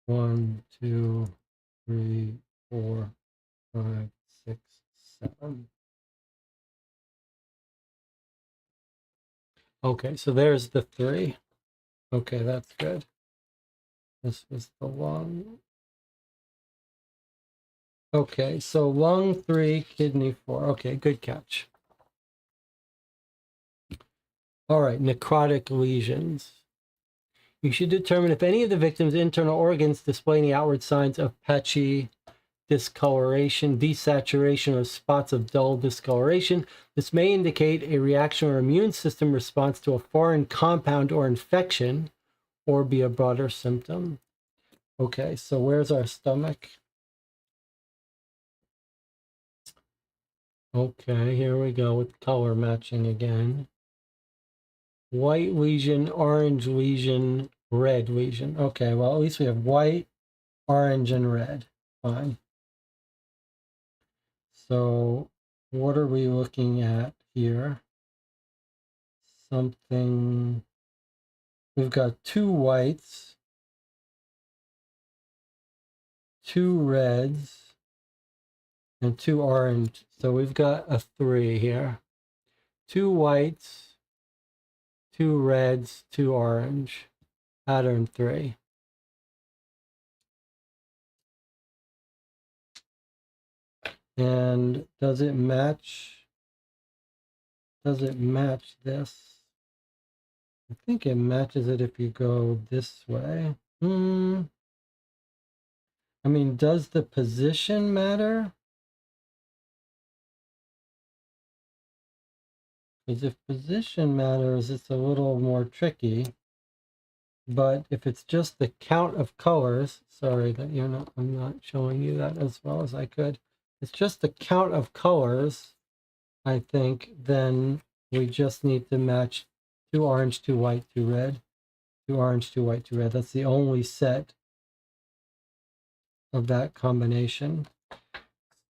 One, two, three, four, five, six, seven. Okay, so there's the three. Okay, that's good. This was the lung. Okay, so lung 3, kidney 4. Okay, good catch. All right, necrotic lesions. You should determine if any of the victim's internal organs display any outward signs of patchy discoloration, desaturation, or spots of dull discoloration. This may indicate a reaction or immune system response to a foreign compound or infection, or be a broader symptom. Okay, so where's our stomach? Okay, here we go with color matching again. White lesion, orange lesion, red lesion. Okay, well, at least we have white, orange, and red. Fine. So what are we looking at here? Something, we've got 2 whites, 2 reds, and 2 orange. So we've got a 3 here. 2 whites, 2 reds, 2 orange. Pattern 3. And does it match? Does it match this? I think it matches it if you go this way. I mean, does the position matter? Because if position matters, it's a little more tricky. But if it's just the count of colors, sorry that I'm not showing you that as well as I could. It's just the count of colors, I think, then we just need to match 2 orange, 2 white, 2 red. 2 orange, 2 white, 2 red. That's the only set of that combination.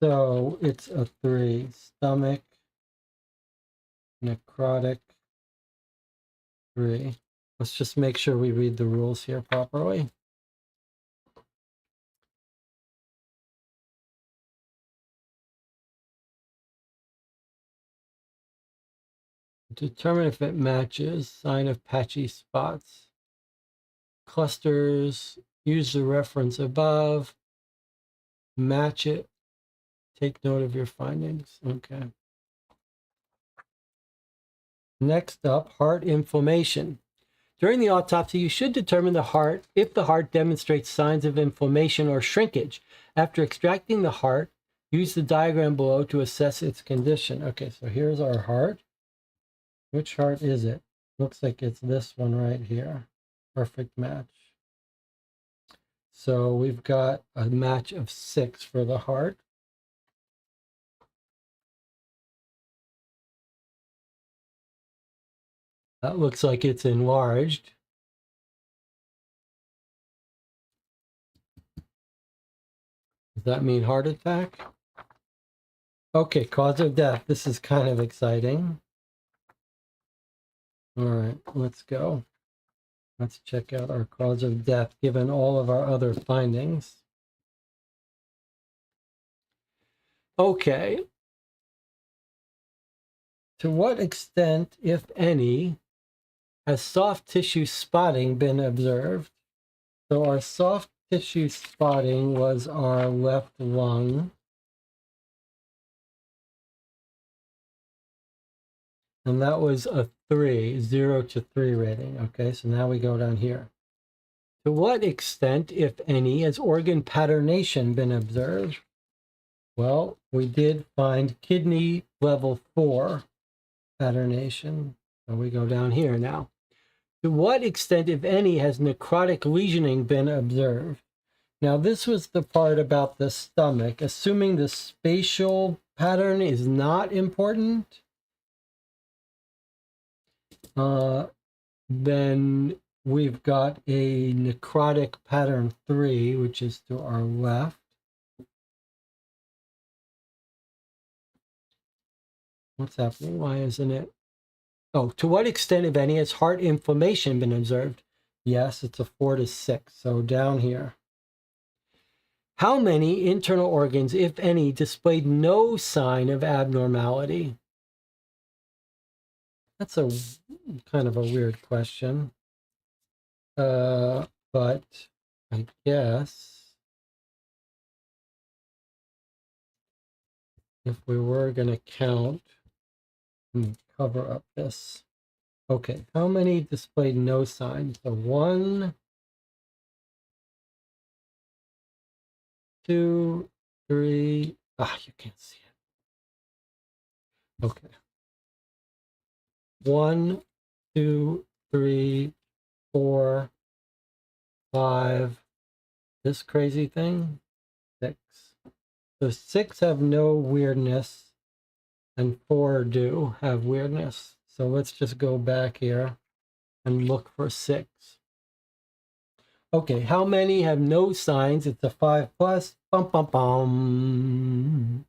So it's a 3. Stomach, necrotic, 3. Let's just make sure we read the rules here properly. Determine if it matches. Sign of patchy spots. Clusters. Use the reference above. Match it. Take note of your findings. Okay. Next up, heart inflammation. During the autopsy, you should determine the heart if the heart demonstrates signs of inflammation or shrinkage. After extracting the heart, use the diagram below to assess its condition. Okay, so here's our heart. Which heart is it? Looks like it's this one right here. Perfect match. So we've got a match of 6 for the heart. That looks like it's enlarged. Does that mean heart attack? Okay, cause of death. This is kind of exciting. All right, let's go. Let's check out our cause of death given all of our other findings. Okay. To what extent, if any, has soft tissue spotting been observed? So our soft tissue spotting was our left lung. And that was a 3, 0 to 3 rating. Okay, so now we go down here To what extent, if any, has organ patternation been observed? Well, we did find kidney level 4 patternation. So we go down here now. To what extent, if any, has necrotic lesioning been observed? Now, this was the part about the stomach. Assuming the spatial pattern is not important, then we've got a necrotic pattern 3, which is to our left. What's happening? Why isn't it? Oh, to what extent, if any, has heart inflammation been observed? Yes, it's a 4 to 6. So down here. How many internal organs, if any, displayed no sign of abnormality? That's a kind of a weird question. But I guess if we were going to count, cover up this. Okay, how many displayed no signs? So 1, 2, 3. You can't see it. Okay. 1, 2, 3, 4, 5. This crazy thing, 6. So 6 have no weirdness, and 4 do have weirdness. So let's just go back here and look for 6. Okay, how many have no signs? It's a 5 plus. Bum, bum, bum.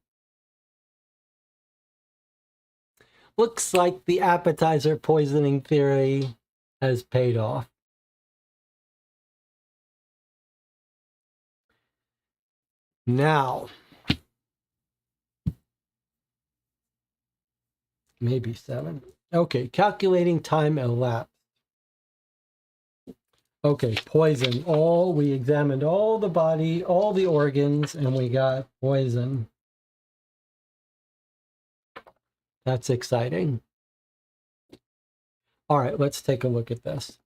Looks like the appetizer poisoning theory has paid off. Now, maybe 7. Okay, calculating time elapsed. Okay, poison. We examined all the body, all the organs, and we got poison. That's exciting. All right, let's take a look at this.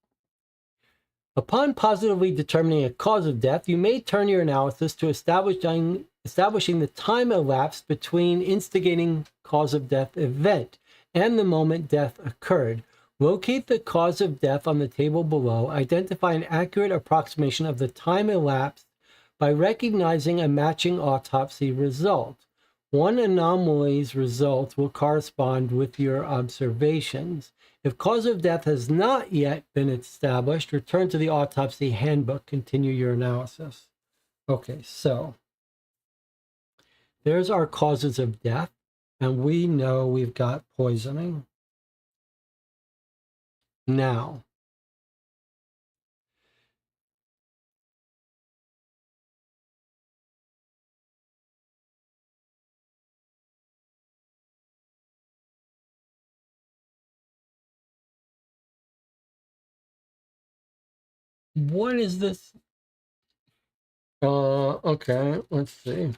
Upon positively determining a cause of death, you may turn your analysis to establishing the time elapsed between instigating cause of death event and the moment death occurred. Locate the cause of death on the table below. Identify an accurate approximation of the time elapsed by recognizing a matching autopsy result. One anomaly's result will correspond with your observations. If cause of death has not yet been established, return to the autopsy handbook. Continue your analysis. Okay, so there's our causes of death, and we know we've got poisoning. Now, what is this? Okay, let's see.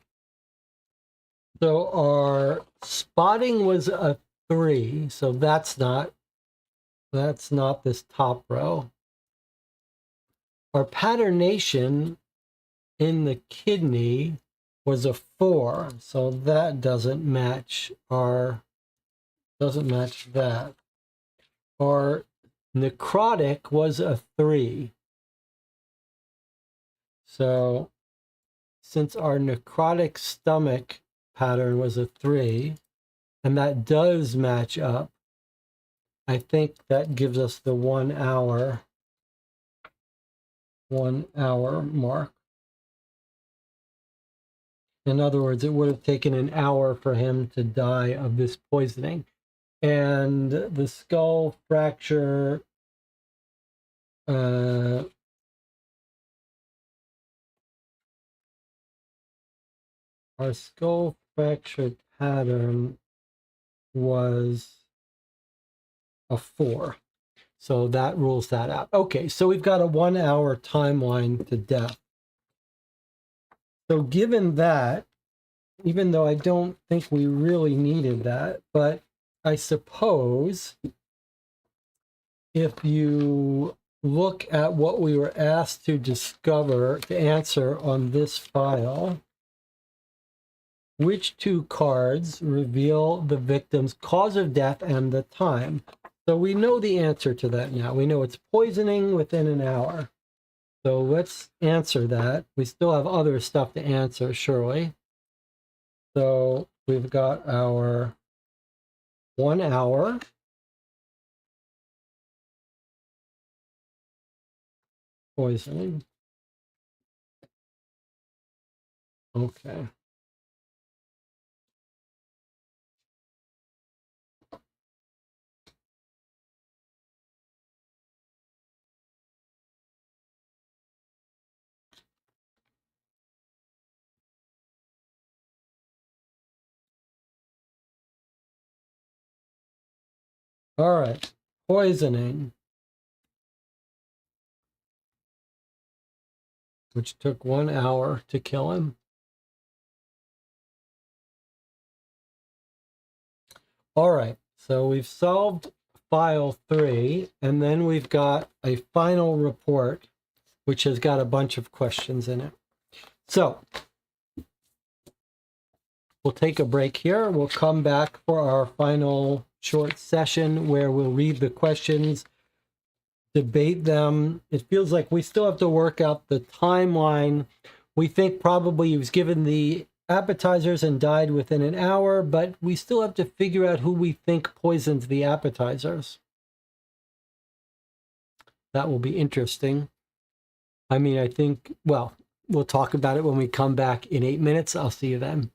So our spotting was a 3, so that's not this top row. Our patternation in the kidney was a 4, so that doesn't match that. Our necrotic was a 3. So since our necrotic stomach pattern was a 3, and that does match up, I think that gives us the 1 hour mark. In other words, it would have taken an hour for him to die of this poisoning. And the skull fracture, our skull fracture pattern was a 4. So that rules that out. Okay, so we've got a 1 hour timeline to death. So given that, even though I don't think we really needed that, but I suppose if you look at what we were asked to discover, to answer on this file. Which two cards reveal the victim's cause of death and the time? So we know the answer to that now. We know it's poisoning within an hour. So let's answer that. We still have other stuff to answer, surely. So we've got our 1 hour. Poisoning. Okay. All right. Poisoning, which took 1 hour to kill him. All right. So we've solved file 3, and then we've got a final report, which has got a bunch of questions in it. So we'll take a break here. We'll come back for our final short session where we'll read the questions, debate them. It feels like we still have to work out the timeline. We think probably he was given the appetizers and died within an hour, but we still have to figure out who we think poisoned the appetizers. That will be interesting. I mean, I think, well, we'll talk about it when we come back in 8 minutes. I'll see you then.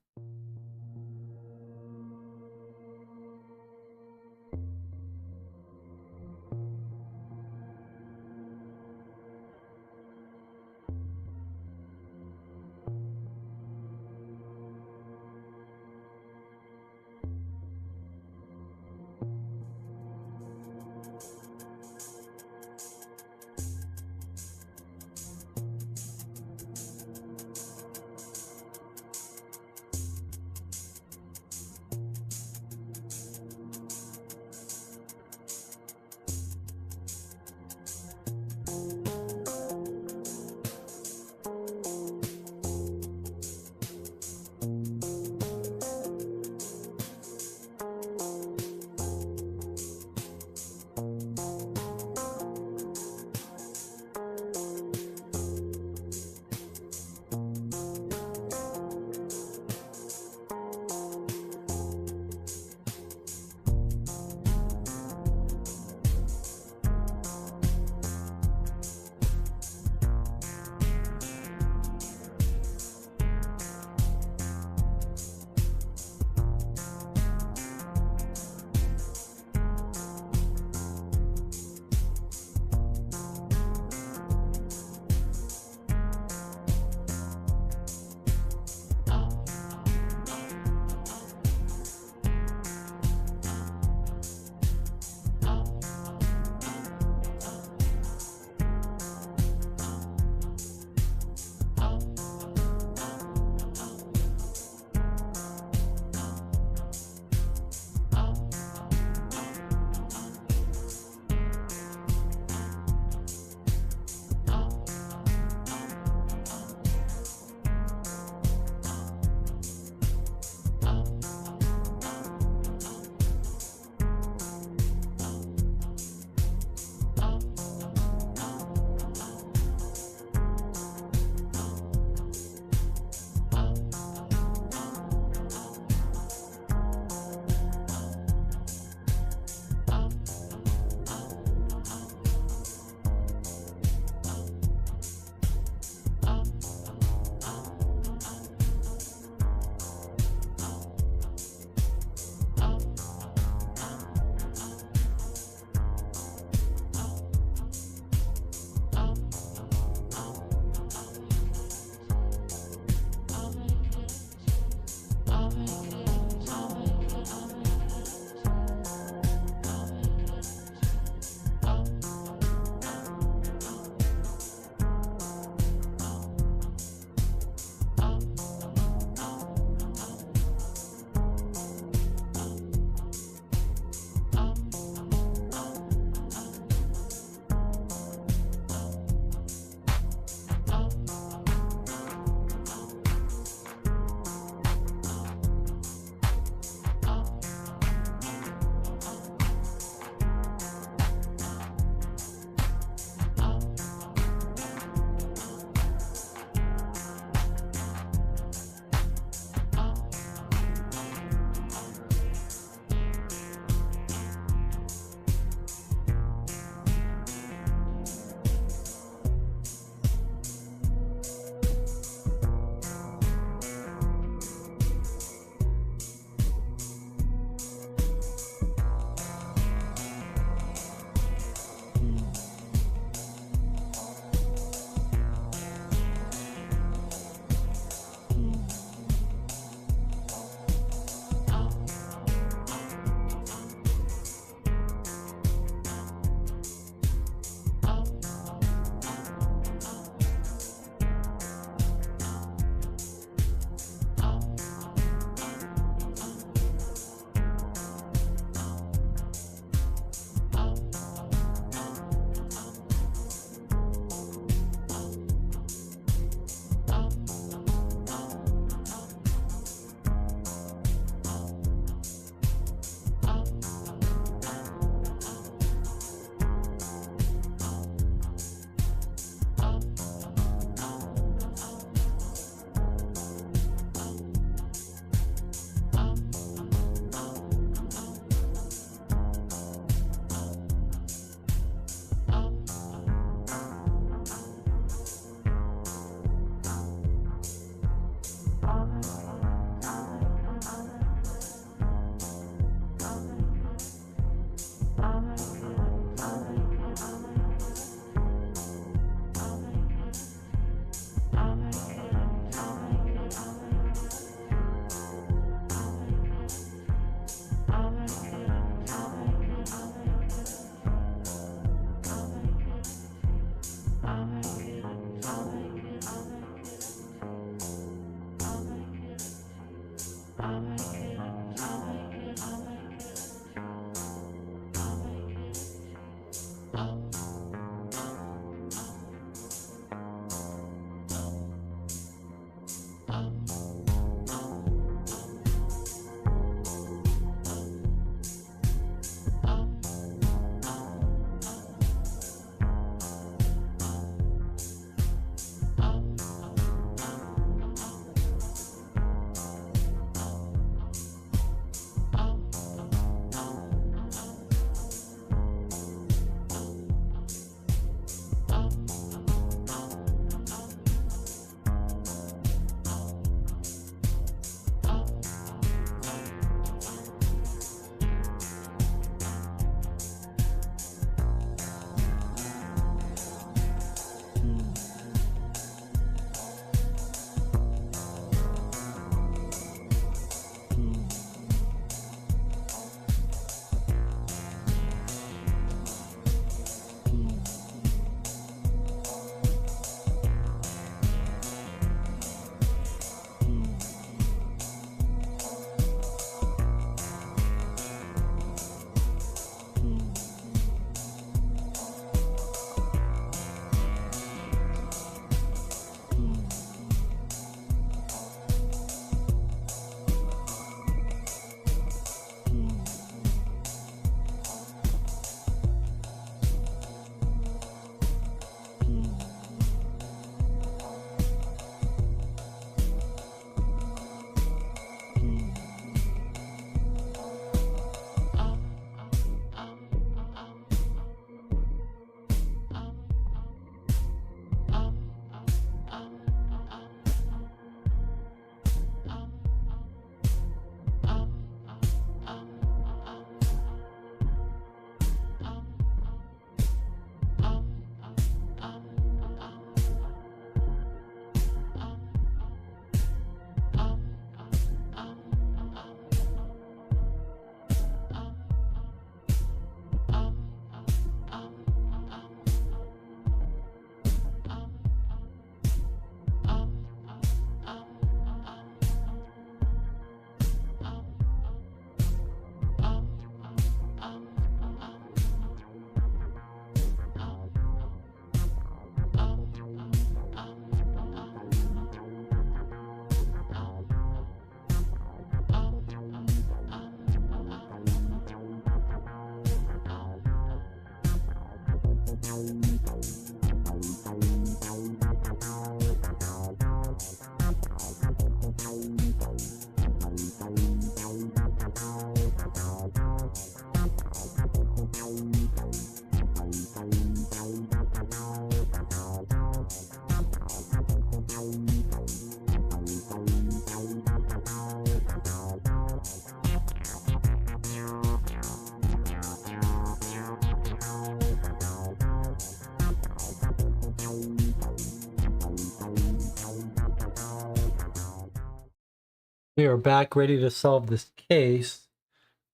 We are back ready to solve this case.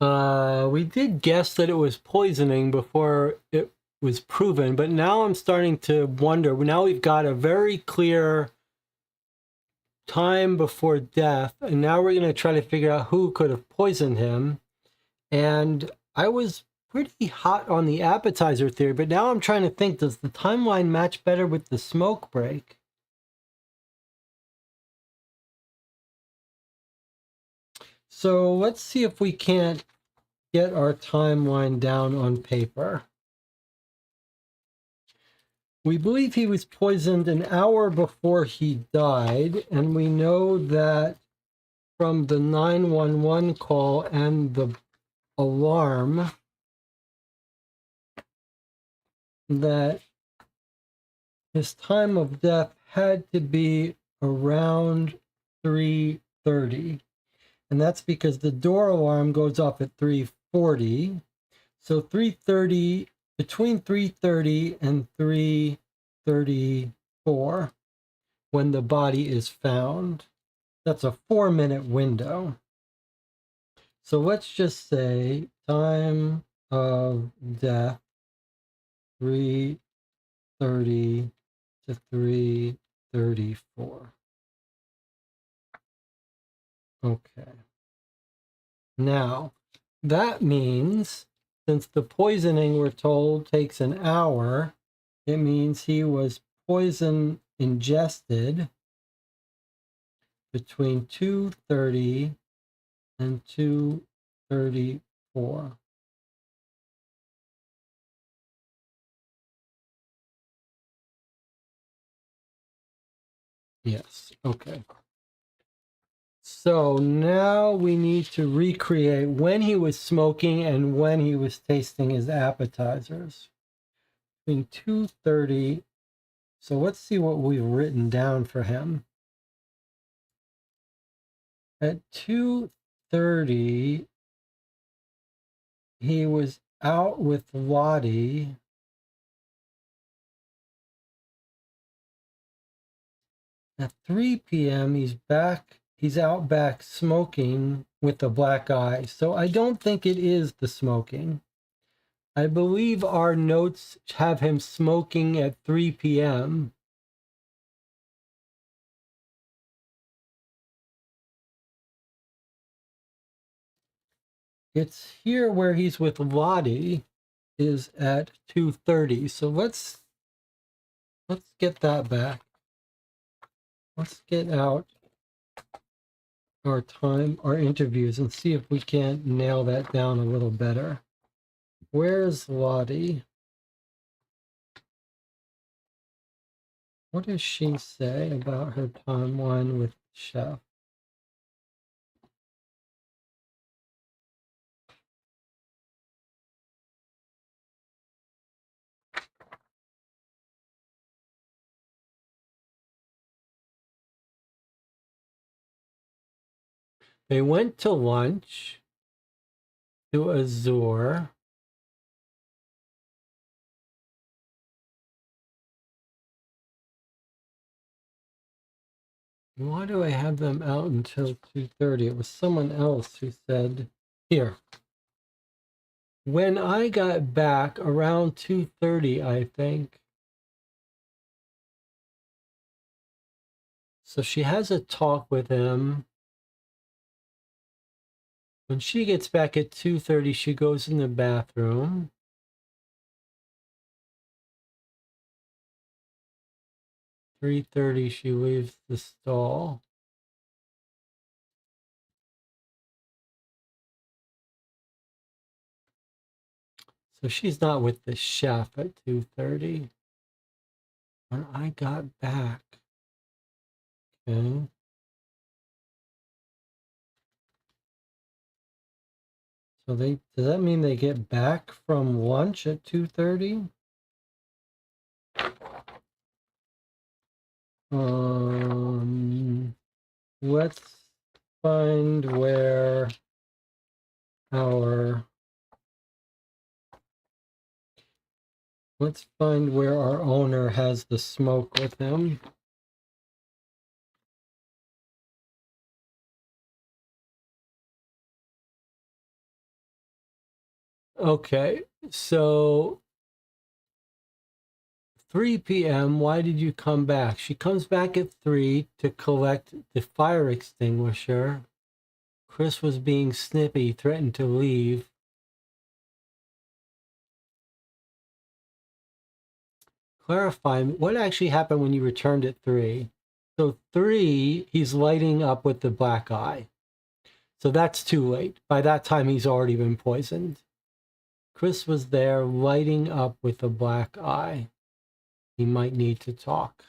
We did guess that it was poisoning before it was proven, but now I'm starting to wonder. Now we've got a very clear time before death, and now we're going to try to figure out who could have poisoned him. And I was pretty hot on the appetizer theory, but now I'm trying to think, does the timeline match better with the smoke break? So let's see if we can't get our timeline down on paper. We believe he was poisoned an hour before he died, and we know that from the 911 call and the alarm that his time of death had to be around 3:30. And that's because the door alarm goes off at 3:40. So 3:30, between 3:30 and 3:34, when the body is found. That's a 4-minute window. So let's just say time of death, 3:30 to 3:34. Okay. Now, that means since the poisoning, we're told, takes an hour, it means he was poison ingested between 2:30 and 2:34. Yes, okay. So now we need to recreate when he was smoking and when he was tasting his appetizers. Between 2:30. So let's see what we've written down for him. At 2:30, he was out with Lottie. At 3 p.m., he's out back smoking with the black eye. So I don't think it is the smoking. I believe our notes have him smoking at 3 p.m. It's here where he's with Lottie is at 2:30. So let's get that back. Let's get out our time, our interviews, and see if we can't nail that down a little better. Where's Lottie? What does she say about her timeline with Chef? They went to lunch to Azure. Why do I have them out until 2:30? It was someone else who said, here. When I got back around 2:30, I think. So she has a talk with him. When she gets back at 2:30, she goes in the bathroom. 3:30, she leaves the stall. So she's not with the chef at 2:30. When I got back. Okay. So does that mean they get back from lunch at 2:30? Let's find where our owner has the smoke with him. Okay, so 3 p.m., why did you come back? She comes back at 3 to collect the fire extinguisher. Chris was being snippy, threatened to leave. Clarify, what actually happened when you returned at 3? So 3, he's lighting up with the black eye. So that's too late. By that time, he's already been poisoned. Chris was there lighting up with the black eye. He might need to talk.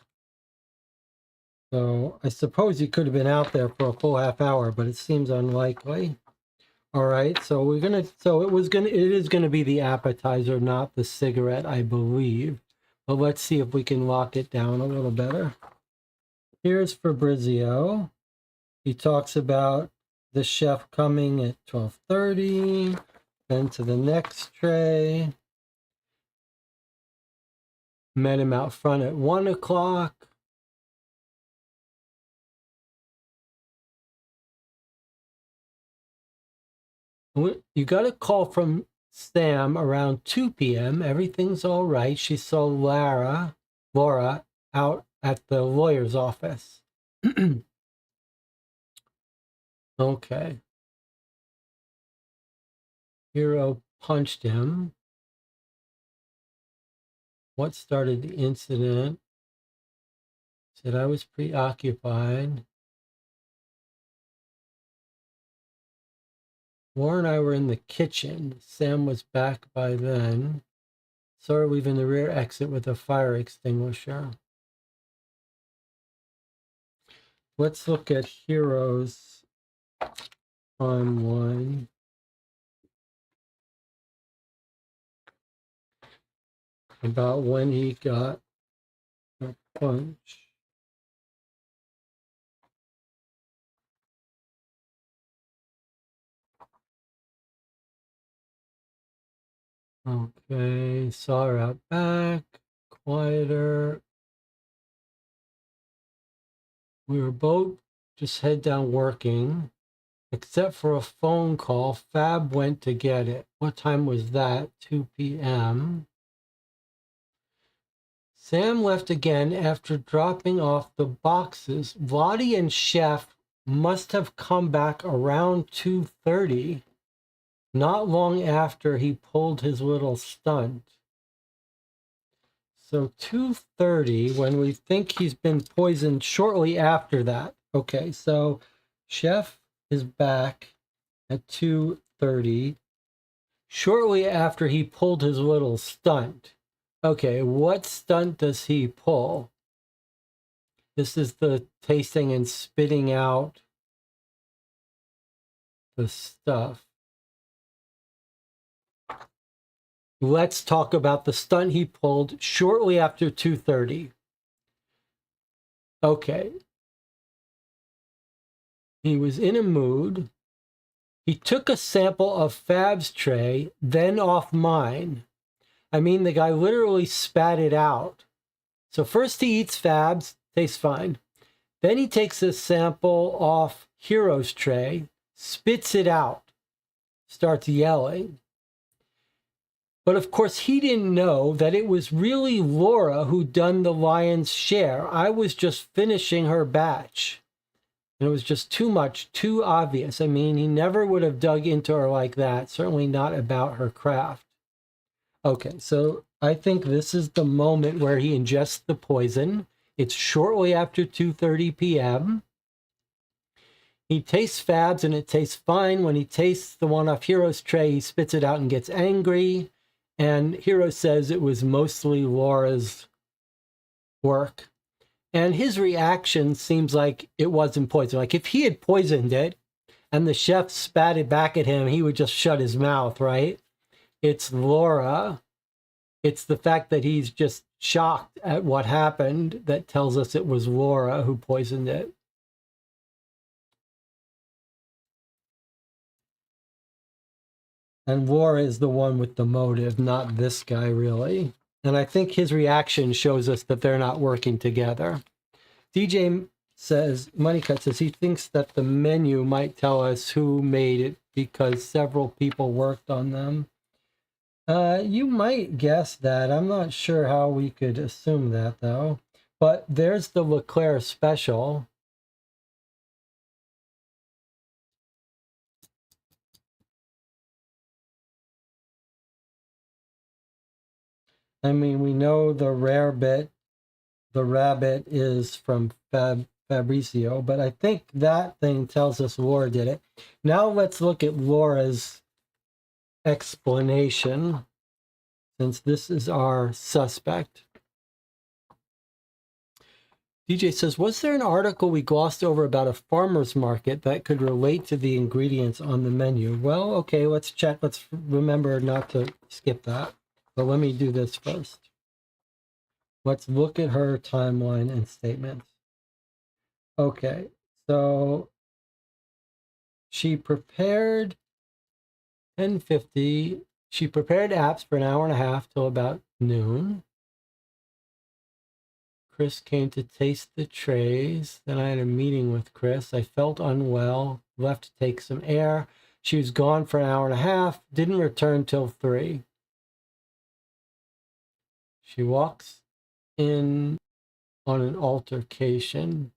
So I suppose he could have been out there for a full half hour, but it seems unlikely. All right, so it is gonna be the appetizer, not the cigarette, I believe. But let's see if we can lock it down a little better. Here's Fabrizio. He talks about the chef coming at 12:30, then to the next tray. Met him out front at 1 o'clock. You got a call from Sam around 2 p.m. Everything's all right. She saw Laura out at the lawyer's office. Okay. Hero punched him. What started the incident? Said I was preoccupied. Laura and I were in the kitchen. Sam was back by then. Saw her leaving the rear exit with a fire extinguisher. Let's look at Hero's timeline. About when he got a punch. Okay, saw her out back, quieter. We were both just head down working, except for a phone call. Fab went to get it. What time was that? 2 p.m. Sam left again after dropping off the boxes. Vladi and Chef must have come back around 2:30, not long after he pulled his little stunt. So 2:30, when we think he's been poisoned shortly after that. Okay, so Chef is back at 2:30, shortly after he pulled his little stunt. Okay, what stunt does he pull? This is the tasting and spitting out the stuff. Let's talk about the stunt he pulled shortly after 2:30. Okay. He was in a mood. He took a sample of Fab's tray, then off mine. I mean, the guy literally spat it out. So first he eats Fab's, tastes fine. Then he takes a sample off Hero's tray, spits it out, starts yelling. But of course, he didn't know that it was really Laura who'd done the lion's share. I was just finishing her batch. And it was just too much, too obvious. I mean, he never would have dug into her like that, certainly not about her craft. Okay, so I think this is the moment where he ingests the poison. It's shortly after 2:30 p.m. He tastes Fab's and it tastes fine. When he tastes the one off Hero's tray, he spits it out and gets angry. And Hero says it was mostly Laura's work. And his reaction seems like it wasn't poison. Like if he had poisoned it and the chef spat it back at him, he would just shut his mouth, right? It's Laura. It's the fact that he's just shocked at what happened that tells us it was Laura who poisoned it. And Laura is the one with the motive, not this guy, really. And I think his reaction shows us that they're not working together. DJ says, Moneycut says he thinks that the menu might tell us who made it because several people worked on them. You might guess that. I'm not sure how we could assume that, though. But there's the LeClaire special. I mean, we know the rabbit is from Fabricio, but I think that thing tells us Laura did it. Now let's look at Laura's explanation, since this is our suspect. DJ says, was there an article we glossed over about a farmer's market that could relate to the ingredients on the menu? Well, okay, let's check. Let's remember not to skip that. But let me do this first. Let's look at her timeline and statements. Okay, so she prepared 10:50. She prepared apps for an hour and a half till about noon. Chris came to taste the trays. Then I had a meeting with Chris. I felt unwell, left to take some air. She was gone for an hour and a half, didn't return till 3. She walks in on an altercation.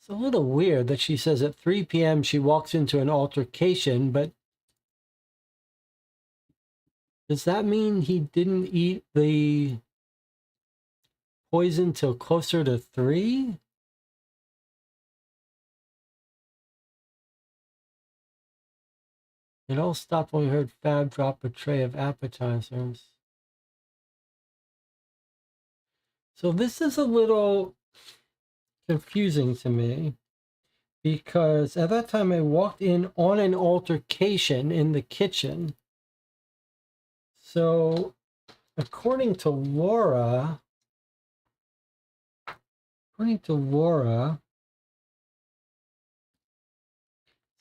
It's a little weird that she says at 3 p.m. she walks into an altercation, but does that mean he didn't eat the poison till closer to 3? It all stopped when we heard Fab drop a tray of appetizers. So this is a little confusing to me, because at that time I walked in on an altercation in the kitchen. So according to Laura,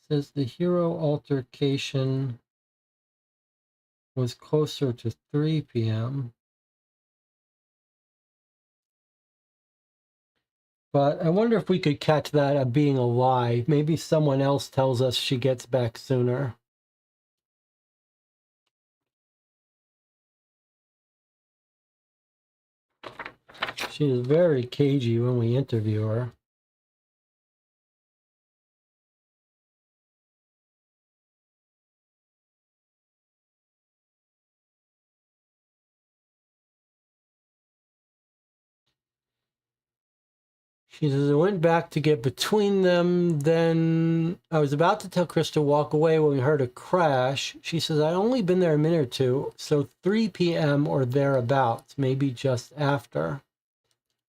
says the hero altercation was closer to 3 p.m. But I wonder if we could catch that being a lie. Maybe someone else tells us she gets back sooner. She is very cagey when we interview her. She says, I went back to get between them. Then I was about to tell Chris to walk away when we heard a crash. She says, I'd only been there a minute or two, so 3 p.m. or thereabouts, maybe just after.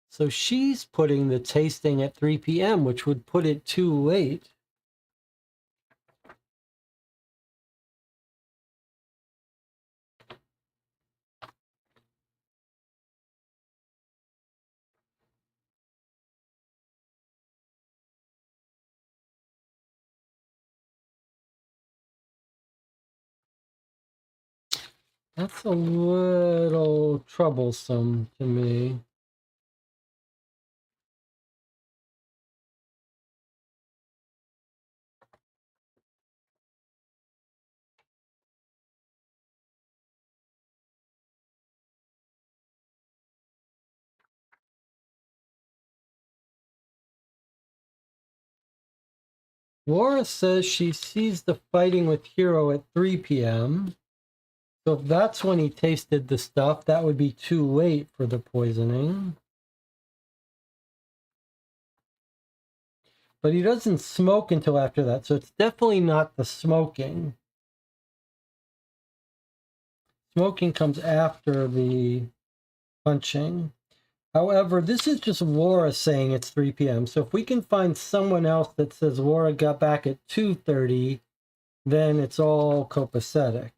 So she's putting the tasting at 3 p.m., which would put it too late. That's a little troublesome to me. Laura says she sees the fighting with Hero at 3 p.m. So if that's when he tasted the stuff, that would be too late for the poisoning. But he doesn't smoke until after that, so it's definitely not the smoking. Smoking comes after the punching. However, this is just Laura saying it's 3 p.m. So if we can find someone else that says Laura got back at 2:30, then it's all copacetic.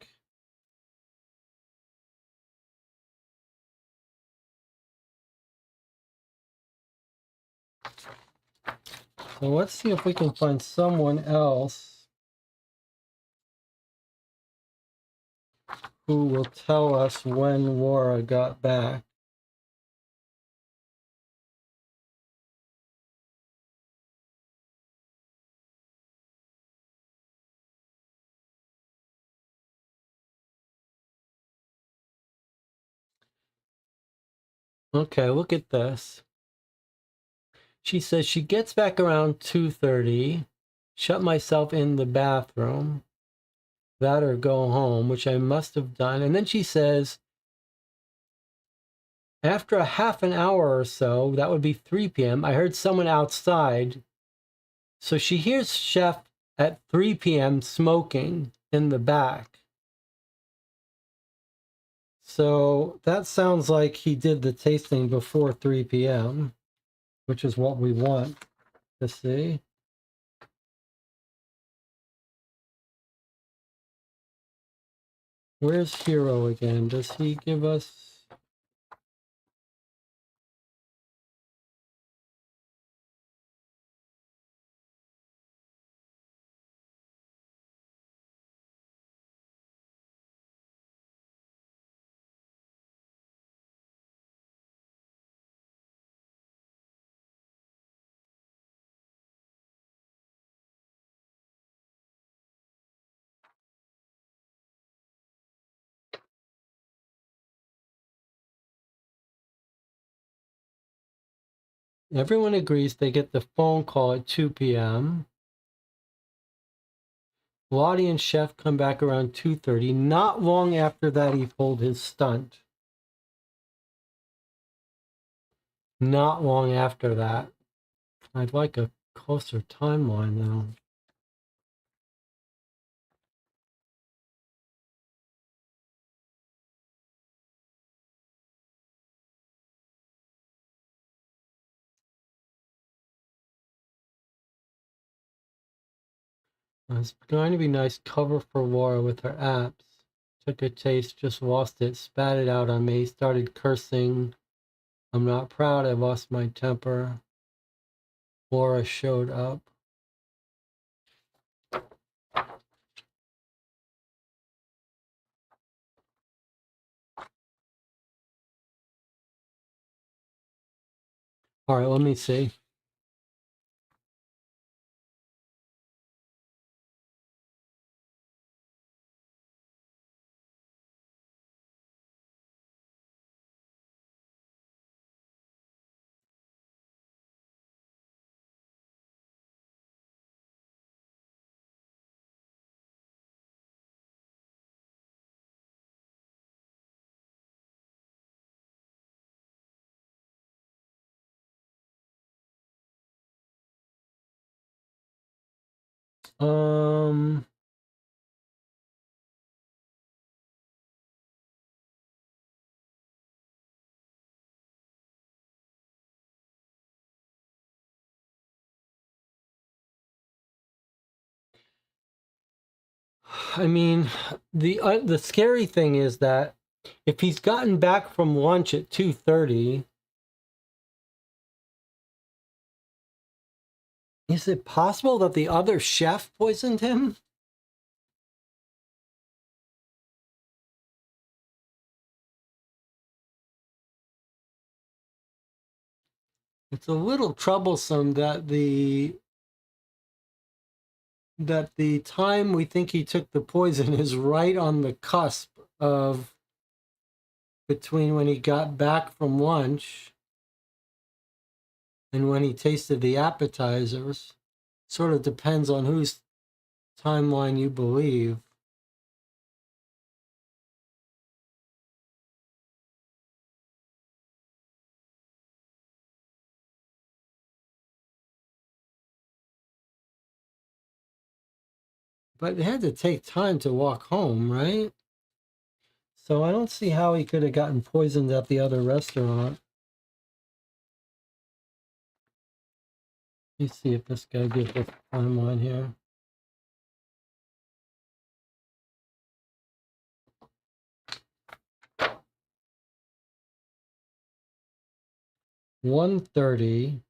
So let's see if we can find someone else who will tell us when Laura got back. Okay, look at this. She says she gets back around 2:30, shut myself in the bathroom, that or go home, which I must have done. And then she says, after a half an hour or so, that would be 3 p.m., I heard someone outside. So she hears Chef at 3 p.m. smoking in the back. So that sounds like he did the tasting before 3 p.m., which is what we want to see. Where's Hero again? Does he give us... Everyone agrees they get the phone call at 2 p.m. Lottie and Chef come back around 2:30. Not long after that, he pulled his stunt. Not long after that. I'd like a closer timeline, though. It's going to be nice cover for Laura with her apps. Took a taste, just lost it, spat it out on me, started cursing. I'm not proud, I lost my temper. Laura showed up. All right, let me see. I mean, the scary thing is that if he's gotten back from lunch at 2:30, is it possible that the other chef poisoned him? It's a little troublesome that the time we think he took the poison is right on the cusp of between when he got back from lunch and when he tasted the appetizers. Sort of depends on whose timeline you believe. But it had to take time to walk home, right? So I don't see how he could have gotten poisoned at the other restaurant. Let me see if this guy gives us a timeline here. $1:30.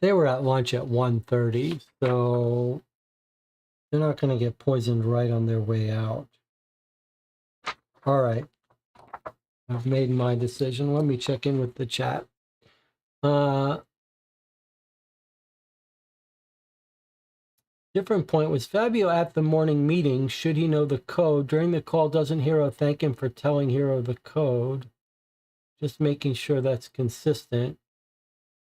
They were at lunch at 1:30, so they're not going to get poisoned right on their way out. All right. I've made my decision. Let me check in with the chat. Different point. Was Fabio at the morning meeting? Should he know the code? During the call, doesn't Hero thank him for telling Hero the code? Just making sure that's consistent.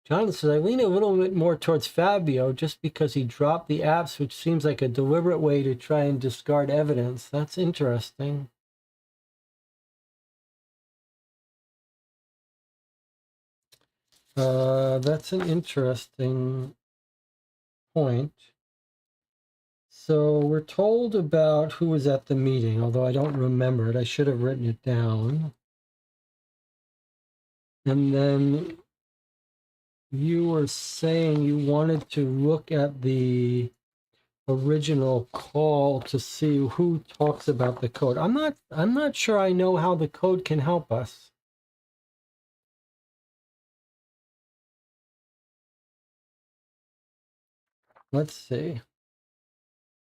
Jonathan says, I lean a little bit more towards Fabio just because he dropped the apps, which seems like a deliberate way to try and discard evidence. That's interesting. That's an interesting point. So we're told about who was at the meeting, although I don't remember it. I should have written it down. And then you were saying you wanted to look at the original call to see who talks about the code. I'm not sure I know how the code can help us. Let's see.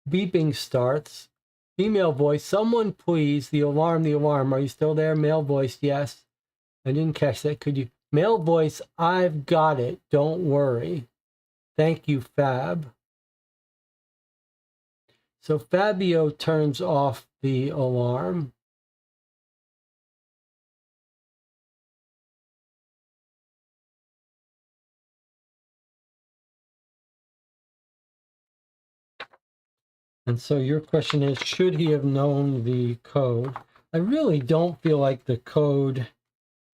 Beeping starts. Female voice, someone please, the alarm, the alarm. Are you still there? Male voice, yes. I didn't catch that. Could you? Male voice, I've got it. Don't worry. Thank you, Fab. So Fabio turns off the alarm. And so your question is, should he have known the code? I really don't feel like the code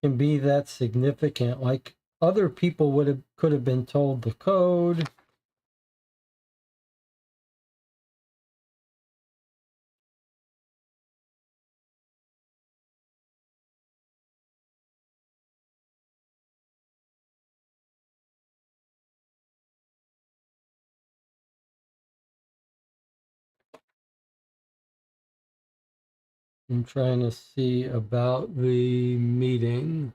can be that significant. Like other people could have been told the code. I'm trying to see about the meeting.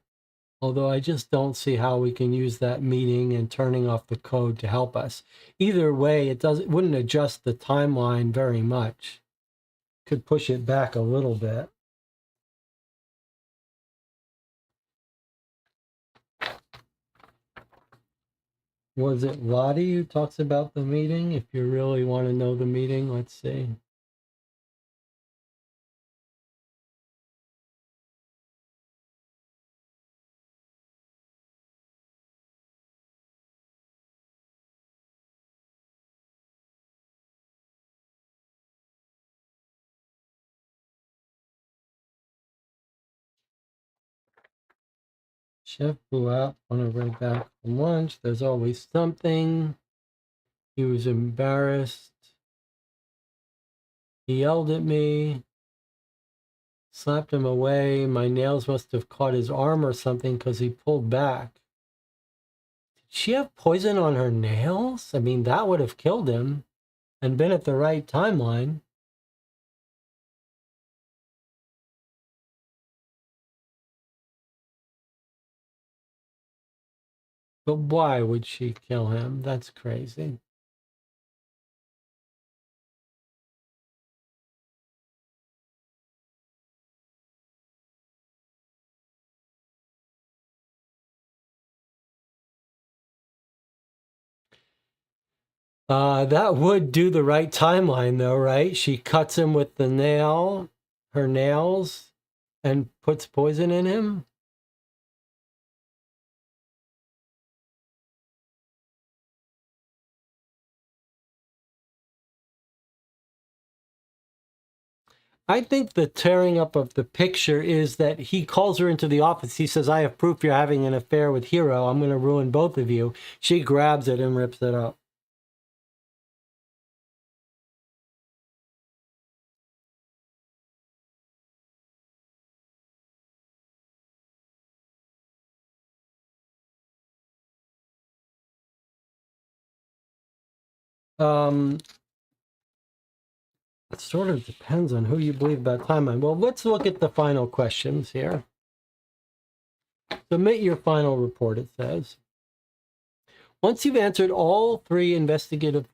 Although I just don't see how we can use that meeting and turning off the code to help us. Either way, it wouldn't adjust the timeline very much. Could push it back a little bit. Was it Lottie who talks about the meeting? If you really want to know the meeting, let's see. Chef blew out on her way back from lunch. There's always something. He was embarrassed. He yelled at me, slapped him away. My nails must have caught his arm or something because he pulled back. Did she have poison on her nails? I mean, that would have killed him and been at the right timeline. But why would she kill him? That's crazy. That would do the right timeline, though, right? She cuts him with the nail, her nails, and puts poison in him. I think the tearing up of the picture is that he calls her into the office. He says, I have proof you're having an affair with Hero. I'm going to ruin both of you. She grabs it and rips it up. It sort of depends on who you believe about timeline. Well, let's look at the final questions here. Submit your final report, it says. Once you've answered all three investigation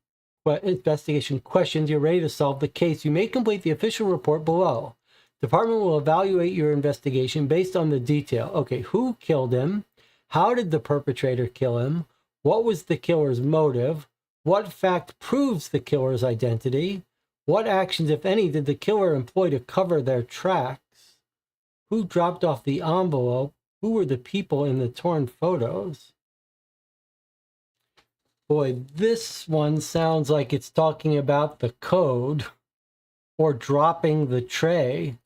questions, you're ready to solve the case. You may complete the official report below. Department will evaluate your investigation based on the detail. Okay, who killed him? How did the perpetrator kill him? What was the killer's motive? What fact proves the killer's identity? What actions, if any, did the killer employ to cover their tracks? Who dropped off the envelope? Who were the people in the torn photos? Boy, this one sounds like it's talking about the code or dropping the tray.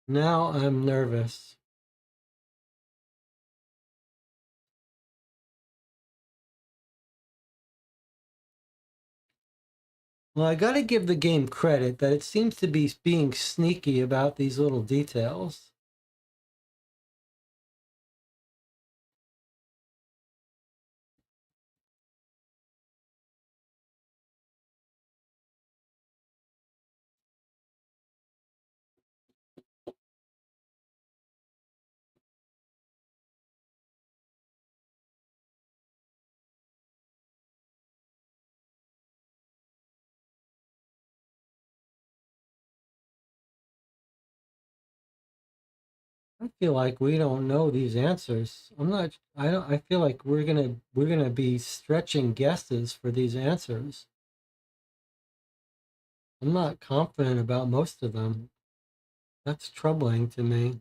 Now I'm nervous. Well, I got to give the game credit that it seems to be being sneaky about these little details. I feel like we don't know these answers. I feel like we're gonna be stretching guesses for these answers. I'm not confident about most of them. That's troubling to me.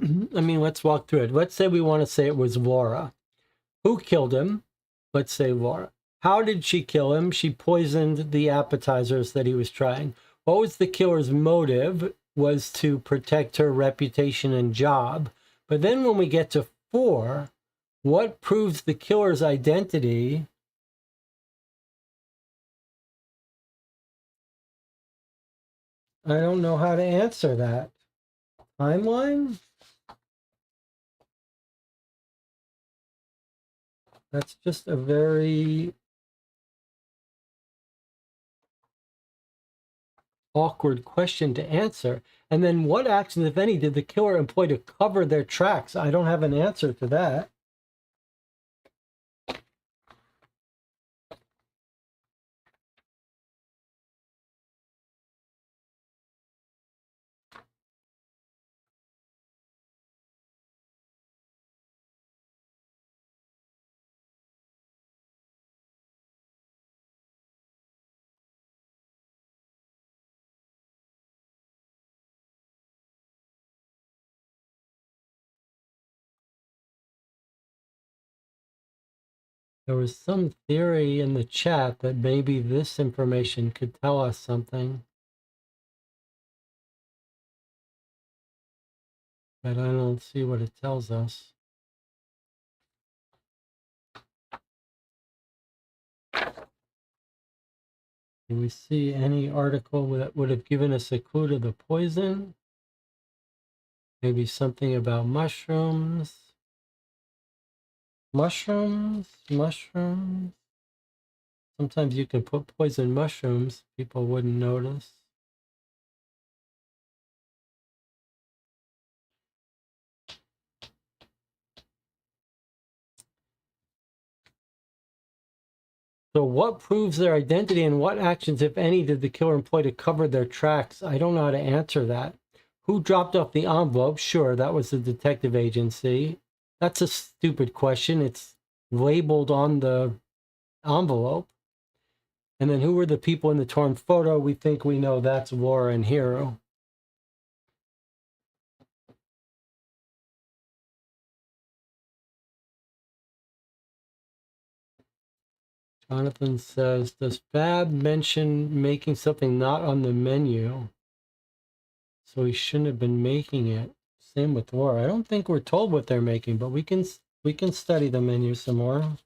I mean, let's walk through it. Let's say we want to say it was Laura. Who killed him? Let's say Laura. How did she kill him? She poisoned the appetizers that he was trying. What was the killer's motive? Was to protect her reputation and job. But then when we get to 4, what proves the killer's identity? I don't know how to answer that. Timeline? That's just a very awkward question to answer. And then what actions, if any, did the killer employ to cover their tracks? I don't have an answer to that. There was some theory in the chat that maybe this information could tell us something. But I don't see what it tells us. Do we see any article that would have given us a clue to the poison? Maybe something about mushrooms. Mushrooms? Sometimes you can put poison mushrooms, people wouldn't notice. So what proves their identity and what actions, if any, did the killer employ to cover their tracks? I don't know how to answer that. Who dropped off the envelope? Sure, that was the detective agency. That's a stupid question. It's labeled on the envelope. And then who were the people in the torn photo? We think we know that's Laura and Hero. Jonathan says, does Fab mention making something not on the menu? So he shouldn't have been making it. Same with Laura. I don't think we're told what they're making, but we can study the menu some more.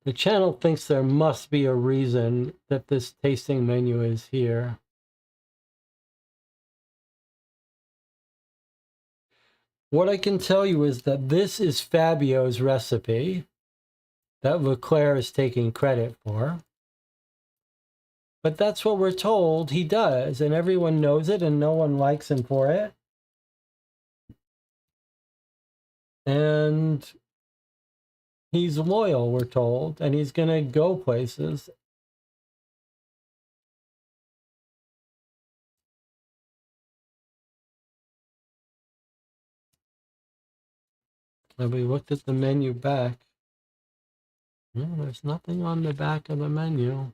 The channel thinks there must be a reason that this tasting menu is here. What I can tell you is that this is Fabio's recipe that Leclerc is taking credit for. But that's what we're told he does, and everyone knows it, and no one likes him for it. And he's loyal, we're told, and he's going to go places. And we looked at the menu back. No, there's nothing on the back of the menu.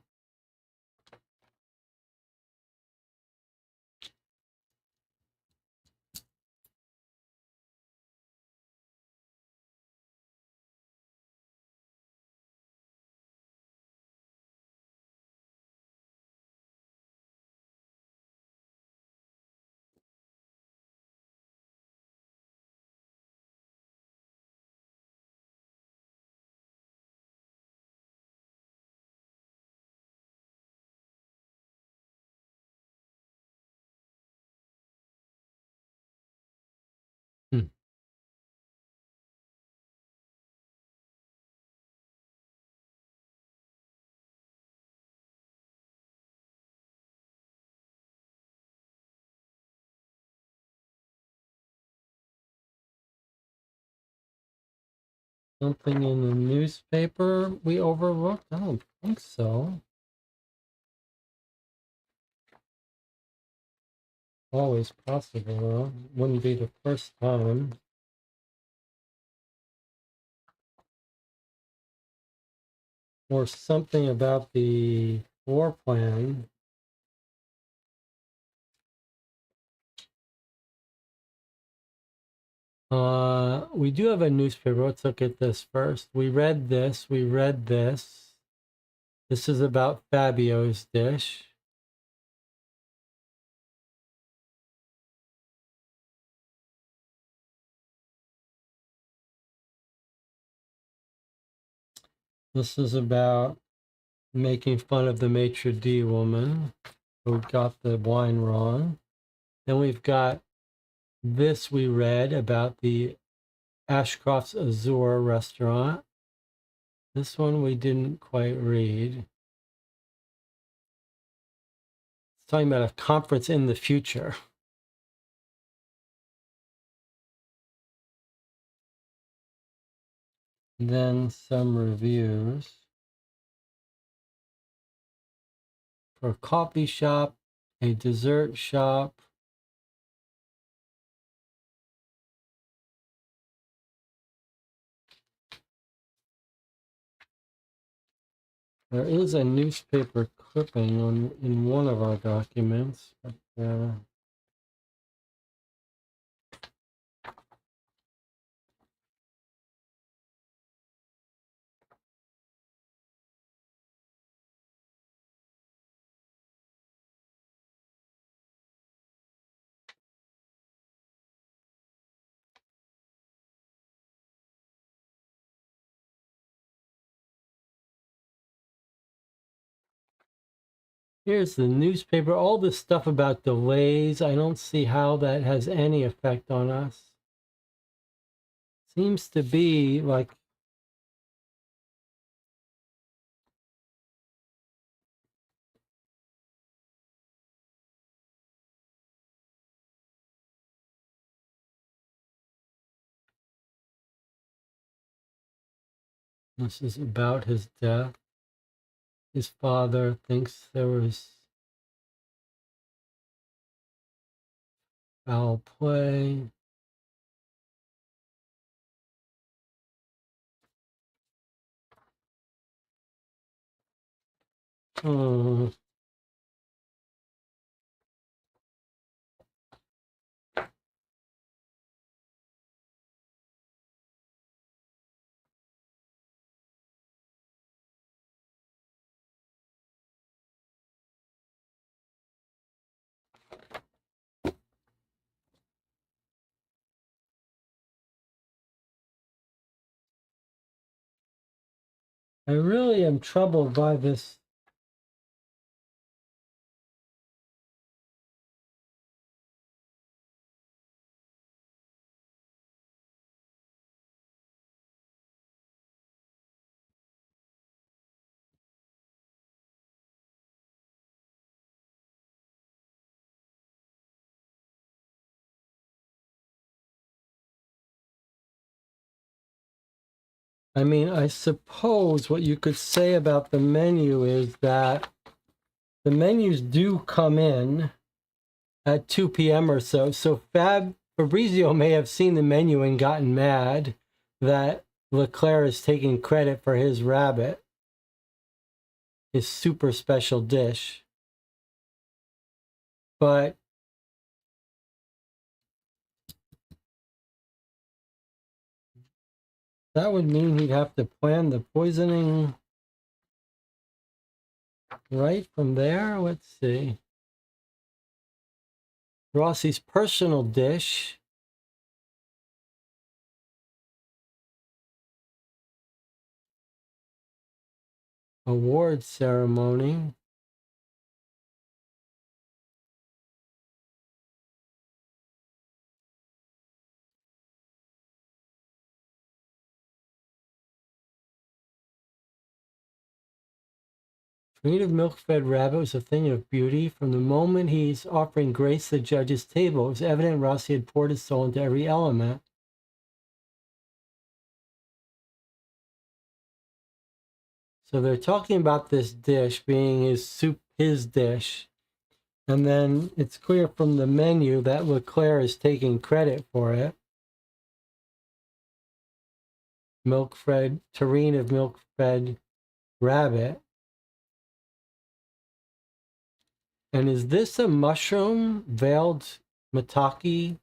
Hmm. Something in the newspaper we overlooked? I don't think so. Always possible, though. Wouldn't be the first time. or something about the floor plan. We do have a newspaper. Let's look at this first. We read this. We read this. This is about Fabio's dish. This is about making fun of the maitre d' woman who got the wine wrong. Then we've got this we read about the Ashcroft's Azure restaurant. This one we didn't quite read. It's talking about a conference in the future. And then some reviews for a coffee shop, a dessert shop, there is a newspaper clipping in one of our documents. But, here's the newspaper. All this stuff about delays, I don't see how that has any effect on us. Seems to be like this is about his death. His father thinks there was foul play. Oh. I really am troubled by this. I mean, I suppose what you could say about the menu is that the menus do come in at 2 p.m. or so. So Fabrizio may have seen the menu and gotten mad that Leclerc is taking credit for his rabbit, his super special dish. But that would mean he'd have to plan the poisoning right from there. Let's see. Rossi's personal dish. Award ceremony. Creative milk-fed rabbit was a thing of beauty. From the moment he's offering grace at the judge's table, it was evident Rossi had poured his soul into every element. So they're talking about this dish being his dish. And then it's clear from the menu that Leclerc is taking credit for it. Milk-fed, terrine of milk-fed grab it. And is this a mushroom? Veiled maitake?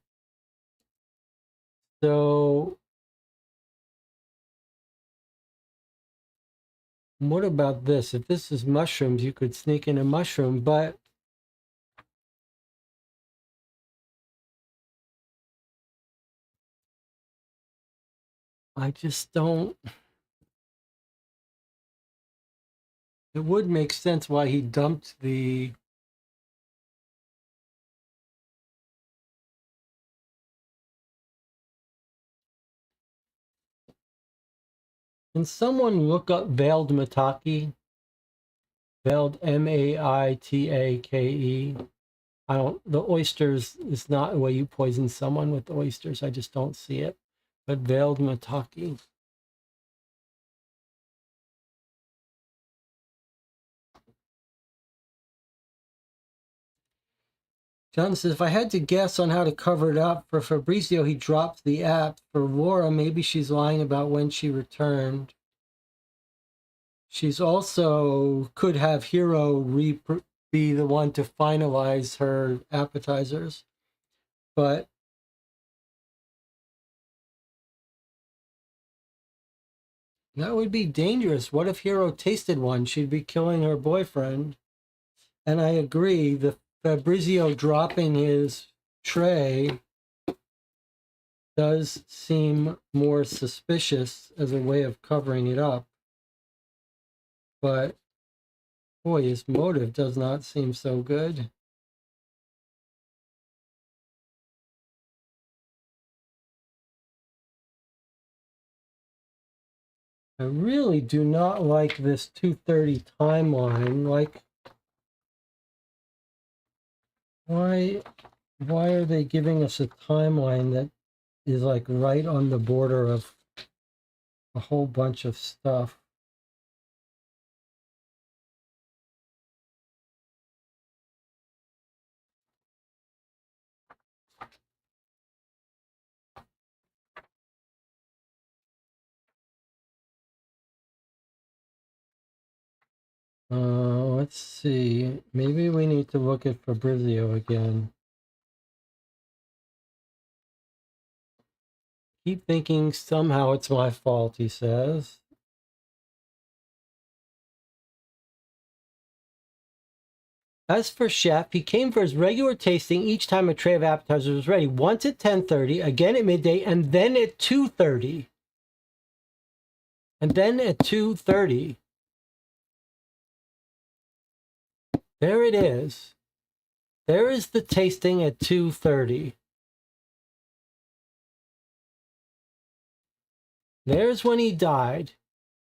So what about this? If this is mushrooms, you could sneak in a mushroom, but I just don't. It would make sense why he dumped the. Can someone look up veiled maitake? Veiled M-A-I-T-A-K-E. I don't. The oysters is not the way you poison someone with oysters. I just don't see it. But veiled maitake. John says, if I had to guess on how to cover it up, for Fabrizio, he dropped the app. For Laura, maybe she's lying about when she returned. She's also could have Hero be the one to finalize her appetizers. But that would be dangerous. What if Hero tasted one? She'd be killing her boyfriend. And I agree, the Fabrizio dropping his tray does seem more suspicious as a way of covering it up. But, boy, his motive does not seem so good. I really do not like this 2:30 timeline. Like, why are they giving us a timeline that is like right on the border of a whole bunch of stuff? Let's see. Maybe we need to look at Fabrizio again. Keep thinking somehow it's my fault, he says. As for Chef, he came for his regular tasting each time a tray of appetizers was ready. Once at 10:30, again at midday, and then at 2:30. And then at 2:30. There it is. There is the tasting at 2:30. There's when he died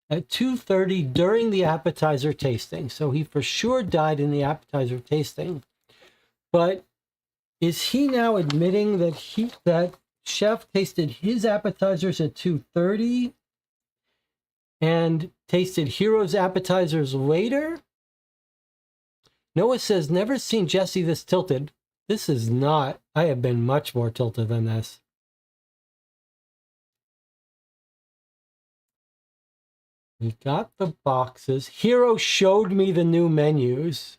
at 2:30 during the appetizer tasting. So he for sure died in the appetizer tasting. But is he now admitting that Chef tasted his appetizers at 2:30 and tasted Hero's appetizers later? Noah says, never seen Jesse this tilted. This is not. I have been much more tilted than this. We got the boxes. Hero showed me the new menus.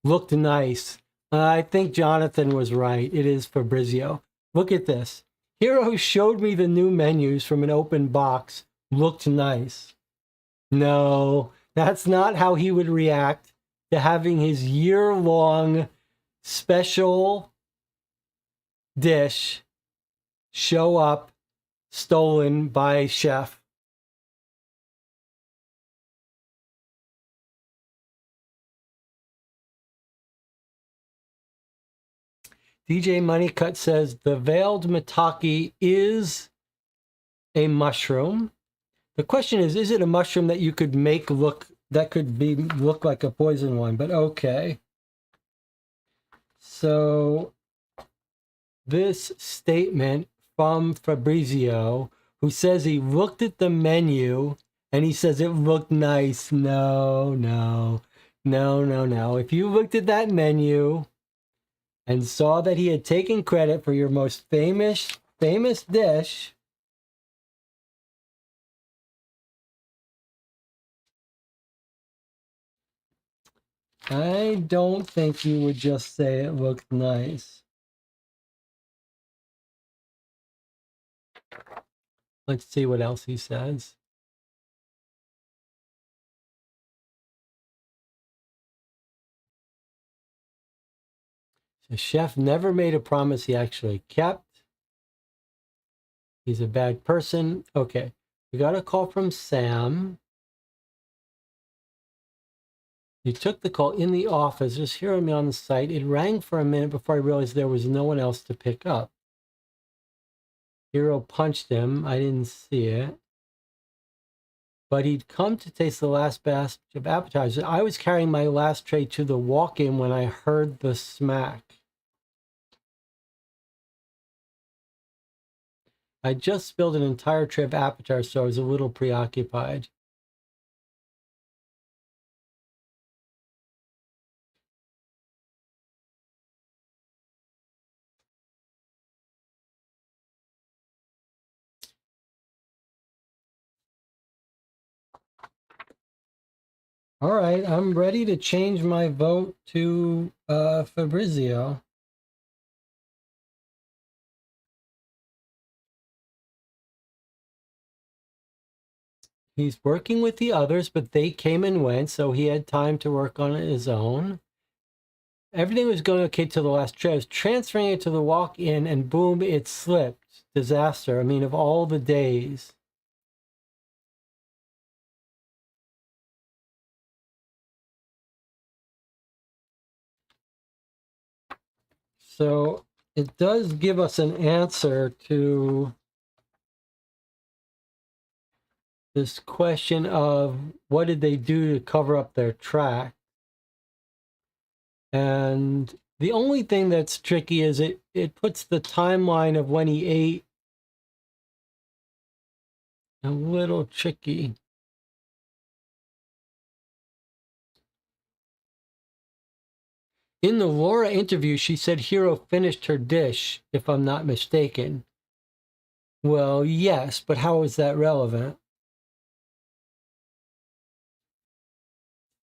Looked nice. I think Jonathan was right. It is Fabrizio. Look at this. Hero showed me the new menus from an open box. Looked nice. No, that's not how he would react to having his year-long special dish show up stolen by Chef. DJ Moneycut says the veiled maitake is a mushroom. The question is it a mushroom that you could make look like a poison one? But okay. So this statement from Fabrizio, who says he looked at the menu and he says it looked nice. No. If you looked at that menu and saw that he had taken credit for your most famous dish, I don't think you would just say it looked nice. Let's see what else he says. The chef never made a promise he actually kept. He's a bad person. Okay, we got a call from Sam. You took the call in the office, just hearing me on the site. It rang for a minute before I realized there was no one else to pick up. Hero punched him. I didn't see it. But he'd come to taste the last batch of appetizers. I was carrying my last tray to the walk-in when I heard the smack. I just spilled an entire tray of appetizers, so I was a little preoccupied. All right, I'm ready to change my vote to Fabrizio. He's working with the others, but they came and went, so he had time to work on it his own. Everything was going okay till the last tray. I was transferring it to the walk-in, and boom, it slipped. Disaster. I mean, of all the days. So it does give us an answer to this question of what did they do to cover up their track? And the only thing that's tricky is it puts the timeline of when he ate a little tricky. In the Laura interview, she said Hero finished her dish, if I'm not mistaken. Well, yes, but how is that relevant?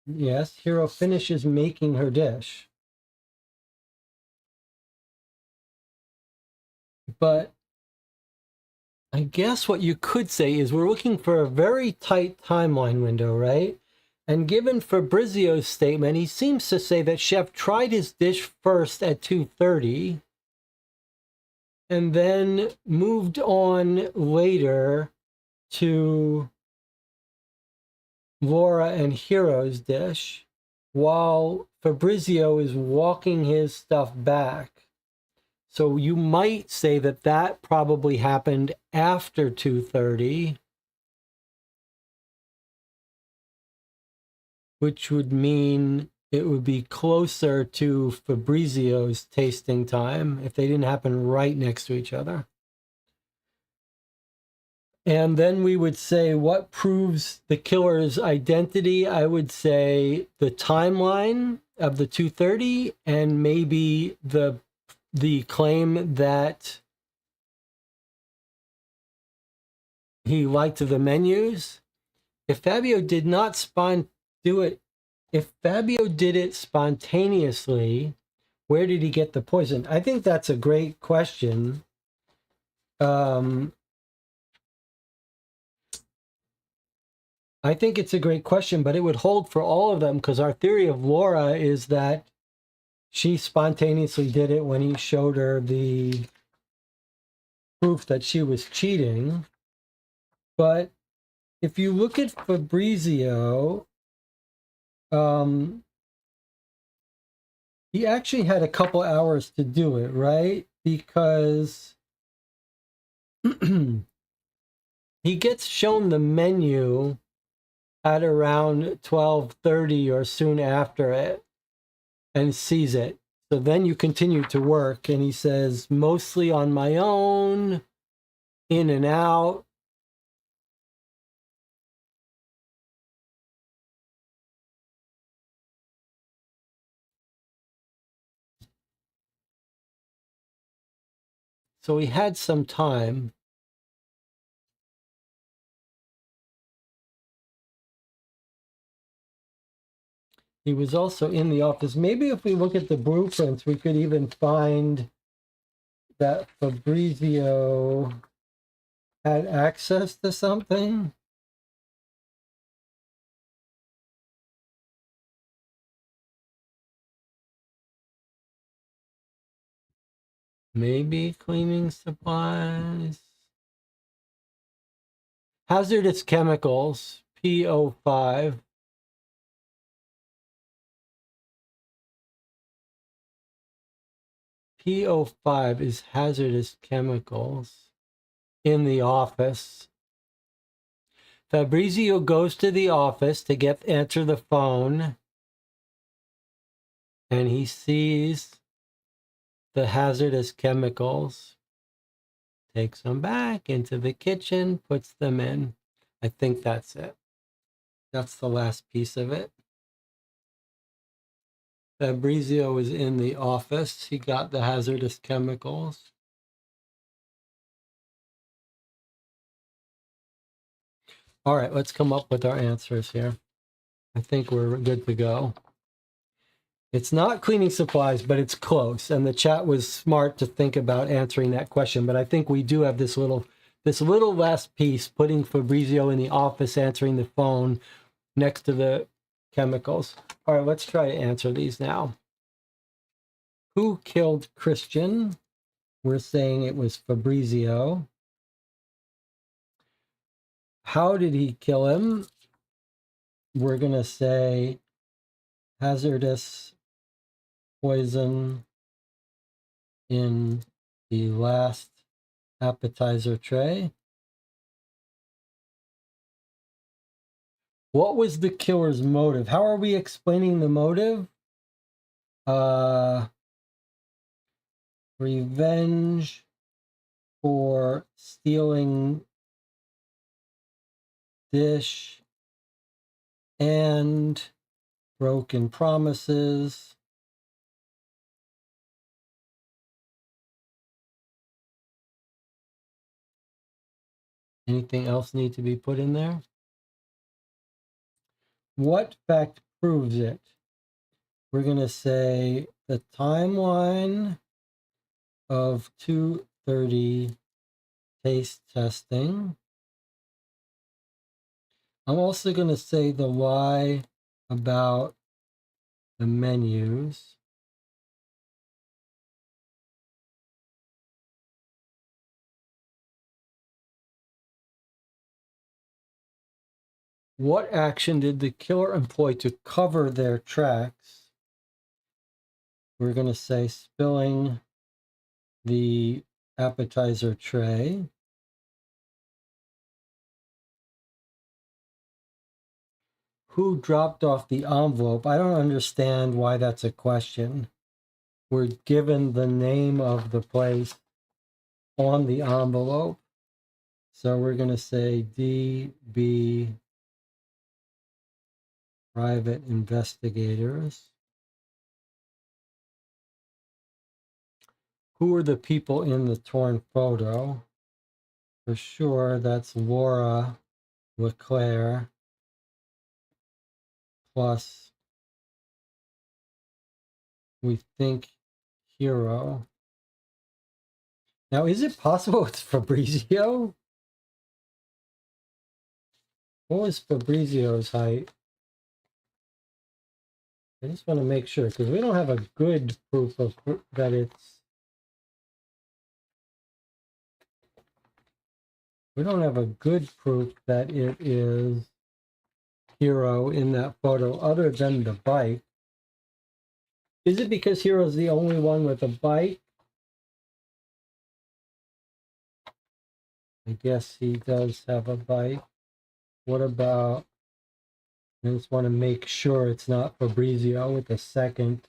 Yes, Hero finishes making her dish. But I guess what you could say is we're looking for a very tight timeline window, right? And given Fabrizio's statement, he seems to say that Chef tried his dish first at 2:30 and then moved on later to Laura and Hero's dish while Fabrizio is walking his stuff back. So you might say that that probably happened after 2:30. Which would mean it would be closer to Fabrizio's tasting time if they didn't happen right next to each other. And then we would say what proves the killer's identity. I would say the timeline of the 2:30 and maybe the claim that he liked the menus. If Fabio did not do it, if Fabio did it spontaneously, where did he get the poison? I think that's a great question. I think it's a great question, but it would hold for all of them because our theory of Laura is that she spontaneously did it when he showed her the proof that she was cheating. But if you look at Fabrizio, he actually had a couple hours to do it, right? Because he gets shown the menu at around 12:30 or soon after it and sees it. So then you continue to work, and he says, mostly on my own, in and out. So he had some time. He was also in the office. Maybe if we look at the blueprints, we could even find that Fabrizio had access to something. Maybe cleaning supplies. Hazardous chemicals, PO5. PO5 is hazardous chemicals in the office. Fabrizio goes to the office to answer the phone, and he sees the hazardous chemicals, takes them back into the kitchen, puts them in. I think that's it. That's the last piece of it. Fabrizio was in the office. He got the hazardous chemicals. All right, let's come up with our answers here. I think we're good to go. It's not cleaning supplies, but it's close. And the chat was smart to think about answering that question. But I think we do have this little last piece, putting Fabrizio in the office, answering the phone next to the chemicals. All right, let's try to answer these now. Who killed Christian? We're saying it was Fabrizio. How did he kill him? We're going to say hazardous poison in the last appetizer tray. What was the killer's motive? How are we explaining the motive? Revenge for stealing dish and broken promises. Anything else need to be put in there? What fact proves it? We're going to say the timeline of 2:30 taste testing. I'm also going to say the lie about the menus. What action did the killer employ to cover their tracks? We're going to say spilling the appetizer tray. Who dropped off the envelope? I don't understand why that's a question. We're given the name of the place on the envelope. So we're going to say DB private investigators. Who are the people in the torn photo? For sure, that's Laura LeClaire plus, we think, Hero. Now, is it possible it's Fabrizio? What was Fabrizio's height? I just want to make sure, because we don't have a good proof of that it's... We don't have a good proof that it is Hero in that photo, other than the bike. Is it because Hero's the only one with a bike? I guess he does have a bike. What about... I just want to make sure it's not Fabrizio with a second.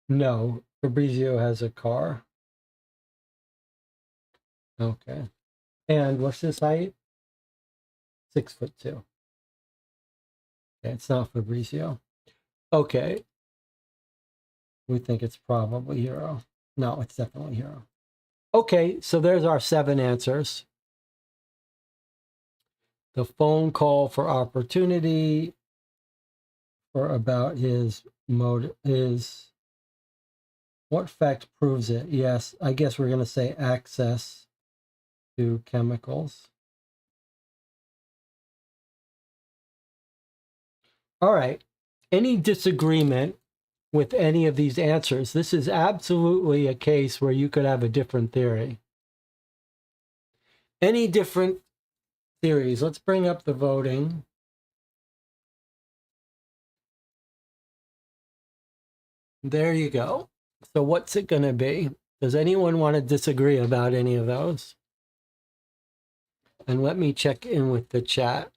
No, Fabrizio has a car. Okay. And what's his height? 6'2". Okay, it's not Fabrizio. Okay. We think it's probably Hero. No, it's definitely Hero. Okay, so there's our 7 answers. The phone call for opportunity, or about his motive, what fact proves it? Yes, I guess we're going to say access to chemicals. All right. Any disagreement with any of these answers? This is absolutely a case where you could have a different theory. Any different theories? Let's bring up the voting. There you go. So what's it going to be? Does anyone want to disagree about any of those? And let me check in with the chat.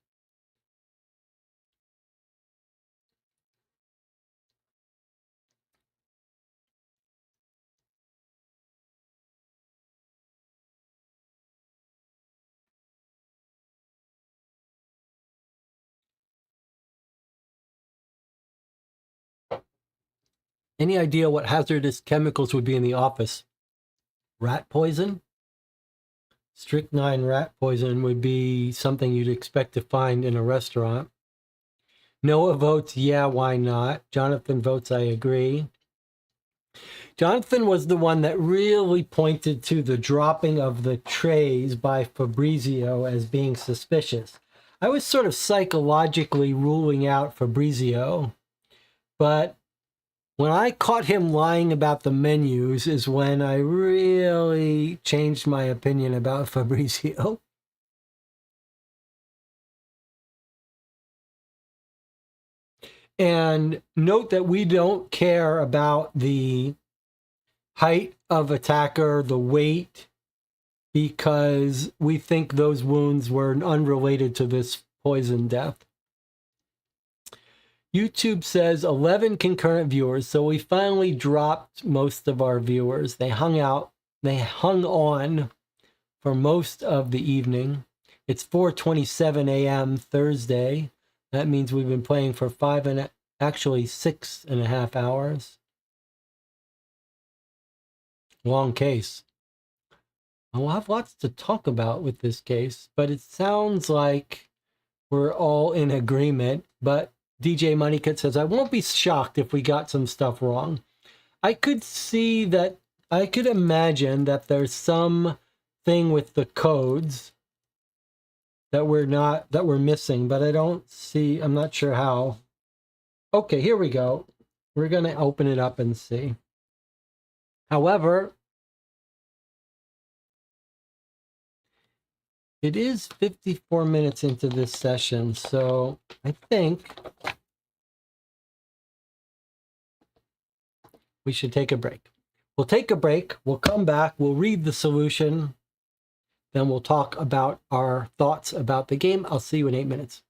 Any idea what hazardous chemicals would be in the office? Rat poison? Strychnine rat poison would be something you'd expect to find in a restaurant. Noah votes, yeah, why not? Jonathan votes, I agree. Jonathan was the one that really pointed to the dropping of the trays by Fabrizio as being suspicious. I was sort of psychologically ruling out Fabrizio, but when I caught him lying about the menus is when I really changed my opinion about Fabrizio. And note that we don't care about the height of attacker, the weight, because we think those wounds were unrelated to this poison death. YouTube says 11 concurrent viewers, so we finally dropped most of our viewers. They hung on for most of the evening. It's 4:27 a.m. Thursday. That means we've been playing for 6.5 hours. Long case. We'll have lots to talk about with this case, but it sounds like we're all in agreement. But DJ Moneycut says, I won't be shocked if we got some stuff wrong. I could imagine that there's some thing with the codes that we're missing, but I'm not sure how. Okay, here we go. We're going to open it up and see. However, it is 54 minutes into this session, so I think we should take a break. We'll take a break, we'll come back, we'll read the solution, then we'll talk about our thoughts about the game. I'll see you in 8 minutes.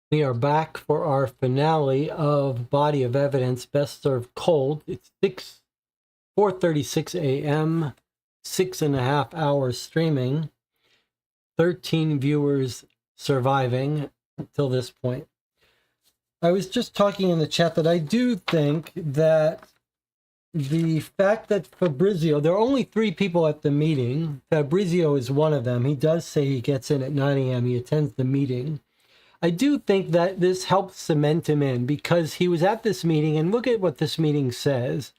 We are back for our finale of Body of Evidence, Best Served Cold. It's 4:36 a.m., 6.5 hours streaming, 13 viewers surviving till this point. I was just talking in the chat that I do think that the fact that Fabrizio, there are only 3 people at the meeting. Fabrizio is one of them. He does say he gets in at 9 a.m. He attends the meeting. I do think that this helps cement him in because he was at this meeting, and look at what this meeting says.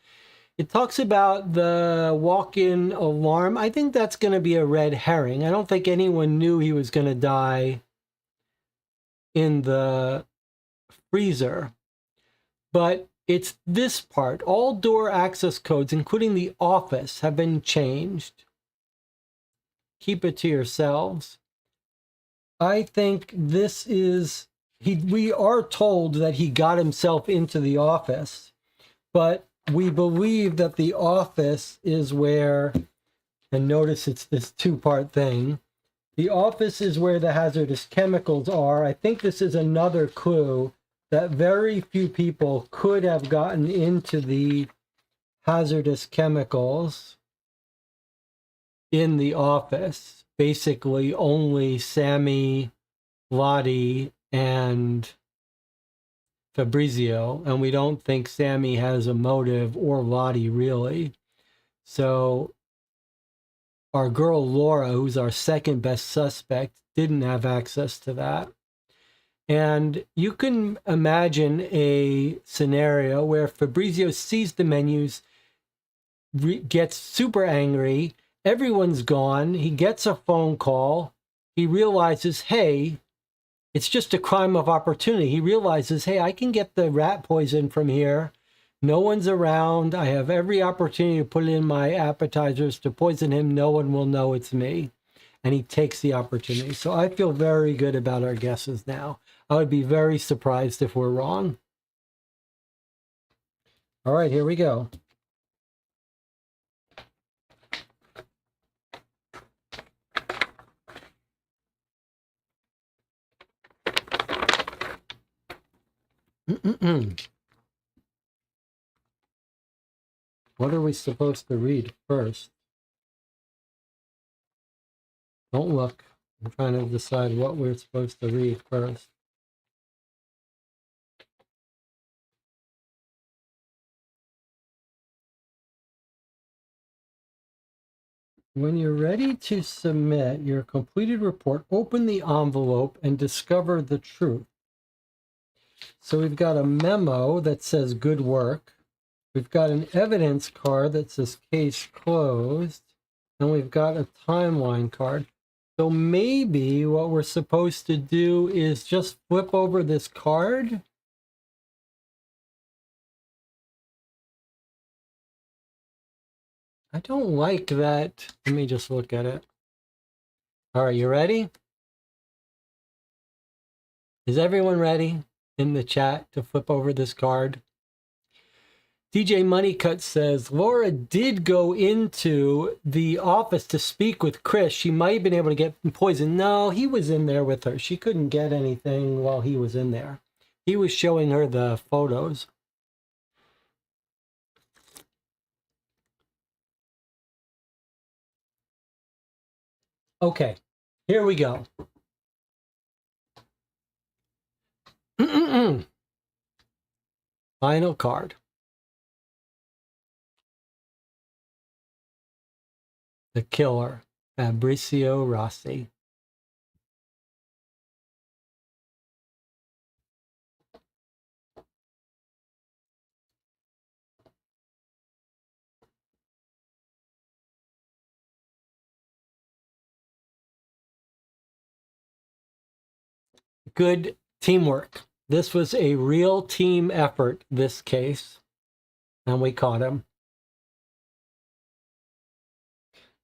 It talks about the walk-in alarm. I think that's going to be a red herring. I don't think anyone knew he was going to die in the freezer. But it's this part. All door access codes, including the office, have been changed. Keep it to yourselves. I think this is, we are told that he got himself into the office, but we believe that the office is where, and notice it's this 2-part thing, the office is where the hazardous chemicals are. I think this is another clue that very few people could have gotten into the hazardous chemicals in the office. Basically, only Sammy, Lottie, and Fabrizio, and we don't think Sammy has a motive, or Lottie really. So our girl Laura, who's our second best suspect, didn't have access to that. And you can imagine a scenario where Fabrizio sees the menus, gets super angry, everyone's gone, he gets a phone call, he realizes, hey, it's just a crime of opportunity. He realizes, hey, I can get the rat poison from here. No one's around. I have every opportunity to put in my appetizers to poison him. No one will know it's me. And he takes the opportunity. So I feel very good about our guesses now. I would be very surprised if we're wrong. All right, here we go. What are we supposed to read first? Don't look. I'm trying to decide what we're supposed to read first. When you're ready to submit your completed report, open the envelope and discover the truth. So we've got a memo that says good work. We've got an evidence card that says case closed. And we've got a timeline card. So maybe what we're supposed to do is just flip over this card. I don't like that. Let me just look at it. All right, you ready? Is everyone ready in the chat to flip over this card? DJ Moneycut says, Laura did go into the office to speak with Chris. She might have been able to get poisoned. No, he was in there with her. She couldn't get anything while he was in there. He was showing her the photos. Okay, here we go. Final card. The killer, Fabrizio Rossi. Good teamwork. This was a real team effort, this case, and we caught him.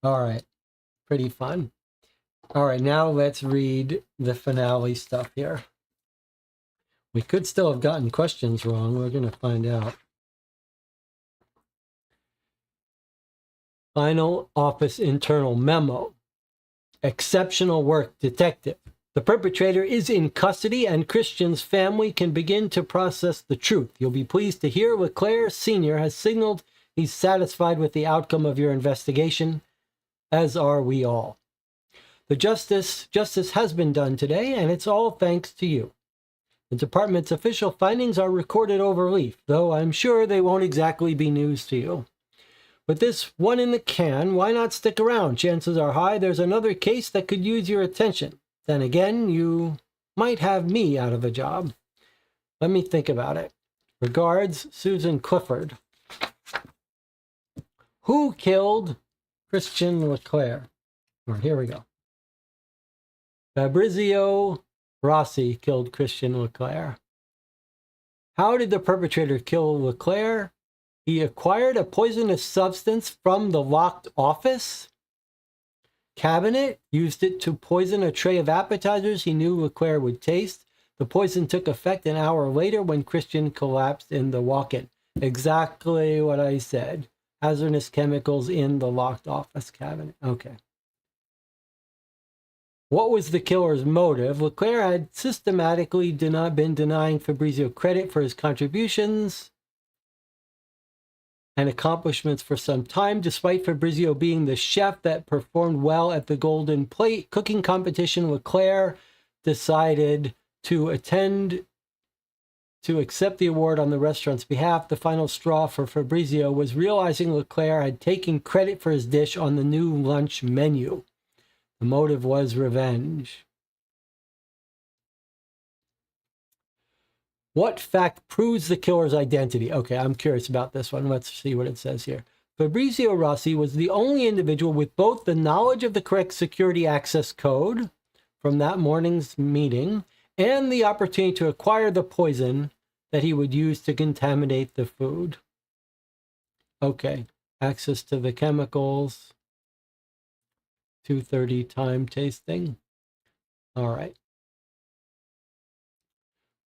All right, pretty fun. All right, now let's read the finale stuff here. We could still have gotten questions wrong. We're going to find out. Final office internal memo. Exceptional work, detective. The perpetrator is in custody and Christian's family can begin to process the truth. You'll be pleased to hear Leclerc Sr. has signaled he's satisfied with the outcome of your investigation, as are we all. The justice has been done today, and it's all thanks to you. The department's official findings are recorded over leaf, though I'm sure they won't exactly be news to you. With this one in the can, why not stick around? Chances are high there's another case that could use your attention. Then again, you might have me out of a job. Let me think about it. Regards, Susan Clifford. Who killed Christian Leclerc? Oh, here we go. Fabrizio Rossi killed Christian Leclerc. How did the perpetrator kill Leclerc? He acquired a poisonous substance from the locked office cabinet, used it to poison a tray of appetizers he knew Leclerc would taste. The poison took effect an hour later when Christian collapsed in the walk-in. Exactly what I said. Hazardous chemicals in the locked office cabinet. Okay. What was the killer's motive? Leclerc had systematically been denying Fabrizio credit for his contributions and accomplishments for some time, despite Fabrizio being the chef that performed well at the Golden Plate cooking competition. Leclerc decided to accept the award on the restaurant's behalf. The final straw for Fabrizio was realizing Leclerc had taken credit for his dish on the new lunch menu. The motive was revenge. What fact proves the killer's identity? Okay, I'm curious about this one. Let's see what it says here. Fabrizio Rossi was the only individual with both the knowledge of the correct security access code from that morning's meeting and the opportunity to acquire the poison that he would use to contaminate the food. Okay, access to the chemicals, 2:30 time tasting. All right.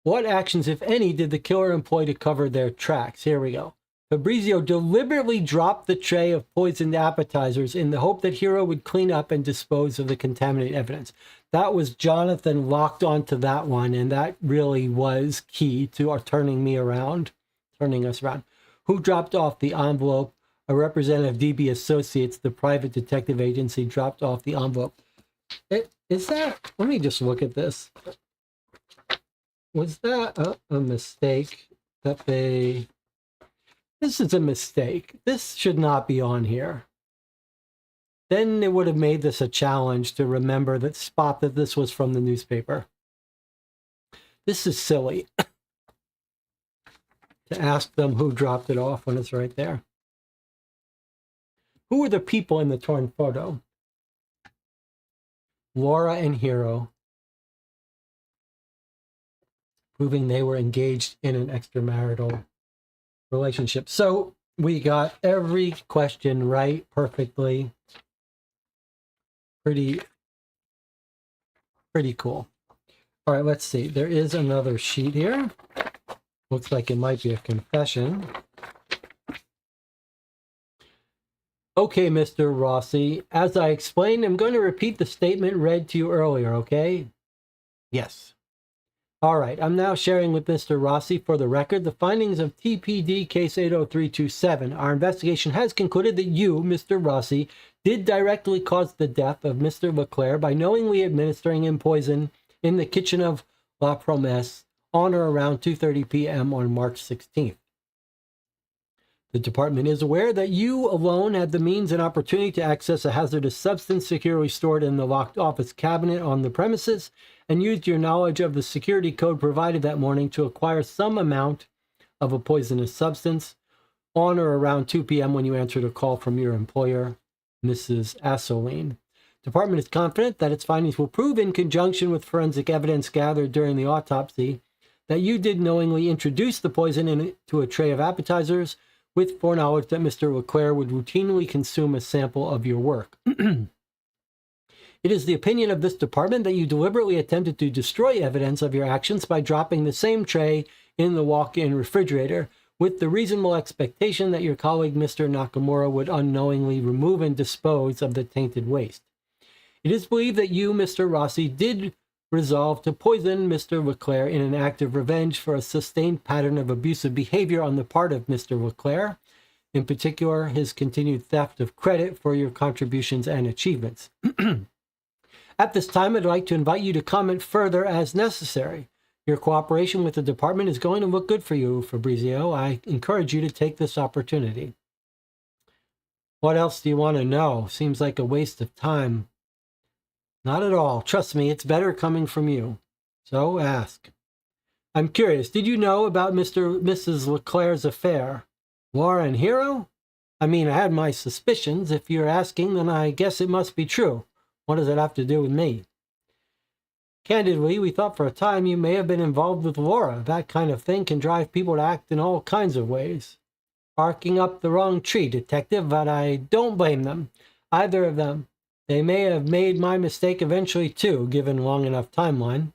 What actions, if any, did the killer employ to cover their tracks? Here we go. Fabrizio deliberately dropped the tray of poisoned appetizers in the hope that Hero would clean up and dispose of the contaminated evidence. That was Jonathan locked onto that one, and that really was key to turning us around. Who dropped off the envelope? A representative of DB Associates, the private detective agency, dropped off the envelope. Is that? Let me just look at this. Was that a mistake that they... This is a mistake. This should not be on here. Then it would have made this a challenge to remember that this was from the newspaper. This is silly. To ask them who dropped it off when it's right there. Who were the people in the torn photo? Laura and Hero, proving they were engaged in an extramarital relationship. So we got every question right perfectly. Pretty cool. All right, let's see. There is another sheet here. Looks like it might be a confession. Okay, Mr. Rossi, as I explained, I'm going to repeat the statement read to you earlier, okay? Yes. All right, I'm now sharing with Mr. Rossi for the record the findings of TPD case 80327. Our investigation has concluded that you, Mr. Rossi, did directly cause the death of Mr. Leclerc by knowingly administering him poison in the kitchen of La Promesse on or around 2:30 p.m. on March 16th. The department is aware that you alone had the means and opportunity to access a hazardous substance securely stored in the locked office cabinet on the premises and used your knowledge of the security code provided that morning to acquire some amount of a poisonous substance on or around 2 p.m. when you answered a call from your employer, Mrs. Asseline. Department is confident that its findings will prove, in conjunction with forensic evidence gathered during the autopsy, that you did knowingly introduce the poison into a tray of appetizers with foreknowledge that Mr. Leclerc would routinely consume a sample of your work. It is the opinion of this department that you deliberately attempted to destroy evidence of your actions by dropping the same tray in the walk-in refrigerator, with the reasonable expectation that your colleague, Mr. Nakamura, would unknowingly remove and dispose of the tainted waste. It is believed that you, Mr. Rossi, did resolved to poison Mr. Leclerc in an act of revenge for a sustained pattern of abusive behavior on the part of Mr. Leclerc, in particular his continued theft of credit for your contributions and achievements. At this time, I'd like to invite you to comment further as necessary. Your cooperation with the department is going to look good for you, Fabrizio. I encourage you to take this opportunity. What else do you want to know? Seems like a waste of time. Not at all. Trust me, it's better coming from you. So ask. I'm curious, did you know about Mrs. Leclerc's affair? Laura and Hero? I mean, I had my suspicions. If you're asking, then I guess it must be true. What does it have to do with me? Candidly, we thought for a time you may have been involved with Laura. That kind of thing can drive people to act in all kinds of ways. Barking up the wrong tree, Detective, but I don't blame them. Either of them. They may have made my mistake eventually, too, given long enough timeline.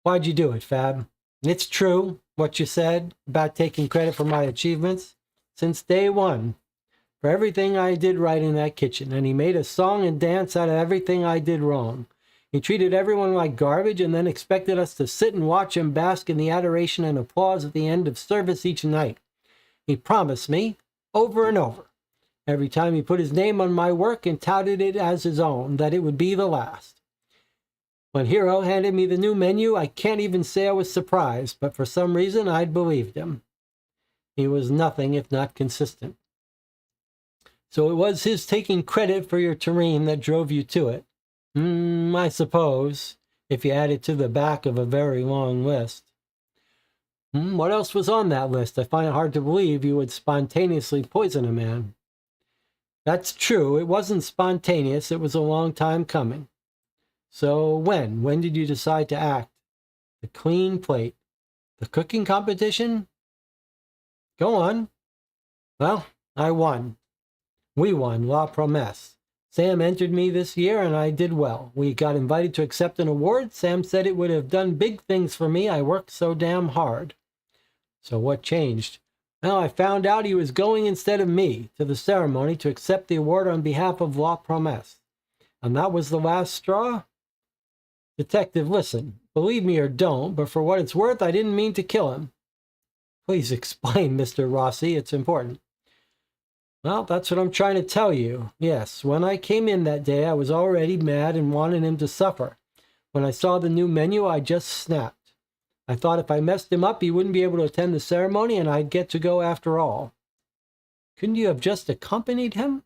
Why'd you do it, Fab? It's true, what you said about taking credit for my achievements. Since day one. For everything I did right in that kitchen, and he made a song and dance out of everything I did wrong. He treated everyone like garbage and then expected us to sit and watch him bask in the adoration and applause at the end of service each night. He promised me, over and over, every time he put his name on my work and touted it as his own, that it would be the last. When Hero handed me the new menu, I can't even say I was surprised, but for some reason I'd believed him. He was nothing if not consistent. So it was his taking credit for your terrain that drove you to it. I suppose, if you add it to the back of a very long list. What else was on that list? I find it hard to believe you would spontaneously poison a man. That's true. It wasn't spontaneous. It was a long time coming. So when? When did you decide to act? The clean plate. The cooking competition? Go on. Well, I won. We won, La Promesse. Sam entered me this year, and I did well. We got invited to accept an award. Sam said it would have done big things for me. I worked so damn hard. So what changed? Well, I found out he was going instead of me to the ceremony to accept the award on behalf of La Promesse. And that was the last straw? Detective, listen. Believe me or don't, but for what it's worth, I didn't mean to kill him. Please explain, Mr. Rossi. It's important. Well, that's what I'm trying to tell you. Yes, when I came in that day, I was already mad and wanted him to suffer. When I saw the new menu, I just snapped. I thought if I messed him up, he wouldn't be able to attend the ceremony, and I'd get to go after all. Couldn't you have just accompanied him?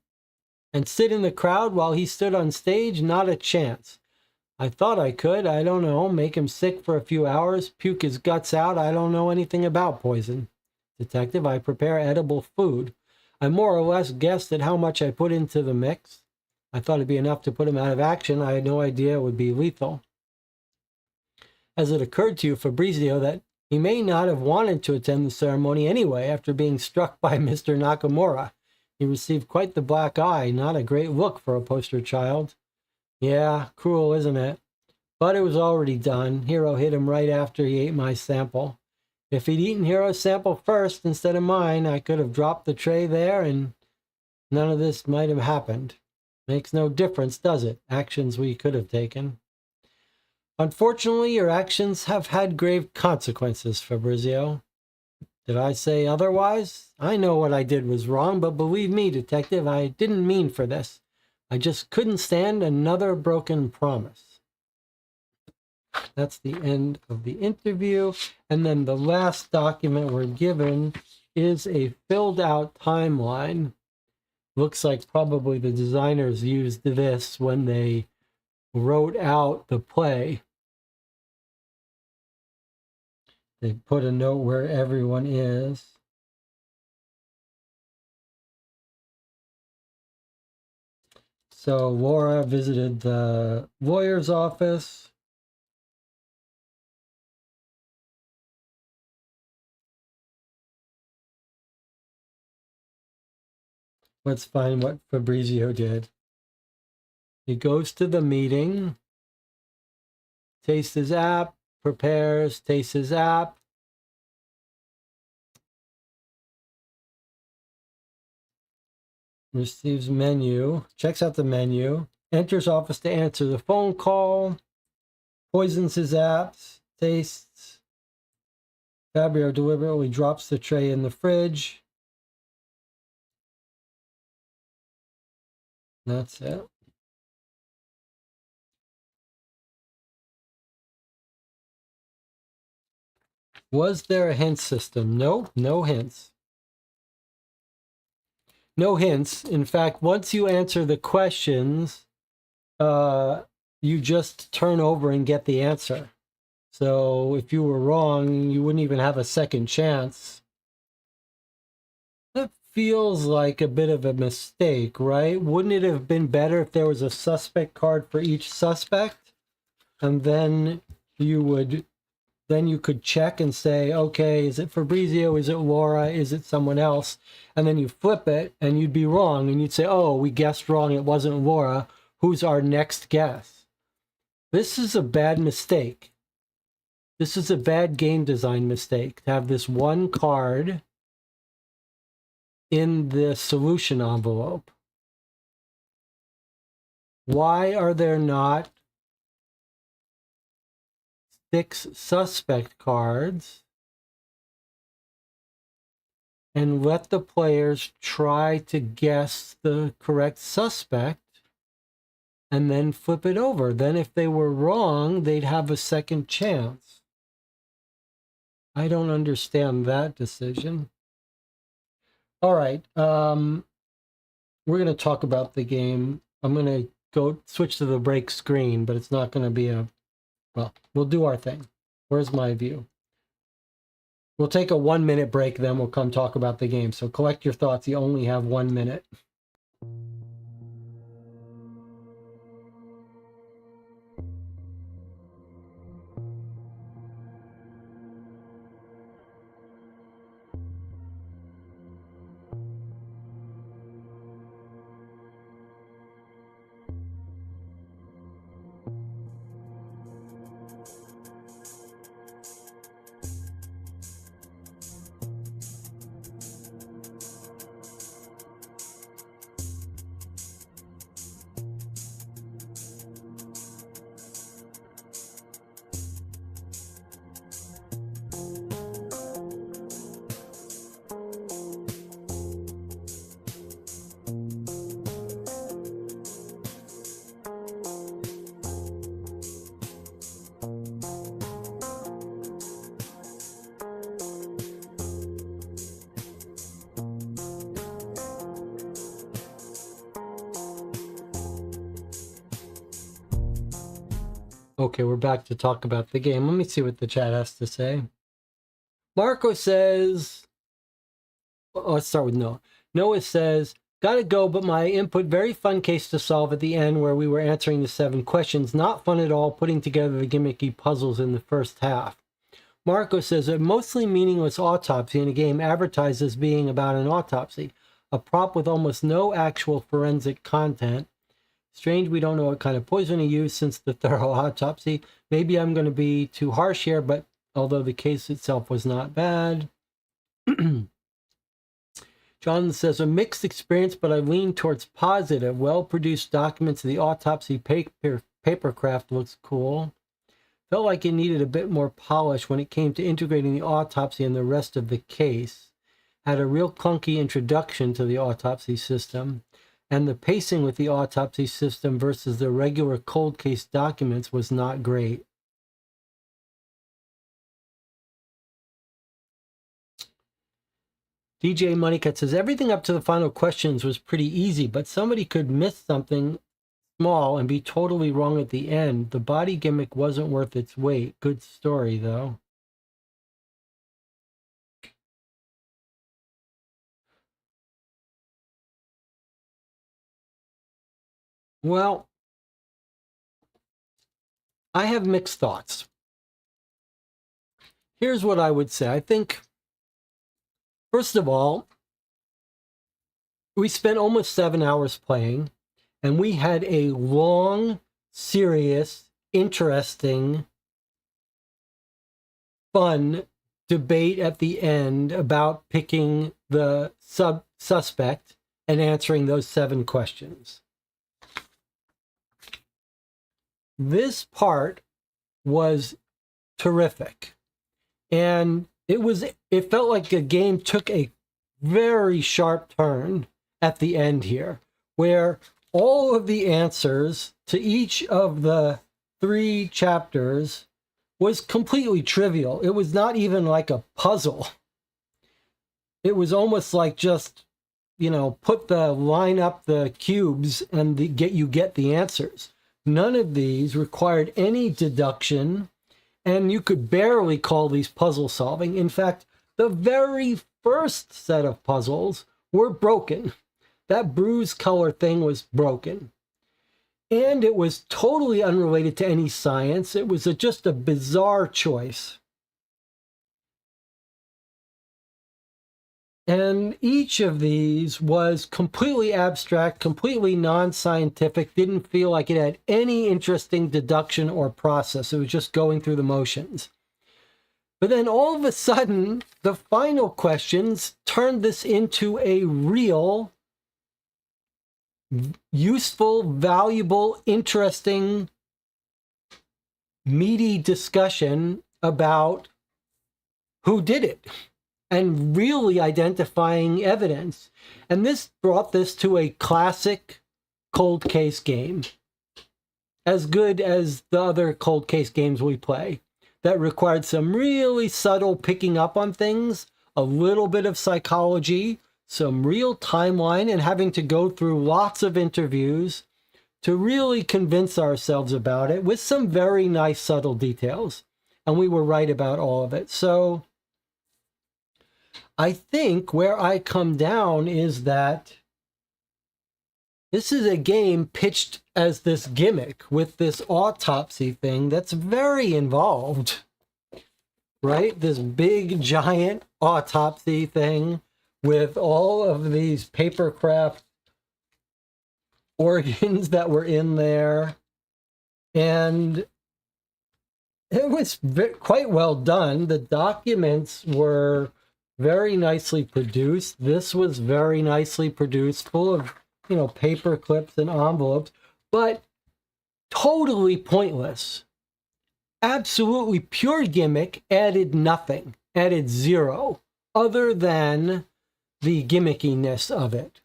And sit in the crowd while he stood on stage? Not a chance. I thought I could, I don't know, make him sick for a few hours, puke his guts out. I don't know anything about poison. Detective, I prepare edible food. I more or less guessed at how much I put into the mix. I thought it'd be enough to put him out of action. I had no idea it would be lethal. As it occurred to you, Fabrizio, that he may not have wanted to attend the ceremony anyway after being struck by Mr. Nakamura. He received quite the black eye, not a great look for a poster child. Yeah, cruel, isn't it? But it was already done. Hero hit him right after he ate my sample. If he'd eaten Hero's sample first instead of mine, I could have dropped the tray there and none of this might have happened. Makes no difference, does it? Actions we could have taken. Unfortunately, your actions have had grave consequences, Fabrizio. Did I say otherwise? I know what I did was wrong, but believe me, Detective, I didn't mean for this. I just couldn't stand another broken promise. That's the end of the interview. And then the last document we're given is a filled out timeline. Looks like probably the designers used this when they wrote out the play. They put a note where everyone is. So Laura visited the lawyer's office. Let's find what Fabrizio did. He goes to the meeting, tastes his app, prepares, tastes his app. Receives menu, checks out the menu, enters office to answer the phone call. Poisons his apps, tastes. Fabio deliberately drops the tray in the fridge. That's it. Was there a hint system? No, no hints. No hints. In fact, once you answer the questions, you just turn over and get the answer. So if you were wrong, you wouldn't even have a second chance. That feels like a bit of a mistake, right? Wouldn't it have been better if there was a suspect card for each suspect? And then you could check and say, okay, is it Fabrizio? Is it Laura? Is it someone else? And then you flip it and you'd be wrong. And you'd say, oh, we guessed wrong. It wasn't Laura. Who's our next guess? This is a bad mistake. This is a bad game design mistake to have this one card in the solution envelope. Why are there not 6 suspect cards? And let the players try to guess the correct suspect and then flip it over. Then if they were wrong, they'd have a second chance. I don't understand that decision. All right. We're going to talk about the game. I'm going to go switch to the break screen, but it's not going to be well, we'll do our thing. Where's my view? We'll take a 1-minute break, then we'll come talk about the game. So collect your thoughts. You only have 1 minute. Okay, we're back to talk about the game. Let me see what the chat has to say. Marco says, let's start with Noah. Noah says, gotta go, but my input, very fun case to solve at the end where we were answering the 7 questions. Not fun at all putting together the gimmicky puzzles in the first half. Marco says, a mostly meaningless autopsy in a game advertised as being about an autopsy. A prop with almost no actual forensic content. Strange we don't know what kind of poison he used since the thorough autopsy. Maybe I'm going to be too harsh here, but although the case itself was not bad. John says, a mixed experience, but I lean towards positive. Well-produced documents of the autopsy papercraft looks cool. Felt like it needed a bit more polish when it came to integrating the autopsy and the rest of the case. Had a real clunky introduction to the autopsy system. And the pacing with the autopsy system versus the regular cold case documents was not great. DJ Moneycut says, everything up to the final questions was pretty easy, but somebody could miss something small and be totally wrong at the end. The body gimmick wasn't worth its weight. Good story, though. Well, I have mixed thoughts. Here's what I would say. I think, first of all, we spent almost 7 hours playing, and we had a long, serious, interesting, fun debate at the end about picking the suspect and answering those 7 questions. This part was terrific. And it felt like the game took a very sharp turn at the end here, where all of the answers to each of the 3 chapters was completely trivial. It was not even like a puzzle. It was almost like just, line up the cubes and get the answers. None of these required any deduction, and you could barely call these puzzle solving. In fact, the very first set of puzzles were broken. That bruise color thing was broken. And it was totally unrelated to any science. It was just a bizarre choice. And each of these was completely abstract, completely non-scientific, didn't feel like it had any interesting deduction or process. It was just going through the motions. But then all of a sudden, the final questions turned this into a real, useful, valuable, interesting, meaty discussion about who did it and really identifying evidence. And this brought this to a classic cold case game, as good as the other cold case games we play, that required some really subtle picking up on things, a little bit of psychology, some real timeline, and having to go through lots of interviews to really convince ourselves about it with some very nice subtle details. And we were right about all of it. So I think where I come down is that this is a game pitched as this gimmick with this autopsy thing that's very involved, right? This big, giant autopsy thing with all of these papercraft organs that were in there. And it was quite well done. The documents were very nicely produced. This was very nicely produced, full of, paper clips and envelopes, but totally pointless. Absolutely pure gimmick, added nothing, added zero, other than the gimmickiness of it.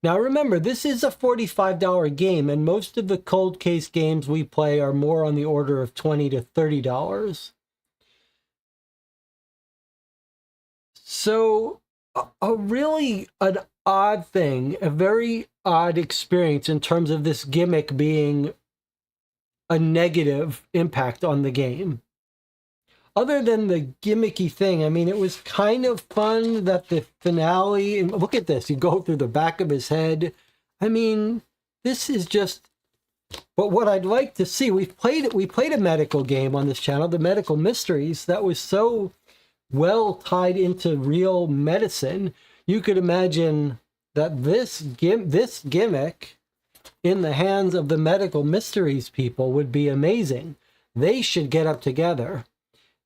Now remember, this is a $45 game, and most of the cold case games we play are more on the order of $20 to $30. So an odd thing, a very odd experience in terms of this gimmick being a negative impact on the game. Other than the gimmicky thing, I mean, it was kind of fun that the finale, and look at this, you go through the back of his head. I mean, this is just, but what I'd like to see, we played a medical game on this channel, the Medical Mysteries, that was so well tied into real medicine. You could imagine that this gimmick in the hands of the Medical Mysteries people would be amazing. They should get up together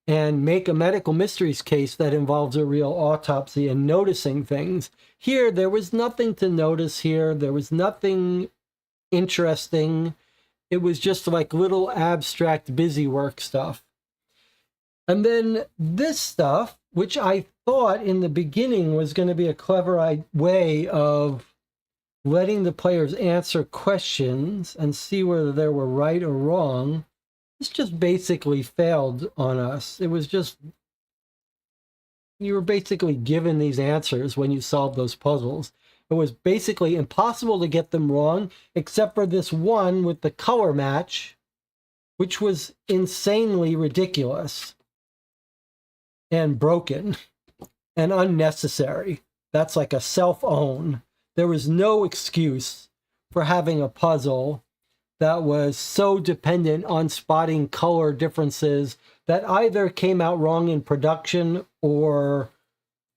and make a Medical Mysteries case that involves a real autopsy and noticing things. Here, there was nothing to notice here. There was nothing interesting. It was just like little abstract busy work stuff. And then this stuff, which I thought in the beginning was going to be a clever way of letting the players answer questions and see whether they were right or wrong, this just basically failed on us. It was just, you were basically given these answers when you solved those puzzles. It was basically impossible to get them wrong, except for this one with the color match, which was insanely ridiculous and broken and unnecessary. That's like a self-own. There was no excuse for having a puzzle that was so dependent on spotting color differences that either came out wrong in production or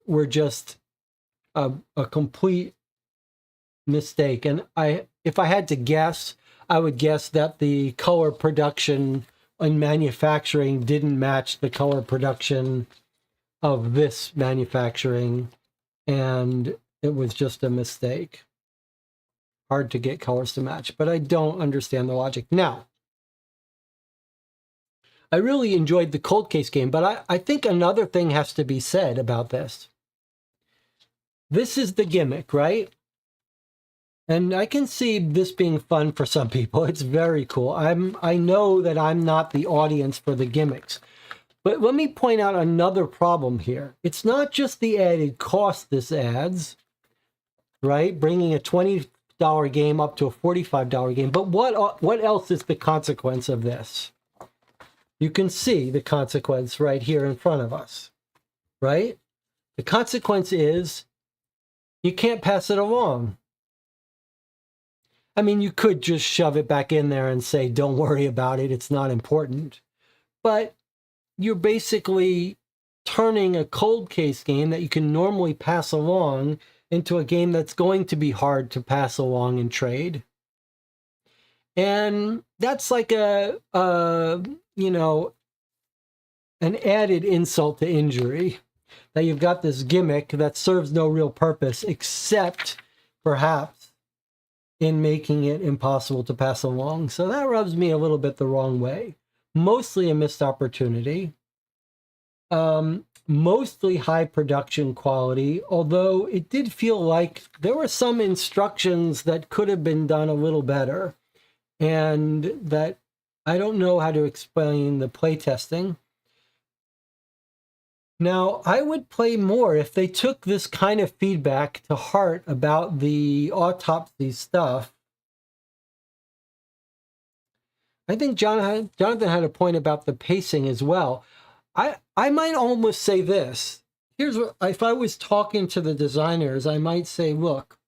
were just a complete mistake. And if I had to guess, I would guess that the color production and manufacturing didn't match the color production of this manufacturing, and it was just a mistake. Hard to get colors to match, but I don't understand the logic. Now, I really enjoyed the cold case game, but I think another thing has to be said about this. This is the gimmick, right? And I can see this being fun for some people. It's very cool. I know that I'm not the audience for the gimmicks. But let me point out another problem here. It's not just the added cost this adds, right? Bringing a $20 game up to a $45 game. But what else is the consequence of this? You can see the consequence right here in front of us, right? The consequence is you can't pass it along. I mean, you could just shove it back in there and say, don't worry about it, it's not important. But you're basically turning a cold case game that you can normally pass along into a game that's going to be hard to pass along in trade. And that's like an added insult to injury, that you've got this gimmick that serves no real purpose except perhaps in making it impossible to pass along. So that rubs me a little bit the wrong way. Mostly a missed opportunity. Mostly high production quality, although it did feel like there were some instructions that could have been done a little better, and that I don't know how to explain the playtesting. Now, I would play more if they took this kind of feedback to heart about the autopsy stuff. I think Jonathan had a point about the pacing as well. I might almost say this. Here's what, if I was talking to the designers, I might say, look,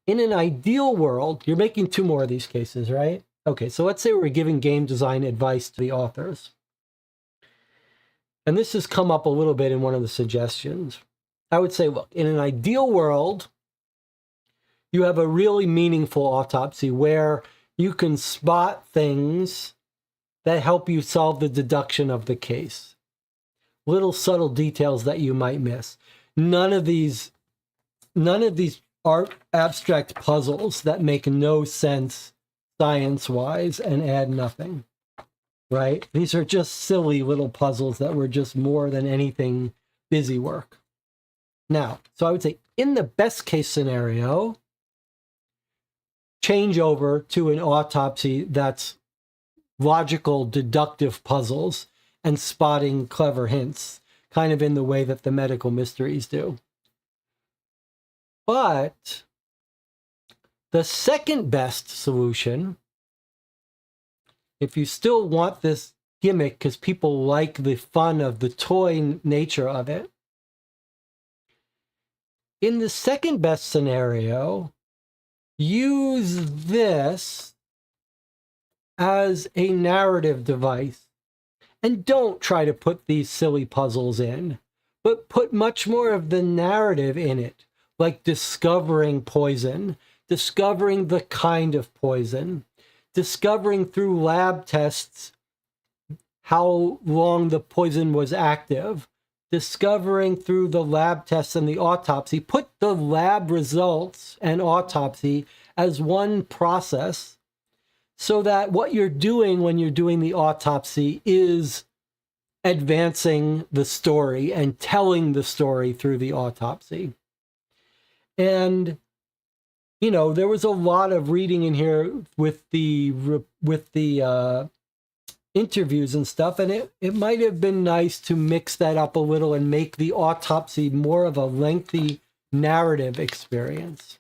in an ideal world, you're making 2 more of these cases, right? Okay, so let's say we're giving game design advice to the authors. And this has come up a little bit in one of the suggestions. I would say, look, in an ideal world, you have a really meaningful autopsy where you can spot things that help you solve the deduction of the case. Little subtle details that you might miss. None of these are abstract puzzles that make no sense science-wise and add nothing, right? These are just silly little puzzles that were just more than anything busy work. Now, so I would say in the best case scenario, change over to an autopsy that's logical, deductive puzzles and spotting clever hints, kind of in the way that the medical mysteries do. But the second best solution, if you still want this gimmick because people like the fun of the toy nature of it, in the second best scenario, use this as a narrative device. And don't try to put these silly puzzles in, but put much more of the narrative in it, like discovering poison, discovering the kind of poison, discovering through lab tests how long the poison was active, discovering through the lab tests and the autopsy. Put the lab results and autopsy as one process, so that what you're doing when you're doing the autopsy is advancing the story and telling the story through the autopsy. And, you know, there was a lot of reading in here with the interviews and stuff, and it might have been nice to mix that up a little and make the autopsy more of a lengthy narrative experience.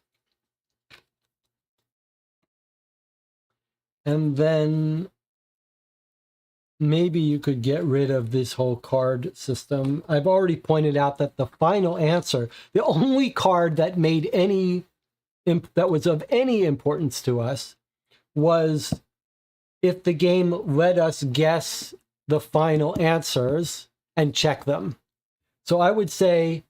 And then maybe you could get rid of this whole card system. I've already pointed out that the final answer, the only card that made that was of any importance to us, was if the game let us guess the final answers and check them. So I would say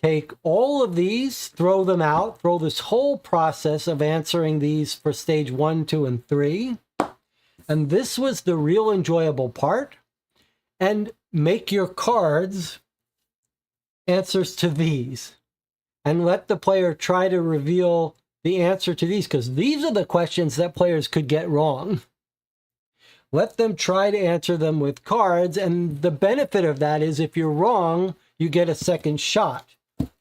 take all of these, throw them out, throw this whole process of answering these for stage 1, 2, and 3. And this was the real enjoyable part. And make your cards answers to these. And let the player try to reveal the answer to these, because these are the questions that players could get wrong. Let them try to answer them with cards. And the benefit of that is if you're wrong, you get a second shot.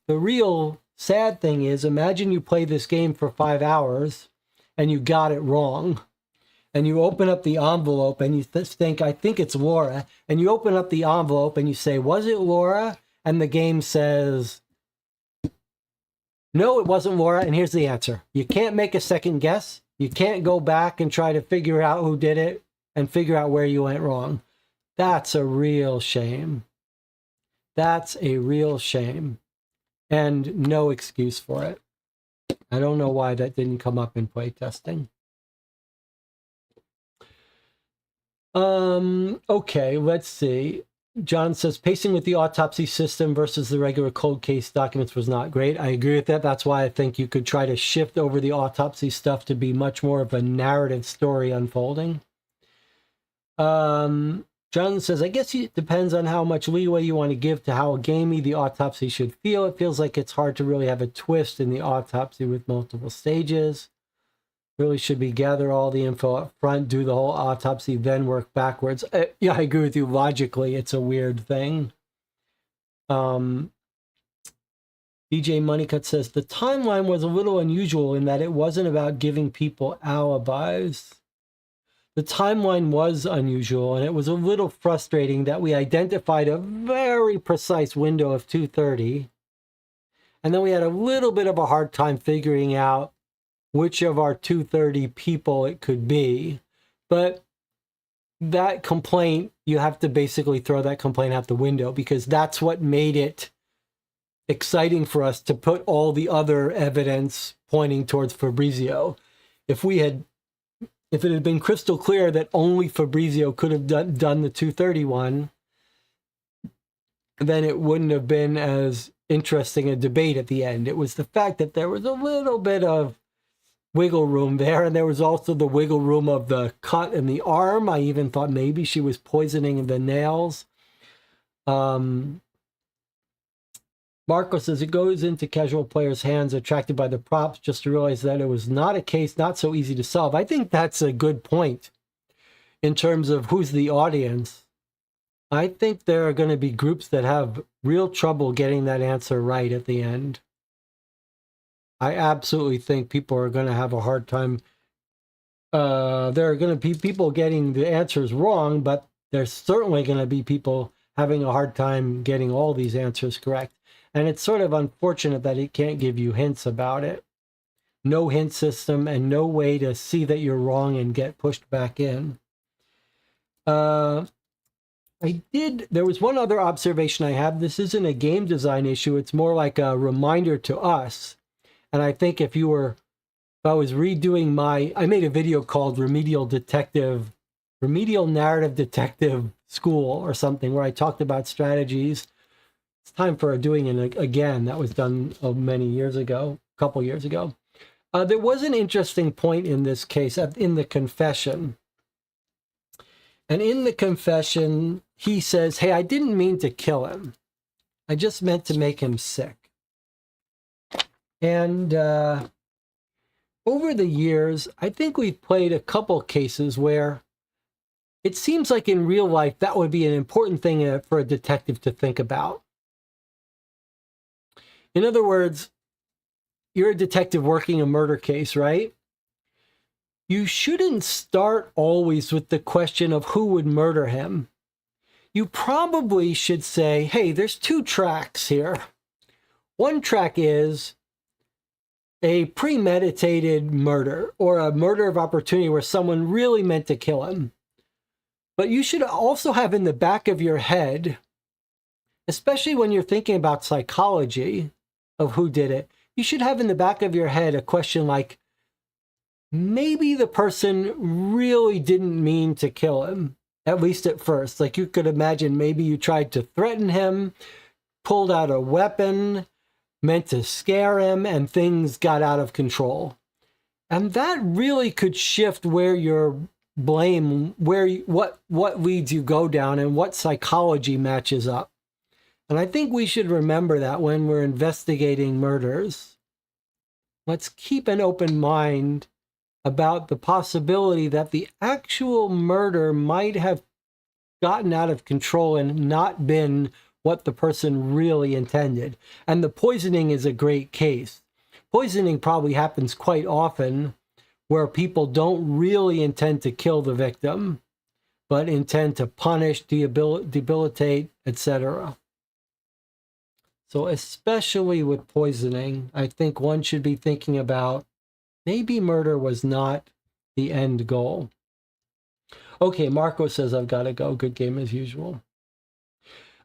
The real sad thing is, imagine you play this game for 5 hours and you got it wrong. And you open up the envelope and you think, I think it's Laura. And you open up the envelope and you say, was it Laura? And the game says, no, it wasn't Laura. And here's the answer. You can't make a second guess. You can't go back and try to figure out who did it and figure out where you went wrong. That's a real shame. That's a real shame. And no excuse for it. I don't know why that didn't come up in playtesting. Okay, let's see. John says pacing with the autopsy system versus the regular cold case documents was not great. I agree with that. That's why I think you could try to shift over the autopsy stuff to be much more of a narrative story unfolding. John says, I guess it depends on how much leeway you want to give to how gamey the autopsy should feel. It feels like it's hard to really have a twist in the autopsy with multiple stages. Really should be gather all the info up front, do the whole autopsy, then work backwards. Yeah, I agree with you. Logically, it's a weird thing. DJ Moneycut says, the timeline was a little unusual in that it wasn't about giving people alibis. The timeline was unusual, and it was a little frustrating that we identified a very precise window of 2:30, and then we had a little bit of a hard time figuring out which of our 2:30 people it could be. But that complaint, you have to basically throw that complaint out the window, because that's what made it exciting for us to put all the other evidence pointing towards Fabrizio. If it had been crystal clear that only Fabrizio could have done the 2:30 one, then it wouldn't have been as interesting a debate at the end. It was the fact that there was a little bit of wiggle room there, and there was also the wiggle room of the cut in the arm. I even thought maybe she was poisoning the nails. Marco says it goes into casual players' hands attracted by the props just to realize that it was not a case not so easy to solve. I think that's a good point in terms of who's the audience. I think there are going to be groups that have real trouble getting that answer right at the end. I absolutely think people are going to have a hard time. There are going to be people getting the answers wrong, but there's certainly going to be people having a hard time getting all these answers correct. And it's sort of unfortunate that it can't give you hints about it. No hint system and no way to see that you're wrong and get pushed back in. There was one other observation I have. This isn't a game design issue. It's more like a reminder to us. And I think if I was redoing I made a video called Remedial Narrative Detective School or something, where I talked about strategies. It's time for doing it again. That was done many years ago, a couple years ago. There was an interesting point in this case in the confession. And in the confession, he says, hey, I didn't mean to kill him. I just meant to make him sick. And over the years, I think we've played a couple cases where it seems like in real life that would be an important thing for a detective to think about. In other words, you're a detective working a murder case, right? You shouldn't start always with the question of who would murder him. You probably should say, hey, there's two tracks here. One track is a premeditated murder or a murder of opportunity where someone really meant to kill him. But you should also have in the back of your head, especially when you're thinking about psychology of who did it, you should have in the back of your head a question like, maybe the person really didn't mean to kill him, at least at first. Like you could imagine maybe you tried to threaten him, pulled out a weapon, meant to scare him, and things got out of control. And that really could shift where your blame, what leads you go down and what psychology matches up. And I think we should remember that when we're investigating murders. Let's keep an open mind about the possibility that the actual murder might have gotten out of control and not been what the person really intended. And the poisoning is a great case. Poisoning probably happens quite often where people don't really intend to kill the victim, but intend to punish, debilitate, etc. So especially with poisoning, I think one should be thinking about maybe murder was not the end goal. Okay, Marco says I've got to go. Good game as usual.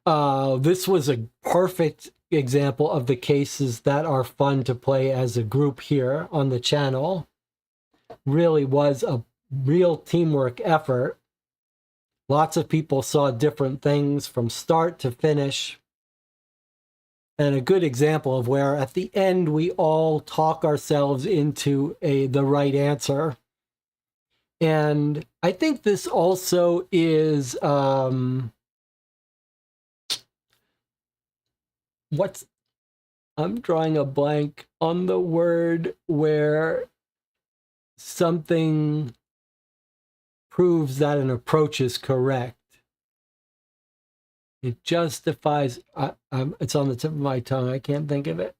This was a perfect example of the cases that are fun to play as a group here on the channel. Really was a real teamwork effort. Lots of people saw different things from start to finish. And a good example of where at the end we all talk ourselves into the right answer. And I think this also is I'm drawing a blank on the word where something proves that an approach is correct. It justifies, it's on the tip of my tongue, I can't think of it.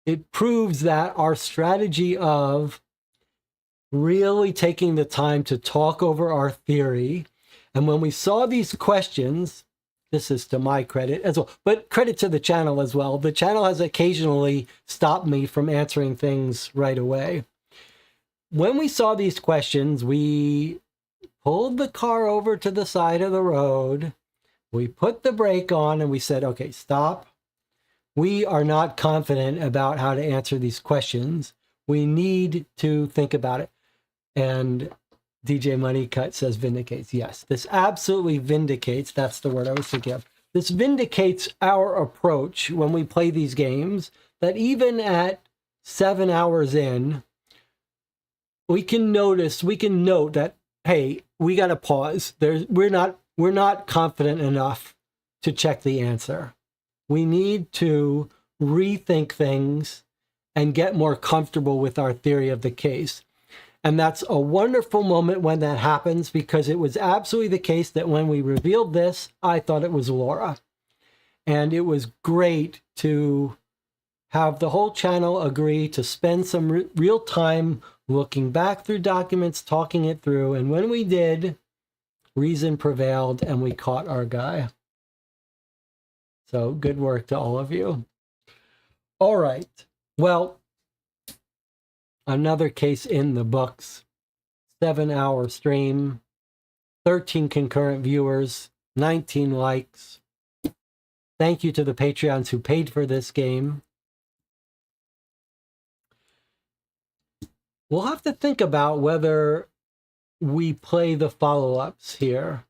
It proves that our strategy of really taking the time to talk over our theory, and when we saw these questions, this is to my credit as well, but credit to the channel as well. The channel has occasionally stopped me from answering things right away. When we saw these questions, we pulled the car over to the side of the road. We put the brake on and we said, okay, stop. We are not confident about how to answer these questions. We need to think about it. And DJ Moneycut says vindicates. Yes, this absolutely vindicates. That's the word I was thinking of. This vindicates our approach when we play these games, that even at 7 hours in, we can note that, hey, we got to pause. We're not confident enough to check the answer. We need to rethink things and get more comfortable with our theory of the case. And that's a wonderful moment when that happens, because it was absolutely the case that when we revealed this, I thought it was Laura. And it was great to have the whole channel agree to spend some real time looking back through documents, talking it through. And when we did, reason prevailed and we caught our guy. So good work to all of you. All right. Well, another case in the books. 7-hour stream, 13 concurrent viewers, 19 likes. Thank you to the Patreons who paid for this game. We'll have to think about whether we play the follow-ups here.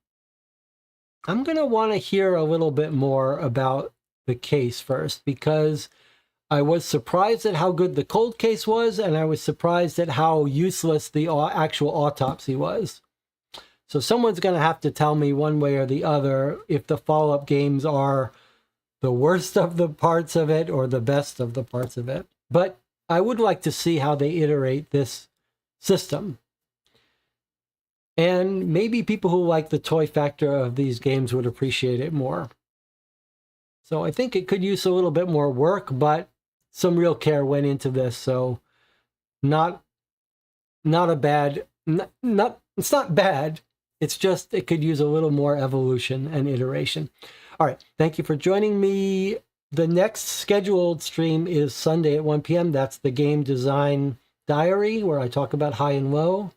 I'm going to want to hear a little bit more about the case first, because I was surprised at how good the cold case was, and I was surprised at how useless the actual autopsy was. So someone's going to have to tell me one way or the other if the follow-up games are the worst of the parts of it or the best of the parts of it. But I would like to see how they iterate this system. And maybe people who like the toy factor of these games would appreciate it more. So I think it could use a little bit more work, but some real care went into this. So not a bad, it's not bad. It's just, it could use a little more evolution and iteration. All right. Thank you for joining me. The next scheduled stream is Sunday at 1 p.m. That's the Game Design Diary, where I talk about high and low.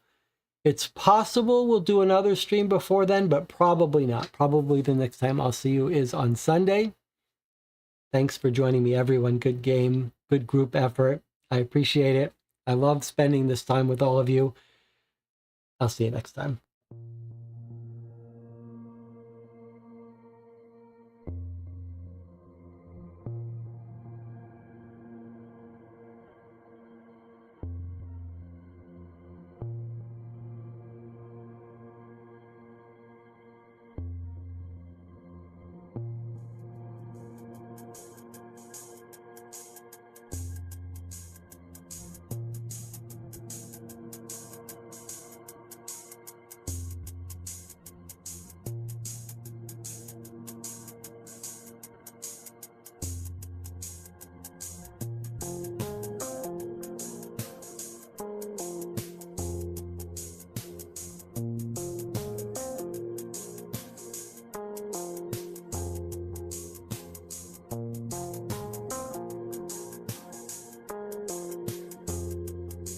It's possible we'll do another stream before then, but probably not. Probably the next time I'll see you is on Sunday. Thanks for joining me, everyone. Good game, good group effort. I appreciate it. I love spending this time with all of you. I'll see you next time.